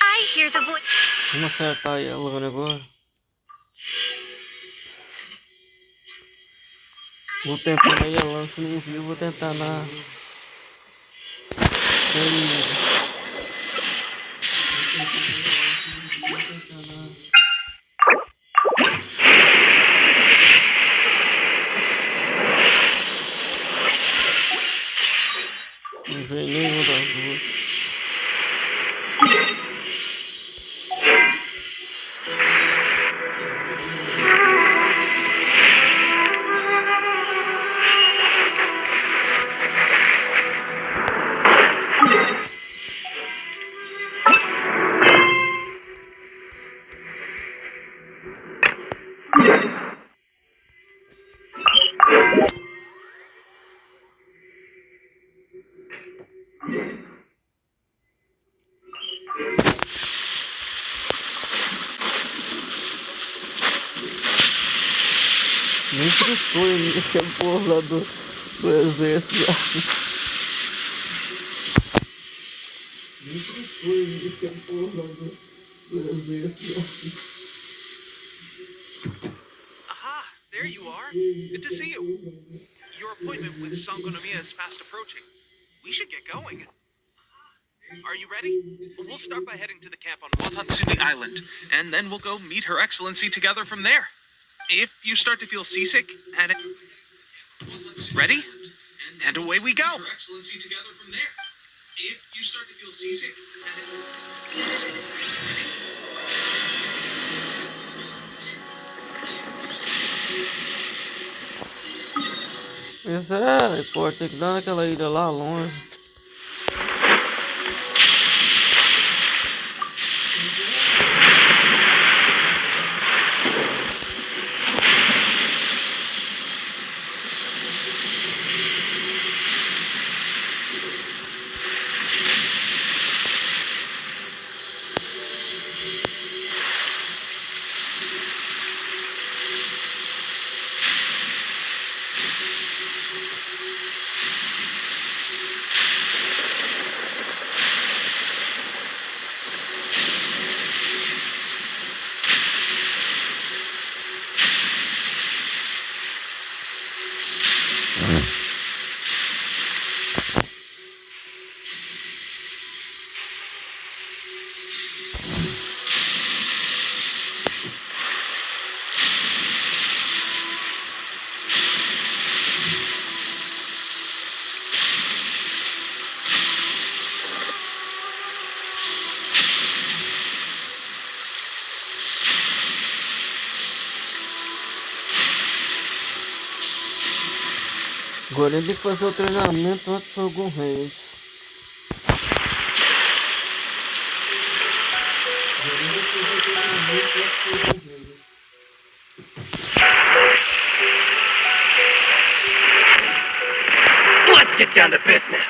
I hear the voice.
Vamos acertar ela agora. Vou tentar aí ela, se não viu, vou tentar na. Não veio nenhuma das duas. Nem frescou em aquele povo lá do exército. Nem frescou em aquele povo lá do exército.
Aha! There you are. Good to see you. Your appointment with Sangonomiya is fast approaching. We should get going. Are you ready? We'll start by heading to the camp on Watatsumi Island, and then we'll go meet Her Excellency together from there. If you start to feel seasick, ready? And away we go. Her Excellency together from there. If you start to feel seasick,
Pois é, pô, tem que dar naquela ilha lá longe. Agora ele tem que fazer o treinamento antes de algum reis.
Let's get down to business.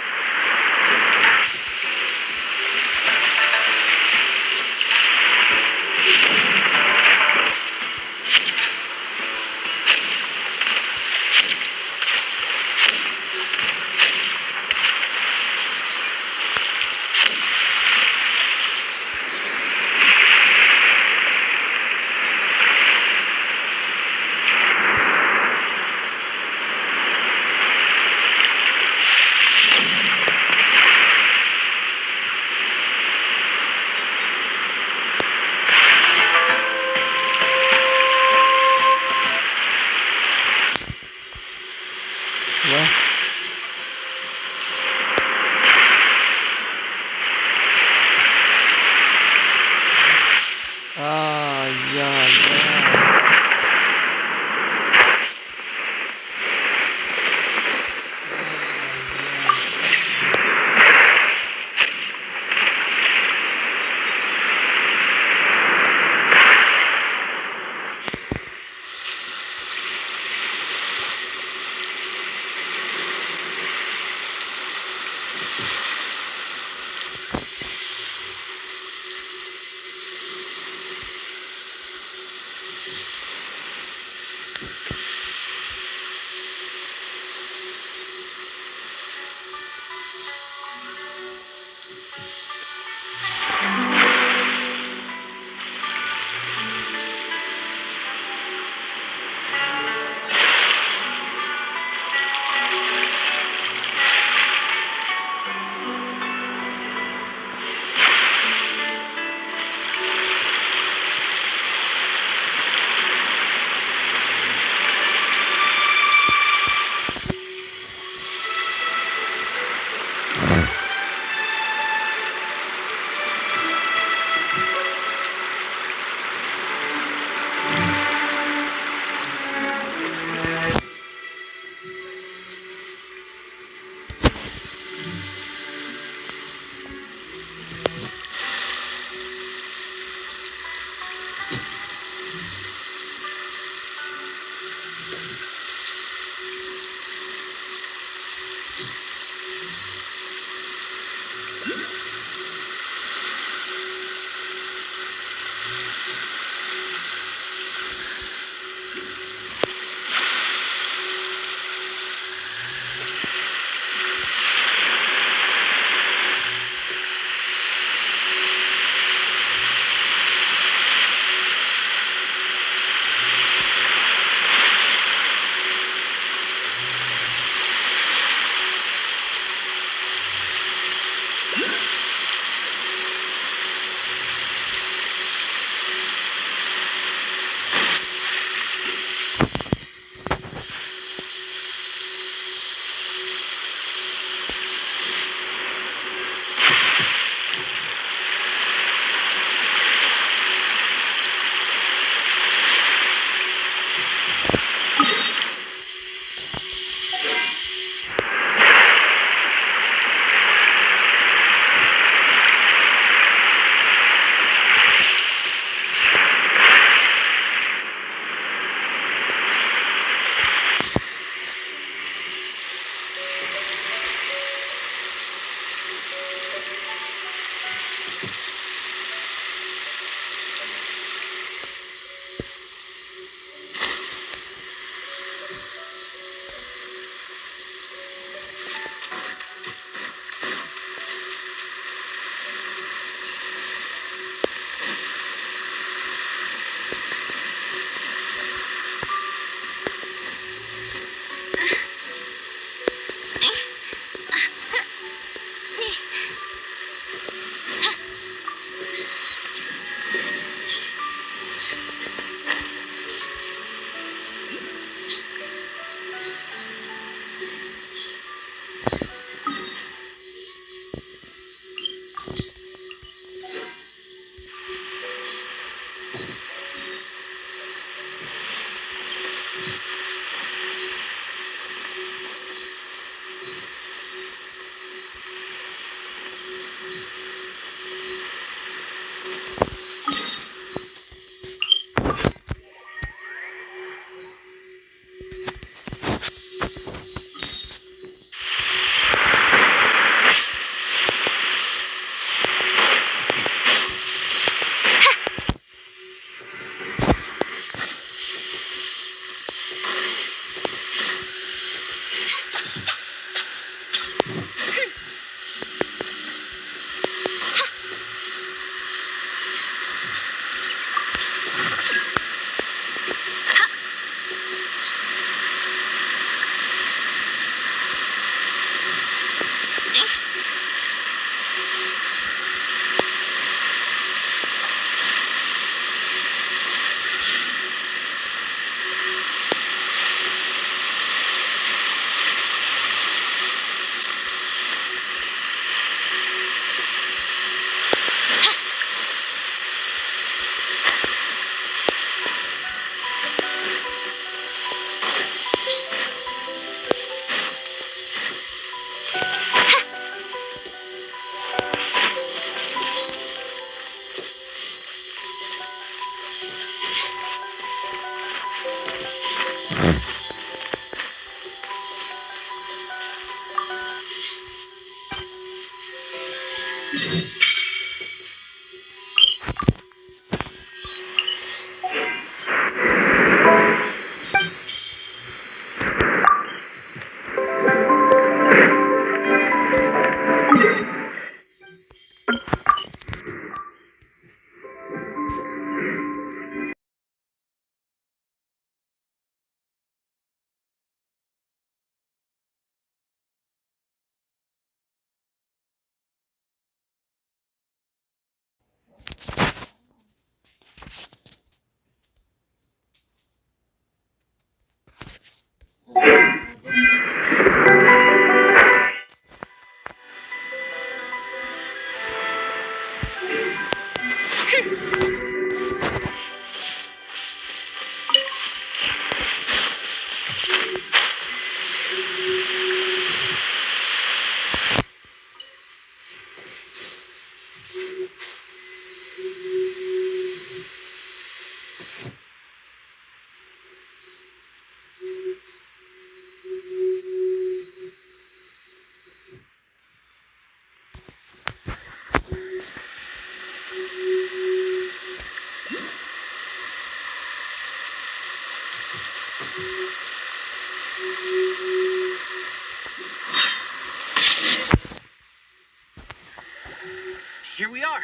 Here we are.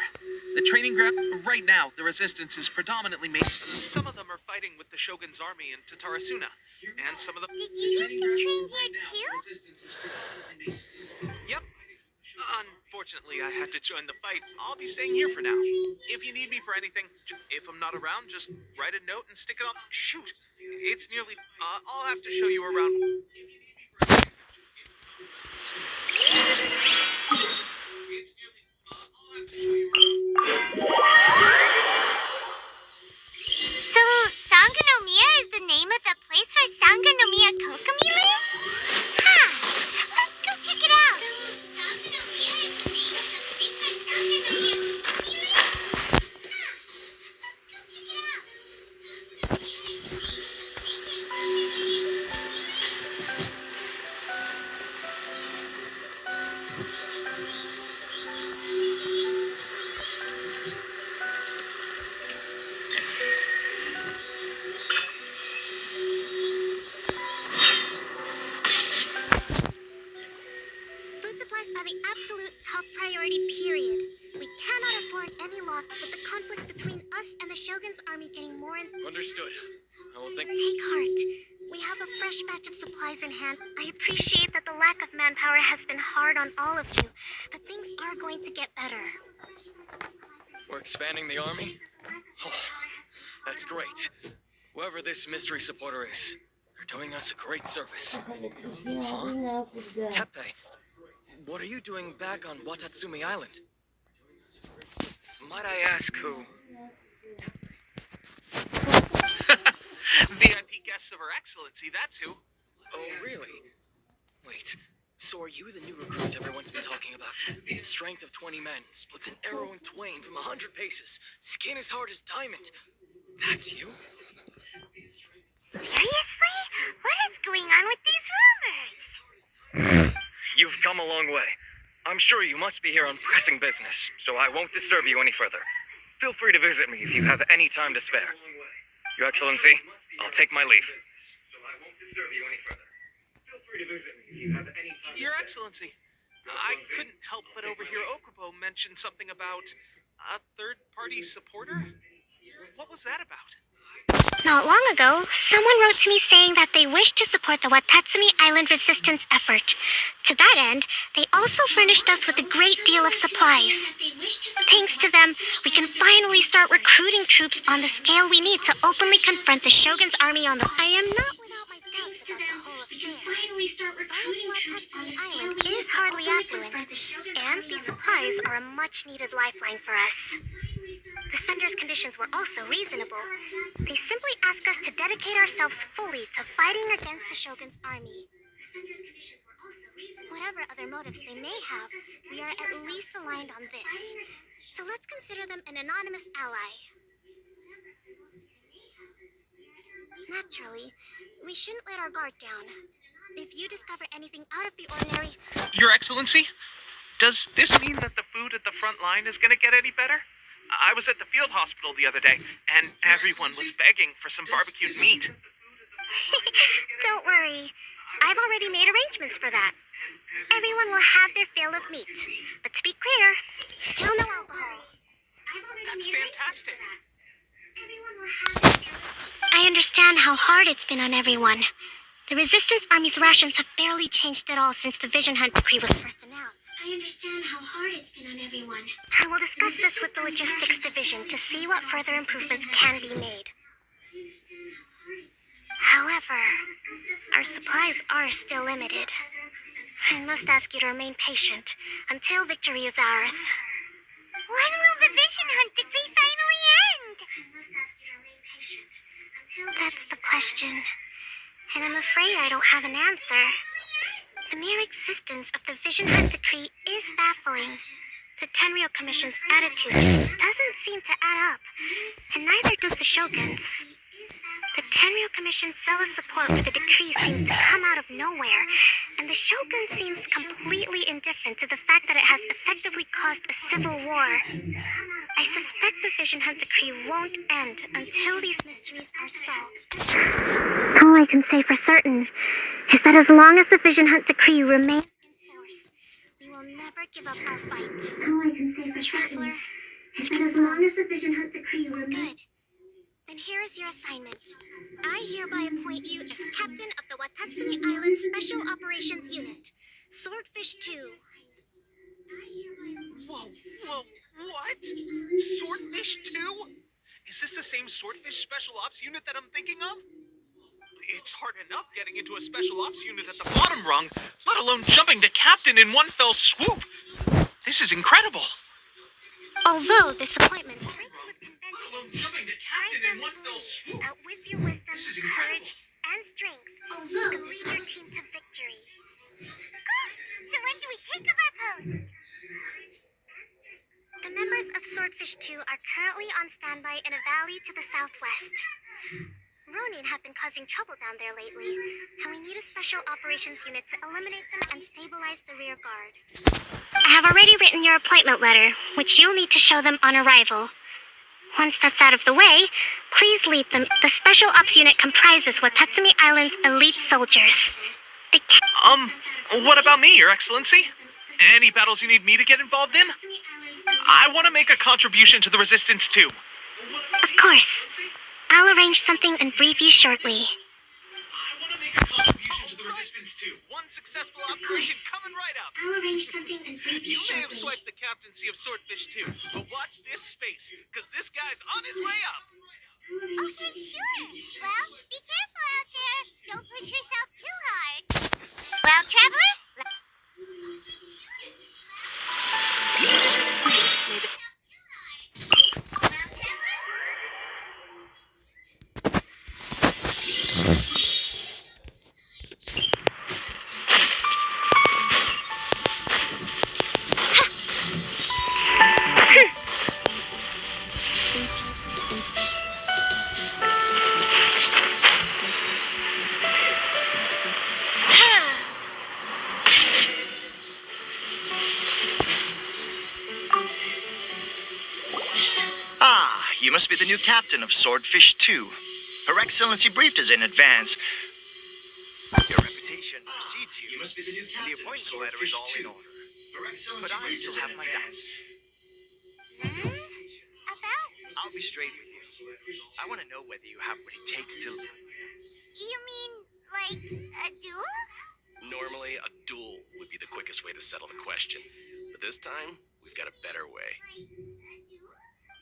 The training ground. Right now, the resistance is predominantly made. Some of them are fighting with the Shogun's army in Tatarasuna, and some of them.
Did you used to train here too?
Yep. Unfortunately, I had to join the fight. I'll be staying here for now. If you need me for anything, if I'm not around, just write a note and stick it on. Shoot, it's nearly. I'll have to show you around.
So, Sanganomiya is the name of the place where Sanganomiya Kokomi lives? Huh. Let's go check it out. Sanganomiya is the name of the place where Sanganomiya Kokomi lives?
Food supplies are the absolute top priority, period. We cannot afford any loss with the conflict between us and the Shogun's army getting more and...
Understood. I will think.
Take heart. We have a fresh batch of supplies in hand. I appreciate that the lack of manpower has been hard on all of you, but things are going to get better.
We're expanding the army? Oh, that's great. Whoever this mystery supporter is, they're doing us a great service. Huh? Teppei, what are you doing back on Watatsumi Island? Might I ask who?
VIP guests of Her Excellency, that's who.
Oh, really? Wait, so are you the new recruit everyone's been talking about? Strength of 20 men, splits an arrow in twain from 100 paces, skin as hard as diamond. That's you?
Seriously? What is going on with these rumors?
You've come a long way. I'm sure you must be here on pressing business, so I won't disturb you any further. Feel free to visit me if you have any time to spare. Your Excellency, I'll take my leave.
Your Excellency, I couldn't help but overhear Okubo mention something about a third-party supporter. What was that about?
Not long ago, someone wrote to me saying that they wished to support the Watatsumi Island resistance effort. To that end, they also furnished us with a great deal of supplies. Thanks to them, we can finally start recruiting troops on the scale we need to openly confront the Shogun's army on the... I am not without my doubts about the whole affair. Watatsumi Island is hardly affluent, and these supplies are a much-needed lifeline for us. The sender's conditions were also reasonable. They simply ask us to dedicate ourselves fully to fighting against the Shogun's army. Whatever other motives they may have, we are at least aligned on this. So let's consider them an anonymous ally. Naturally, we shouldn't let our guard down. If you discover anything out of the ordinary...
Your Excellency, does this mean that the food at the front line is going to get any better? I was at the field hospital the other day, and everyone was begging for some barbecued meat.
Don't worry. I've already made arrangements for that. Everyone will have their fill of meat. But to be clear, still no alcohol.
That's fantastic.
I understand how hard it's been on everyone. The Resistance Army's rations have barely changed at all since the Vision Hunt decree was first announced. I understand how hard it's been on everyone. I will discuss this with the Logistics Division to see what further improvements can be made. However, our supplies are still limited. I must ask you to remain patient until victory is ours. When will the Vision Hunt decree finally end? That's the question. And I'm afraid I don't have an answer. The mere existence of the Vision Hunt decree is baffling. The Tenryo Commission's attitude just doesn't seem to add up, and neither does the Shogun's. The Tenryo Commission's zealous support for the decree seems to come out of nowhere, and the Shogun seems completely indifferent to the fact that it has effectively caused a civil war. I suspect the Vision Hunt decree won't end until these mysteries are solved. All I can say for certain is that as long as the Vision Hunt decree remains in force, we will never give up our fight. All I can say for Traveler, is that as long as the Vision Hunt decree remains... Good. Then here is your assignment. I hereby appoint you as captain of the Watatsumi Island Special Operations Unit, Swordfish 2.
Whoa, what? Swordfish 2? Is this the same Swordfish Special Ops unit that I'm thinking of? It's hard enough getting into a Special Ops unit at the bottom rung, let alone jumping to captain in one fell swoop. This is incredible.
Although this appointment breaks with convention, I firmly believe that with your wisdom, courage, and strength, you can lead your team to victory. Great! So when do we take up our post? The members of Swordfish 2 are currently on standby in a valley to the southwest. Ronin have been causing trouble down there lately, and we need a special operations unit to eliminate them and stabilize the rear guard. I have already written your appointment letter, which you'll need to show them on arrival. Once that's out of the way, please lead them. The Special Ops unit comprises Watatsumi Island's elite soldiers.
What about me, Your Excellency? Any battles you need me to get involved in? I want to make a contribution to the Resistance too.
Of course. I'll arrange something and brief you shortly.
One successful operation coming right up.
I'll arrange something and brief you
You may have
shortly.
swiped the captaincy of Swordfish 2, but watch this space, because this guy's on his way up.
Okay, sure. Well, be careful out there. Don't push yourself too hard. Well, Traveler?
must be the new captain of Swordfish 2. Her Excellency briefed us in advance.
Your reputation precedes you, and the appointment letter is all in order. But I still have my doubts. I'll be straight with you. I want to know whether you have what it takes to...
You mean, like, a duel?
Normally, a duel would be the quickest way to settle the question. But this time, we've got a better way.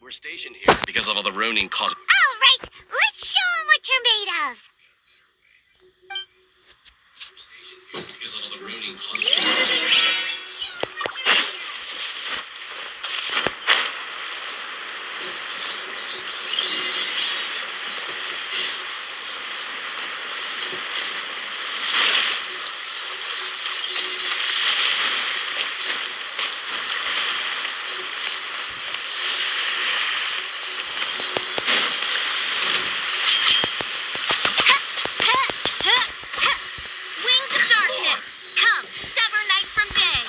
We're stationed here because of all the Ronin cause...
All right, let's show them what you're made of.
Because of all the Ronin cause...
Wings of darkness, come, sever night from day.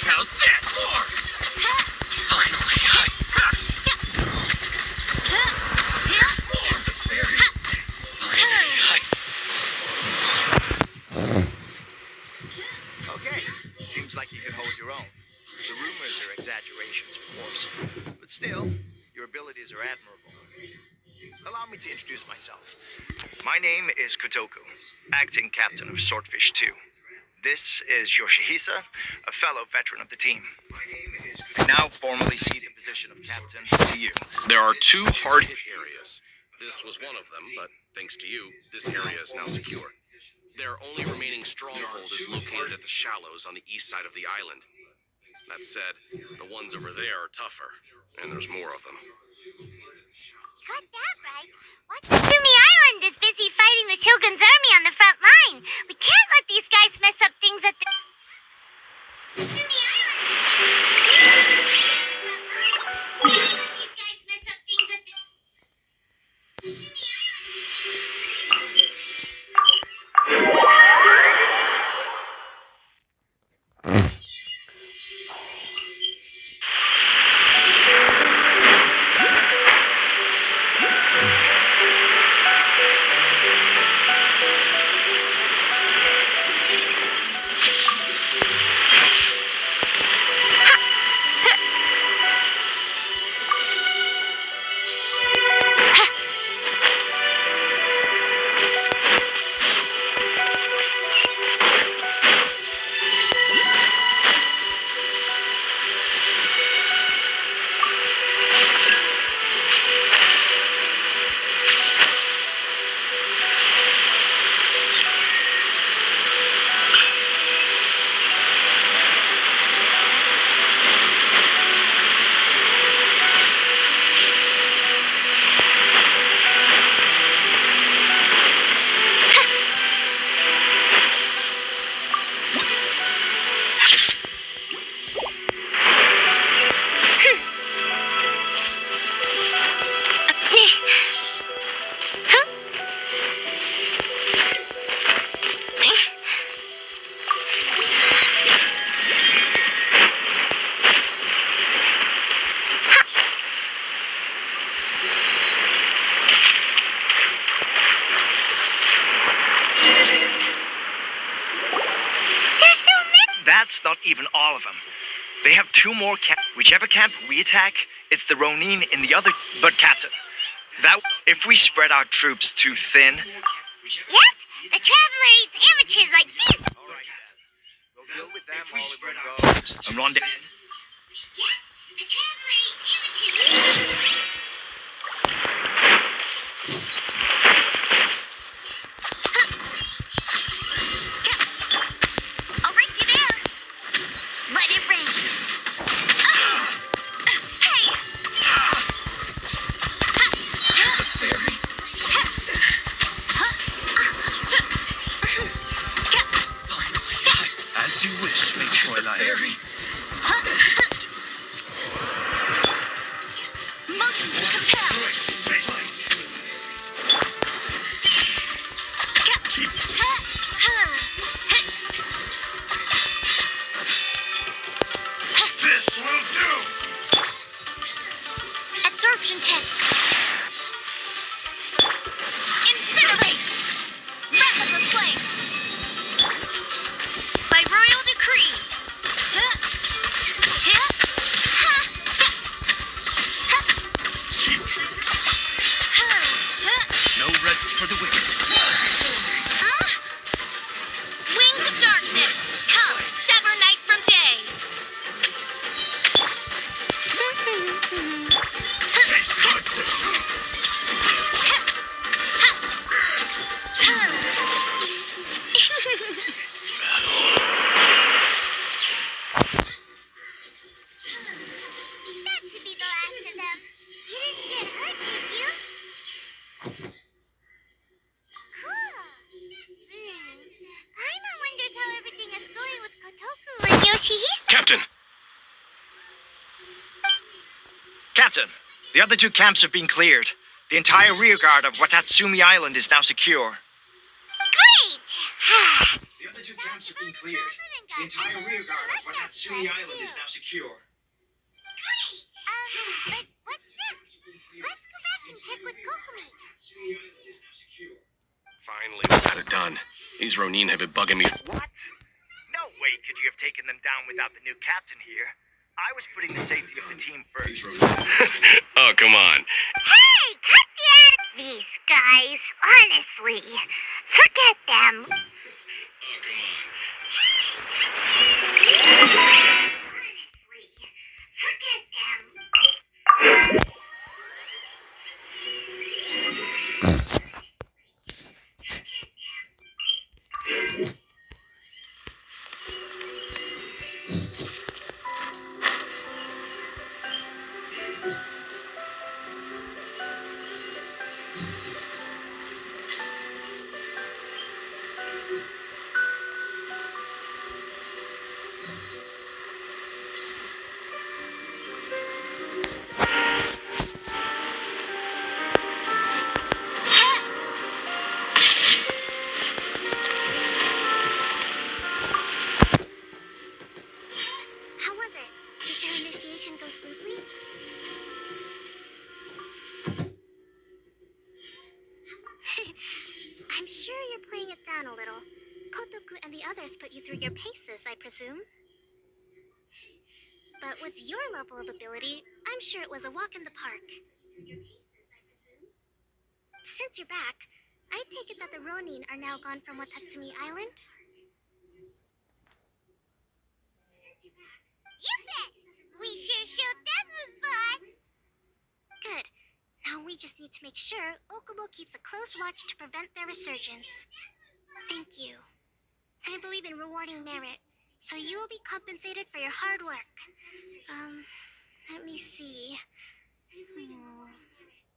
How's this? Finally,
Okay, seems like you can hold your own. The rumors are exaggerations, of course, but still, your abilities are admirable. Allow me to introduce myself. My name is Kotoku, acting captain of Swordfish 2. This is Yoshihisa, a fellow veteran of the team. I now formally cede the position of captain to you.
There are two hard-hit areas. This was one of them, but thanks to you, this area is now secure. Their only remaining stronghold is located at the shallows on the east side of the island. That said, the ones over there are tougher, and there's more of them.
Got that right. What? Sumi Island is busy fighting the Shogun's army on the front line. We can't let these guys mess up things at the... Sumi
That's not even all of them. They have two more camps. Whichever camp we attack, it's the Ronin in the other... But Captain, that if we spread our troops too thin...
Yep, the Traveler eats amateurs like this.
Alright then. We'll deal with them all in one go.
And rendezvous...
The Traveler eats amateurs.
I'll race you there. Let it rain. Hey!
As you wish, Miss Fräulein.
conscription test. Incinerate! Wrap up the flame! By royal decree!
Cheap tricks. No rest for the wicked.
Wings of darkness! Come, sever night from day!
That should be the last of them. You didn't get hurt, did you? Cool. Paimon wonders how everything is going with Kotoku and Yoshihisa.
Captain! Captain, the other two camps have been cleared. The entire rearguard of Watatsumi Island is now secure.
Great!
The other two camps have been cleared. The entire rearguard of Watatsumi Island is now secure.
Great! But what's next? Let's go back and check with Kokumi.
Finally, we got it done. These Ronin have been bugging me.
What? No way could you have taken them down without the new captain here. I was putting the safety of the team first.
Oh, come on.
Hey, cut the These guys, honestly. Forget them. How was it? Did your initiation go smoothly? I'm sure you're playing it down a little. Kotoku and the others put you through your paces, I presume. But with your level of ability, I'm sure it was a walk in the park. Since you're back, I take it that the Ronin are now gone from Watatsumi Island? You bet! We sure showed them who's boss! Good. Now we just need to make sure Okubo keeps a close watch to prevent their resurgence. Thank you. I believe in rewarding merit, so you will be compensated for your hard work. Let me see.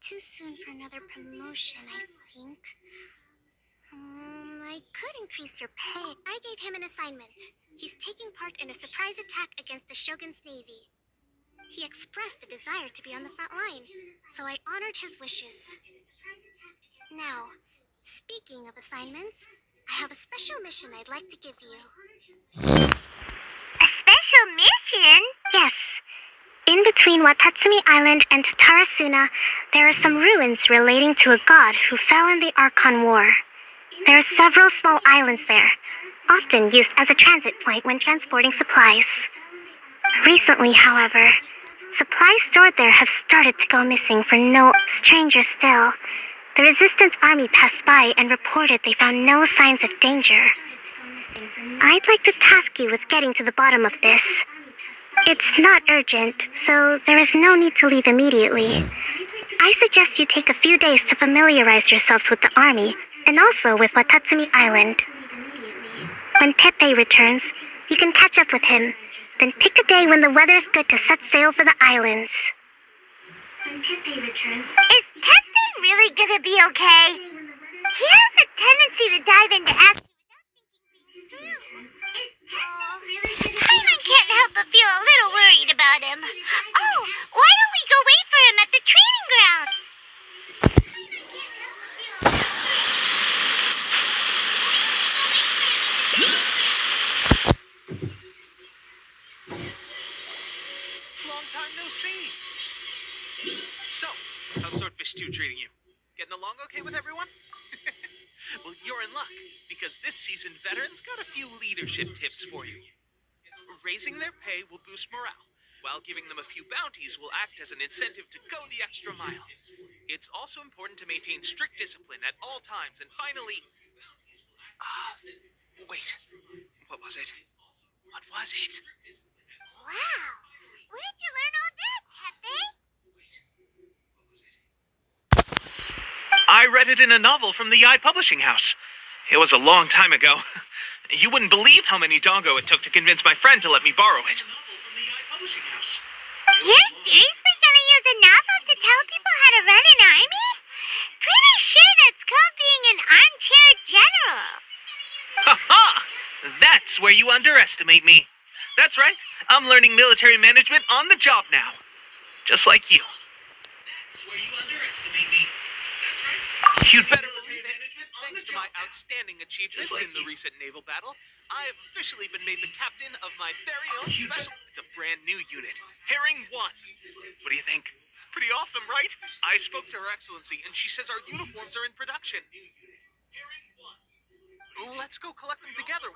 Too soon for another promotion, I think. I could increase your pay. I gave him an assignment. He's taking part in a surprise attack against the Shogun's navy. He expressed a desire to be on the front line, so I honored his wishes. Now, speaking of assignments, I have a special mission I'd like to give you. A special mission? Yes. In between Watatsumi Island and Tatarasuna, there are some ruins relating to a god who fell in the Archon War. There are several small islands there, often used as a transit point when transporting supplies. Recently, however, supplies stored there have started to go missing for no stranger still. The Resistance Army passed by and reported they found no signs of danger. I'd like to task you with getting to the bottom of this. It's not urgent, so there is no need to leave immediately. I suggest you take a few days to familiarize yourselves with the army, and also with Watatsumi Island. When Teppei returns, you can catch up with him, then pick a day when the weather's good to set sail for the islands. When Teppei returns... Is Teppei really gonna be okay? He has a tendency to dive into action without thinking things through. Paimon can't help but feel a little worried about him. Oh, why don't we go wait for him at the training ground?
Long time no see. So, how's Swordfish 2 treating you? Getting along okay with everyone? Well, you're in luck, because this season veterans got a few leadership tips for you. Raising their pay will boost morale, while giving them a few bounties will act as an incentive to go the extra mile. It's also important to maintain strict discipline at all times, and finally... wait. What was it? What was it?
Wow. Where'd you learn all that, Pepe?
I read it in a novel from the Yi Publishing House. It was a long time ago. You wouldn't believe how many doggo it took to convince my friend to let me borrow it.
You're seriously gonna use a novel to tell people how to run an army? Pretty sure that's called being an armchair general.
Ha ha! That's where you underestimate me. That's right. I'm learning military management on the job now. Just like you. That's where you underestimate me. That's right. You'd better believe it. Thanks to my outstanding achievements in the recent naval battle, I have officially been made the captain of my very own special... It's a brand new unit. Herring 1. What do you think? Pretty awesome, right? I spoke to Her Excellency, and she says our uniforms are in production. Let's go collect them together.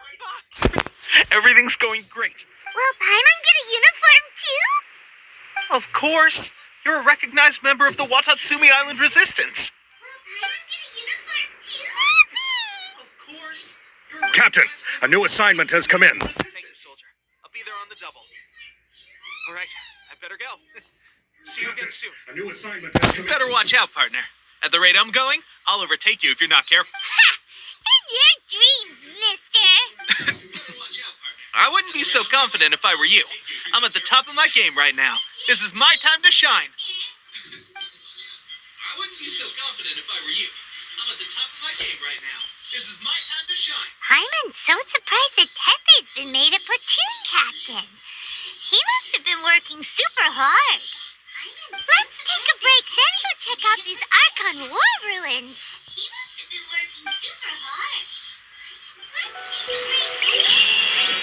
Everything's going great.
Will Paimon get a uniform too?
Of course. You're a recognized member of the Watatsumi Island Resistance.
Captain, a new assignment has come in.
Thank you, soldier. I'll be there on the double. All right, I better go. See you again soon.
A new assignment has come in.
Better watch out, partner. At the rate I'm going, I'll overtake you if you're not careful.
In your dreams, mister.
I wouldn't be so confident if I were you. I'm at the top of my game right now. This is my time to shine. I wouldn't be so confident if I were you. I'm at the top of my game right now. This is my time to shine.
Paimon's so surprised that Tepe's been made a platoon captain. He must have been working super hard. Let's take a break, then go check out these Archon War ruins. He must have been working super hard. Let's take a break, then.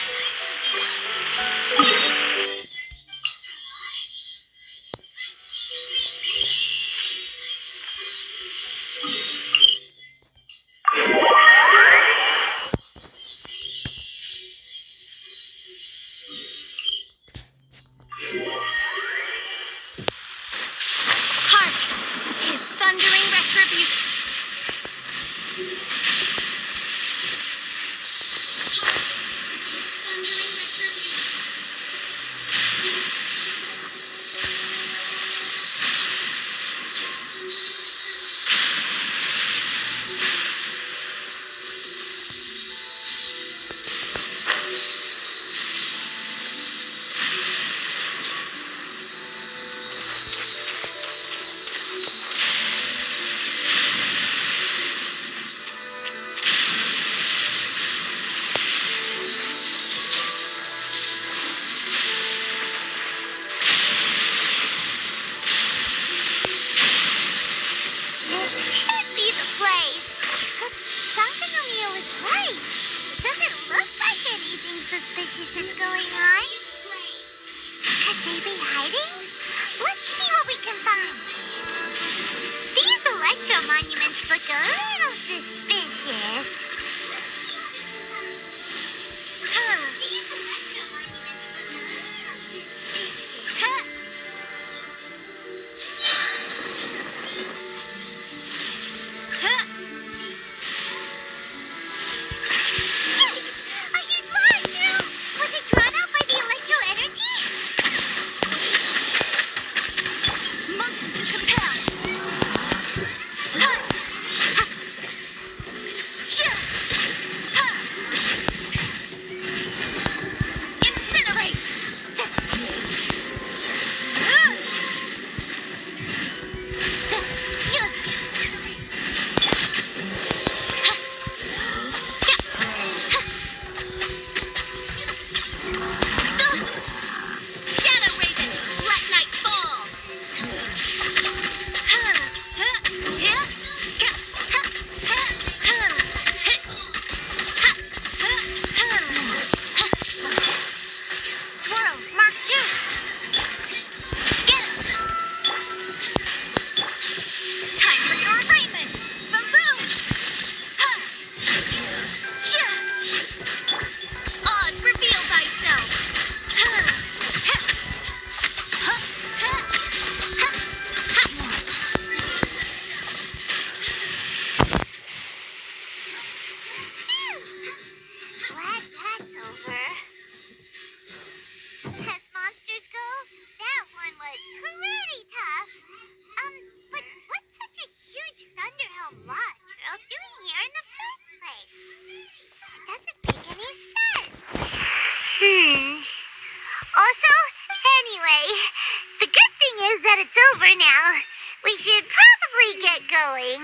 over now. We should probably get going.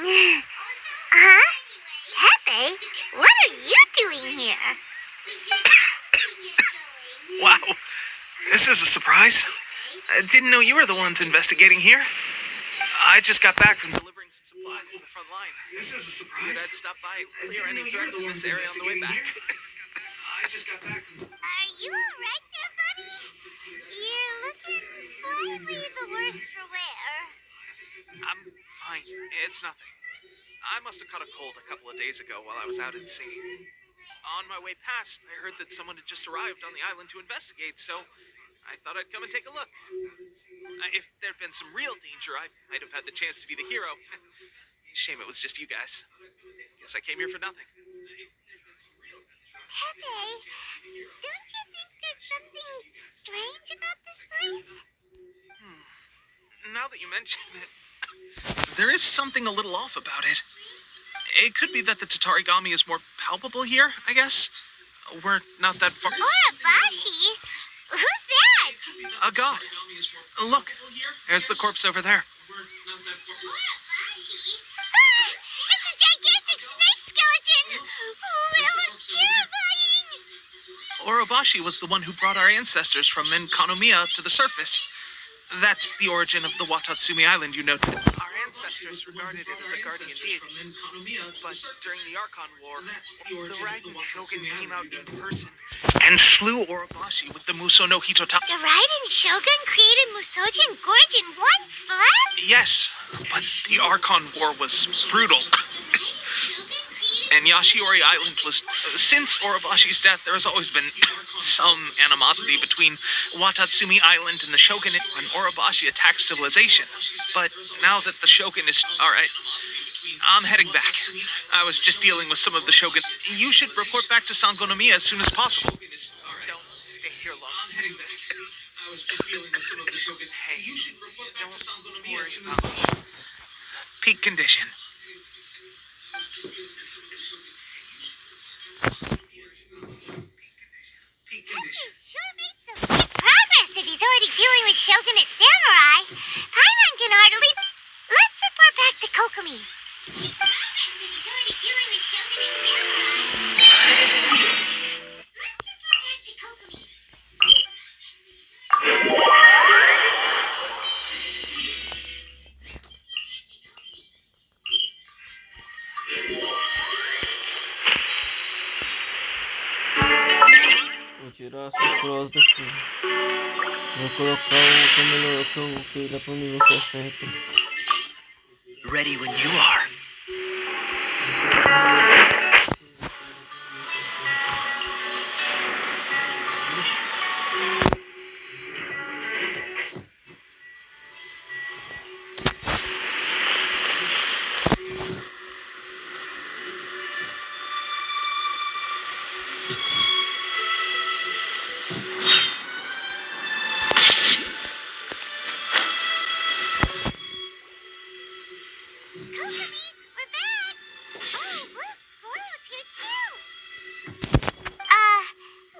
Huh? Pepe, what are you doing here?
Wow, this is a surprise. I didn't know you were the ones investigating here. I just got back from delivering some supplies to the front line. This is a surprise. I'd stop by and clear any threats in this area on the way back. I just got back from...
Are you alright there, buddy? You're looking slightly the worse for wear.
I'm fine. It's nothing. I must have caught a cold a couple of days ago while I was out at sea. On my way past, I heard that someone had just arrived on the island to investigate, so I thought I'd come and take a look. If there'd been some real danger, I might have had the chance to be the hero. Shame it was just you guys. Guess I came here for nothing.
Pepe, don't you think there's something strange about this place?
Now that you mention it, there is something a little off about it. It could be that the Tatarigami is more palpable here, I guess. We're not that far...
Orabashi? Who's that?
A god. Look, there's the corpse over there.
It's a gigantic snake skeleton! Oh, it looks terrifying!
Orobashi was the one who brought our ancestors from Enkanomiya to the surface. That's the origin of the Watatsumi Island you know. Our ancestors regarded it as a guardian deity, but during the Archon War, the Raiden Shogun came out in person and slew Orobashi with the Muso no Hitotama.
The Raiden Shogun created Musojin Gorge in one slap?
Yes, but the Archon War was brutal. And Yashiori Island was... Since Orobashi's death, there has always been some animosity between Watatsumi Island and the Shogunate when Orobashi attacked civilization. But now that the Shogun is... Alright, I'm heading back. I was just dealing with some of the Shogun... You should report back to Sangonomiya as soon as possible. Don't stay here long. I'm heading back. I was just dealing with some of the Shogun... Hey, don't worry about me. Peak condition.
Pepe sure made some good progress if he's already dealing with Shogunate Samurai. Paimon can hardly... Let's report back to Kokomi.
Vou tirar essa cross daqui. Vou colocar o câmera que eu queira para o nível 60.
Ready when you are.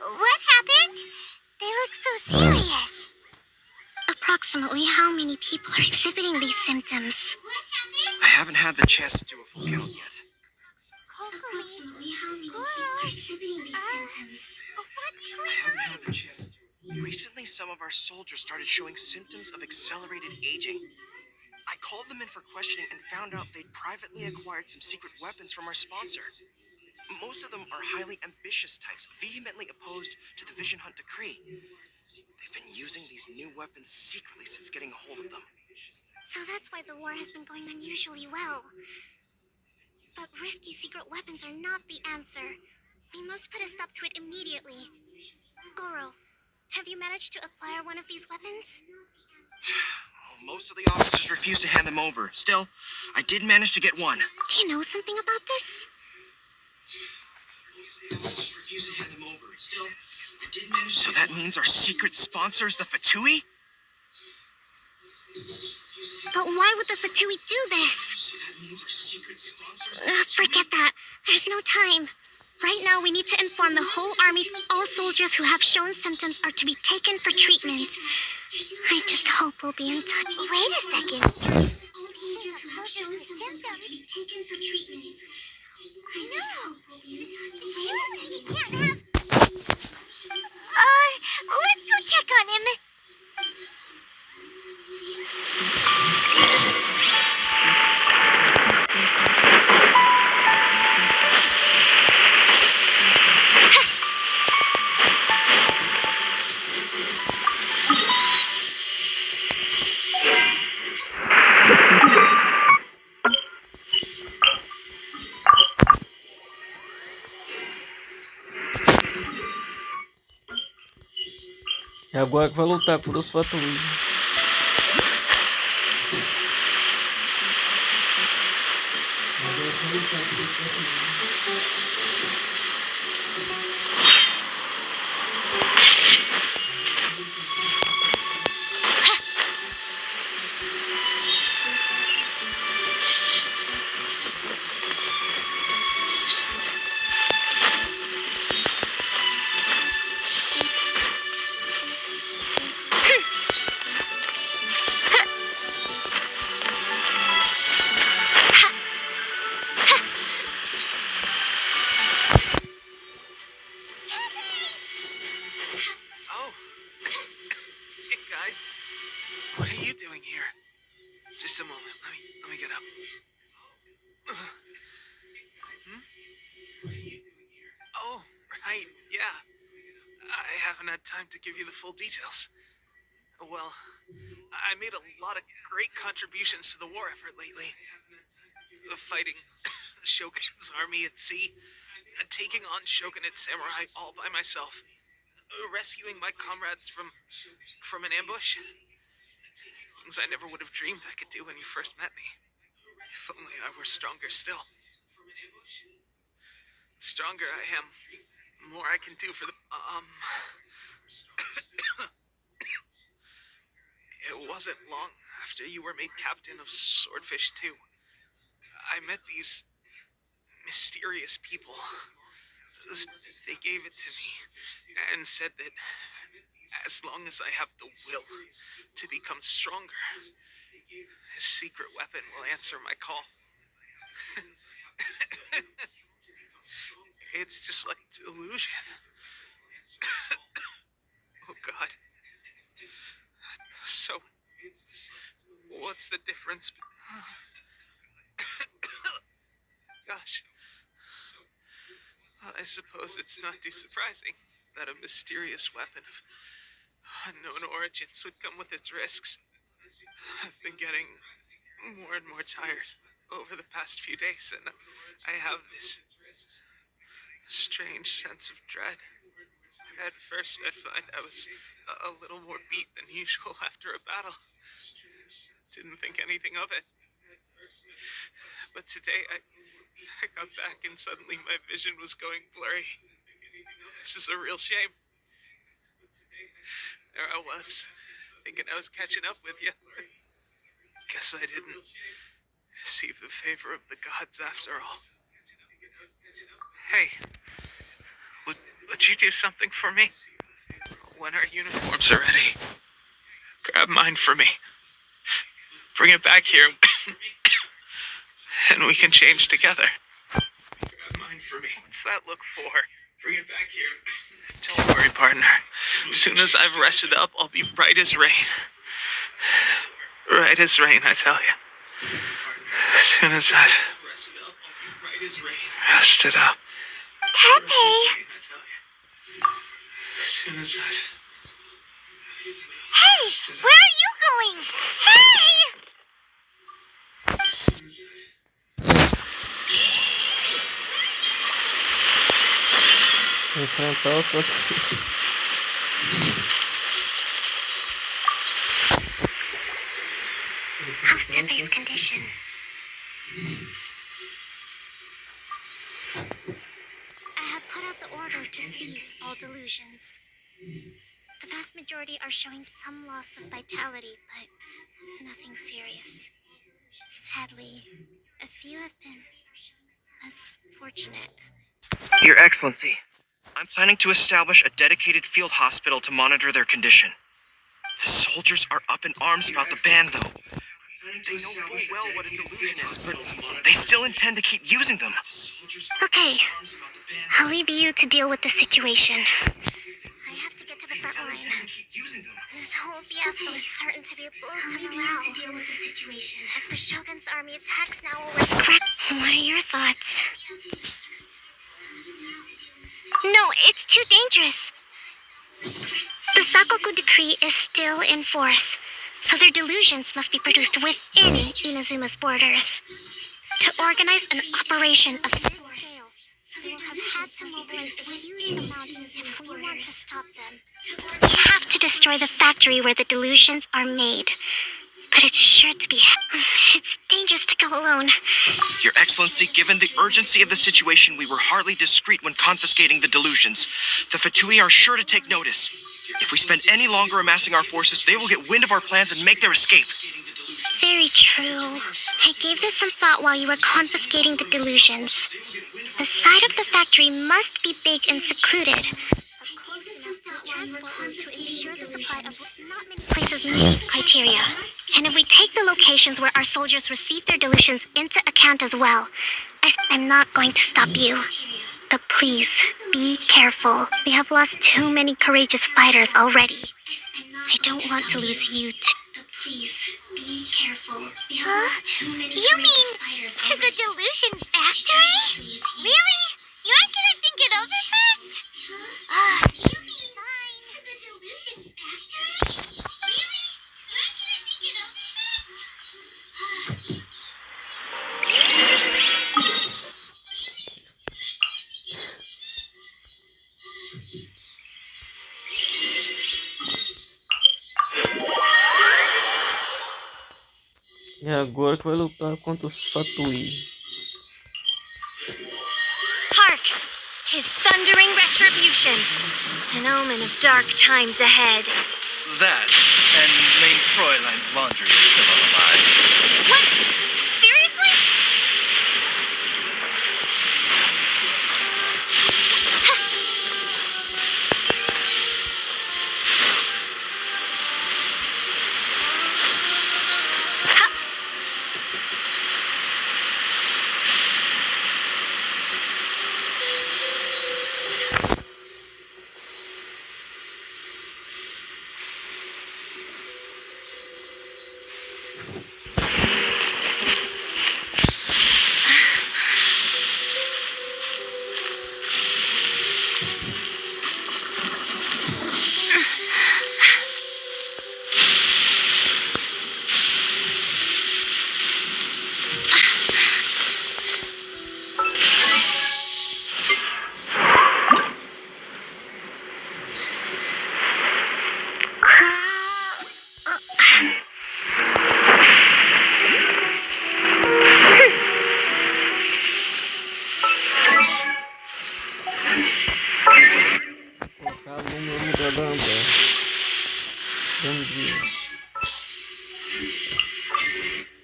What happened? They look so serious. Approximately how many people are exhibiting these symptoms?
I haven't had the chance to do a full count yet.
Approximately how many people are exhibiting these symptoms? What's going on?
Recently, some of our soldiers started showing symptoms of accelerated aging. I called them in for questioning and found out they'd privately acquired some secret weapons from our sponsor. Most of them are highly ambitious types, vehemently opposed to the Vision Hunt decree. They've been using these new weapons secretly since getting a hold of them.
So that's why the war has been going unusually well. But risky secret weapons are not the answer. We must put a stop to it immediately. Goro, have you managed to acquire one of these weapons?
Most of the officers refuse to hand them over. Still, I did manage to get one.
Do you know something about this?
So that means our secret sponsor is the Fatui?
But why would the Fatui do this? Forget that. There's no time. Right now, we need to inform the whole army. All soldiers who have shown symptoms are to be taken for treatment. I just hope we'll be in time. Wait a I know. Seriously, you can't have... let's go check on him.
E agora que vai lutar por os fatores.
Oh. Hey, guys. What are you doing here? Just a moment. Let me get up. Hmm? What are you doing here? Oh, right. Yeah. I haven't had time to give you the full details. Well, I made a lot of great contributions to the war effort lately. Fighting the Shogun's army at sea, taking on Shogunate samurai all by myself, rescuing my comrades from an ambush. Things I never would have dreamed I could do when you first met me. If only I were stronger still. The stronger I am, the more I can do for the... It wasn't long after you were made captain of Swordfish 2. I met these mysterious people. They gave it to me and said that as long as I have the will to become stronger, his secret weapon will answer my call. It's just like delusion. Oh, God. So, what's the difference? Gosh. I suppose it's not too surprising that a mysterious weapon of unknown origins would come with its risks. I've been getting more and more tired over the past few days, and I have this strange sense of dread. At first, I'd find I was a little more beat than usual after a battle. Didn't think anything of it. But today, I got back and suddenly my vision was going blurry. This is a real shame. There I was, thinking I was catching up with you. Guess I didn't receive the favor of the gods after all. Hey, would you do something for me? When our uniforms are ready, grab mine for me. Bring it back here, and we can change together. Grab mine for me. What's that look for? Bring it back here. Don't worry, partner. As soon as I've rested up, I'll be right as rain. Right as rain, I tell you. As soon as I've rested up.
Pepe! Hey! Where are you going? Hey!
Enfrentar o fatores.
How's Tepe's condition? I have put out the order to cease all delusions. The vast majority are showing some loss of vitality, but nothing serious. Sadly, a few have been less fortunate.
Your Excellency, I'm planning to establish a dedicated field hospital to monitor their condition. The soldiers are up in arms about the ban, though. They know full well what a delusion is, but they still
still intend to keep using them.
Okay, I'll leave you to deal with the situation. I have to get to the front line. This whole fiasco is certain to be a blow to morale. If the Shogun's army attacks now, we'll risk crack. What are your thoughts? No, it's too dangerous. The Sakoku decree is still in force, so their delusions must be produced within Inazuma's borders. To organize an operation of this scale, they will have had to mobilize a huge amount if we want to stop them. You have to destroy the factory where the delusions are made. But it's sure to be... It's dangerous to go alone.
Your Excellency, given the urgency of the situation, we were hardly discreet when confiscating the delusions. The Fatui are sure to take notice. If we spend any longer amassing our forces, they will get wind of our plans and make their escape.
Very true. I gave this some thought while you were confiscating the delusions. The side of the factory must be big and secluded, but close enough to a transport route to ensure the supply of not many places meet these criteria. And if we take the locations where our soldiers receive their delusions into account as well, I'm not going to stop you. But please, be careful. We have lost too many courageous fighters already. I don't want to lose you too. Please, be careful. Huh? You mean to the delusion factory? Really? You aren't gonna think it over first? You mean fine. To the delusion factory? Really? You aren't gonna think it over first?
É agora que vai lutar contra os Fatui.
Hark! 'Tis thundering retribution, an omen of dark times ahead.
That, and Main Fräulein's laundry is still alive.
What? Seriously?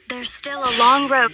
There's still a long road.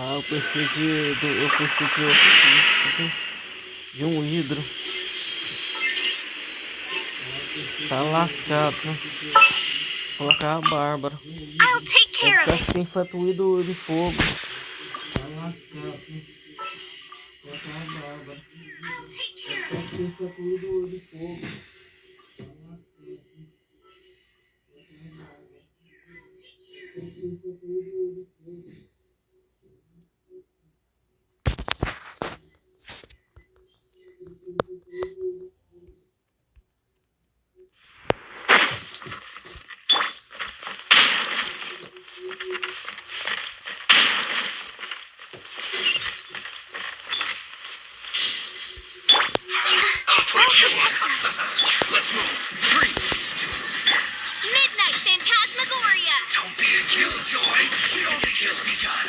Eu preciso de um hidro. Tá lascado, né? Vou colocar a Bárbara.
I'll take care of
it. Tem fatuído de fogo. Tá lascado, né? Vou colocar a Bárbara. Tem fatuído de fogo.
Don't be a killjoy. It's only just begun.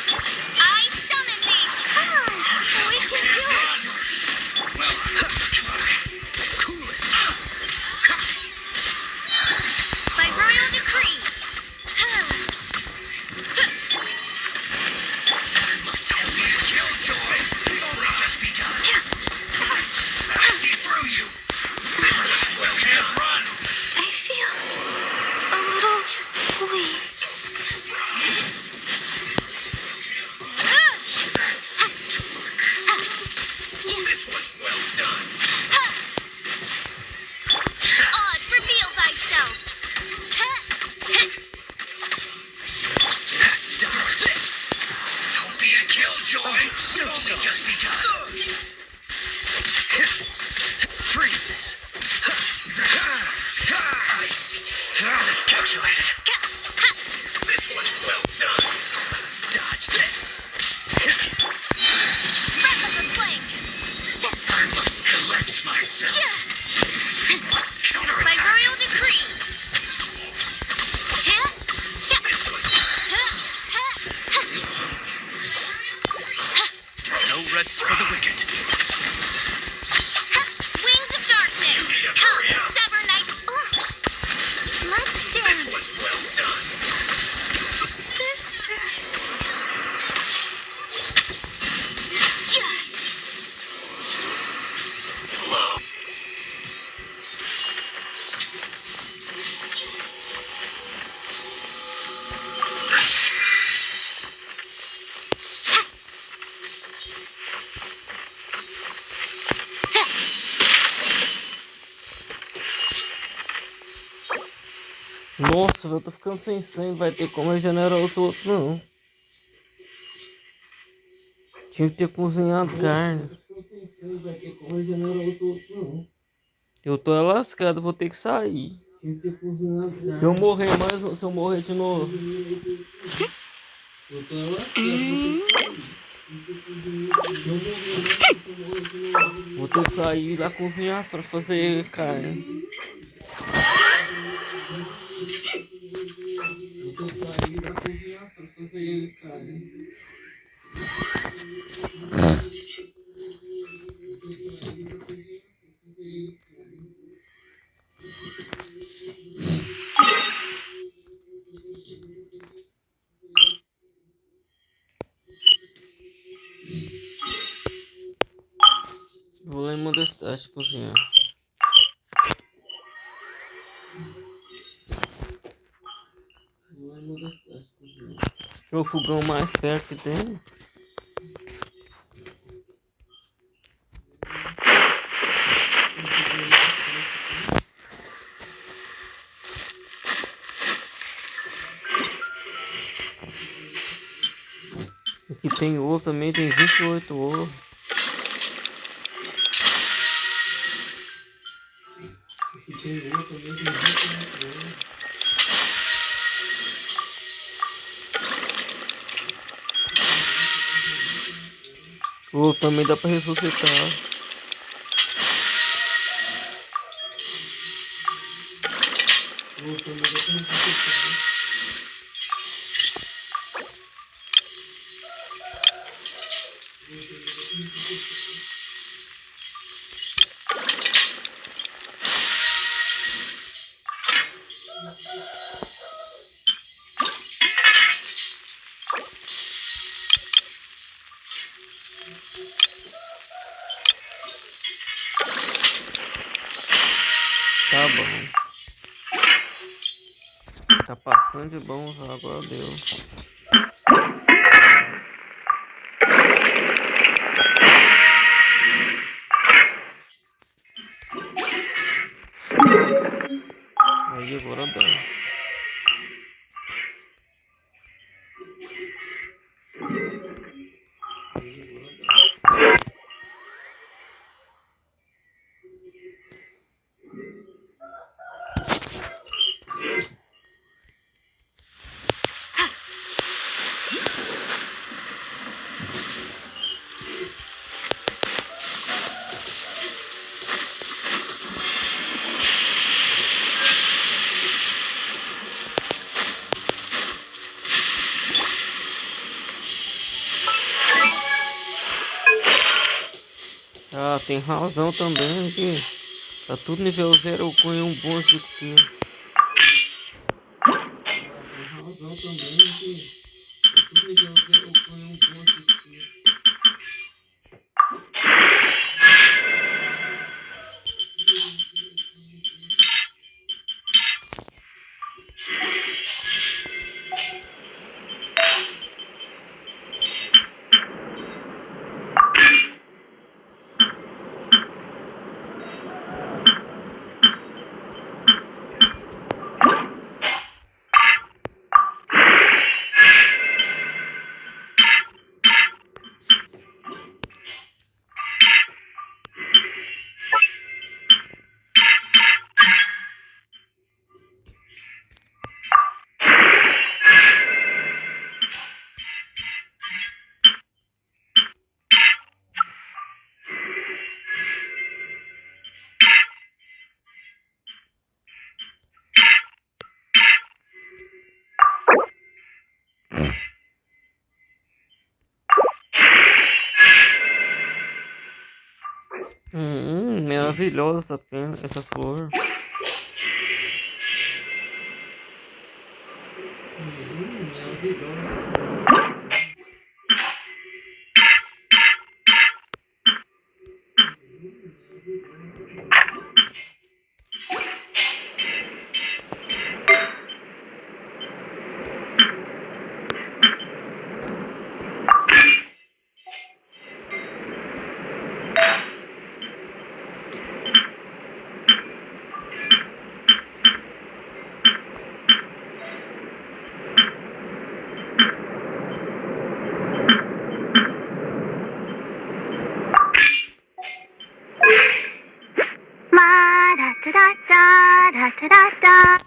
I summon thee! Come on, we can do it!
Well, cool it.
By royal decree!
Don't be a killjoy. It's only just begun. I see through you. Well, can't run.
I feel a little weak.
This was well done.
Oz, reveal thyself!
Dodge this. Don't be a killjoy. It's only just begun. Freeze. Miscalculated. This was well done. Dodge this.
Breath of the flame!
I must collect myself. Must
By
counterattack.
royal decree!
No rest for the wicked.
Wings of darkness! Come, sever night! Let's dance!
This was well done.
Sister!
Nossa, eu tô ficando sem sangue, vai ter como regenerar os outros não. Tinha que ter cozinhado carne. Eu tô lascado, vou ter que sair. Se eu morrer mais, se eu morrer de novo. Eu tô lascado, vou ter que sair lá cozinhar pra fazer carne. Vou ter que sair lá cozinhar pra fazer carne. Vou lá em Modestade cozinhar. É o fogão mais perto que tem. Aqui tem ovo também, tem 28 ovos. Aqui tem ovo também, tem 28 ovos. O ovo também dá pra ressuscitar. O ovo também dá pra ressuscitar. Tá bom. Tá passando de bom já, agora deu. Aí agora dá. tem razão também aqui. Tá tudo nível 0, eu ganho um bônus aqui. Tem razão também aqui. Tá tudo nível 0, eu ganho um bônus aqui. Maravilhosa essa flor. Maravilhosa.
La-da-da-da-da-da-da-da.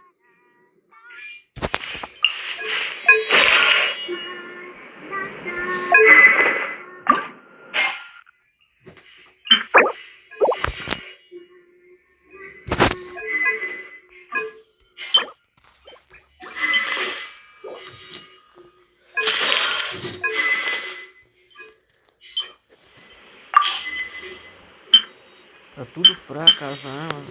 Tá tudo fraco as armas.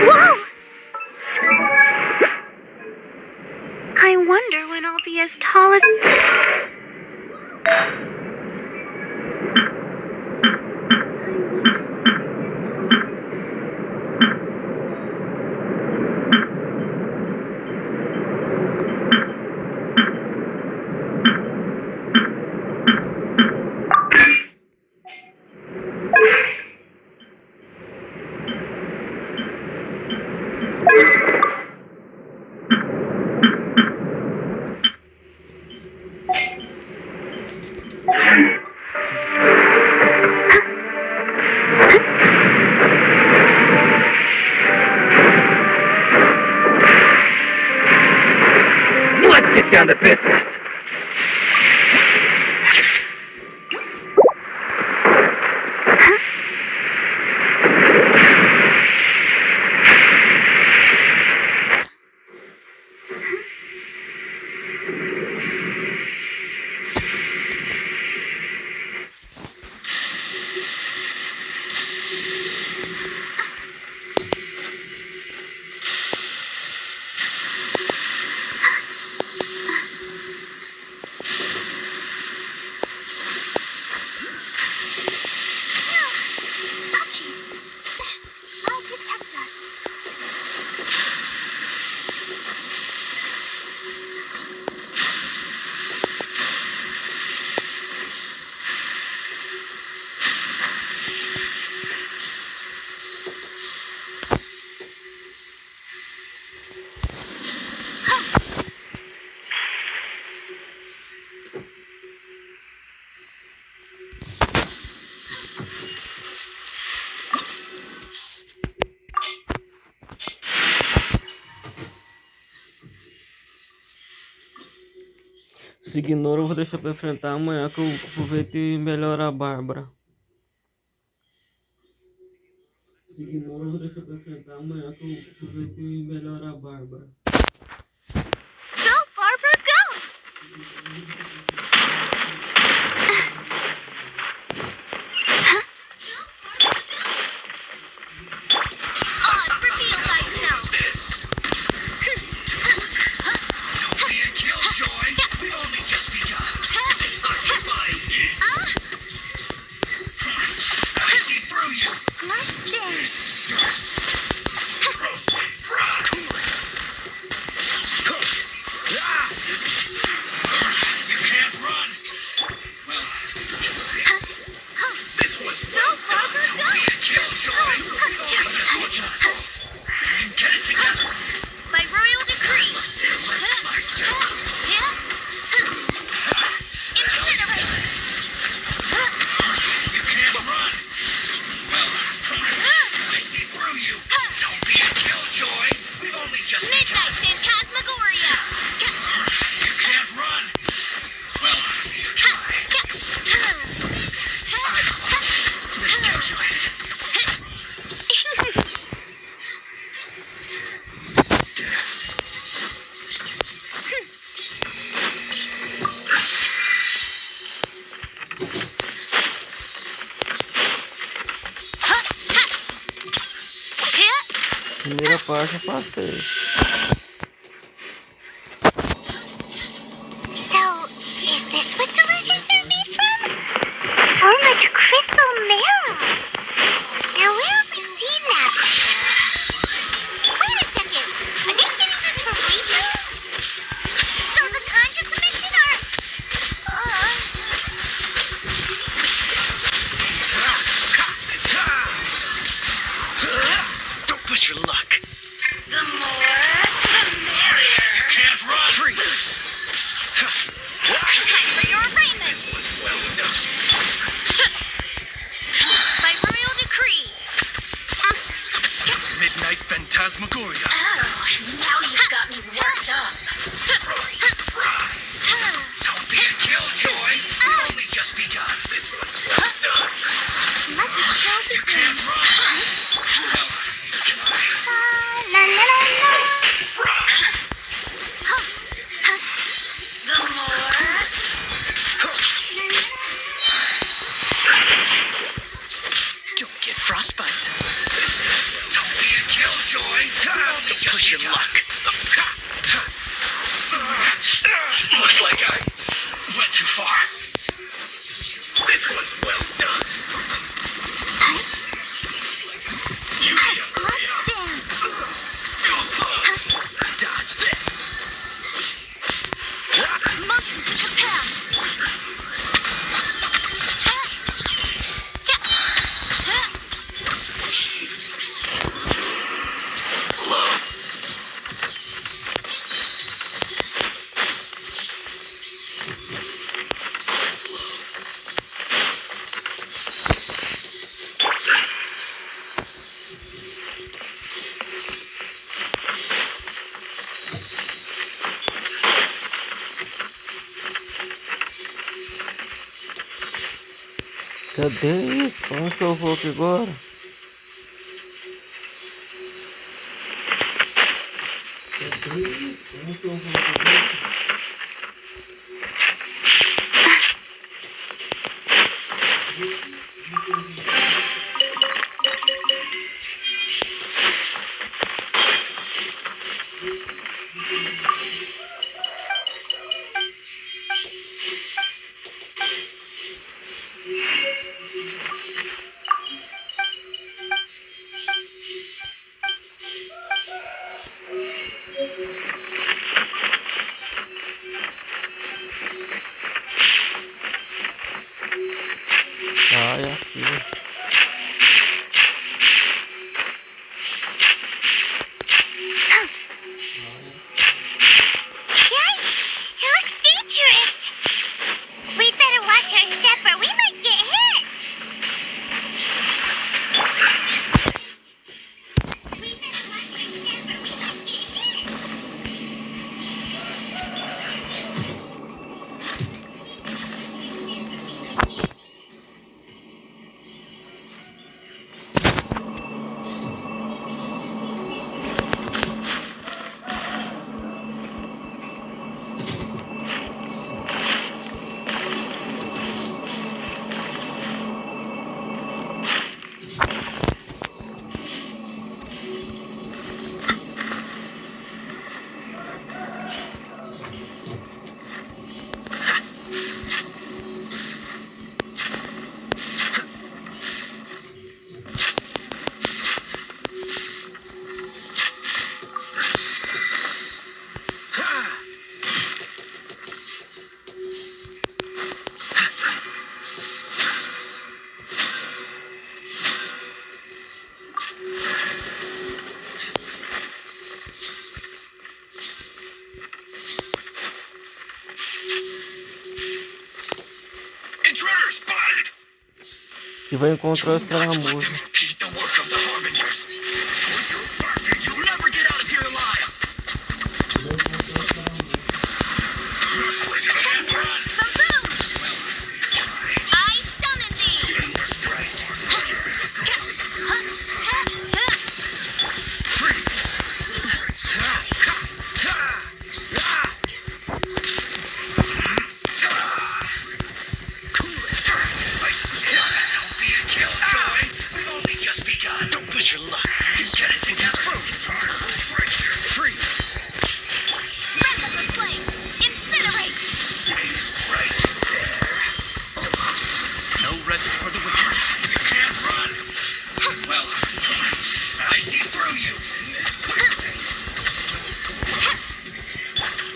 Whoa! I wonder when I'll be as tall as...
Let's get down to business.
Isso ignora, eu vou deixar pra enfrentar amanhã que eu aproveito e melhoro a Bárbara. Isso ignora, eu vou deixar pra enfrentar amanhã que eu aproveito e melhoro a Bárbara.
Go, Barbara, go! Oz, reveal thyself!
Don't be a killjoy. We've only just begun. Detoxifying you. I see through you.
Let's dance.
First. Roast and fry. You can't run. Well, this one's well done. Don't be a killjoy. We've only just begun. Get it together.
By royal decree.
Select myself.
Incinerate.
You can't run. Well, I see through you. Don't be a killjoy. We've only just begun.
Midnight Phantasmagoria.
You can't run. Well, miscalculated.
Primeira parte eu passei.
So, is this what delusions are made from? So much crystal marrow. Now, where have we seen that before? Wait a second. Are they getting this from Rita? So the Conjure Commission are...
Don't push your luck.
The more, the merrier.
You can't run. Freeze.
Time for your arraignment.
Well done.
By royal decree.
Midnight Phantasmagoria.
Oh, now you've got me worked up.
Roast and fry. Don't be a killjoy. We've only just begun. This was well done.
Let the show
You
begin.
can't run. Well, can I?
La, la, la, la.
Roast and fry.
The more...
Don't get frostbite.
Don't be a killjoy. Don't push your luck. Looks like I went too far. This was well done. You need a hurry up. Feels close.
Dodge this.
Motion to compel.
Cadê isso? Pra onde que eu vou aqui agora? Cadê isso? Pra onde que eu vou aqui agora? E vai encontrar os caramujas.
Repeat the work of the Harbingers. You'll never get out of here alive.
I summon thee!
Freeze. Don't be a killjoy. We've only just begun. Don't push your luck. Just get it together. Freeze.
Breath of the flame! Incinerate!
Stay right there. Almost. No rest for the wicked. You can't run. Well, I see through you.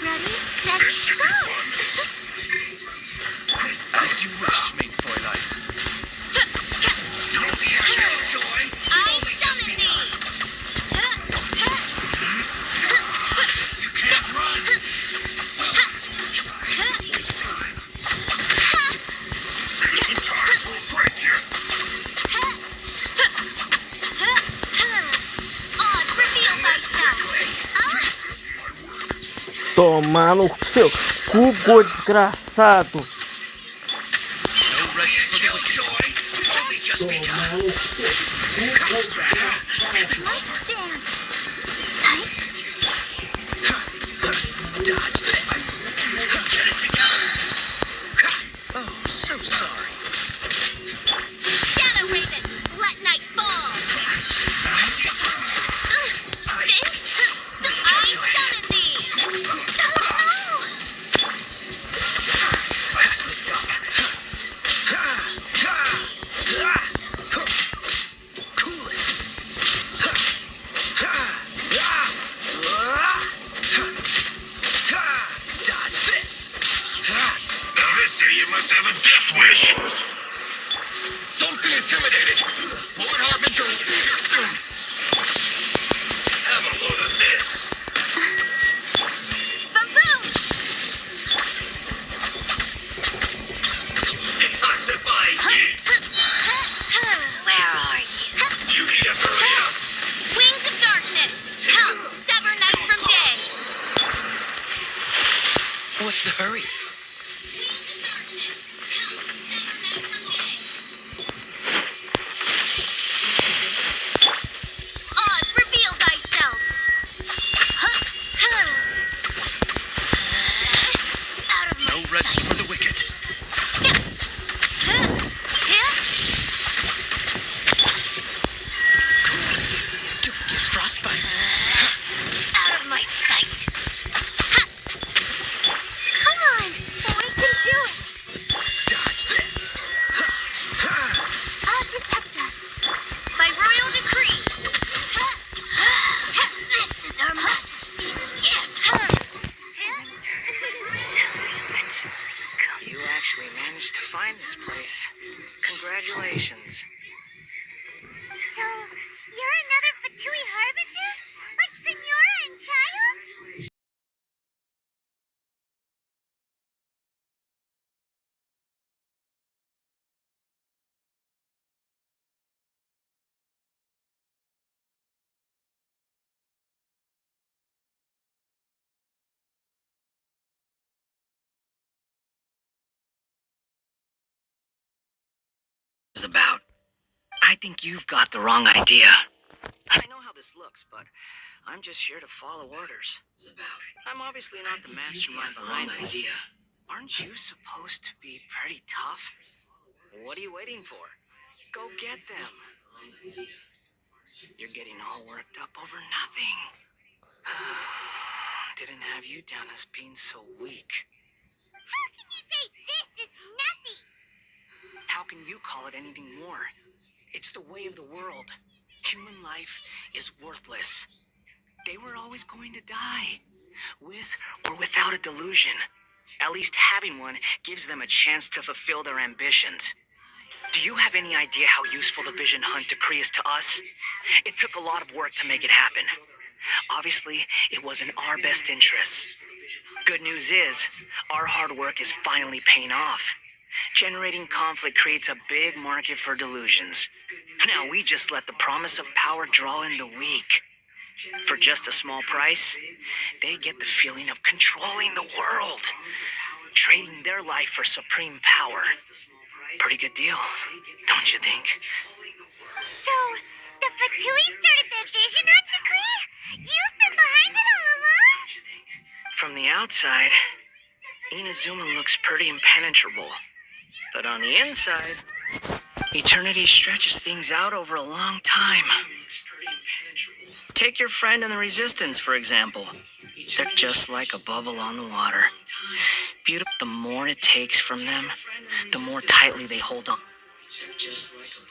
Ready, steady, go!
As you wish, main Fräulein. Don't be a killjoy.
I summon thee!
You can't run. Well,
It isn't time for a break yet.
Oz, reveal thyself!
Tomar no seu cu, desgraçado.
no rest for the killjoy. We've only just begun. This isn't over. Dodge this. Get it together. Oh, so sorry.
Shadow Raven, let night fall!
I see through you.
I summon thee!
I slipped up. Cool it. Dodge this.
Now this city must have a death wish.
Don't be intimidated. Lord Harbinger will be here soon.
Have a load of this.
Boom!
Detoxifying heat.
Where are you?
You need to hurry up.
Wings of darkness! Come, sever night from day!
What's the hurry?
Oz, reveal thyself! Out of my
No rest for the wicked. Don't get frostbite.
Out of my sight! Come on! We can do it!
Dodge this.
I'll protect us. By royal decree! This is our Majesty's gift!
You actually managed to find this place. Congratulations.
So, you're another Fatui Harbinger? Like Senora and Child?
Is about. I think you've got the wrong idea. I know how this looks, but I'm just here to follow orders. I'm obviously not the mastermind behind this. Aren't you supposed to be pretty tough? What are you waiting for? Go get them. You're getting all worked up over nothing. Didn't have you down as being so weak.
How can you say this is nothing?
How can you call it anything more? It's the way of the world. Human life is worthless. They were always going to die, with or without a delusion. At least having one gives them a chance to fulfill their ambitions. Do you have any idea how useful the Vision Hunt decree is to us? It took a lot of work to make it happen. Obviously, it was in our best interests. Good news is, our hard work is finally paying off. Generating conflict creates a big market for delusions. Now we just let the promise of power draw in the weak. For just a small price, they get the feeling of controlling the world, trading their life for supreme power. Pretty good deal, don't you think?
So, the Fatui started the Vision Hunt decree? You've been behind it all along?
From the outside, Inazuma looks pretty impenetrable. But on the inside, Eternity stretches things out over a long time. Take your friend in the Resistance, for example. They're just like a bubble on the water. Beautiful. The more it takes from them, the more tightly they hold on.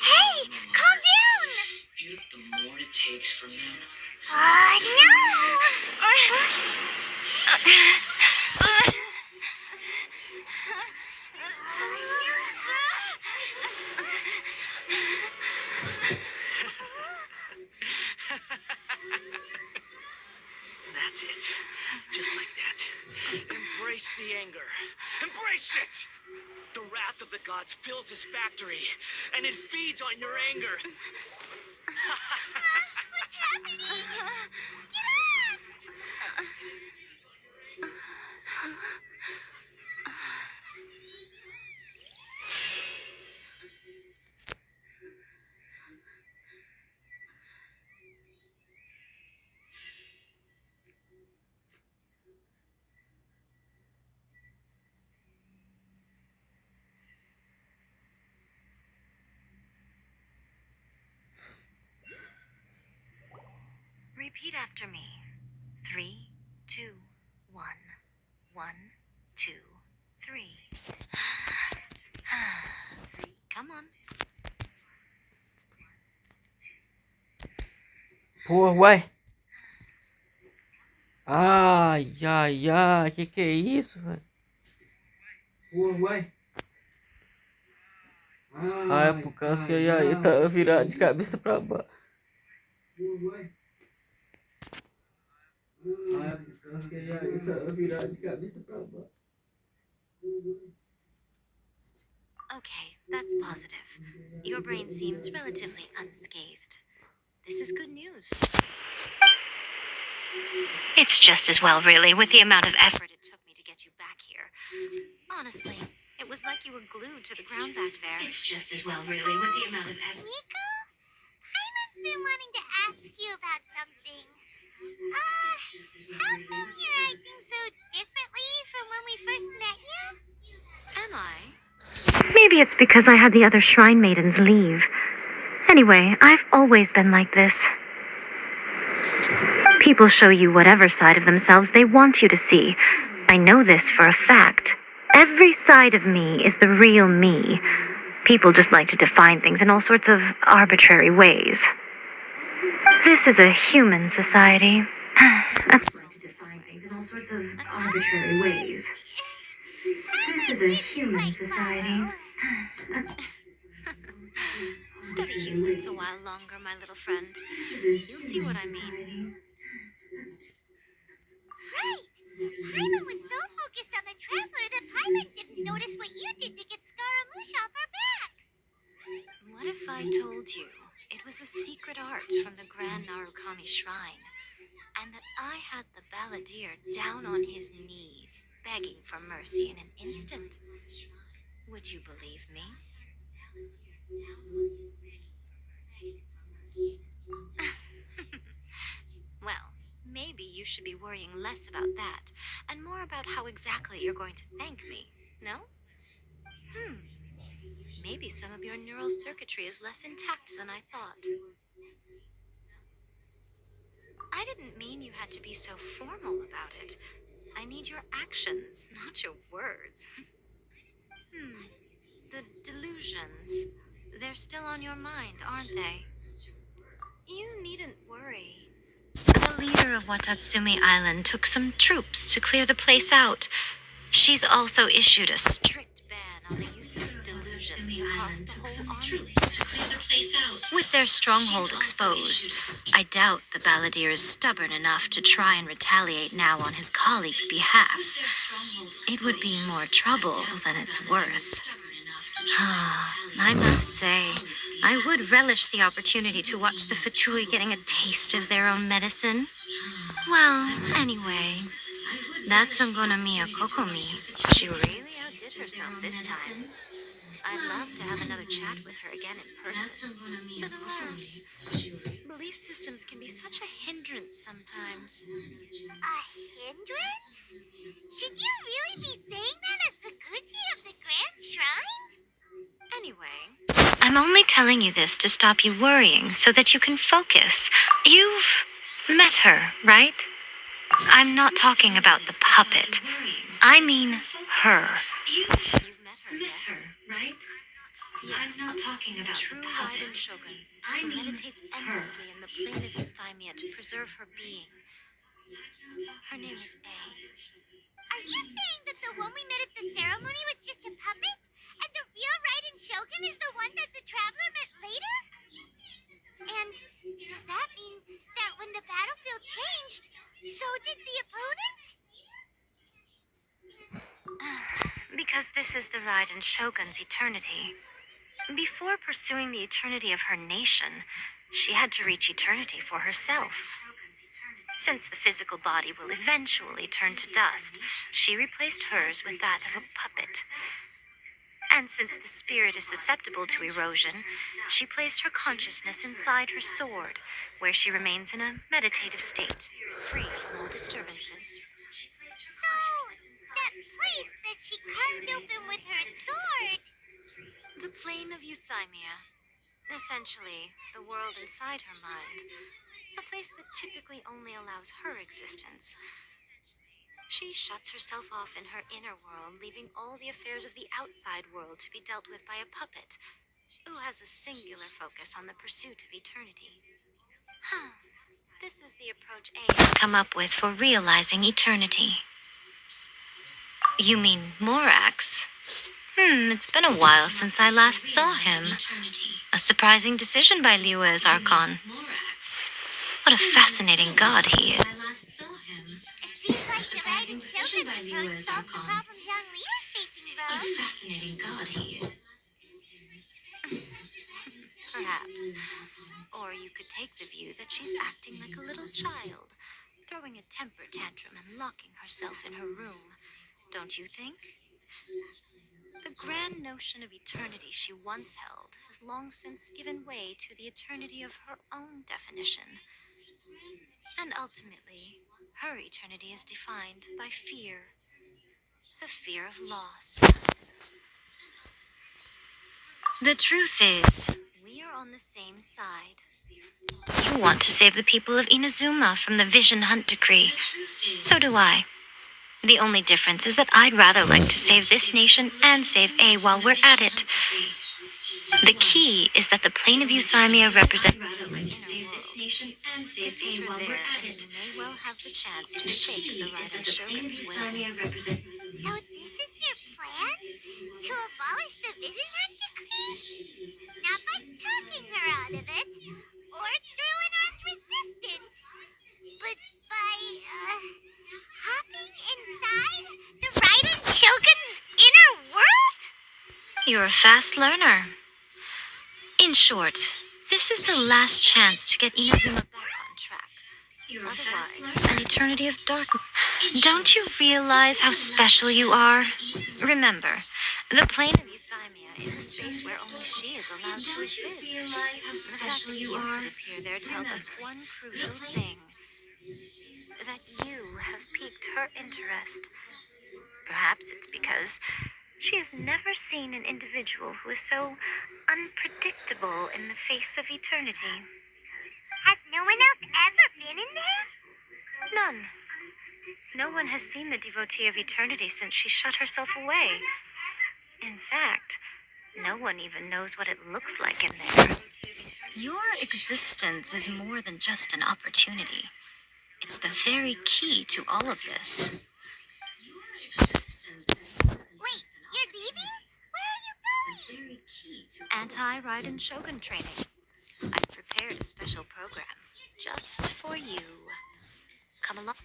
Hey, calm down!
The more it takes from them. That's it. Just like that. Embrace the anger. Embrace it! The wrath of the gods fills this factory, and it feeds on your anger.
What's happening?
Repeat after me. 3, 2, 1. 1, 2, 3. 3. Come on.
Porra, uai. Ai, ai, ai. Que é isso, velho? Porra, uai. Ah, é por causa que aí tá virado de cabeça pra baixo. Porra, uai. Ah, é por causa que aí tá virado de cabeça pra baixo.
Okay, that's positive. Your brain seems relatively unscathed. This is good news. It's just as well, really, with the amount of effort it took me to get you back here. Honestly, it was like you were glued to the ground back there. It's just as well, really, with the amount of effort.
Nico? Paimon's been wanting to ask you about something. How come you're acting so differently from when we first met you?
Am I? Maybe it's because I had the other Shrine Maidens leave. Anyway, I've always been like this. People show you whatever side of themselves they want you to see. I know this for a fact. Every side of me is the real me. People just like to define things in all sorts of arbitrary ways. This is a human society. This is a human society. Study humans a while longer, my little friend. You'll see what I mean.
Right! Paimon was so focused on the Traveler that Paimon didn't notice what you did to get Scaramouche off our backs.
What if I told you it was a secret art from the Grand Narukami Shrine, and that I had the balladeer down on his knees, begging for mercy in an instant? Would you believe me? Well, maybe you should be worrying less about that, and more about how exactly you're going to thank me, no? Maybe some of your neural circuitry is less intact than I thought. I didn't mean you had to be so formal about it. I need your actions, not your words. The delusions. They're still on your mind, aren't they? You needn't worry. The leader of Watatsumi Island took some troops to clear the place out. She's also issued a strict ban on the use of delusions across the whole army. With their stronghold exposed, I doubt the balladeer is stubborn enough to try and retaliate now on his colleague's behalf. It would be more trouble than it's worth.
I must say, I would relish the opportunity to watch the Fatui getting a taste of their own medicine. Well, anyway, that's Ongona Mia Kokomi. She really outdid herself this time. I'd love to have another chat with her again in person. But alas, belief systems can be such a hindrance sometimes.
A hindrance? Should you really be saying that as the Gucci of the Grand Shrine?
Anyway, I'm only telling you this to stop you worrying so that you can focus. You've met her, right? I'm not talking about the puppet. I mean her. You've met her, yes? Right? Yes. I'm not talking about the true Raiden Shogun, who meditates endlessly in the plane of euthymia to preserve her being. Her name is A.
Are you saying that the one we met at the ceremony was just a puppet? And the real Raiden Shogun is the one that the Traveler met later? And does that mean that when the battlefield changed, so did the opponent?
Because this is the Raiden Shogun's eternity. Before pursuing the eternity of her nation, she had to reach eternity for herself. Since the physical body will eventually turn to dust, she replaced hers with that of a puppet. And since the spirit is susceptible to erosion, she placed her consciousness inside her sword, where she remains in a meditative state, free from all disturbances.
So, that place that she carved open with her sword...
The plane of euthymia. Essentially, the world inside her mind. A place that typically only allows her existence. She shuts herself off in her inner world, leaving all the affairs of the outside world to be dealt with by a puppet, who has a singular focus on the pursuit of eternity. This is the approach A has come up with for realizing eternity. You mean Morax? It's been a while since I last saw him. A surprising decision by Liu's Archon. What a fascinating god he is.
It seems like the Raiden Shogun's approach solved the problem Zhang Li was facing, though.
What a fascinating god he is. Perhaps. Or you could take the view that she's acting like a little child, throwing a temper tantrum and locking herself in her room. Don't you think? The grand notion of eternity she once held has long since given way to the eternity of her own definition. And ultimately, her eternity is defined by fear. The fear of loss. The truth is, we are on the same side. You want to save the people of Inazuma from the Vision Hunt decree. So do I. The only difference is that I'd rather like to save this nation and save A while we're at it. The key is that the plane of euthymia represents the inner world. Defeat her there, and you may well have the chance to shake the Raiden Shogun's will.
So this is your plan? To abolish the Vision Hunt decree? Not by talking her out of it, or through an armed resistance, but by, hopping inside the Raiden Shogun's inner world?
You're a fast learner. In short, this is the last chance to get Inazuma back on track. Otherwise, an eternity of darkness. Don't you realize how special you are? Remember, the plane of euthymia is a space where only she is allowed to exist. The fact that you could appear there tells us one crucial thing. That you have piqued her interest. Perhaps it's because she has never seen an individual who is so unpredictable in the face of eternity.
Has no one else ever been in there?
None. No one has seen the devotee of eternity since she shut herself away. In fact, no one even knows what it looks like in there. Your existence is more than just an opportunity. It's the very key to all of this.
Wait, you're leaving? Where are you going?
Anti-Raiden Shogun training. I've prepared a special program just for you. Come along.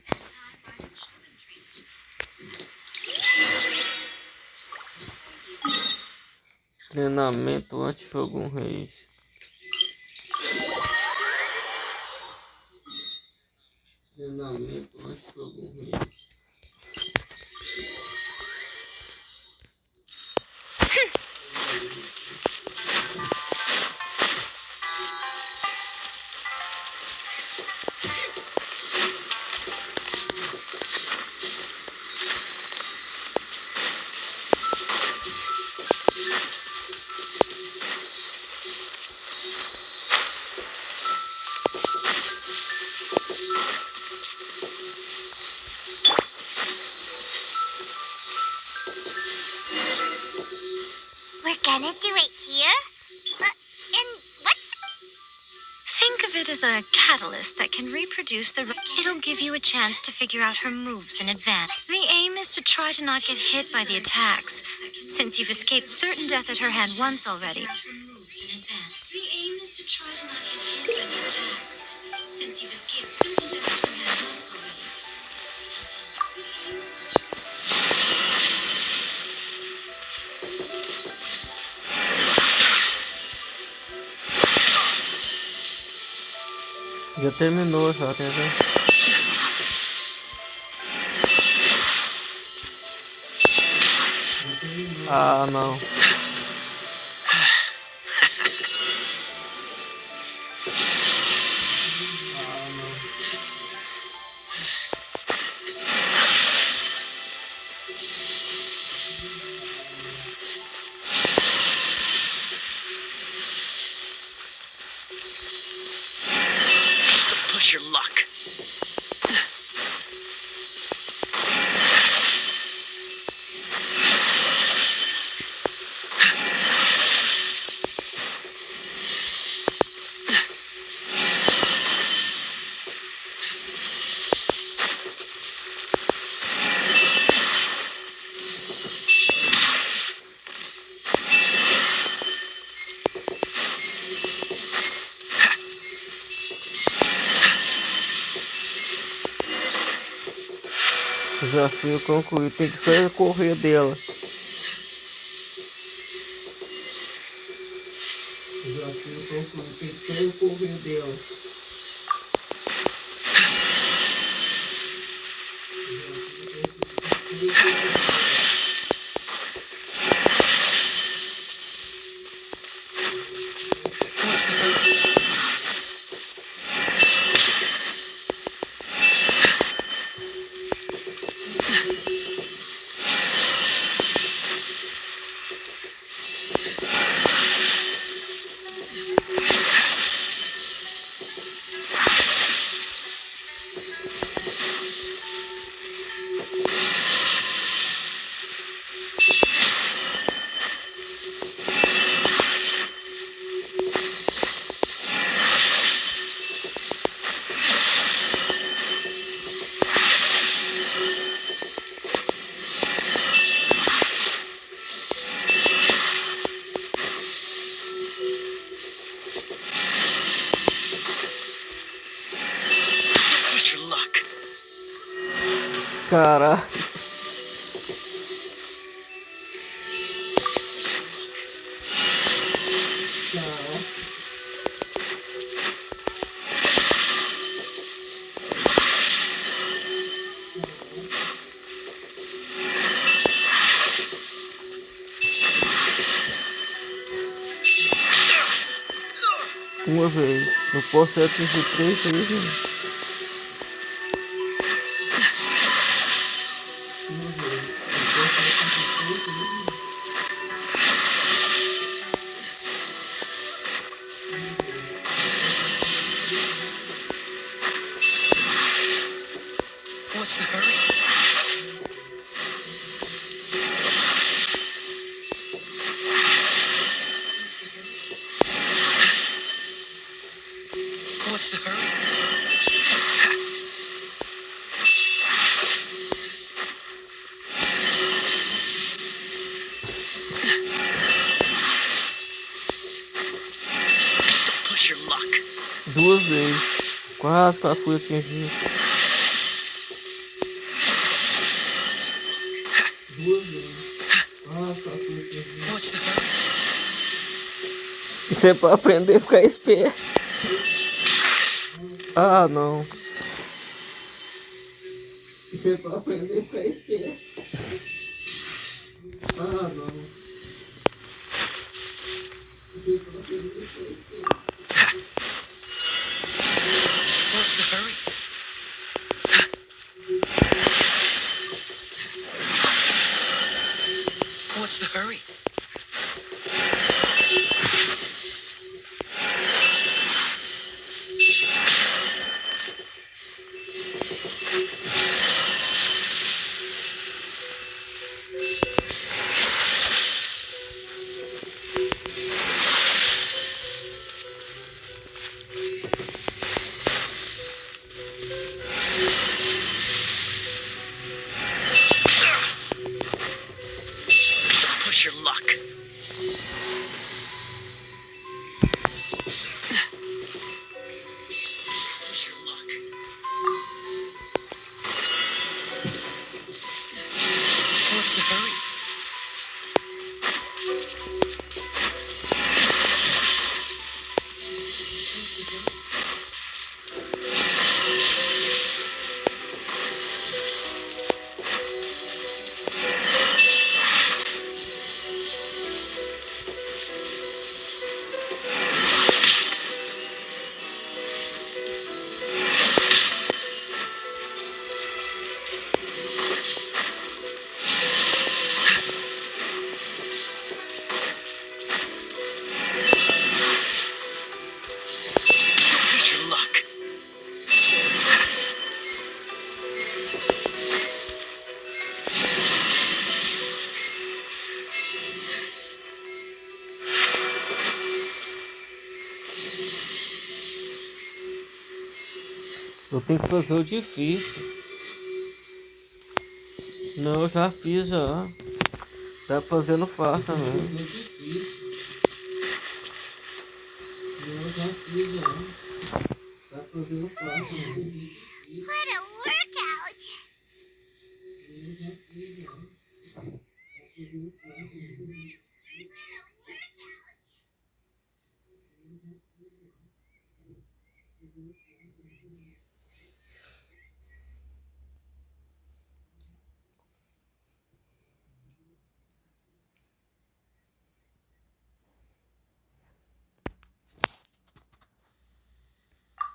Treinamento anti-Shogun Reis. Treinamento anti-Shogun Reis.
We're gonna do it here? And what's
Think of it as a catalyst that can reproduce the... It'll give you a chance to figure out her moves in advance. The aim is to try to not get hit by the attacks, since you've escaped certain death at her hand once already. The aim is to try to not get hit by the attacks, since you've escaped certain death at her hand once already.
Já terminou já, tem ver. Ah, não.
Push your luck.
Desafio concluído, tem que só correr dela. Desafio concluído, tem que só correr dela. Caraca. Uma vez. Não posso atingir 3 vezes.
What's the hurry? What's the hurry? Don't push your luck.
2 vezes. Quase que ela foi atingida. 2 vezes. Quase que ela foi atingida.
What's the hurry?
Isso é pra aprender a ficar esperto. Ah, não. Isso é pra aprender a ficar esperto. Ah, não. Isso é pra aprender a ficar esperto.
What's the hurry? What's the hurry? Push your luck. Push your luck. What's the hurry? Push your luck.
Eu tenho que fazer o difícil. Não, eu já fiz já. Dá pra fazer no fácil também. Não, eu já fiz já. Dá pra fazer no fácil também.
What a workout!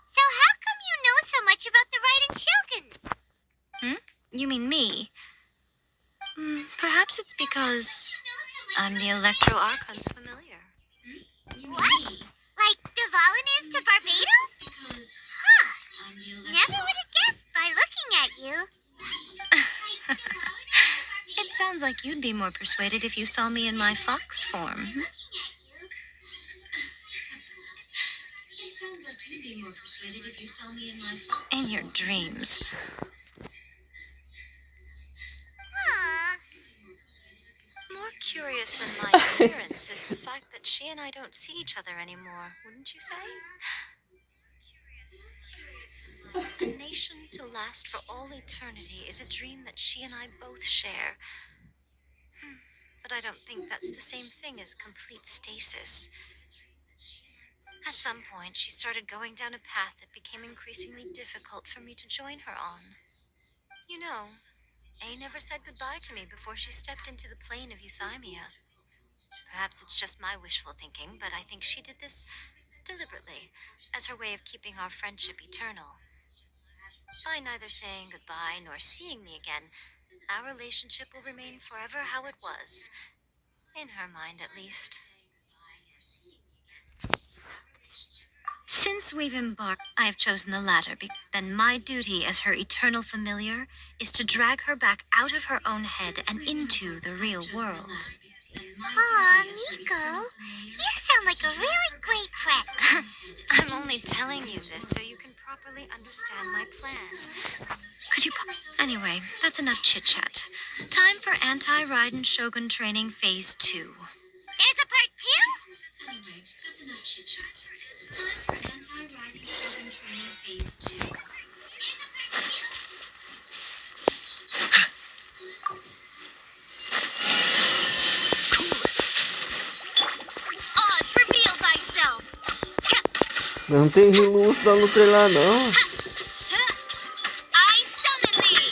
So how come you know so much about the Raiden Shogun?
You mean me? Perhaps it's because I'm the Electro Archon's familiar.
What? Like Devalin is to Barbados? Huh. Never would have guessed by looking at you.
It sounds like you'd be more persuaded if you saw me in my fox form. In your dreams.
More curious than my appearance is the fact that she and I don't see each other anymore, wouldn't you say? A nation to last for all eternity is a dream that she and I both share. But I don't think that's the same thing as complete stasis. At some point, she started going down a path that became increasingly difficult for me to join her on. You know, A never said goodbye to me before she stepped into the plane of euthymia. Perhaps it's just my wishful thinking, but I think she did this deliberately, as her way of keeping our friendship eternal. By neither saying goodbye nor seeing me again, our relationship will remain forever how it was. In her mind, at least.
Since we've embarked, I have chosen the latter, then my duty as her eternal familiar is to drag her back out of her own head and into the real world.
Aw, Nico, you sound like a really great friend.
I'm only telling you this so you can properly understand my plan. Could you... Anyway, that's enough chit-chat. Time for Anti-Raiden Shogun Training Phase 2.
There's a part 2?
Anyway, that's enough chit-chat. Time for Anti-Raiden Shogun Training Phase 2.
Oz, reveal thyself!
Não tem luz da luta lá não.
I summon thee!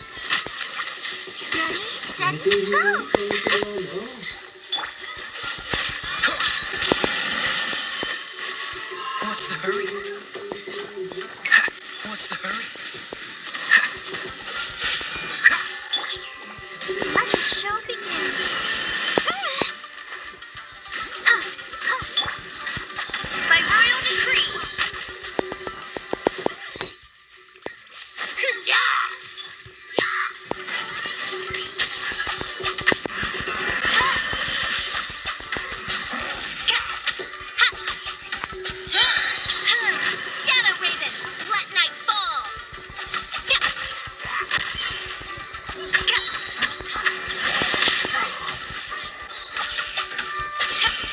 Ready, steady, go!
What's the hurry? Ha! What's the hurry?
Let the show begin. By royal decree. Shadow Raven, let night fall.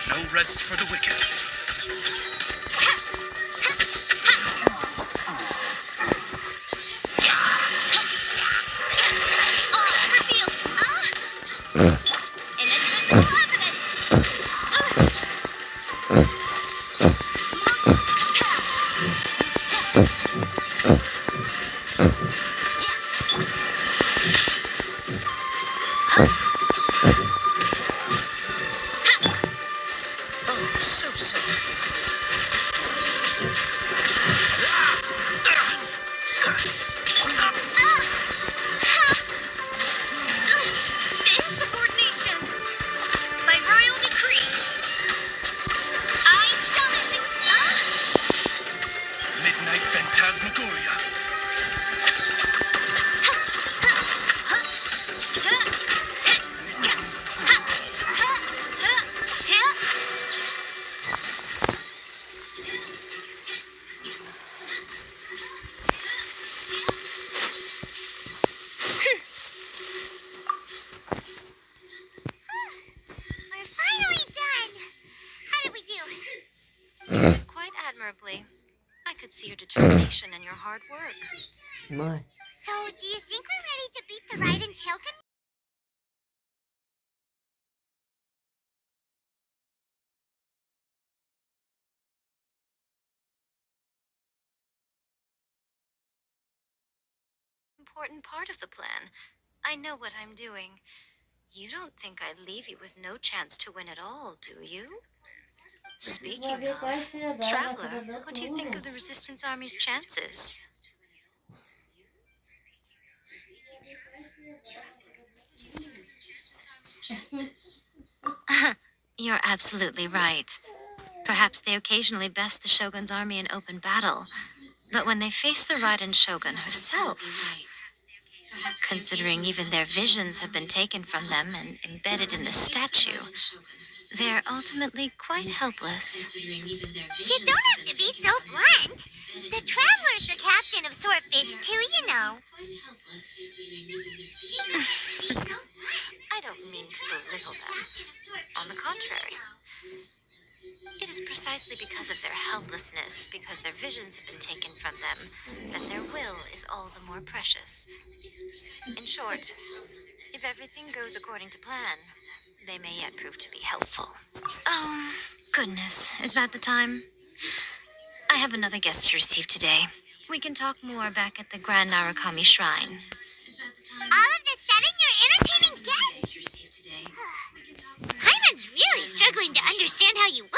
No rest for the wicked.
Inadmissible evidence.
Oh, so sorry.
Insubordination. By royal decree. I summon the...
Midnight Phantasmagoria.
We're finally done. How did we do?
Quite admirably. I could see your determination and your hard work.
My.
So, do you think we're ready to beat the Raiden Shogun?
Important part of the plan. I know what I'm doing. You don't think I'd leave you with no chance to win at all, do you? Speaking of, Traveler, what do you think of the Resistance Army's chances? You're absolutely right. Perhaps they occasionally best the Shogun's army in open battle, but when they face the Raiden Shogun herself, considering even their visions have been taken from them and embedded in the statue, they're ultimately quite helpless.
You don't have to be so blunt. The Traveler's the captain of Swordfish too, you know.
I don't mean to belittle them. On the contrary. It is precisely because of their helplessness, because their visions have been taken from them, that their will is all the more precious. In short, if everything goes according to plan, they may yet prove to be helpful. Oh, goodness, is that the time? I have another guest to receive today. We can talk more back at the Grand Narukami Shrine.
All of a sudden, you're entertaining guests. Hyman's really struggling to understand how you work.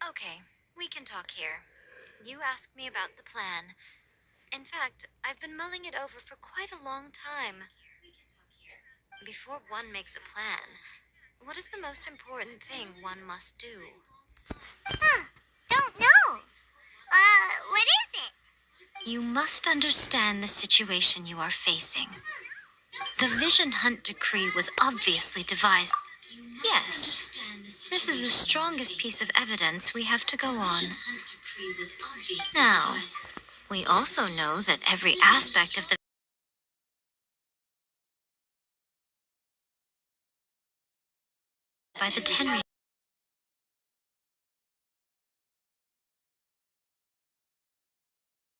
Okay, we can talk here. You asked me about the plan. In fact, I've been mulling it over for quite a long time. Before one makes a plan, what is the most important thing one must do?
Don't know. What is it?
You must understand the situation you are facing. The Vision Hunt decree was obviously devised. Yes, this is the strongest piece of evidence we have to go on. Now, we also know that every aspect of the by the Tenri.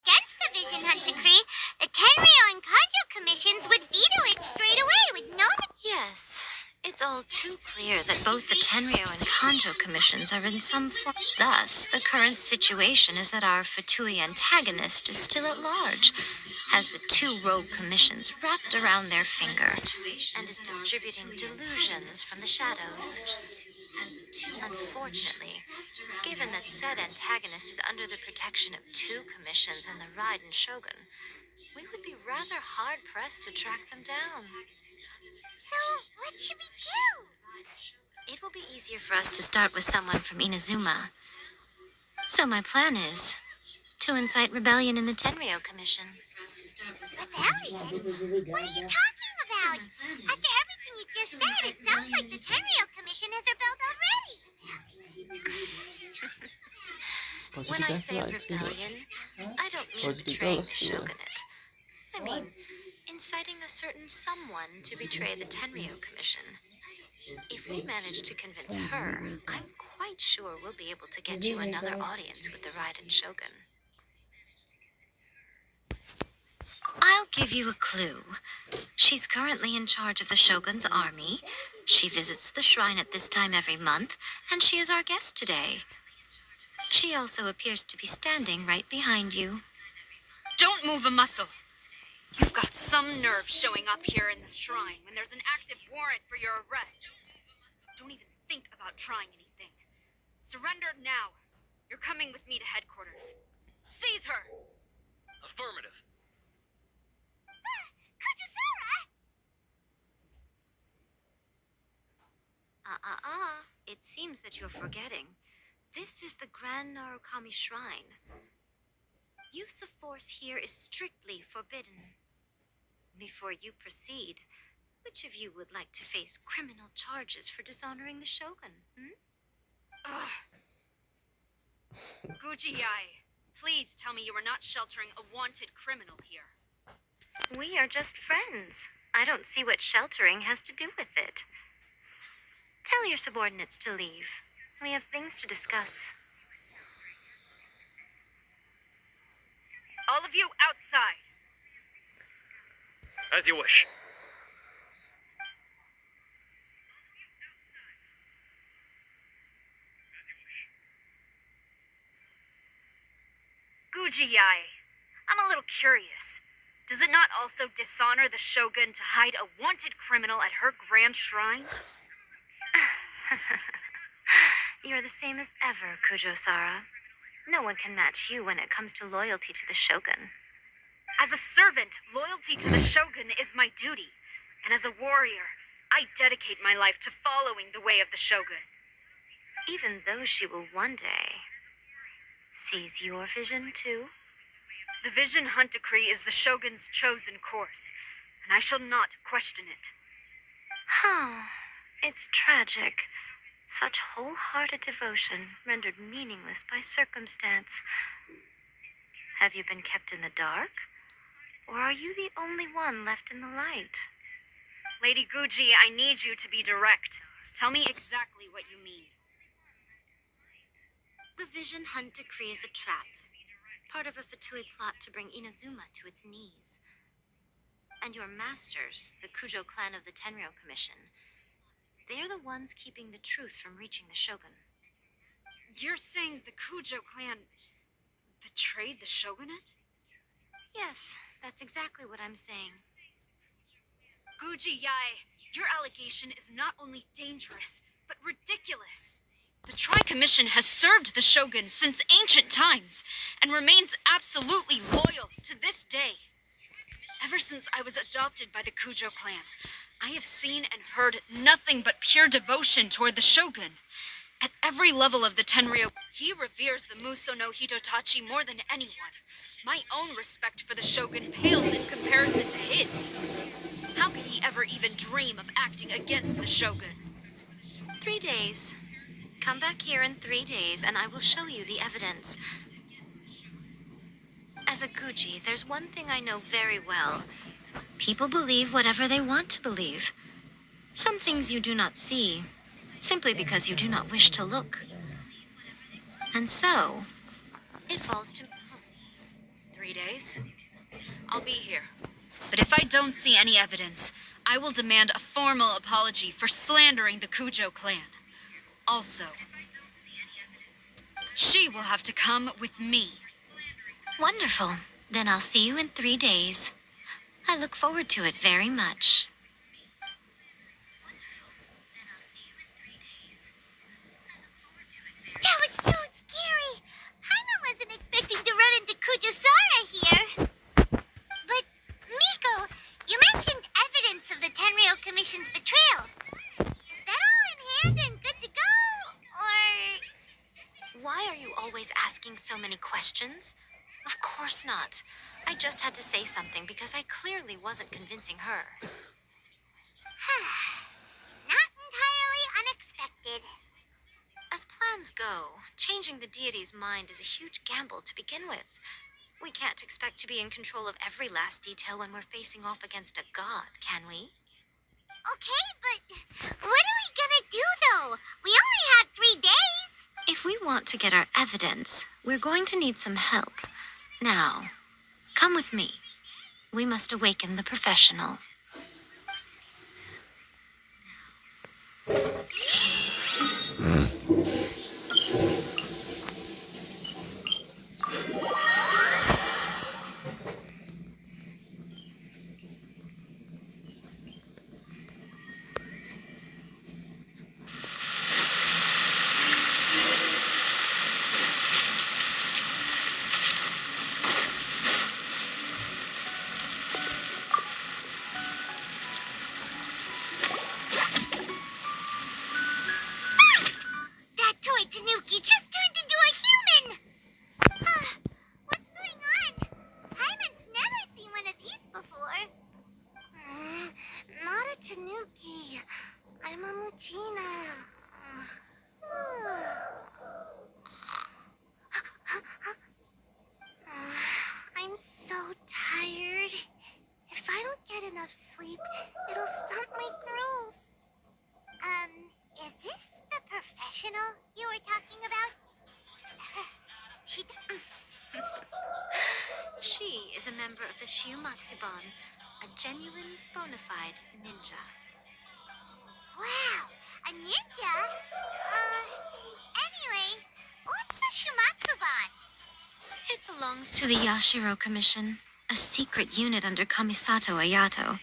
Against the Vision Hunt decree, the Tenryo and Kanjo commissions would veto it straight away with no...
Yes, it's all too clear that both the Tenryo and Kanjo commissions are in some form. Thus, the current situation is that our Fatui antagonist is still at large, has the two rogue commissions wrapped around their finger, and is distributing delusions from the shadows. Unfortunately, given that said antagonist is under the protection of two commissions and the Raiden Shogun, we would be rather hard-pressed to track them down.
So, what should we do?
It will be easier for us to start with someone from Inazuma. So my plan is to incite rebellion in the Tenryo Commission.
Rebellion? What are you talking about? After everything you just said, it sounds like the Tenryo Commission has rebelled already.
When I say rebellion, I don't mean betraying the shogunate. I mean inciting a certain someone to betray the Tenryo Commission. If we manage to convince her, I'm quite sure we'll be able to get you another audience with the Raiden Shogun. I'll give you a clue. She's currently in charge of the Shogun's army. She visits the shrine at this time every month, and she is our guest today. She also appears to be standing right behind you.
Don't move a muscle. You've got some nerve showing up here in the shrine when there's an active warrant for your arrest. Don't even think about trying anything. Surrender now. You're coming with me to headquarters. Seize her!
Affirmative.
It seems that you're forgetting. This is the Grand Narukami Shrine. Use of force here is strictly forbidden. Before you proceed, which of you would like to face criminal charges for dishonoring the Shogun?
Gujiyai, please tell me you are not sheltering a wanted criminal here.
We are just friends. I don't see what sheltering has to do with it. Tell your subordinates to leave. We have things to discuss.
All of you outside.
As you wish.
Gujiyai, I'm a little curious. Does it not also dishonor the Shogun to hide a wanted criminal at her grand shrine?
You're the same as ever, Kujo-Sara. No one can match you when it comes to loyalty to the Shogun.
As a servant, loyalty to the Shogun is my duty. And as a warrior, I dedicate my life to following the way of the Shogun.
Even though she will one day seize your vision too?
The Vision Hunt decree is the Shogun's chosen course, and I shall not question it.
It's tragic. Such wholehearted devotion rendered meaningless by circumstance. Have you been kept in the dark? Or are you the only one left in the light?
Lady Guji, I need you to be direct. Tell me exactly what you mean.
The Vision Hunt decree is a trap. Part of a Fatui plot to bring Inazuma to its knees. And your masters, the Kujo clan of the Tenryo Commission, they're the ones keeping the truth from reaching the Shogun.
You're saying the Kujo clan betrayed the Shogunate?
Yes, that's exactly what I'm saying.
Gujiyai, your allegation is not only dangerous, but ridiculous. The Tri-Commission has served the Shogun since ancient times, and remains absolutely loyal to this day. Ever since I was adopted by the Kujo clan, I have seen and heard nothing but pure devotion toward the Shogun. At every level of the Tenryou, he reveres the Muso no Hitotachi more than anyone. My own respect for the Shogun pales in comparison to his. How could he ever even dream of acting against the Shogun?
3 days. Come back here in 3 days, and I will show you the evidence. As a Guji, there's one thing I know very well. People believe whatever they want to believe. Some things you do not see, simply because you do not wish to look. And so, it falls to...
3 days? I'll be here. But if I don't see any evidence, I will demand a formal apology for slandering the Kujo clan. Also, she will have to come with me.
Wonderful. Then I'll see you in 3 days. I look forward to it very much.
That was so scary. Paimon wasn't expecting to run into Kujosara here. But, Miko, you mentioned evidence of the Tenryou Commission's betrayal. Is that all in hand and good to go? Or...
Why are you always asking so many questions? Of course not. I just had to say something because I clearly wasn't convincing her.
Not entirely unexpected.
As plans go, changing the deity's mind is a huge gamble to begin with. We can't expect to be in control of every last detail when we're facing off against a god, can we?
Okay, but what are we gonna do, though? We only have 3 days.
If we want to get our evidence, we're going to need some help. Now, come with me. We must awaken the professional.
That toy Tanuki just turned into a human! What's going on? Paimon's never seen one of these before. Not a Tanuki. I'm a Muchina. I'm so tired. If I don't get enough sleep, it'll stunt my growth. Is this the professional you were talking about?
She is a member of the Shiumatsuban, a genuine bona fide ninja.
Wow, a ninja? Anyway, what's the Shumatsuban?
It belongs to the Yashiro Commission, a secret unit under Kamisato Ayato.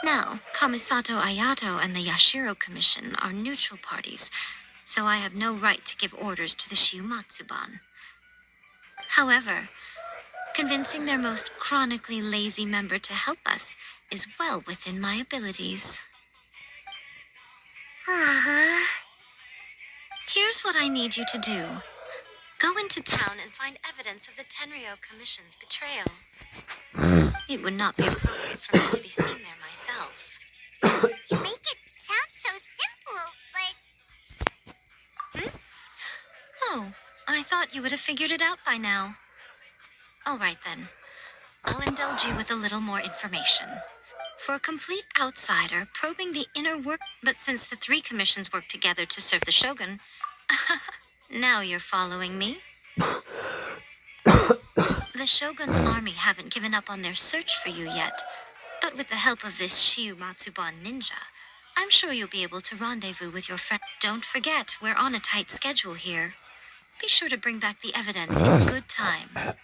Now, Kamisato Ayato and the Yashiro Commission are neutral parties, so I have no right to give orders to the Shiumatsuban. However, convincing their most chronically lazy member to help us is well within my abilities. Here's what I need you to do. Go into town and find evidence of the Tenryou Commission's betrayal. It would not be appropriate for me to be seen there myself.
You make it sound so simple, but...
Oh, I thought you would have figured it out by now. All right then. I'll indulge you with a little more information. For a complete outsider, probing the inner work... But since the 3 commissions work together to serve the Shogun... Now you're following me? The Shogun's army haven't given up on their search for you yet, but with the help of this Shiumatsuban ninja, I'm sure you'll be able to rendezvous with your friend. Don't forget, we're on a tight schedule here. Be sure to bring back the evidence in good time.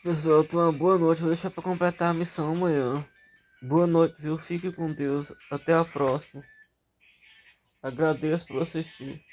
Pessoal, tenha uma boa noite. Vou deixar pra completar a missão amanhã. Boa noite, viu? Fique com Deus. Até a próxima. Agradeço por assistir.